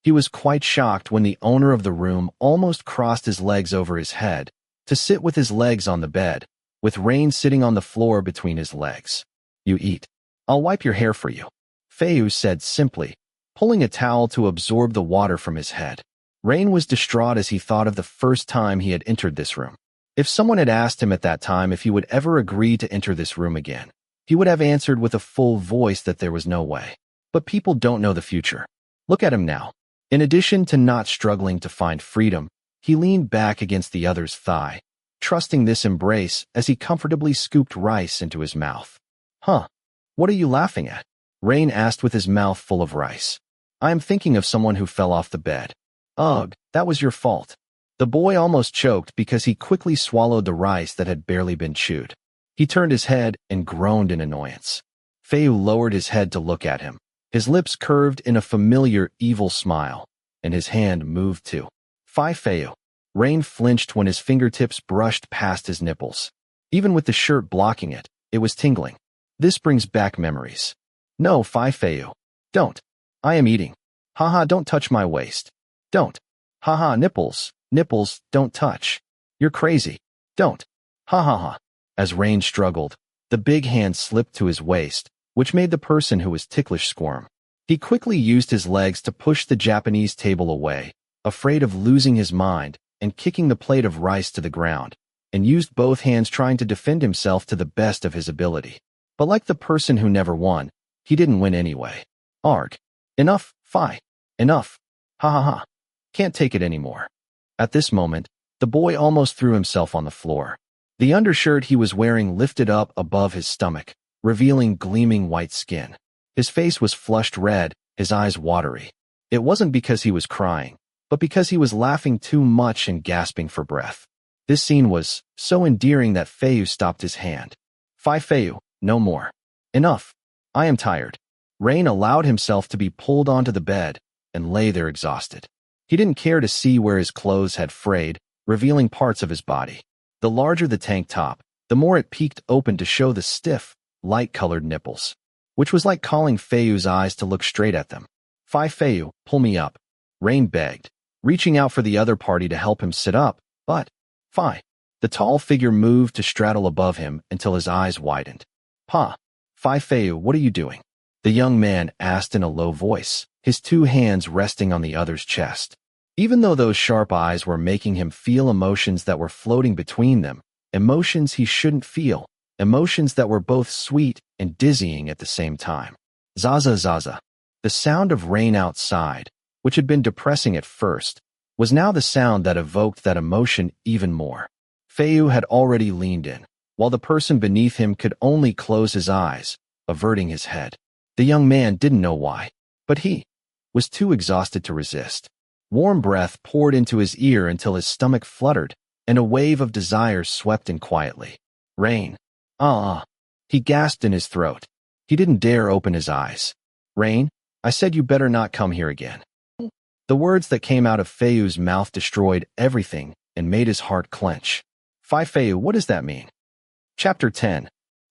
He was quite shocked when the owner of the room almost crossed his legs over his head to sit with his legs on the bed, with Rain sitting on the floor between his legs. "You eat. I'll wipe your hair for you," Phayu said simply, pulling a towel to absorb the water from his head. Rain was distraught as he thought of the first time he had entered this room. If someone had asked him at that time if he would ever agree to enter this room again, he would have answered with a full voice that there was no way. But people don't know the future. Look at him now. In addition to not struggling to find freedom, he leaned back against the other's thigh, trusting this embrace as he comfortably scooped rice into his mouth. "Huh? What are you laughing at?" Rain asked with his mouth full of rice. "I am thinking of someone who fell off the bed." "Ugh, that was your fault." The boy almost choked because he quickly swallowed the rice that had barely been chewed. He turned his head and groaned in annoyance. Phayu lowered his head to look at him. His lips curved in a familiar, evil smile, and his hand moved too. Phayu. Rain flinched when his fingertips brushed past his nipples. Even with the shirt blocking it, it was tingling. This brings back memories. "No, Phayu. Don't. I am eating. Haha, don't touch my waist. Don't. Haha, nipples, nipples, don't touch. You're crazy. Don't. Ha ha ha." As Rain struggled, the big hand slipped to his waist, which made the person who was ticklish squirm. He quickly used his legs to push the Japanese table away, afraid of losing his mind and kicking the plate of rice to the ground, and used both hands trying to defend himself to the best of his ability. But like the person who never won, he didn't win anyway. "Arg. Enough, Phi. Enough. Ha ha ha. Can't take it anymore." At this moment, the boy almost threw himself on the floor. The undershirt he was wearing lifted up above his stomach, revealing gleaming white skin. His face was flushed red, his eyes watery. It wasn't because he was crying, but because he was laughing too much and gasping for breath. This scene was so endearing that Phayu stopped his hand. "Phayu, no more. Enough. I am tired." Rain allowed himself to be pulled onto the bed and lay there exhausted. He didn't care to see where his clothes had frayed, revealing parts of his body. The larger the tank top, the more it peeked open to show the stiff, light-colored nipples, which was like calling Phayu's eyes to look straight at them. "Phayu, pull me up," Rain begged, reaching out for the other party to help him sit up, but, "Phi." The tall figure moved to straddle above him until his eyes widened. Phayu, what are you doing?" The young man asked in a low voice, his two hands resting on the other's chest. Even though those sharp eyes were making him feel emotions that were floating between them, emotions he shouldn't feel, emotions that were both sweet and dizzying at the same time. Zaza zaza. The sound of rain outside, which had been depressing at first, was now the sound that evoked that emotion even more. Phayu had already leaned in, while the person beneath him could only close his eyes, averting his head. The young man didn't know why, but he was too exhausted to resist. Warm breath poured into his ear until his stomach fluttered, and a wave of desire swept in quietly. Rain. He gasped in his throat. He didn't dare open his eyes. Rain, I said you better not come here again. The words that came out of Phayu's mouth destroyed everything and made his heart clench. Phayu, what does that mean? Chapter 10.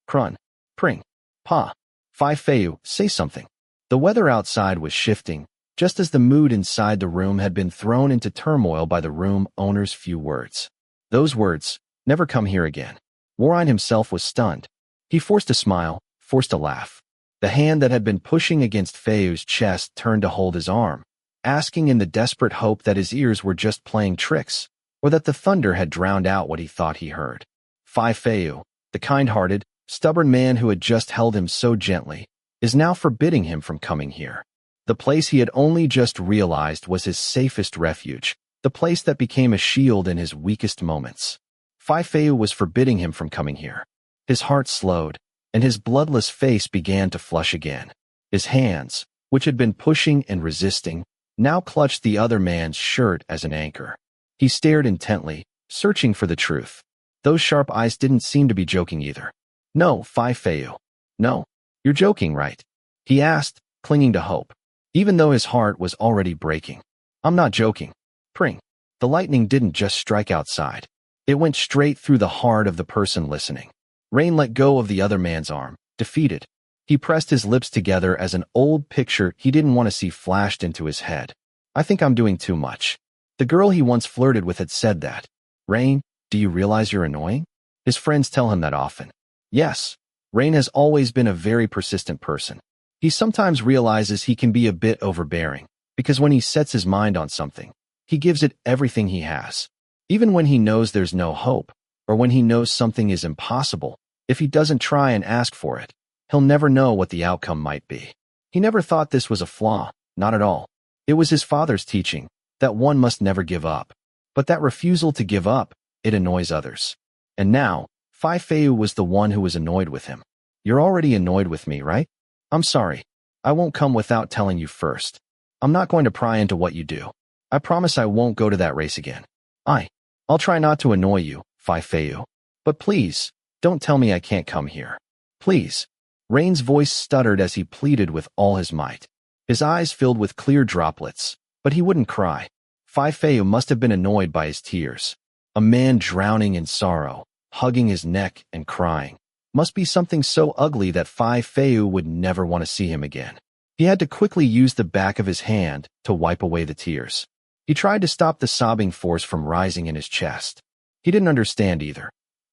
Krun. Pring. Pa. Phayu, say something. The weather outside was shifting, just as the mood inside the room had been thrown into turmoil by the room owner's few words. Those words, never come here again. Warren himself was stunned. He forced a smile, forced a laugh. The hand that had been pushing against Phayu's chest turned to hold his arm, asking in the desperate hope that his ears were just playing tricks, or that the thunder had drowned out what he thought he heard. Phayu, the kind-hearted, stubborn man who had just held him so gently, is now forbidding him from coming here. The place he had only just realized was his safest refuge, the place that became a shield in his weakest moments. Phayu was forbidding him from coming here. His heart slowed, and his bloodless face began to flush again. His hands, which had been pushing and resisting, now clutched the other man's shirt as an anchor. He stared intently, searching for the truth. Those sharp eyes didn't seem to be joking either. No, Phayu. No, you're joking, right? He asked, clinging to hope, even though his heart was already breaking. I'm not joking. Pring. The lightning didn't just strike outside. It went straight through the heart of the person listening. Rain let go of the other man's arm, defeated. He pressed his lips together as an old picture he didn't want to see flashed into his head. I think I'm doing too much. The girl he once flirted with had said that. Rain, do you realize you're annoying? His friends tell him that often. Yes, Rain has always been a very persistent person. He sometimes realizes he can be a bit overbearing, because when he sets his mind on something, he gives it everything he has. Even when he knows there's no hope, or when he knows something is impossible, if he doesn't try and ask for it, he'll never know what the outcome might be. He never thought this was a flaw, not at all. It was his father's teaching, that one must never give up. But that refusal to give up, it annoys others. And now, Phayu was the one who was annoyed with him. You're already annoyed with me, right? I'm sorry. I won't come without telling you first. I'm not going to pry into what you do. I promise I won't go to that race again. I'll try not to annoy you, Phayu. But please, don't tell me I can't come here. Please. Rain's voice stuttered as he pleaded with all his might. His eyes filled with clear droplets, but he wouldn't cry. Phayu must have been annoyed by his tears. A man drowning in sorrow, hugging his neck and crying, must be something so ugly that Phayu would never want to see him again. He had to quickly use the back of his hand to wipe away the tears. He tried to stop the sobbing force from rising in his chest. He didn't understand either.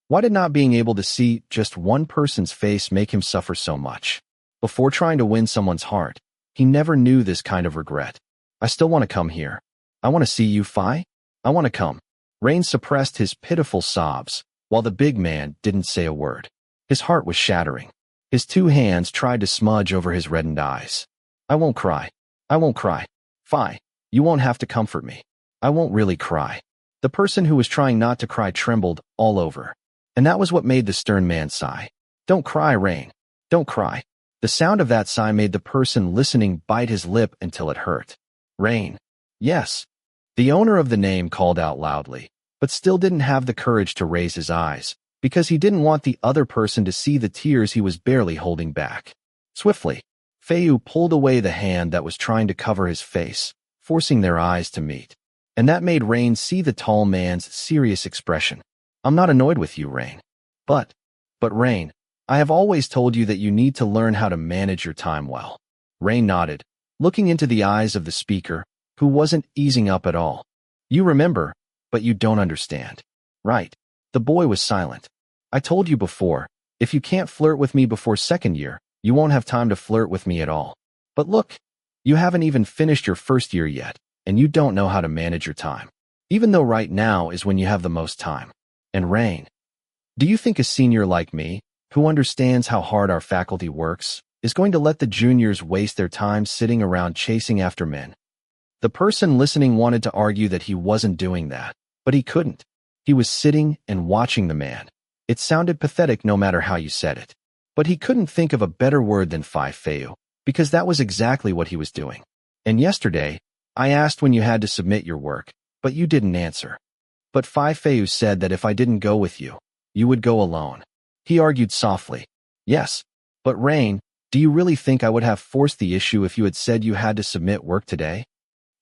Why did not being able to see just one person's face make him suffer so much? Before trying to win someone's heart, he never knew this kind of regret. I still want to come here. I want to see you, Phi. I want to come. Rain suppressed his pitiful sobs, while the big man didn't say a word. His heart was shattering. His two hands tried to smudge over his reddened eyes. I won't cry. I won't cry. Phi, you won't have to comfort me. I won't really cry. The person who was trying not to cry trembled all over. And that was what made the stern man sigh. Don't cry, Rain. Don't cry. The sound of that sigh made the person listening bite his lip until it hurt. Rain. Yes. The owner of the name called out loudly, but still didn't have the courage to raise his eyes, because he didn't want the other person to see the tears he was barely holding back. Swiftly, Phayu pulled away the hand that was trying to cover his face, forcing their eyes to meet. And that made Rain see the tall man's serious expression. I'm not annoyed with you, Rain. But Rain, I have always told you that you need to learn how to manage your time well. Rain nodded, looking into the eyes of the speaker, who wasn't easing up at all. You remember, but you don't understand. Right. The boy was silent. I told you before, if you can't flirt with me before second year, you won't have time to flirt with me at all. But look, you haven't even finished your first year yet, and you don't know how to manage your time. Even though right now is when you have the most time. And Rain, do you think a senior like me, who understands how hard our faculty works, is going to let the juniors waste their time sitting around chasing after men? The person listening wanted to argue that he wasn't doing that, but he couldn't. He was sitting and watching the man. It sounded pathetic no matter how you said it. But he couldn't think of a better word than Phayu, because that was exactly what he was doing. And yesterday, I asked when you had to submit your work, but you didn't answer. But Phayu said that if I didn't go with you, you would go alone. He argued softly. Yes, but Rain, do you really think I would have forced the issue if you had said you had to submit work today?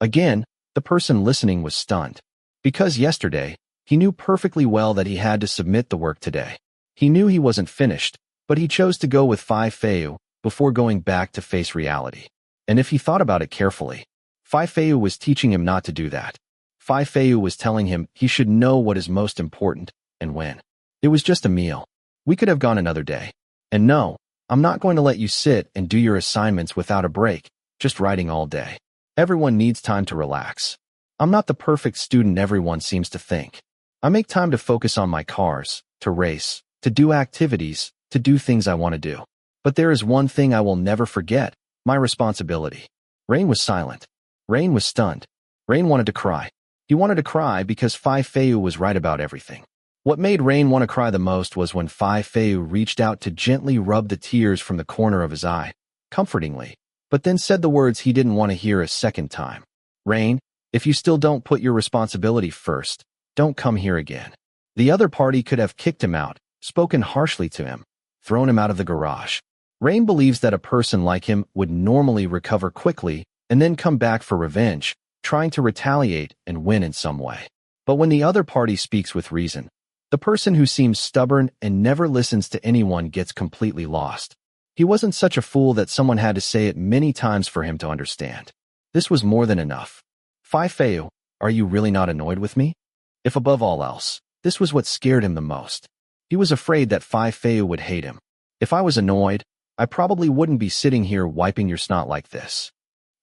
Again, the person listening was stunned. Because yesterday, he knew perfectly well that he had to submit the work today. He knew he wasn't finished, but he chose to go with Phayu before going back to face reality. And if he thought about it carefully, Phayu was teaching him not to do that. Phayu was telling him he should know what is most important and when. It was just a meal. We could have gone another day. And no, I'm not going to let you sit and do your assignments without a break, just writing all day. Everyone needs time to relax. I'm not the perfect student everyone seems to think. I make time to focus on my cars, to race, to do activities, to do things I want to do. But there is one thing I will never forget, my responsibility. Rain was silent. Rain was stunned. Rain wanted to cry. He wanted to cry because Phayu was right about everything. What made Rain want to cry the most was when Phayu reached out to gently rub the tears from the corner of his eye, comfortingly, but then said the words he didn't want to hear a second time. Rain, if you still don't put your responsibility first, don't come here again. The other party could have kicked him out, spoken harshly to him, thrown him out of the garage. Rain believes that a person like him would normally recover quickly and then come back for revenge, trying to retaliate and win in some way. But when the other party speaks with reason, the person who seems stubborn and never listens to anyone gets completely lost. He wasn't such a fool that someone had to say it many times for him to understand. This was more than enough. Phayu, are you really not annoyed with me? If above all else, this was what scared him the most. He was afraid that Phayu would hate him. If I was annoyed, I probably wouldn't be sitting here wiping your snot like this.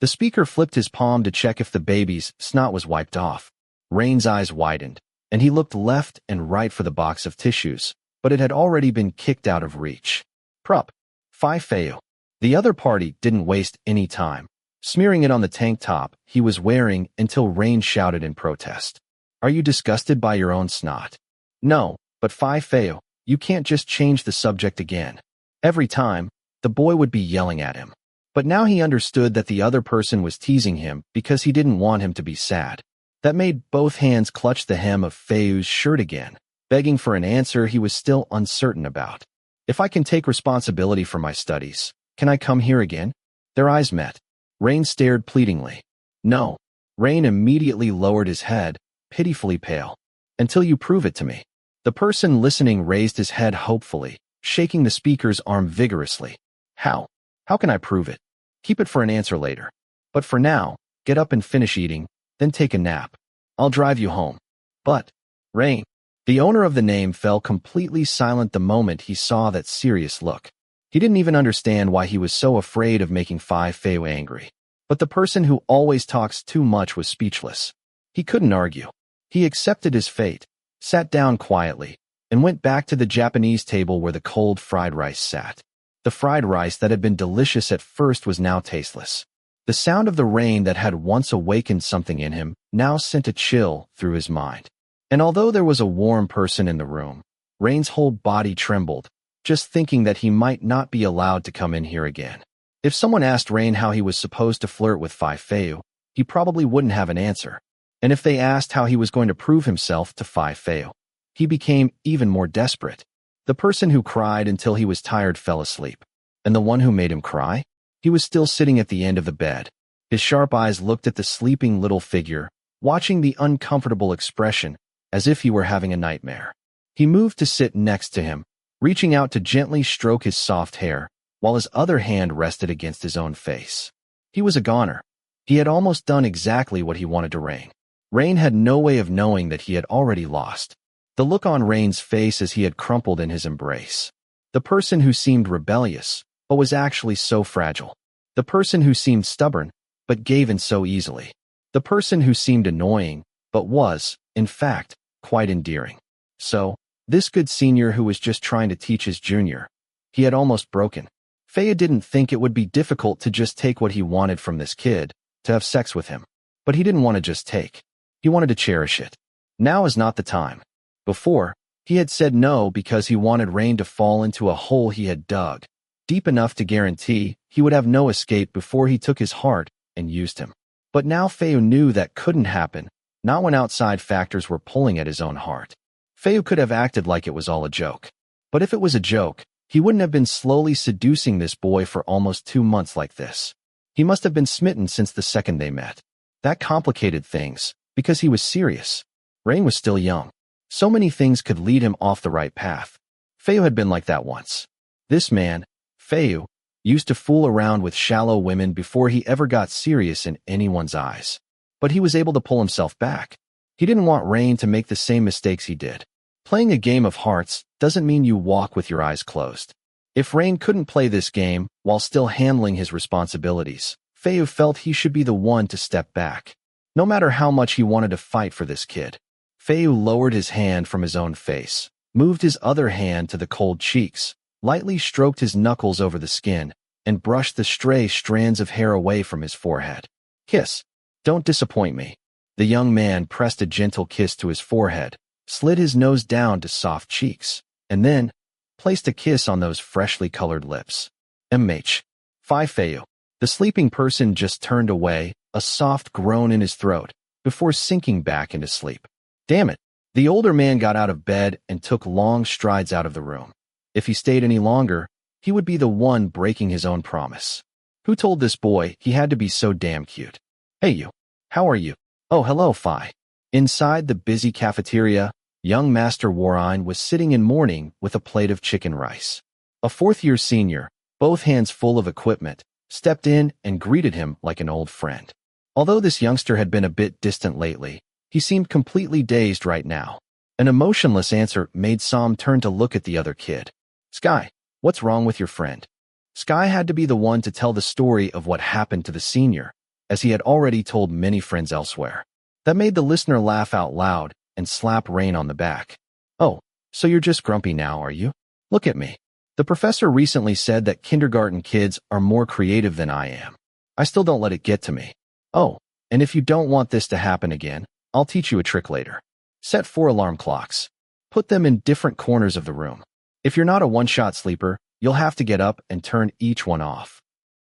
The speaker flipped his palm to check if the baby's snot was wiped off. Rain's eyes widened, and he looked left and right for the box of tissues, but it had already been kicked out of reach. Prup. Phayu. The other party didn't waste any time, smearing it on the tank top he was wearing until Rain shouted in protest. Are you disgusted by your own snot? No, but Phayu, you can't just change the subject again. Every time, the boy would be yelling at him. But now he understood that the other person was teasing him because he didn't want him to be sad. That made both hands clutch the hem of Phayu's shirt again, begging for an answer he was still uncertain about. If I can take responsibility for my studies, can I come here again? Their eyes met. Rain stared pleadingly. No. Rain immediately lowered his head, pitifully pale. Until you prove it to me. The person listening raised his head hopefully, shaking the speaker's arm vigorously. How? How can I prove it? Keep it for an answer later. But for now, get up and finish eating, then take a nap. I'll drive you home. But, Rain. The owner of the name fell completely silent the moment he saw that serious look. He didn't even understand why he was so afraid of making Phayu angry. But the person who always talks too much was speechless. He couldn't argue. He accepted his fate, sat down quietly, and went back to the Japanese table where the cold fried rice sat. The fried rice that had been delicious at first was now tasteless. The sound of the rain that had once awakened something in him now sent a chill through his mind. And although there was a warm person in the room, Rain's whole body trembled, just thinking that he might not be allowed to come in here again. If someone asked Rain how he was supposed to flirt with Phayu, he probably wouldn't have an answer. And if they asked how he was going to prove himself to Phayu, he became even more desperate. The person who cried until he was tired fell asleep. And the one who made him cry? He was still sitting at the end of the bed. His sharp eyes looked at the sleeping little figure, watching the uncomfortable expression, as if he were having a nightmare. He moved to sit next to him, reaching out to gently stroke his soft hair, while his other hand rested against his own face. He was a goner. He had almost done exactly what he wanted to Rain. Rain had no way of knowing that he had already lost. The look on Rain's face as he had crumpled in his embrace. The person who seemed rebellious, but was actually so fragile. The person who seemed stubborn, but gave in so easily. The person who seemed annoying, but was, in fact, quite endearing. So, this good senior who was just trying to teach his junior. He had almost broken. Phayu didn't think it would be difficult to just take what he wanted from this kid, to have sex with him. But he didn't want to just take. He wanted to cherish it. Now is not the time. Before, he had said no because he wanted Rain to fall into a hole he had dug, deep enough to guarantee he would have no escape before he took his heart and used him. But now Phayu knew that couldn't happen, not when outside factors were pulling at his own heart. Phayu could have acted like it was all a joke. But if it was a joke, he wouldn't have been slowly seducing this boy for almost 2 months like this. He must have been smitten since the second they met. That complicated things, because he was serious. Rain was still young. So many things could lead him off the right path. Phayu had been like that once. This man, Phayu, used to fool around with shallow women before he ever got serious in anyone's eyes. But he was able to pull himself back. He didn't want Rain to make the same mistakes he did. Playing a game of hearts doesn't mean you walk with your eyes closed. If Rain couldn't play this game while still handling his responsibilities, Phayu felt he should be the one to step back. No matter how much he wanted to fight for this kid. Phayu lowered his hand from his own face, moved his other hand to the cold cheeks, lightly stroked his knuckles over the skin, and brushed the stray strands of hair away from his forehead. Kiss. Don't disappoint me. The young man pressed a gentle kiss to his forehead, slid his nose down to soft cheeks, and then placed a kiss on those freshly colored lips. Phayu. The sleeping person just turned away, a soft groan in his throat, before sinking back into sleep. Damn it. The older man got out of bed and took long strides out of the room. If he stayed any longer, he would be the one breaking his own promise. Who told this boy he had to be so damn cute? Hey you. How are you? Oh, hello, Phi. Inside the busy cafeteria, young Master Warine was sitting in mourning with a plate of chicken rice. A fourth-year senior, both hands full of equipment, stepped in and greeted him like an old friend. Although this youngster had been a bit distant lately, he seemed completely dazed right now. An emotionless answer made Sam turn to look at the other kid. Sky, what's wrong with your friend? Sky had to be the one to tell the story of what happened to the senior, as he had already told many friends elsewhere. That made the listener laugh out loud and slap Rain on the back. Oh, so you're just grumpy now, are you? Look at me. The professor recently said that kindergarten kids are more creative than I am. I still don't let it get to me. Oh, and if you don't want this to happen again, I'll teach you a trick later. Set 4 alarm clocks. Put them in different corners of the room. If you're not a one-shot sleeper, you'll have to get up and turn each one off.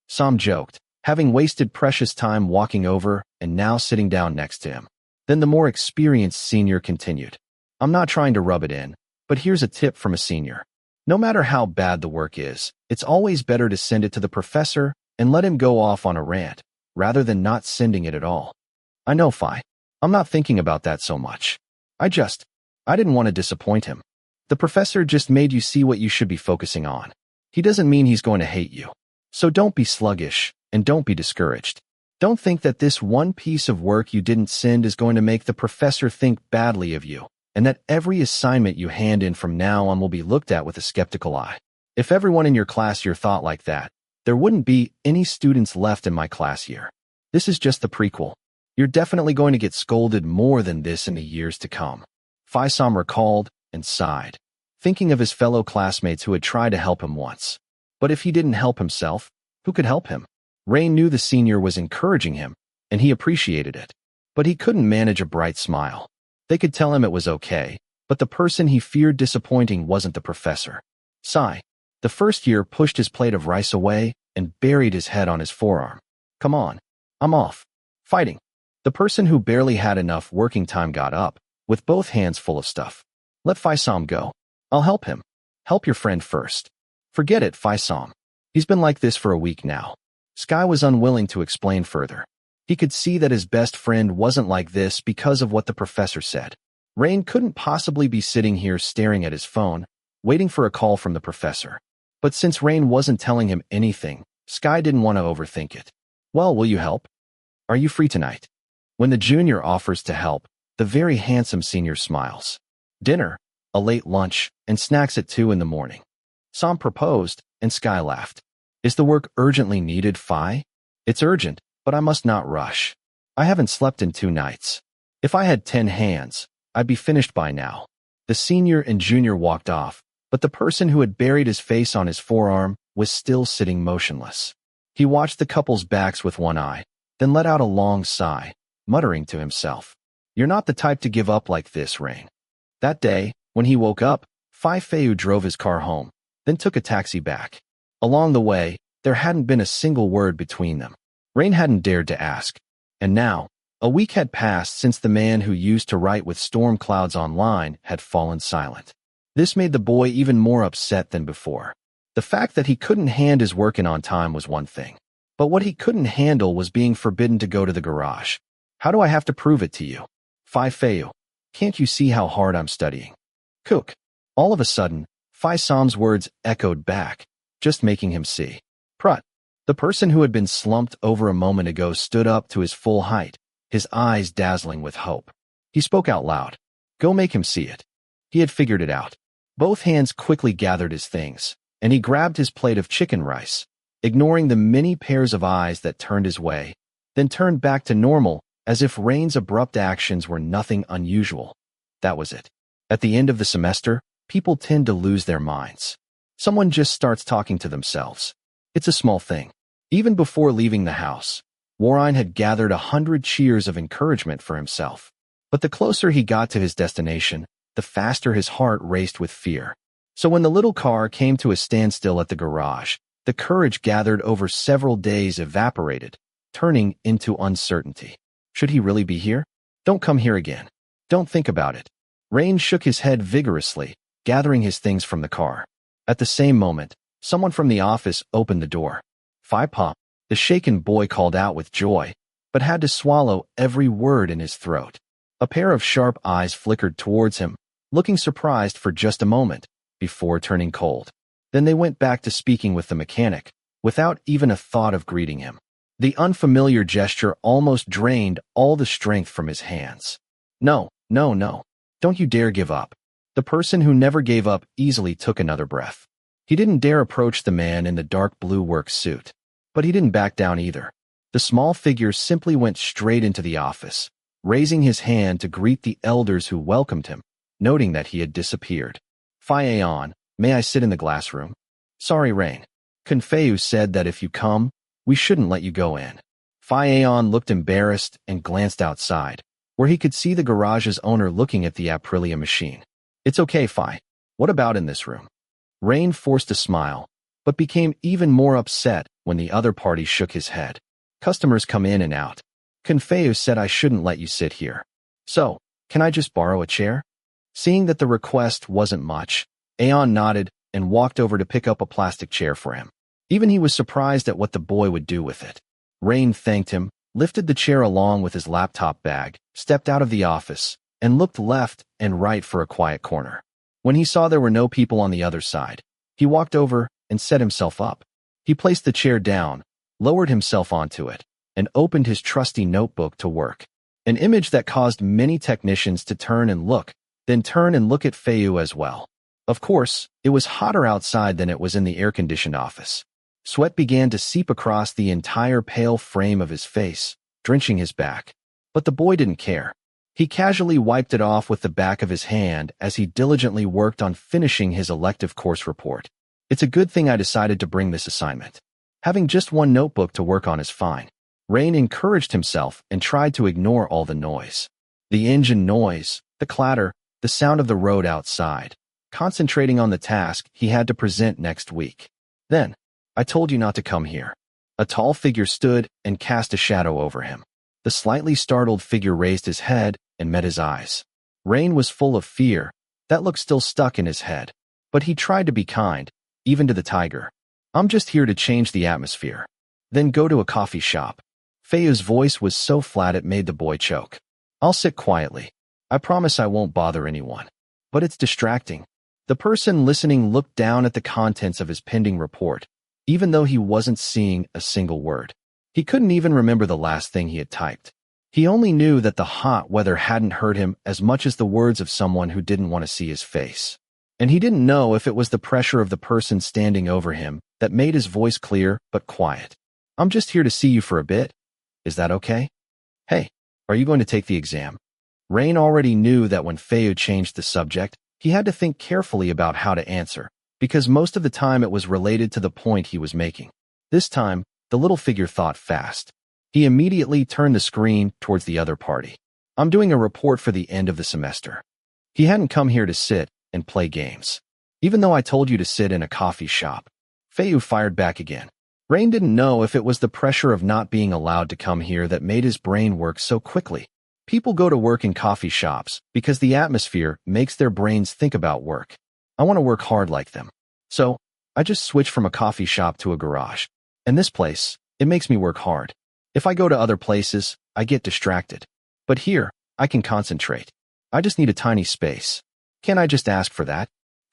Sam joked, having wasted precious time walking over and now sitting down next to him. Then the more experienced senior continued. I'm not trying to rub it in, but here's a tip from a senior. No matter how bad the work is, it's always better to send it to the professor and let him go off on a rant, rather than not sending it at all. I know, Phi. I'm not thinking about that so much. I didn't want to disappoint him. The professor just made you see what you should be focusing on. He doesn't mean he's going to hate you. So don't be sluggish, and don't be discouraged. Don't think that this one piece of work you didn't send is going to make the professor think badly of you, and that every assignment you hand in from now on will be looked at with a skeptical eye. If everyone in your class year thought like that, there wouldn't be any students left in my class year. This is just the prequel. You're definitely going to get scolded more than this in the years to come. Phayu recalled and sighed, thinking of his fellow classmates who had tried to help him once. But if he didn't help himself, who could help him? Rain knew the senior was encouraging him, and he appreciated it. But he couldn't manage a bright smile. They could tell him it was okay, but the person he feared disappointing wasn't the professor. Sigh. The first year pushed his plate of rice away and buried his head on his forearm. Come on. I'm off. Fighting. The person who barely had enough working time got up, with both hands full of stuff. Let Phayu go. I'll help him. Help your friend first. Forget it, Phayu. He's been like this for a week now. Sky was unwilling to explain further. He could see that his best friend wasn't like this because of what the professor said. Rain couldn't possibly be sitting here staring at his phone, waiting for a call from the professor. But since Rain wasn't telling him anything, Sky didn't want to overthink it. Well, will you help? Are you free tonight? When the junior offers to help, the very handsome senior smiles. Dinner, a late lunch, and snacks at 2 in the morning. Sam proposed, and Sky laughed. Is the work urgently needed, Phi? It's urgent, but I must not rush. I haven't slept in 2 nights. If I had 10 hands, I'd be finished by now. The senior and junior walked off, but the person who had buried his face on his forearm was still sitting motionless. He watched the couple's backs with one eye, then let out a long sigh, muttering to himself. You're not the type to give up like this, Rain. That day, when he woke up, Phayu drove his car home, then took a taxi back. Along the way, there hadn't been a single word between them. Rain hadn't dared to ask, And now, a week had passed since the man who used to write with storm clouds online had fallen silent. This made the boy even more upset than before. The fact that he couldn't hand his work in on time was one thing, but what he couldn't handle was being forbidden to go to the garage. How do I have to prove it to you? Phayu, can't you see how hard I'm studying? Cook. All of a sudden, Sam's words echoed back, just making him see. Prut. The person who had been slumped over a moment ago stood up to his full height, his eyes dazzling with hope. He spoke out loud. Go make him see it. He had figured it out. Both hands quickly gathered his things, and he grabbed his plate of chicken rice, ignoring the many pairs of eyes that turned his way, then turned back to normal as if Rain's abrupt actions were nothing unusual. That was it. At the end of the semester, people tend to lose their minds. Someone just starts talking to themselves. It's a small thing. Even before leaving the house, Warren had gathered 100 cheers of encouragement for himself. But the closer he got to his destination, the faster his heart raced with fear. So when the little car came to a standstill at the garage, the courage gathered over several days evaporated, turning into uncertainty. Should he really be here? Don't come here again. Don't think about it. Rain shook his head vigorously, gathering his things from the car. At the same moment, someone from the office opened the door. Pop. The shaken boy called out with joy, but had to swallow every word in his throat. A pair of sharp eyes flickered towards him, looking surprised for just a moment, before turning cold. Then they went back to speaking with the mechanic, without even a thought of greeting him. The unfamiliar gesture almost drained all the strength from his hands. No. Don't you dare give up. The person who never gave up easily took another breath. He didn't dare approach the man in the dark blue work suit. But he didn't back down either. The small figure simply went straight into the office, raising his hand to greet the elders who welcomed him, noting that he had disappeared. Phayu, may I sit in the glass room? Sorry, Rain. Phayu said that if you come, we shouldn't let you go in. Phayu looked embarrassed and glanced outside, where he could see the garage's owner looking at the Aprilia machine. It's okay, Phayu. What about in this room? Rain forced a smile, but became even more upset when the other party shook his head. Customers come in and out. Phayu said I shouldn't let you sit here. So, can I just borrow a chair? Seeing that the request wasn't much, Aeon nodded and walked over to pick up a plastic chair for him. Even he was surprised at what the boy would do with it. Rain thanked him, lifted the chair along with his laptop bag, stepped out of the office, and looked left and right for a quiet corner. When he saw there were no people on the other side, he walked over and set himself up. He placed the chair down, lowered himself onto it, and opened his trusty notebook to work. An image that caused many technicians to turn and look at Phayu as well. Of course, it was hotter outside than it was in the air-conditioned office. Sweat began to seep across the entire pale frame of his face, drenching his back. But the boy didn't care. He casually wiped it off with the back of his hand as he diligently worked on finishing his elective course report. It's a good thing I decided to bring this assignment. Having just one notebook to work on is fine. Rain encouraged himself and tried to ignore all the noise. The engine noise, the clatter, the sound of the road outside, concentrating on the task he had to present next week. Then, I told you not to come here. A tall figure stood and cast a shadow over him. The slightly startled figure raised his head and met his eyes. Rain was full of fear. That look still stuck in his head. But he tried to be kind, even to the tiger. I'm just here to change the atmosphere. Then go to a coffee shop. Phayu's voice was so flat it made the boy choke. I'll sit quietly. I promise I won't bother anyone. But it's distracting. The person listening looked down at the contents of his pending report, even though he wasn't seeing a single word. He couldn't even remember the last thing he had typed. He only knew that the hot weather hadn't hurt him as much as the words of someone who didn't want to see his face. And he didn't know if it was the pressure of the person standing over him that made his voice clear but quiet. I'm just here to see you for a bit. Is that okay? Hey, are you going to take the exam? Rain already knew that when Phayu changed the subject, he had to think carefully about how to answer, because most of the time it was related to the point he was making. This time, the little figure thought fast. He immediately turned the screen towards the other party. I'm doing a report for the end of the semester. He hadn't come here to sit and play games. Even though I told you to sit in a coffee shop. Phayu fired back again. Rain didn't know if it was the pressure of not being allowed to come here that made his brain work so quickly. People go to work in coffee shops because the atmosphere makes their brains think about work. I want to work hard like them. So, I just switched from a coffee shop to a garage. And this place, it makes me work hard. If I go to other places, I get distracted. But here, I can concentrate. I just need a tiny space. Can't I just ask for that?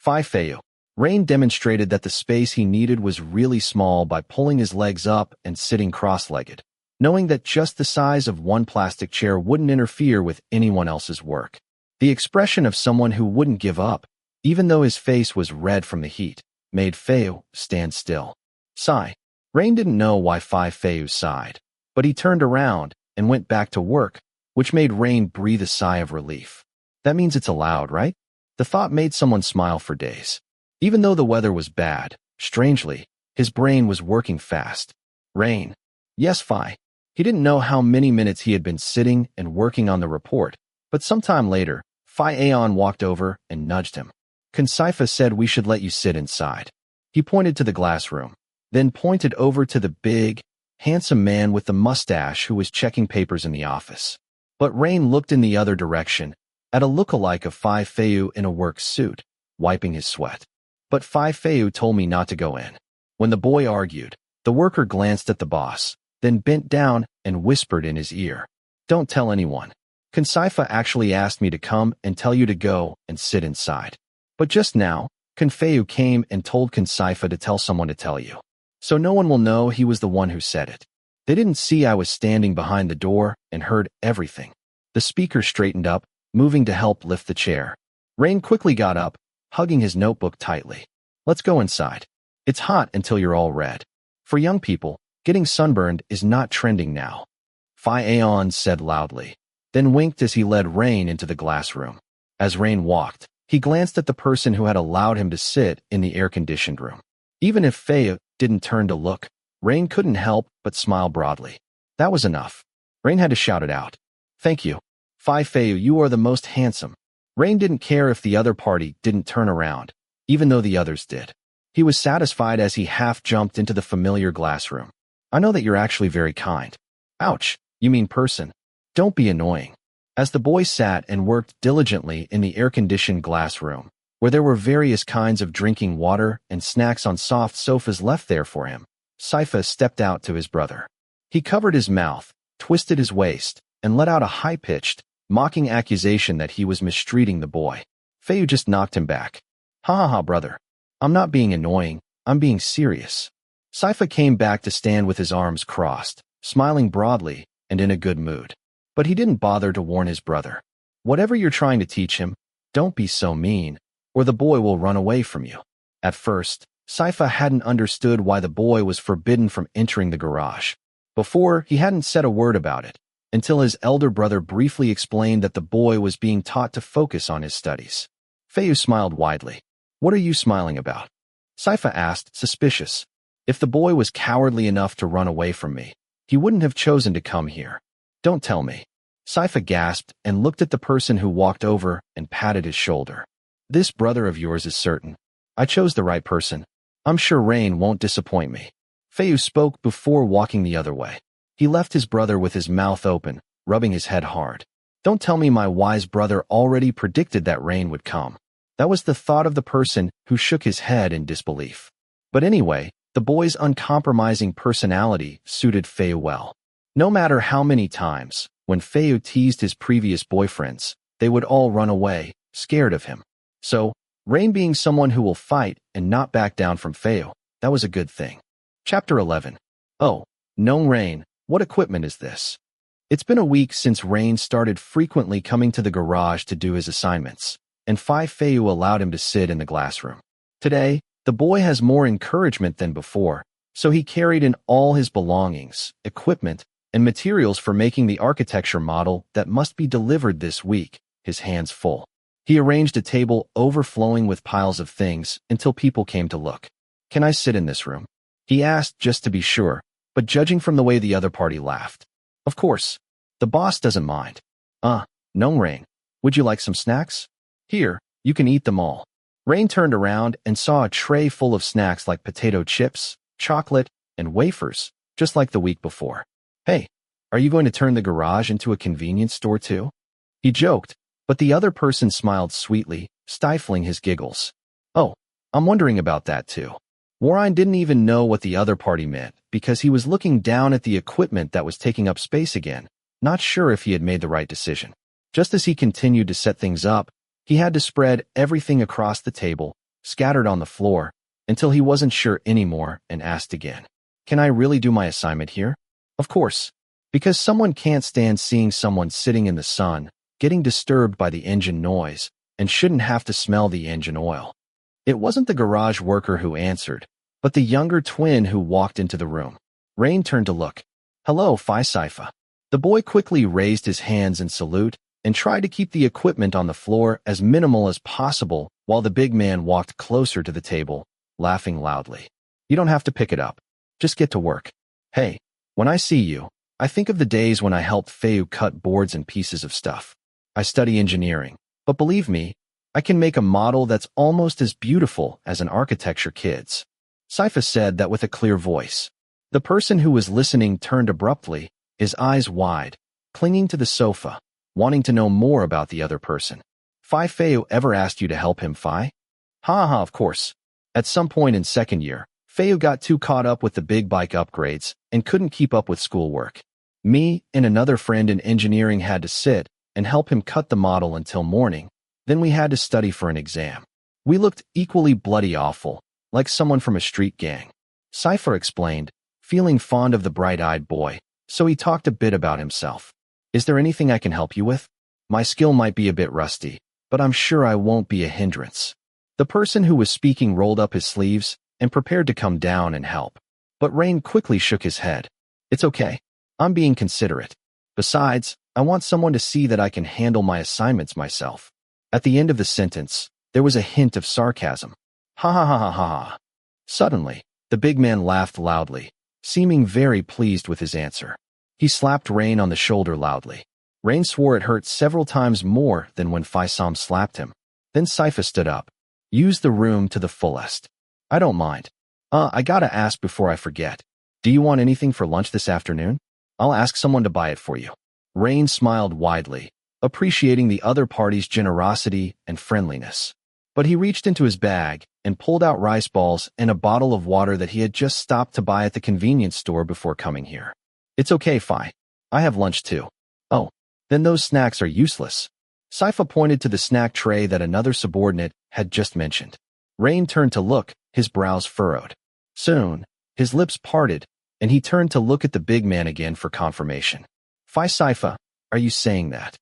Phayu. Rain demonstrated that the space he needed was really small by pulling his legs up and sitting cross-legged, knowing that just the size of one plastic chair wouldn't interfere with anyone else's work. The expression of someone who wouldn't give up, even though his face was red from the heat, made Phayu stand still. Sigh. Rain didn't know why Phayu sighed, but he turned around and went back to work, which made Rain breathe a sigh of relief. That means it's allowed, right? The thought made someone smile for days. Even though the weather was bad, strangely, his brain was working fast. Rain. Yes, Phi. He didn't know how many minutes he had been sitting and working on the report, but sometime later, Phayu walked over and nudged him. Kansaifa said we should let you sit inside. He pointed to the glass room, then pointed over to the big, handsome man with the mustache who was checking papers in the office. But Rain looked in the other direction, at a look-alike of Phayu in a work suit, wiping his sweat. But Phayu told me not to go in. When the boy argued, the worker glanced at the boss, then bent down and whispered in his ear. Don't tell anyone. Kansaifa actually asked me to come and tell you to go and sit inside. But just now, Phayu came and told Kansaifa to tell someone to tell you. So no one will know he was the one who said it. They didn't see I was standing behind the door and heard everything. The speaker straightened up, moving to help lift the chair. Rain quickly got up, hugging his notebook tightly. Let's go inside. It's hot until you're all red. For young people, getting sunburned is not trending now. Phayu said loudly, then winked as he led Rain into the glass room. As Rain walked, he glanced at the person who had allowed him to sit in the air-conditioned room. Even if Phayu didn't turn to look, Rain couldn't help but smile broadly. That was enough. Rain had to shout it out. Thank you. Phayu, you are the most handsome. Rain didn't care if the other party didn't turn around, even though the others did. He was satisfied as he half-jumped into the familiar glass room. I know that you're actually very kind. Ouch, you mean person. Don't be annoying. As the boy sat and worked diligently in the air-conditioned glass room, where there were various kinds of drinking water and snacks on soft sofas left there for him, Saifa stepped out to his brother. He covered his mouth, twisted his waist, and let out a high-pitched, mocking accusation that he was mistreating the boy. Phayu just knocked him back. Ha ha ha, brother. I'm not being annoying, I'm being serious. Saifa came back to stand with his arms crossed, smiling broadly and in a good mood. But he didn't bother to warn his brother. Whatever you're trying to teach him, don't be so mean, or the boy will run away from you. At first, Saifa hadn't understood why the boy was forbidden from entering the garage. Before, he hadn't said a word about it, until his elder brother briefly explained that the boy was being taught to focus on his studies. Phayu smiled widely. What are you smiling about? Saifa asked, suspicious. If the boy was cowardly enough to run away from me, he wouldn't have chosen to come here. Don't tell me. Saifa gasped and looked at the person who walked over and patted his shoulder. This brother of yours is certain. I chose the right person. I'm sure Rain won't disappoint me. Phayu spoke before walking the other way. He left his brother with his mouth open, rubbing his head hard. Don't tell me my wise brother already predicted that Rain would come. That was the thought of the person who shook his head in disbelief. But anyway, the boy's uncompromising personality suited Phayu well. No matter how many times, when Phayu teased his previous boyfriends, they would all run away, scared of him. So, Rain being someone who will fight and not back down from Phayu, that was a good thing. Chapter 11. Oh, known Rain, what equipment is this? It's been a week since Rain started frequently coming to the garage to do his assignments, and Phayu allowed him to sit in the glass room. Today, the boy has more encouragement than before, so he carried in all his belongings, equipment, and materials for making the architecture model that must be delivered this week, his hands full. He arranged a table overflowing with piles of things until people came to look. Can I sit in this room? He asked just to be sure, but judging from the way the other party laughed. Of course. The boss doesn't mind. No, Rain. Would you like some snacks? Here, you can eat them all. Rain turned around and saw a tray full of snacks like potato chips, chocolate, and wafers, just like the week before. Hey, are you going to turn the garage into a convenience store too? He joked, but the other person smiled sweetly, stifling his giggles. Oh, I'm wondering about that too. Warren didn't even know what the other party meant because he was looking down at the equipment that was taking up space again, not sure if he had made the right decision. Just as he continued to set things up, he had to spread everything across the table, scattered on the floor, until he wasn't sure anymore and asked again. Can I really do my assignment here? Of course, because someone can't stand seeing someone sitting in the sun, getting disturbed by the engine noise, and shouldn't have to smell the engine oil. It wasn't the garage worker who answered, but the younger twin who walked into the room. Rain turned to look. Hello, Phayu. The boy quickly raised his hands in salute and tried to keep the equipment on the floor as minimal as possible while the big man walked closer to the table, laughing loudly. You don't have to pick it up. Just get to work. Hey, when I see you, I think of the days when I helped Phayu cut boards and pieces of stuff. I study engineering, but believe me, I can make a model that's almost as beautiful as an architecture kid's. Phayu said that with a clear voice. The person who was listening turned abruptly, his eyes wide, clinging to the sofa, wanting to know more about the other person. Phayu ever asked you to help him, Phi? Ha, of course. At some point in second year, Phayu got too caught up with the big bike upgrades and couldn't keep up with schoolwork. Me and another friend in engineering had to sit and help him cut the model until morning. Then we had to study for an exam. We looked equally bloody awful, like someone from a street gang. Cypher explained, feeling fond of the bright-eyed boy, so he talked a bit about himself. Is there anything I can help you with? My skill might be a bit rusty, but I'm sure I won't be a hindrance. The person who was speaking rolled up his sleeves and prepared to come down and help. But Rain quickly shook his head. It's okay. I'm being considerate. Besides, I want someone to see that I can handle my assignments myself. At the end of the sentence, there was a hint of sarcasm. Ha ha ha ha ha. Suddenly, the big man laughed loudly, seeming very pleased with his answer. He slapped Rain on the shoulder loudly. Rain swore it hurt several times more than when Phayu slapped him. Then Cypher stood up. Use the room to the fullest. I don't mind. I gotta ask before I forget. Do you want anything for lunch this afternoon? I'll ask someone to buy it for you. Rain smiled widely, appreciating the other party's generosity and friendliness. But he reached into his bag and pulled out rice balls and a bottle of water that he had just stopped to buy at the convenience store before coming here. It's okay, Phi. I have lunch too. Oh, then those snacks are useless. Cypher pointed to the snack tray that another subordinate had just mentioned. Rain turned to look, his brows furrowed. Soon, his lips parted, and he turned to look at the big man again for confirmation. Cypher, are you saying that?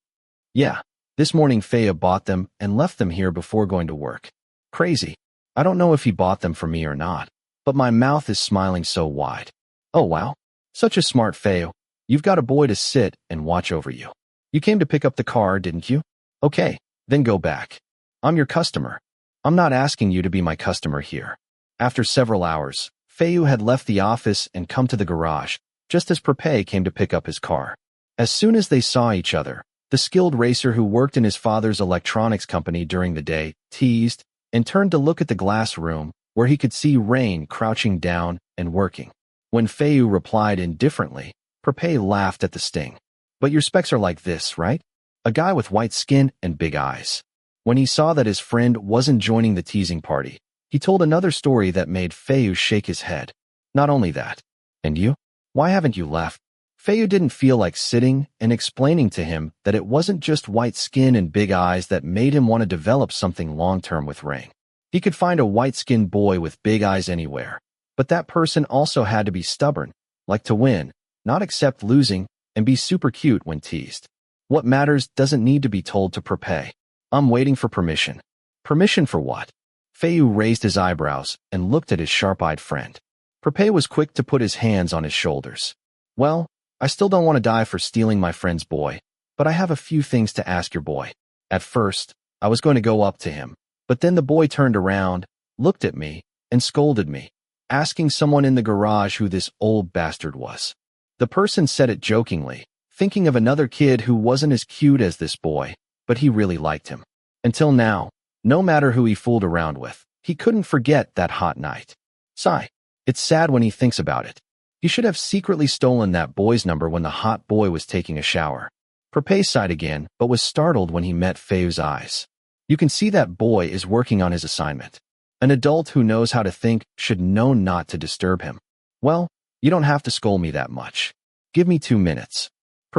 Yeah, this morning Phayu bought them and left them here before going to work. Crazy. I don't know if he bought them for me or not, but my mouth is smiling so wide. Oh wow, such a smart Phayu. You've got a boy to sit and watch over you. You came to pick up the car, didn't you? Okay, then go back. I'm your customer. I'm not asking you to be my customer here. After several hours, Phayu had left the office and come to the garage, just as Prepay came to pick up his car. As soon as they saw each other, the skilled racer who worked in his father's electronics company during the day teased and turned to look at the glass room where he could see Rain crouching down and working. When Phayu replied indifferently, Prepay laughed at the sting. But your specs are like this, right? A guy with white skin and big eyes. When he saw that his friend wasn't joining the teasing party, he told another story that made Phayu shake his head. Not only that. And you? Why haven't you left? Phayu didn't feel like sitting and explaining to him that it wasn't just white skin and big eyes that made him want to develop something long-term with Rain. He could find a white-skinned boy with big eyes anywhere, but that person also had to be stubborn, like to win, not accept losing, and be super cute when teased. What matters doesn't need to be told to Prepay. I'm waiting for permission. Permission for what? Phayu raised his eyebrows and looked at his sharp-eyed friend. Prepay was quick to put his hands on his shoulders. Well, I still don't want to die for stealing my friend's boy, but I have a few things to ask your boy. At first, I was going to go up to him, but then the boy turned around, looked at me, and scolded me, asking someone in the garage who this old bastard was. The person said it jokingly, thinking of another kid who wasn't as cute as this boy, but he really liked him. Until now, no matter who he fooled around with, he couldn't forget that hot night. Sigh. It's sad when he thinks about it. You should have secretly stolen that boy's number when the hot boy was taking a shower. Pei sighed again, but was startled when he met Phayu's eyes. You can see that boy is working on his assignment. An adult who knows how to think should know not to disturb him. Well, you don't have to scold me that much. Give me 2 minutes.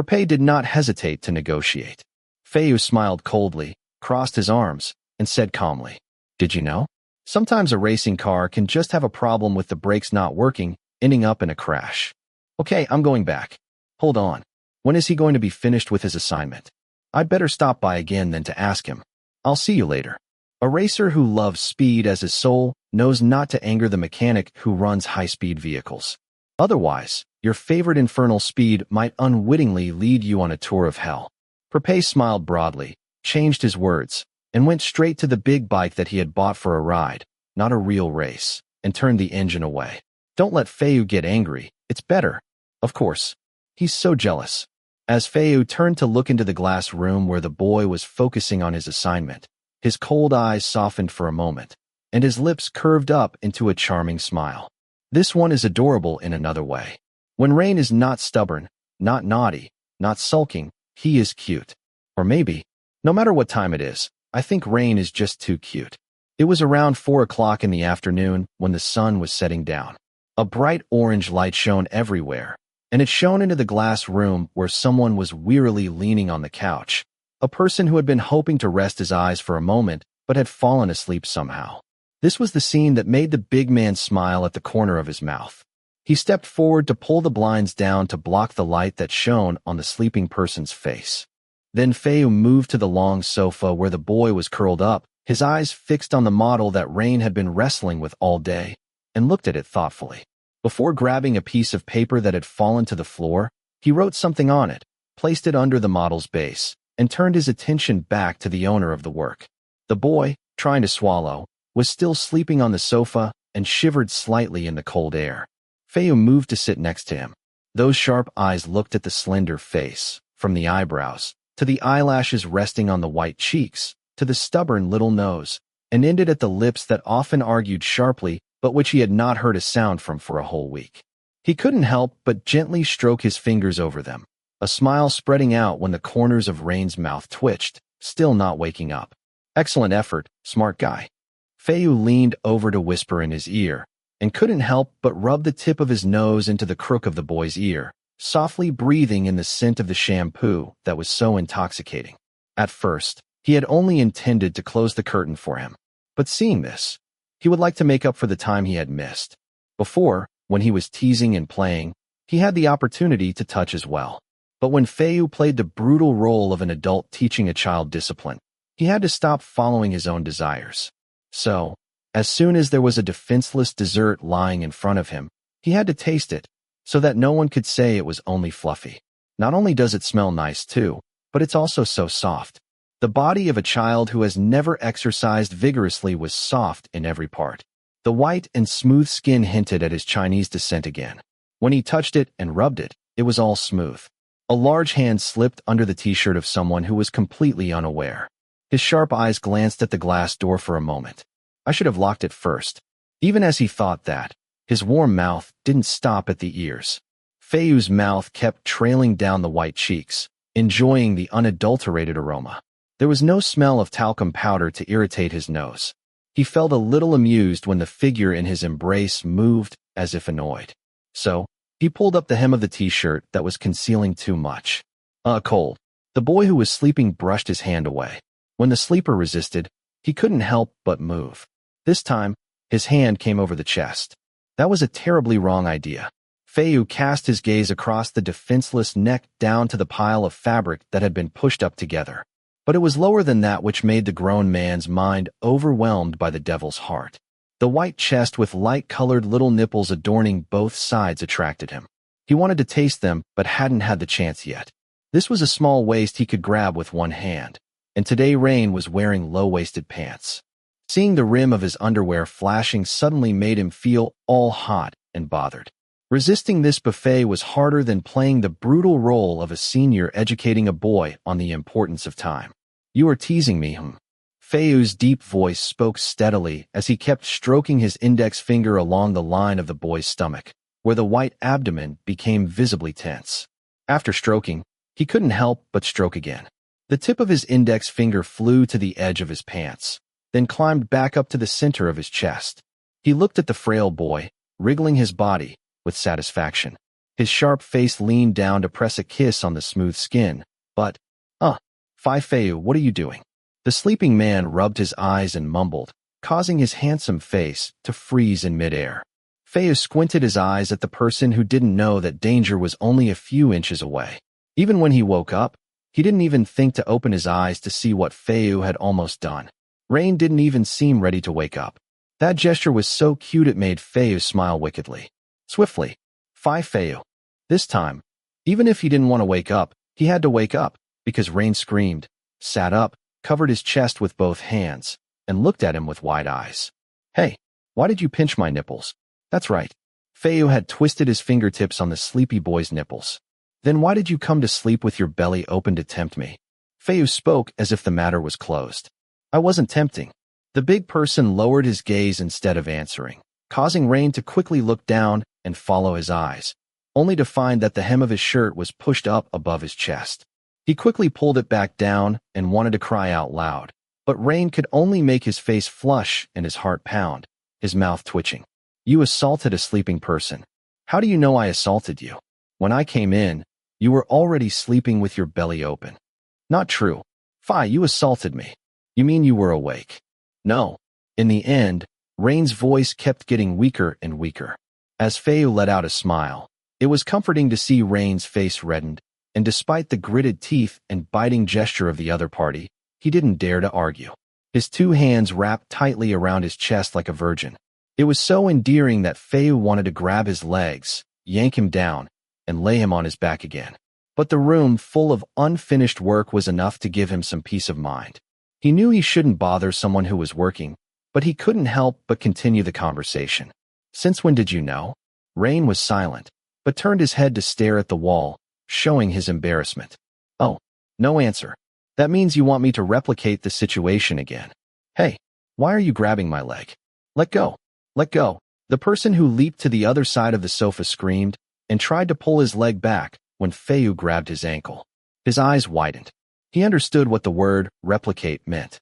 Pei did not hesitate to negotiate. Phayu smiled coldly, crossed his arms, and said calmly, "Did you know? Sometimes a racing car can just have a problem with the brakes not working, ending up in a crash. Okay, I'm going back. Hold on. When is he going to be finished with his assignment? I'd better stop by again than to ask him. I'll see you later." A racer who loves speed as his soul knows not to anger the mechanic who runs high-speed vehicles. Otherwise, your favorite infernal speed might unwittingly lead you on a tour of hell. Pei smiled broadly, changed his words, and went straight to the big bike that he had bought for a ride, not a real race, and turned the engine away. Don't let Phayu get angry. It's better. Of course. He's so jealous. As Phayu turned to look into the glass room where the boy was focusing on his assignment, his cold eyes softened for a moment, and his lips curved up into a charming smile. This one is adorable in another way. When Rain is not stubborn, not naughty, not sulking, he is cute. Or maybe, no matter what time it is, I think Rain is just too cute. It was around 4 o'clock in the afternoon when the sun was setting down. A bright orange light shone everywhere, and it shone into the glass room where someone was wearily leaning on the couch, a person who had been hoping to rest his eyes for a moment but had fallen asleep somehow. This was the scene that made the big man smile at the corner of his mouth. He stepped forward to pull the blinds down to block the light that shone on the sleeping person's face. Then Phayu moved to the long sofa where the boy was curled up, his eyes fixed on the model that Rain had been wrestling with all day, and looked at it thoughtfully. Before grabbing a piece of paper that had fallen to the floor, he wrote something on it, placed it under the model's base, and turned his attention back to the owner of the work. The boy, trying to swallow, was still sleeping on the sofa and shivered slightly in the cold air. Phayu moved to sit next to him. Those sharp eyes looked at the slender face, from the eyebrows, to the eyelashes resting on the white cheeks, to the stubborn little nose, and ended at the lips that often argued sharply but which he had not heard a sound from for a whole week. He couldn't help but gently stroke his fingers over them, a smile spreading out when the corners of Rain's mouth twitched, still not waking up. "Excellent effort, smart guy." Phayu leaned over to whisper in his ear, and couldn't help but rub the tip of his nose into the crook of the boy's ear, softly breathing in the scent of the shampoo that was so intoxicating. At first, he had only intended to close the curtain for him, but seeing this, he would like to make up for the time he had missed. Before, when he was teasing and playing, he had the opportunity to touch as well. But when Phayu played the brutal role of an adult teaching a child discipline, he had to stop following his own desires. So, as soon as there was a defenseless dessert lying in front of him, he had to taste it, so that no one could say it was only fluffy. Not only does it smell nice too, but it's also so soft. The body of a child who has never exercised vigorously was soft in every part. The white and smooth skin hinted at his Chinese descent again. When he touched it and rubbed it, it was all smooth. A large hand slipped under the t-shirt of someone who was completely unaware. His sharp eyes glanced at the glass door for a moment. I should have locked it first. Even as he thought that, his warm mouth didn't stop at the ears. Phayu's mouth kept trailing down the white cheeks, enjoying the unadulterated aroma. There was no smell of talcum powder to irritate his nose. He felt a little amused when the figure in his embrace moved, as if annoyed. So, he pulled up the hem of the t-shirt that was concealing too much. Cold. The boy who was sleeping brushed his hand away. When the sleeper resisted, he couldn't help but move. This time, his hand came over the chest. That was a terribly wrong idea. Phayu cast his gaze across the defenseless neck down to the pile of fabric that had been pushed up together. But it was lower than that, which made the grown man's mind overwhelmed by the devil's heart. The white chest with light-colored little nipples adorning both sides attracted him. He wanted to taste them, but hadn't had the chance yet. This was a small waist he could grab with one hand, and today Rain was wearing low-waisted pants. Seeing the rim of his underwear flashing suddenly made him feel all hot and bothered. Resisting this buffet was harder than playing the brutal role of a senior educating a boy on the importance of time. "You are teasing me, Phayu's deep voice spoke steadily as he kept stroking his index finger along the line of the boy's stomach, where the white abdomen became visibly tense. After stroking, he couldn't help but stroke again. The tip of his index finger flew to the edge of his pants, then climbed back up to the center of his chest. He looked at the frail boy, wriggling his body with satisfaction. His sharp face leaned down to press a kiss on the smooth skin, but, Phayu, what are you doing? The sleeping man rubbed his eyes and mumbled, causing his handsome face to freeze in midair. Phayu squinted his eyes at the person who didn't know that danger was only a few inches away. Even when he woke up, he didn't even think to open his eyes to see what Phayu had almost done. Rain didn't even seem ready to wake up. That gesture was so cute it made Phayu smile wickedly. Swiftly, Phayu. This time, even if he didn't want to wake up, he had to wake up, because Rain screamed, sat up, covered his chest with both hands, and looked at him with wide eyes. Hey, why did you pinch my nipples? That's right. Phayu had twisted his fingertips on the sleepy boy's nipples. Then why did you come to sleep with your belly open to tempt me? Phayu spoke as if the matter was closed. I wasn't tempting. The big person lowered his gaze instead of answering, causing Rain to quickly look down and follow his eyes, only to find that the hem of his shirt was pushed up above his chest. He quickly pulled it back down and wanted to cry out loud, but Rain could only make his face flush and his heart pound, his mouth twitching. You assaulted a sleeping person. How do you know I assaulted you? When I came in, you were already sleeping with your belly open. Not true. You assaulted me. You mean you were awake? No. In the end, Rain's voice kept getting weaker and weaker. As Phayu let out a smile, it was comforting to see Rain's face reddened, and despite the gritted teeth and biting gesture of the other party, he didn't dare to argue. His two hands wrapped tightly around his chest like a virgin. It was so endearing that Phayu wanted to grab his legs, yank him down, and lay him on his back again. But the room full of unfinished work was enough to give him some peace of mind. He knew he shouldn't bother someone who was working, but he couldn't help but continue the conversation. Since when did you know? Rain was silent, but turned his head to stare at the wall, showing his embarrassment. Oh, no answer. That means you want me to replicate the situation again. Hey, why are you grabbing my leg? Let go. Let go. The person who leaped to the other side of the sofa screamed and tried to pull his leg back when Phayu grabbed his ankle. His eyes widened. He understood what the word replicate meant.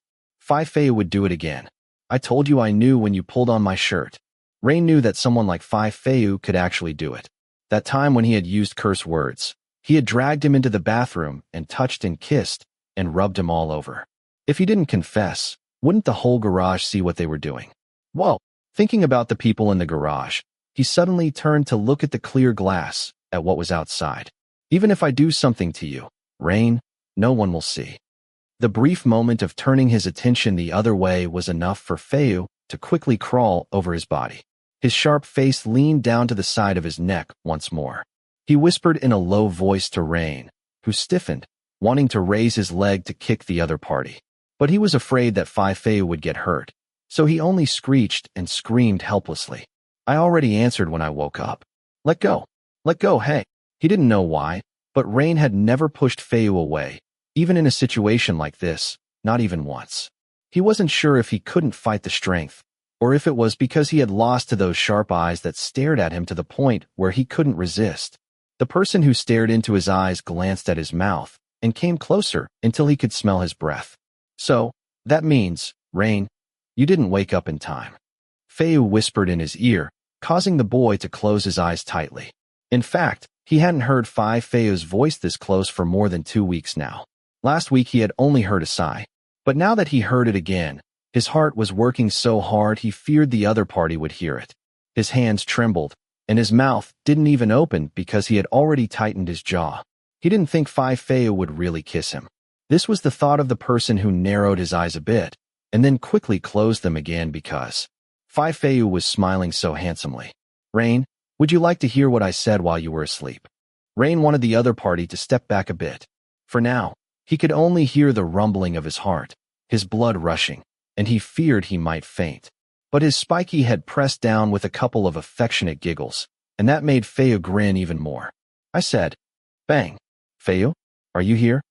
Phayu would do it again. I told you I knew when you pulled on my shirt. Rain knew that someone like Phayu could actually do it. That time when he had used curse words, he had dragged him into the bathroom and touched and kissed and rubbed him all over. If he didn't confess, wouldn't the whole garage see what they were doing? Whoa! Thinking about the people in the garage, he suddenly turned to look at the clear glass, at what was outside. Even if I do something to you, Rain, no one will see. The brief moment of turning his attention the other way was enough for Phayu to quickly crawl over his body. His sharp face leaned down to the side of his neck once more. He whispered in a low voice to Rain, who stiffened, wanting to raise his leg to kick the other party. But he was afraid that Phayu would get hurt, so he only screeched and screamed helplessly. I already answered when I woke up. Let go. Let go, hey. He didn't know why, but Rain had never pushed Phayu away, even in a situation like this, not even once. He wasn't sure if he couldn't fight the strength, or if it was because he had lost to those sharp eyes that stared at him to the point where he couldn't resist. The person who stared into his eyes glanced at his mouth and came closer until he could smell his breath. So, that means, Rain, you didn't wake up in time. Phayu whispered in his ear, causing the boy to close his eyes tightly. In fact, he hadn't heard Phayu's voice this close for more than 2 weeks now. Last week he had only heard a sigh, but now that he heard it again, his heart was working so hard he feared the other party would hear it. His hands trembled, and his mouth didn't even open because he had already tightened his jaw. He didn't think Phayu would really kiss him. This was the thought of the person who narrowed his eyes a bit, and then quickly closed them again because Phayu was smiling so handsomely. Rain, would you like to hear what I said while you were asleep? Rain wanted the other party to step back a bit. For now, he could only hear the rumbling of his heart, his blood rushing, and he feared he might faint. But his spiky head pressed down with a couple of affectionate giggles, and that made Phayu grin even more. I said, Bang. Phayu, are you here?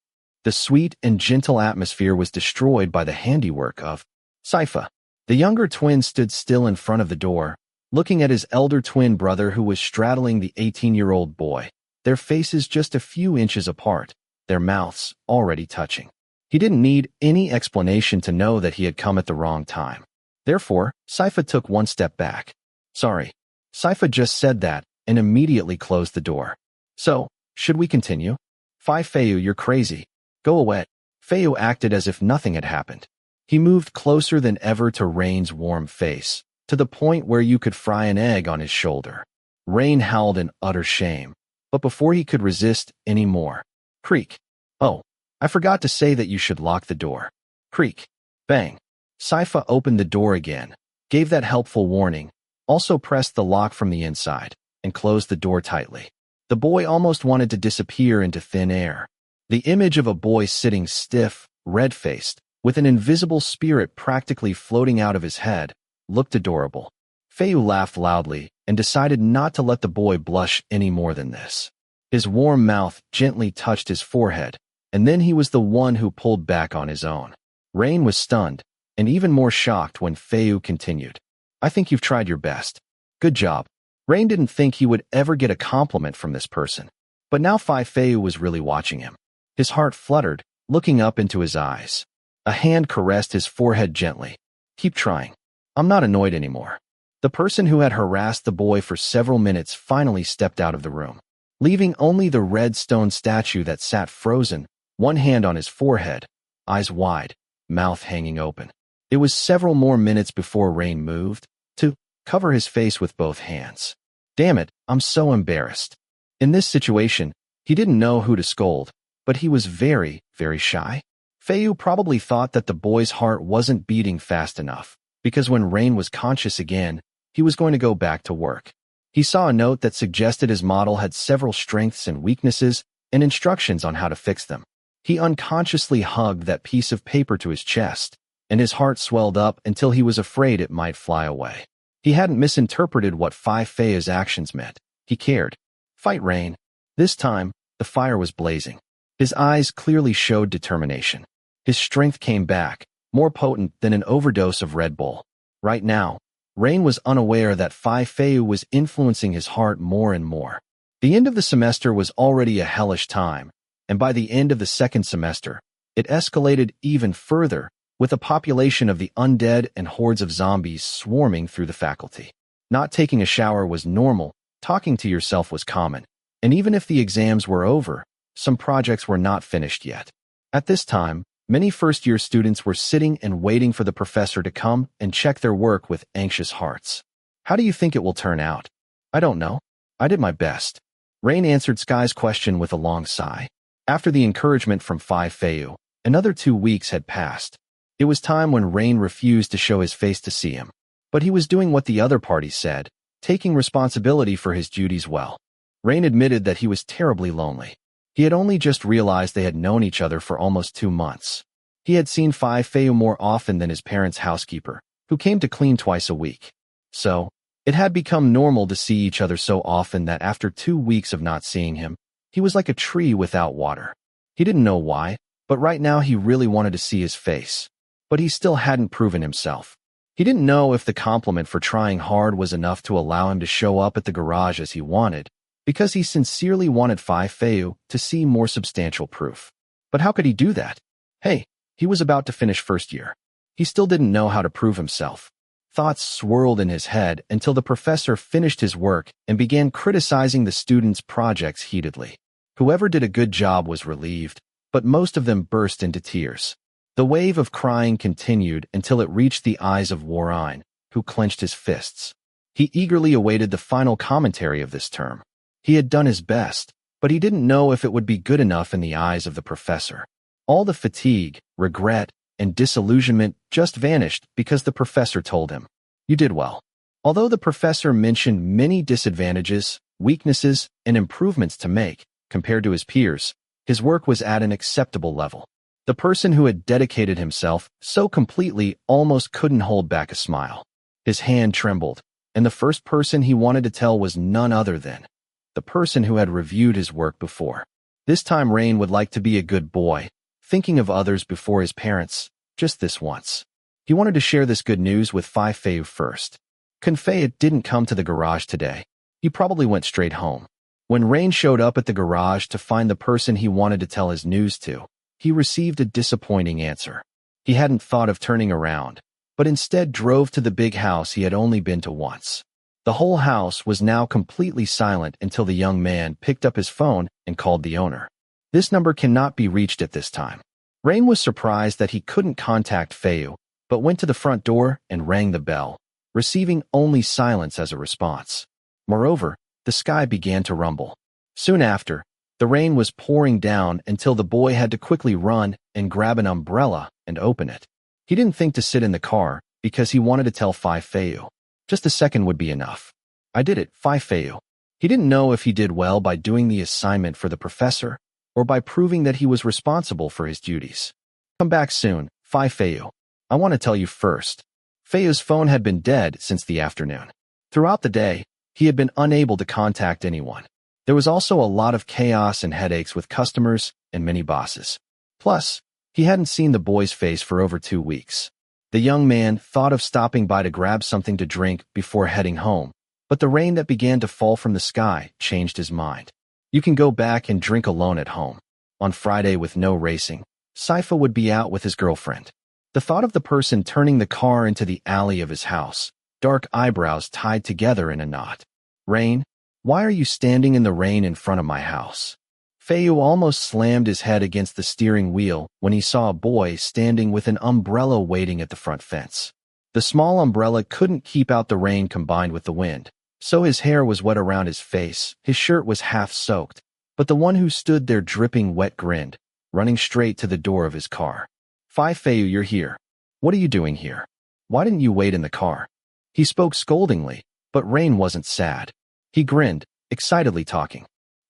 The sweet and gentle atmosphere was destroyed by the handiwork of Saifa. The younger twin stood still in front of the door, looking at his elder twin brother who was straddling the 18-year-old boy, their faces just a few inches apart, their mouths already touching. He didn't need any explanation to know that he had come at the wrong time. Therefore, Saifa took one step back. Sorry. Saifa just said that and immediately closed the door. So, should we continue? Phayu, you're crazy. Go away. Phayu acted as if nothing had happened. He moved closer than ever to Rain's warm face, to the point where you could fry an egg on his shoulder. Rain howled in utter shame, but before he could resist any more, creak. Oh, I forgot to say that you should lock the door. Creak. Bang. Saifa opened the door again, gave that helpful warning, also pressed the lock from the inside, and closed the door tightly. The boy almost wanted to disappear into thin air. The image of a boy sitting stiff, red-faced, with an invisible spirit practically floating out of his head, looked adorable. Phayu laughed loudly and decided not to let the boy blush any more than this. His warm mouth gently touched his forehead, and then he was the one who pulled back on his own. Rain was stunned, and even more shocked when Phayu continued. I think you've tried your best. Good job. Rain didn't think he would ever get a compliment from this person. But now Phayu was really watching him. His heart fluttered, looking up into his eyes. A hand caressed his forehead gently. Keep trying. I'm not annoyed anymore. The person who had harassed the boy for several minutes finally stepped out of the room, leaving only the red stone statue that sat frozen, one hand on his forehead, eyes wide, mouth hanging open. It was several more minutes before Rain moved to cover his face with both hands. Damn it, I'm so embarrassed. In this situation, he didn't know who to scold, but he was very, very shy. Phayu probably thought that the boy's heart wasn't beating fast enough, because when Rain was conscious again, he was going to go back to work. He saw a note that suggested his model had several strengths and weaknesses and instructions on how to fix them. He unconsciously hugged that piece of paper to his chest, and his heart swelled up until he was afraid it might fly away. He hadn't misinterpreted what Phayu's actions meant. He cared. Fight, Rain. This time, the fire was blazing. His eyes clearly showed determination. His strength came back, more potent than an overdose of Red Bull. Right now, Rain was unaware that Phayu was influencing his heart more and more. The end of the semester was already a hellish time, and by the end of the second semester, it escalated even further, with a population of the undead and hordes of zombies swarming through the faculty. Not taking a shower was normal, talking to yourself was common, and even if the exams were over, some projects were not finished yet. At this time, many first-year students were sitting and waiting for the professor to come and check their work with anxious hearts. How do you think it will turn out? I don't know. I did my best. Rain answered Sky's question with a long sigh. After the encouragement from Phayu, another 2 weeks had passed. It was time when Rain refused to show his face to see him. But he was doing what the other party said, taking responsibility for his duties well. Rain admitted that he was terribly lonely. He had only just realized they had known each other for almost 2 months. He had seen Phayu more often than his parents' housekeeper, who came to clean twice a week. So, it had become normal to see each other so often that after 2 weeks of not seeing him, he was like a tree without water. He didn't know why, but right now he really wanted to see his face. But he still hadn't proven himself. He didn't know if the compliment for trying hard was enough to allow him to show up at the garage as he wanted, because he sincerely wanted Phayu to see more substantial proof. But how could he do that? Hey, he was about to finish first year. He still didn't know how to prove himself. Thoughts swirled in his head until the professor finished his work and began criticizing the students' projects heatedly. Whoever did a good job was relieved, but most of them burst into tears. The wave of crying continued until it reached the eyes of Warine, who clenched his fists. He eagerly awaited the final commentary of this term. He had done his best, but he didn't know if it would be good enough in the eyes of the professor. All the fatigue, regret, and disillusionment just vanished because the professor told him, "You did well." Although the professor mentioned many disadvantages, weaknesses, and improvements to make, compared to his peers, his work was at an acceptable level. The person who had dedicated himself so completely almost couldn't hold back a smile. His hand trembled, and the first person he wanted to tell was none other than the person who had reviewed his work before. This time Rain would like to be a good boy, thinking of others before his parents, just this once. He wanted to share this good news with Phayu first. Confay didn't come to the garage today. He probably went straight home. When Rain showed up at the garage to find the person he wanted to tell his news to, he received a disappointing answer. He hadn't thought of turning around, but instead drove to the big house he had only been to once. The whole house was now completely silent until the young man picked up his phone and called the owner. This number cannot be reached at this time. Rain was surprised that he couldn't contact Phayu, but went to the front door and rang the bell, receiving only silence as a response. Moreover, the sky began to rumble. Soon after, the rain was pouring down until the boy had to quickly run and grab an umbrella and open it. He didn't think to sit in the car because he wanted to tell Phayu. Just a second would be enough. I did it, Phayu. He didn't know if he did well by doing the assignment for the professor or by proving that he was responsible for his duties. Come back soon, Phayu. I want to tell you first. Phayu's phone had been dead since the afternoon. Throughout the day, he had been unable to contact anyone. There was also a lot of chaos and headaches with customers and many bosses. Plus, he hadn't seen the boy's face for over 2 weeks. The young man thought of stopping by to grab something to drink before heading home, but the rain that began to fall from the sky changed his mind. You can go back and drink alone at home. On Friday with no racing, Saifa would be out with his girlfriend. The thought of the person turning the car into the alley of his house, dark eyebrows tied together in a knot. Rain, why are you standing in the rain in front of my house? Phayu almost slammed his head against the steering wheel when he saw a boy standing with an umbrella waiting at the front fence. The small umbrella couldn't keep out the rain combined with the wind, so his hair was wet around his face, his shirt was half soaked, but the one who stood there dripping wet grinned, running straight to the door of his car. Phayu, you're here. What are you doing here? Why didn't you wait in the car? He spoke scoldingly, but Rain wasn't sad. He grinned, excitedly talking.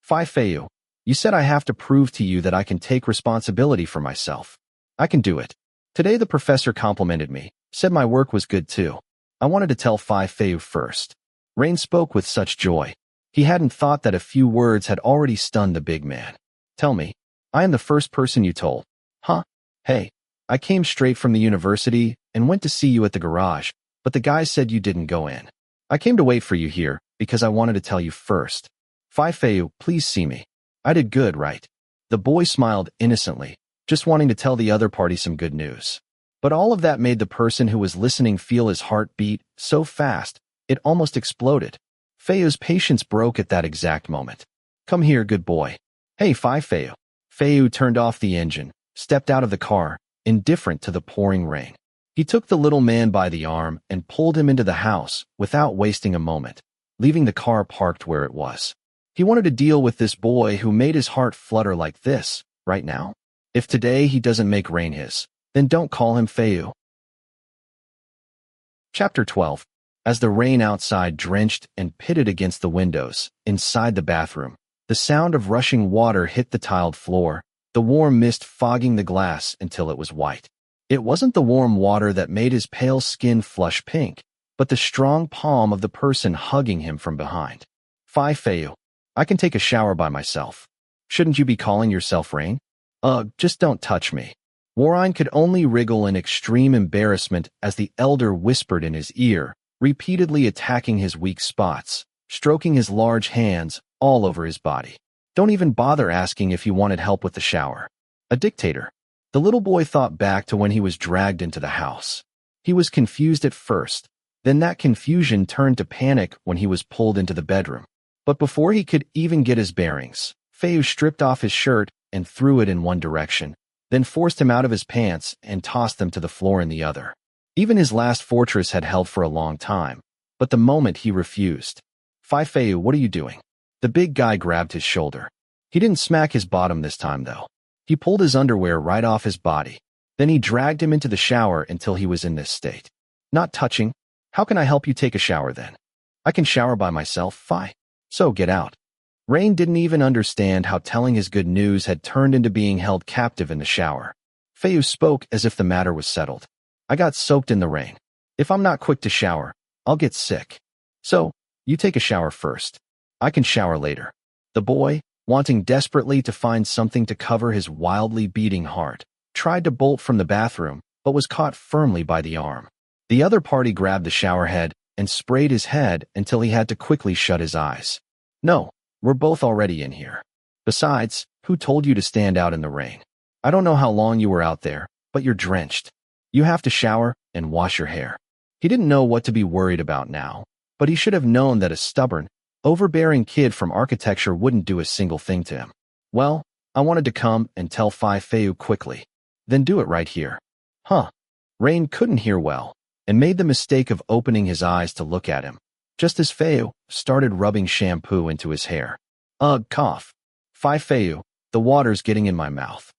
Phayu, you said I have to prove to you that I can take responsibility for myself. I can do it. Today the professor complimented me, said my work was good too. I wanted to tell Phayu first. Rain spoke with such joy. He hadn't thought that a few words had already stunned the big man. Tell me, I am the first person you told. Huh? Hey, I came straight from the university and went to see you at the garage, but the guy said you didn't go in. I came to wait for you here because I wanted to tell you first. Phayu, please see me. I did good, right? The boy smiled innocently, just wanting to tell the other party some good news. But all of that made the person who was listening feel his heart beat so fast, it almost exploded. Phayu's patience broke at that exact moment. Come here, good boy. Hey, Phayu. Phayu turned off the engine, stepped out of the car, indifferent to the pouring rain. He took the little man by the arm and pulled him into the house without wasting a moment, leaving the car parked where it was. He wanted to deal with this boy who made his heart flutter like this, right now. If today he doesn't make Rain his, then don't call him Phayu. Chapter 12. As the rain outside drenched and pitted against the windows, inside the bathroom, the sound of rushing water hit the tiled floor, the warm mist fogging the glass until it was white. It wasn't the warm water that made his pale skin flush pink, but the strong palm of the person hugging him from behind. Phayu, I can take a shower by myself. Shouldn't you be calling yourself Rain? Just don't touch me. Warren could only wriggle in extreme embarrassment as the elder whispered in his ear, repeatedly attacking his weak spots, stroking his large hands all over his body. Don't even bother asking if he wanted help with the shower. A dictator. The little boy thought back to when he was dragged into the house. He was confused at first, then that confusion turned to panic when he was pulled into the bedroom. But before he could even get his bearings, Phayu stripped off his shirt and threw it in one direction, then forced him out of his pants and tossed them to the floor in the other. Even his last fortress had held for a long time, but the moment he refused. Phayu, what are you doing? The big guy grabbed his shoulder. He didn't smack his bottom this time, though. He pulled his underwear right off his body. Then he dragged him into the shower until he was in this state. Not touching. How can I help you take a shower then? I can shower by myself, Phi. So get out. Rain didn't even understand how telling his good news had turned into being held captive in the shower. Phayu spoke as if the matter was settled. I got soaked in the rain. If I'm not quick to shower, I'll get sick. So, you take a shower first. I can shower later. The boy, wanting desperately to find something to cover his wildly beating heart, tried to bolt from the bathroom, but was caught firmly by the arm. The other party grabbed the shower head, and sprayed his head until he had to quickly shut his eyes. No, we're both already in here. Besides, who told you to stand out in the rain? I don't know how long you were out there, but you're drenched. You have to shower and wash your hair. He didn't know what to be worried about now, but he should have known that a stubborn, overbearing kid from architecture wouldn't do a single thing to him. Well, I wanted to come and tell Phayu quickly. Then do it right here. Huh. Rain couldn't hear well, and made the mistake of opening his eyes to look at him, just as Phayu started rubbing shampoo into his hair. Ugh, cough. Phayu, the water's getting in my mouth.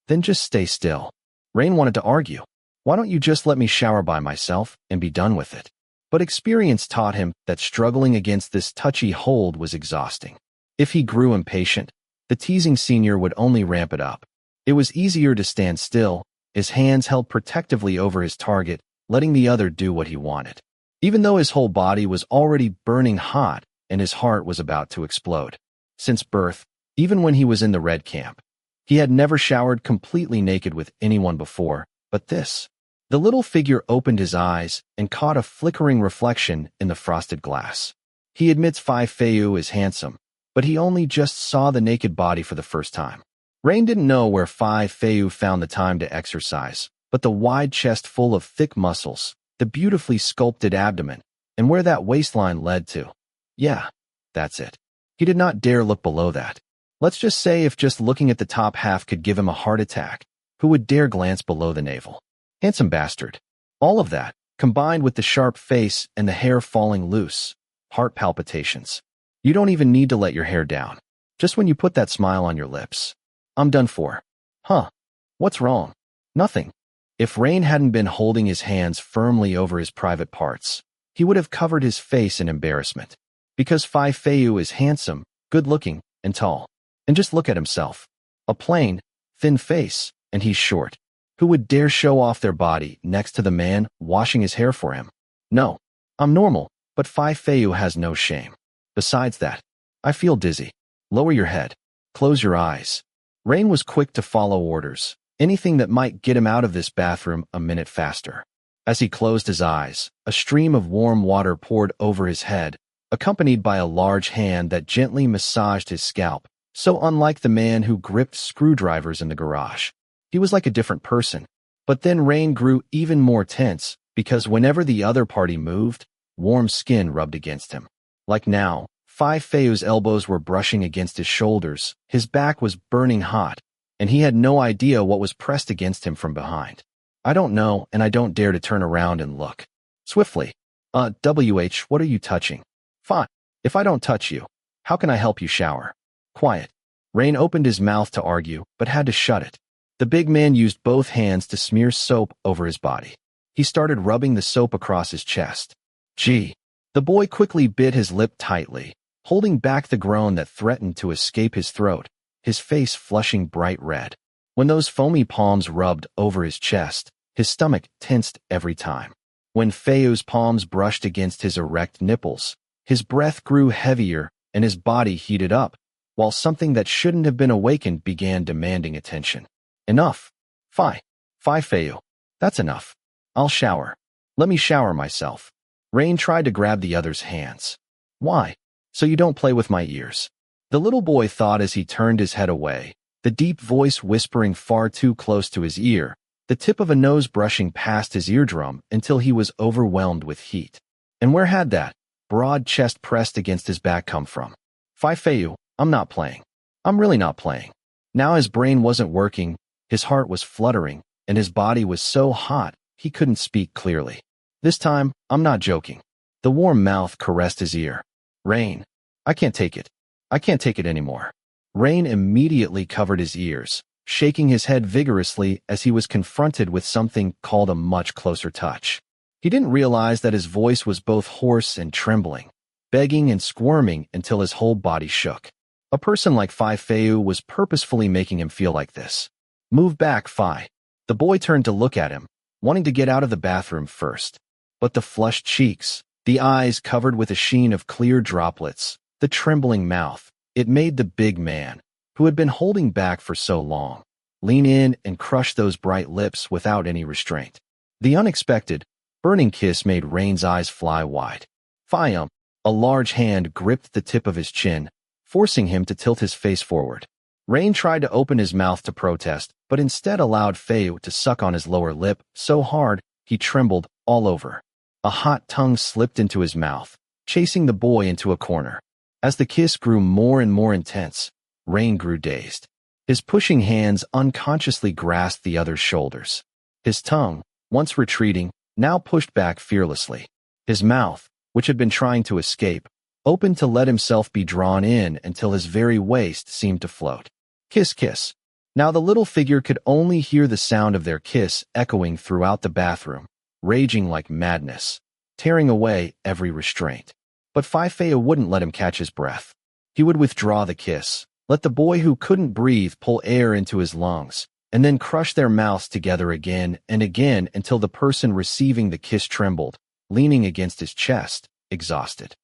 Then just stay still. Rain wanted to argue. Why don't you just let me shower by myself and be done with it? But experience taught him that struggling against this touchy hold was exhausting. If he grew impatient, the teasing senior would only ramp it up. It was easier to stand still, his hands held protectively over his target, letting the other do what he wanted. Even though his whole body was already burning hot and his heart was about to explode. Since birth, even when he was in the red camp, he had never showered completely naked with anyone before, but this. The little figure opened his eyes and caught a flickering reflection in the frosted glass. He admits Phayu is handsome, but he only just saw the naked body for the first time. Rain didn't know where Phayu found the time to exercise, but the wide chest full of thick muscles, the beautifully sculpted abdomen, and where that waistline led to. Yeah, that's it. He did not dare look below that. Let's just say if just looking at the top half could give him a heart attack, who would dare glance below the navel? Handsome bastard. All of that, combined with the sharp face and the hair falling loose, heart palpitations. You don't even need to let your hair down. Just when you put that smile on your lips. I'm done for. Huh. What's wrong? Nothing. If Rain hadn't been holding his hands firmly over his private parts, he would have covered his face in embarrassment. Because Phayu is handsome, good-looking, and tall. And just look at himself. A plain, thin face, and he's short. Who would dare show off their body next to the man washing his hair for him? No, I'm normal, but Phayu has no shame. Besides that, I feel dizzy. Lower your head. Close your eyes. Rain was quick to follow orders, anything that might get him out of this bathroom a minute faster. As he closed his eyes, a stream of warm water poured over his head, accompanied by a large hand that gently massaged his scalp, so unlike the man who gripped screwdrivers in the garage. He was like a different person. But then Rain grew even more tense, because whenever the other party moved, warm skin rubbed against him. Like now, Phayu's elbows were brushing against his shoulders, his back was burning hot, and he had no idea what was pressed against him from behind. I don't know, and I don't dare to turn around and look. Swiftly. What are you touching? Fine. If I don't touch you, how can I help you shower? Quiet. Rain opened his mouth to argue, but had to shut it. The big man used both hands to smear soap over his body. He started rubbing the soap across his chest. Gee. The boy quickly bit his lip tightly, holding back the groan that threatened to escape his throat, his face flushing bright red. When those foamy palms rubbed over his chest, his stomach tensed every time. When Phayu's palms brushed against his erect nipples, his breath grew heavier and his body heated up, while something that shouldn't have been awakened began demanding attention. Enough. Phayu. That's enough. I'll shower. Let me shower myself. Rain tried to grab the other's hands. Why? So you don't play with my ears. The little boy thought as he turned his head away, the deep voice whispering far too close to his ear, the tip of a nose brushing past his eardrum until he was overwhelmed with heat. And where had that broad chest pressed against his back come from? Phayu, I'm not playing. I'm really not playing. Now his brain wasn't working, his heart was fluttering, and his body was so hot he couldn't speak clearly. This time, I'm not joking. The warm mouth caressed his ear. Rain. I can't take it. I can't take it anymore. Rain immediately covered his ears, shaking his head vigorously as he was confronted with something called a much closer touch. He didn't realize that his voice was both hoarse and trembling, begging and squirming until his whole body shook. A person like Phayu was purposefully making him feel like this. Move back, Phi. The boy turned to look at him, wanting to get out of the bathroom first. But the flushed cheeks, the eyes covered with a sheen of clear droplets, the trembling mouth, it made the big man, who had been holding back for so long, lean in and crush those bright lips without any restraint. The unexpected, burning kiss made Rain's eyes fly wide. Phayu. A large hand gripped the tip of his chin, forcing him to tilt his face forward. Rain tried to open his mouth to protest, but instead allowed Phayu to suck on his lower lip so hard he trembled all over. A hot tongue slipped into his mouth, chasing the boy into a corner. As the kiss grew more and more intense, Rain grew dazed. His pushing hands unconsciously grasped the other's shoulders. His tongue, once retreating, now pushed back fearlessly. His mouth, which had been trying to escape, opened to let himself be drawn in until his very waist seemed to float. Kiss, kiss. Now the little figure could only hear the sound of their kiss echoing throughout the bathroom, raging like madness, tearing away every restraint. But Phayu wouldn't let him catch his breath. He would withdraw the kiss, let the boy who couldn't breathe pull air into his lungs, and then crush their mouths together again and again until the person receiving the kiss trembled, leaning against his chest, exhausted.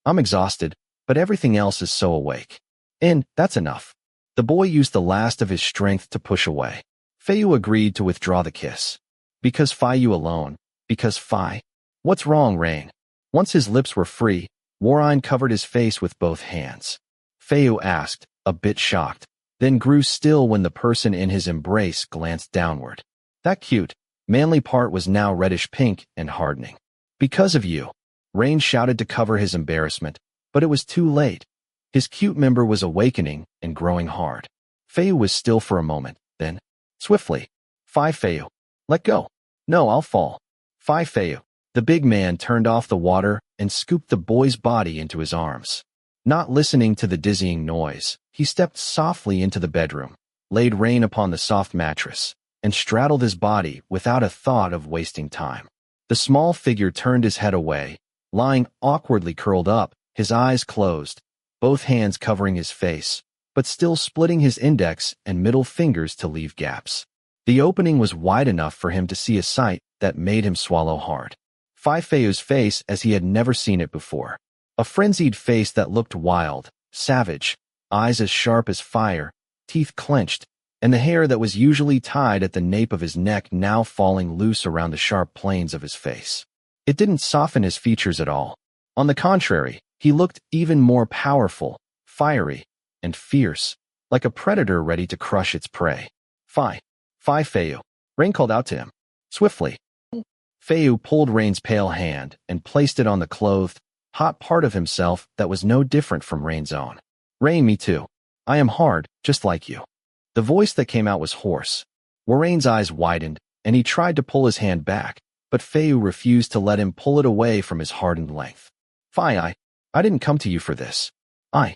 I'm exhausted, but everything else is so awake. And that's enough. The boy used the last of his strength to push away. Phayu agreed to withdraw the kiss. Because Phayu alone. Because Phi. What's wrong, Rain? Once his lips were free, Warine covered his face with both hands. Phayu asked, a bit shocked, then grew still when the person in his embrace glanced downward. That cute, manly part was now reddish pink and hardening. Because of you. Rain shouted to cover his embarrassment, but it was too late. His cute member was awakening and growing hard. Phayu was still for a moment, then, swiftly. Phayu. Let go. No, I'll fall. Phayu. The big man turned off the water and scooped the boy's body into his arms. Not listening to the dizzying noise, he stepped softly into the bedroom, laid Rain upon the soft mattress, and straddled his body without a thought of wasting time. The small figure turned his head away, lying awkwardly curled up, his eyes closed, both hands covering his face, but still splitting his index and middle fingers to leave gaps. The opening was wide enough for him to see a sight that made him swallow hard. Phayu's face as he had never seen it before. A frenzied face that looked wild, savage, eyes as sharp as fire, teeth clenched, and the hair that was usually tied at the nape of his neck now falling loose around the sharp planes of his face. It didn't soften his features at all. On the contrary, he looked even more powerful, fiery, and fierce, like a predator ready to crush its prey. Phayu. Rain called out to him. Swiftly. Phayu pulled Rain's pale hand and placed it on the clothed, hot part of himself that was no different from Rain's own. Rain, me too. I am hard, just like you. The voice that came out was hoarse. Warren's eyes widened, and he tried to pull his hand back, but Phayu refused to let him pull it away from his hardened length. I didn't come to you for this. I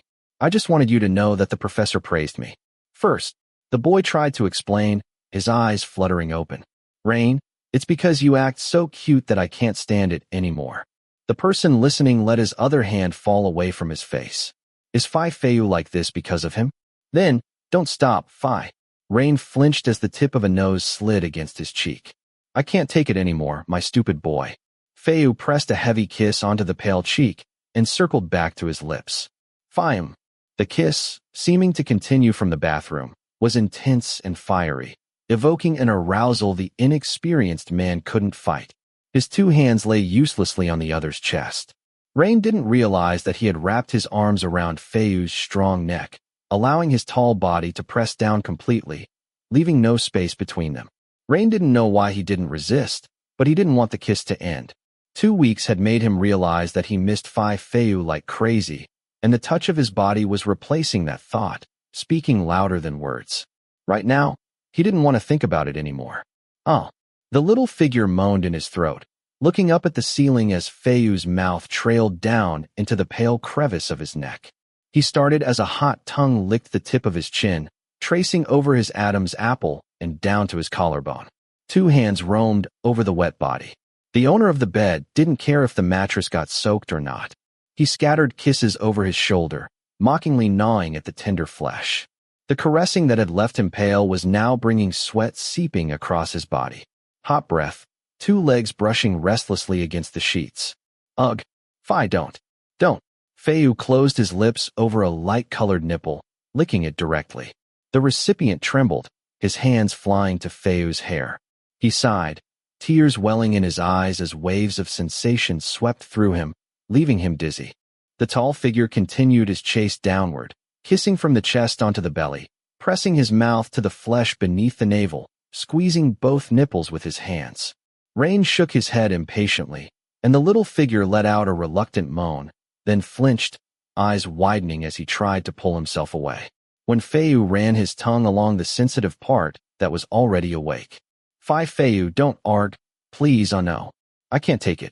just wanted you to know that the professor praised me. First, the boy tried to explain, his eyes fluttering open. Rain, it's because you act so cute that I can't stand it anymore. The person listening let his other hand fall away from his face. Is Phayu like this because of him? Then, don't stop, Phi. Rain flinched as the tip of a nose slid against his cheek. I can't take it anymore, my stupid boy. Phayu pressed a heavy kiss onto the pale cheek and circled back to his lips. Phayu. The kiss, seeming to continue from the bathroom, was intense and fiery, evoking an arousal the inexperienced man couldn't fight. His two hands lay uselessly on the other's chest. Rain didn't realize that he had wrapped his arms around Phayu's strong neck, allowing his tall body to press down completely, leaving no space between them. Rain didn't know why he didn't resist, but he didn't want the kiss to end. 2 weeks had made him realize that he missed Phayu like crazy, and the touch of his body was replacing that thought, speaking louder than words. Right now, he didn't want to think about it anymore. Oh. The little figure moaned in his throat, looking up at the ceiling as Phayu's mouth trailed down into the pale crevice of his neck. He started as a hot tongue licked the tip of his chin, tracing over his Adam's apple and down to his collarbone. 2 hands roamed over the wet body. The owner of the bed didn't care if the mattress got soaked or not. He scattered kisses over his shoulder, mockingly gnawing at the tender flesh. The caressing that had left him pale was now bringing sweat seeping across his body. Hot breath, 2 legs brushing restlessly against the sheets. Ugh. Phi, don't. Phayu closed his lips over a light-colored nipple, licking it directly. The recipient trembled, his hands flying to Phayu's hair. He sighed, tears welling in his eyes as waves of sensation swept through him, leaving him dizzy. The tall figure continued his chase downward, kissing from the chest onto the belly, pressing his mouth to the flesh beneath the navel, squeezing both nipples with his hands. Rain shook his head impatiently, and the little figure let out a reluctant moan, then flinched, eyes widening as he tried to pull himself away. When Phayu ran his tongue along the sensitive part that was already awake. Phayu, don't arg, please, oh no. I can't take it.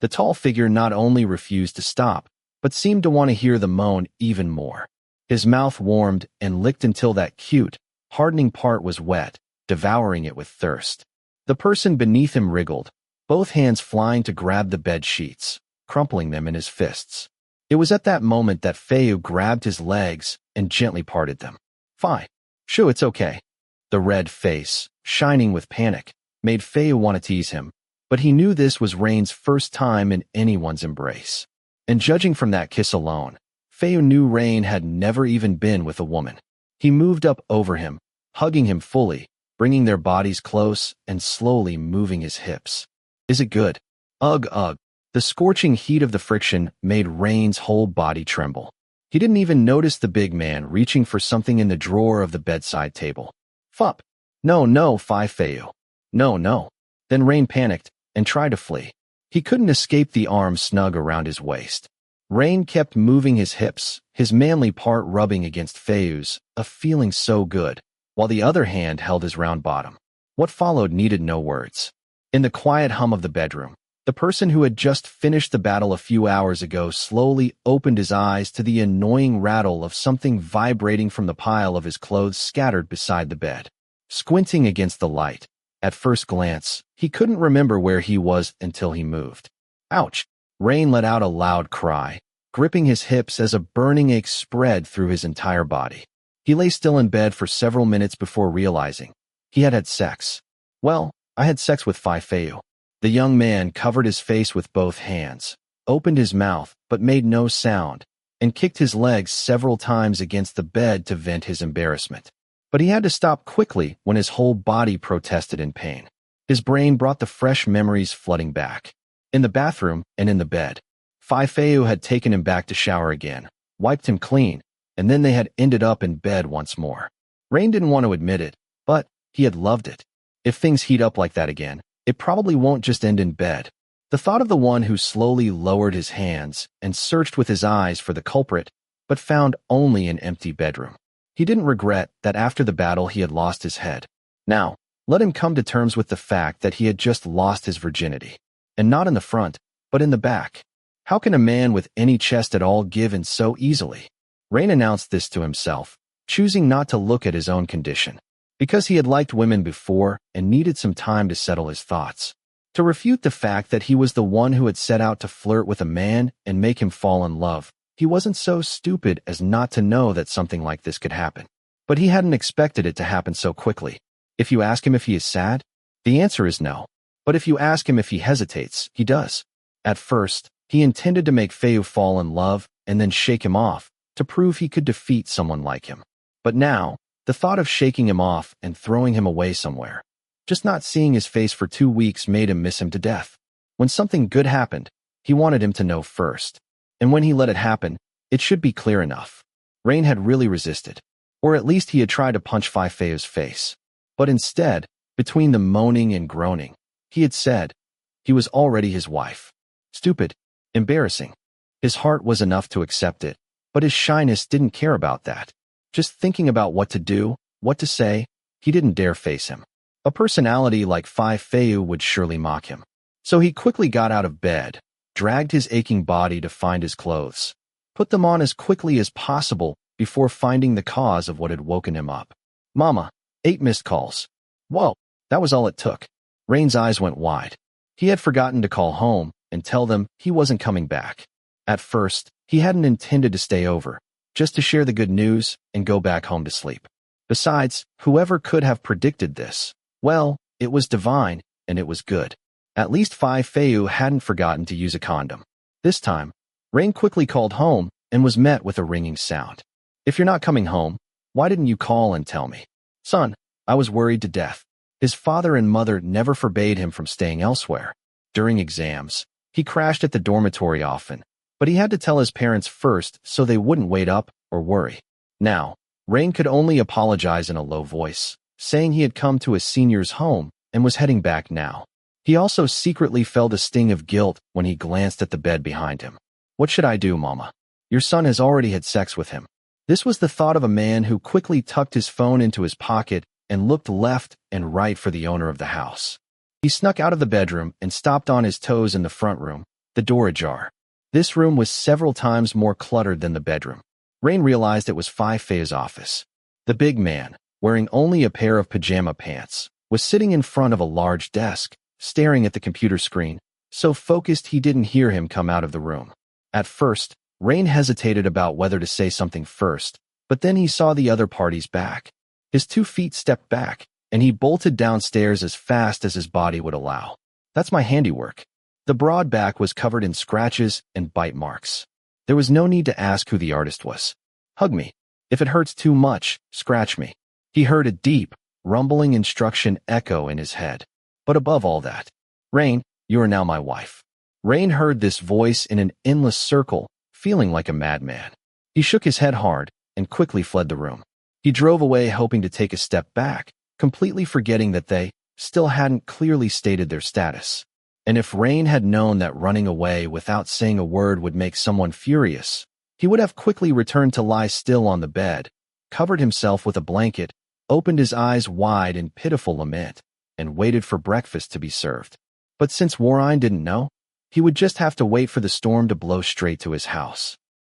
The tall figure not only refused to stop, but seemed to want to hear the moan even more. His mouth warmed and licked until that cute, hardening part was wet, devouring it with thirst. The person beneath him wriggled, both hands flying to grab the bed sheets, crumpling them in his fists. It was at that moment that Phayu grabbed his legs and gently parted them. Shoo, it's okay. The red face, shining with panic, made Phayu want to tease him, but he knew this was Rain's first time in anyone's embrace. And judging from that kiss alone, Phayu knew Rain had never even been with a woman. He moved up over him, hugging him fully, bringing their bodies close and slowly moving his hips. Is it good? Ugh, ugh. The scorching heat of the friction made Rain's whole body tremble. He didn't even notice the big man reaching for something in the drawer of the bedside table. Fup. No, Phayu. No. Then Rain panicked and tried to flee. He couldn't escape the arm snug around his waist. Rain kept moving his hips, his manly part rubbing against Phayu's, a feeling so good, while the other hand held his round bottom. What followed needed no words. In the quiet hum of the bedroom, the person who had just finished the battle a few hours ago slowly opened his eyes to the annoying rattle of something vibrating from the pile of his clothes scattered beside the bed. Squinting against the light, at first glance, he couldn't remember where he was until he moved. Ouch! Rain let out a loud cry, gripping his hips as a burning ache spread through his entire body. He lay still in bed for several minutes before realizing he had had sex. Well, I had sex with Phayu. The young man covered his face with both hands, opened his mouth but made no sound, and kicked his legs several times against the bed to vent his embarrassment. But he had to stop quickly when his whole body protested in pain. His brain brought the fresh memories flooding back. In the bathroom and in the bed, Phayu had taken him back to shower again, wiped him clean, and then they had ended up in bed once more. Rain didn't want to admit it, but he had loved it. If things heat up like that again, it probably won't just end in bed. The thought of the one who slowly lowered his hands and searched with his eyes for the culprit, but found only an empty bedroom. He didn't regret that after the battle he had lost his head. Now, let him come to terms with the fact that he had just lost his virginity. And not in the front, but in the back. How can a man with any chest at all give in so easily? Rain announced this to himself, choosing not to look at his own condition. Because he had liked women before and needed some time to settle his thoughts. To refute the fact that he was the one who had set out to flirt with a man and make him fall in love, he wasn't so stupid as not to know that something like this could happen. But he hadn't expected it to happen so quickly. If you ask him if he is sad, the answer is no. But if you ask him if he hesitates, he does. At first, he intended to make Phayu fall in love and then shake him off, to prove he could defeat someone like him. But now, the thought of shaking him off and throwing him away somewhere, just not seeing his face for 2 weeks made him miss him to death. When something good happened, he wanted him to know first. And when he let it happen, it should be clear enough. Rain had really resisted. Or at least he had tried to punch Phayu's face. But instead, between the moaning and groaning, he had said he was already his wife. Stupid. Embarrassing. His heart was enough to accept it, but his shyness didn't care about that. Just thinking about what to do, what to say, he didn't dare face him. A personality like Phayu would surely mock him. So he quickly got out of bed, dragged his aching body to find his clothes, put them on as quickly as possible before finding the cause of what had woken him up. Mama, 8 missed calls. Whoa, that was all it took. Rain's eyes went wide. He had forgotten to call home and tell them he wasn't coming back. At first, he hadn't intended to stay over, just to share the good news and go back home to sleep. Besides, whoever could have predicted this? Well, it was divine, and it was good. At least Phayu hadn't forgotten to use a condom. This time, Rain quickly called home and was met with a ringing sound. If you're not coming home, why didn't you call and tell me? Son, I was worried to death. His father and mother never forbade him from staying elsewhere. During exams, he crashed at the dormitory often, But he had to tell his parents first so they wouldn't wait up or worry. Now, Rain could only apologize in a low voice, saying he had come to his senior's home and was heading back now. He also secretly felt a sting of guilt when he glanced at the bed behind him. What should I do, Mama? Your son has already had sex with him. This was the thought of a man who quickly tucked his phone into his pocket and looked left and right for the owner of the house. He snuck out of the bedroom and stopped on his toes in the front room, the door ajar. This room was several times more cluttered than the bedroom. Rain realized it was Phayu's office. The big man, wearing only a pair of pajama pants, was sitting in front of a large desk, staring at the computer screen, so focused he didn't hear him come out of the room. At first, Rain hesitated about whether to say something first, but then he saw the other party's back. His 2 feet stepped back, and he bolted downstairs as fast as his body would allow. That's my handiwork. The broad back was covered in scratches and bite marks. There was no need to ask who the artist was. Hug me. If it hurts too much, scratch me. He heard a deep, rumbling instruction echo in his head. But above all that, Rain, you are now my wife. Rain heard this voice in an endless circle, feeling like a madman. He shook his head hard and quickly fled the room. He drove away hoping to take a step back, completely forgetting that they still hadn't clearly stated their status. And if Rain had known that running away without saying a word would make someone furious, he would have quickly returned to lie still on the bed, covered himself with a blanket, opened his eyes wide in pitiful lament, and waited for breakfast to be served. But since Warine didn't know, he would just have to wait for the storm to blow straight to his house.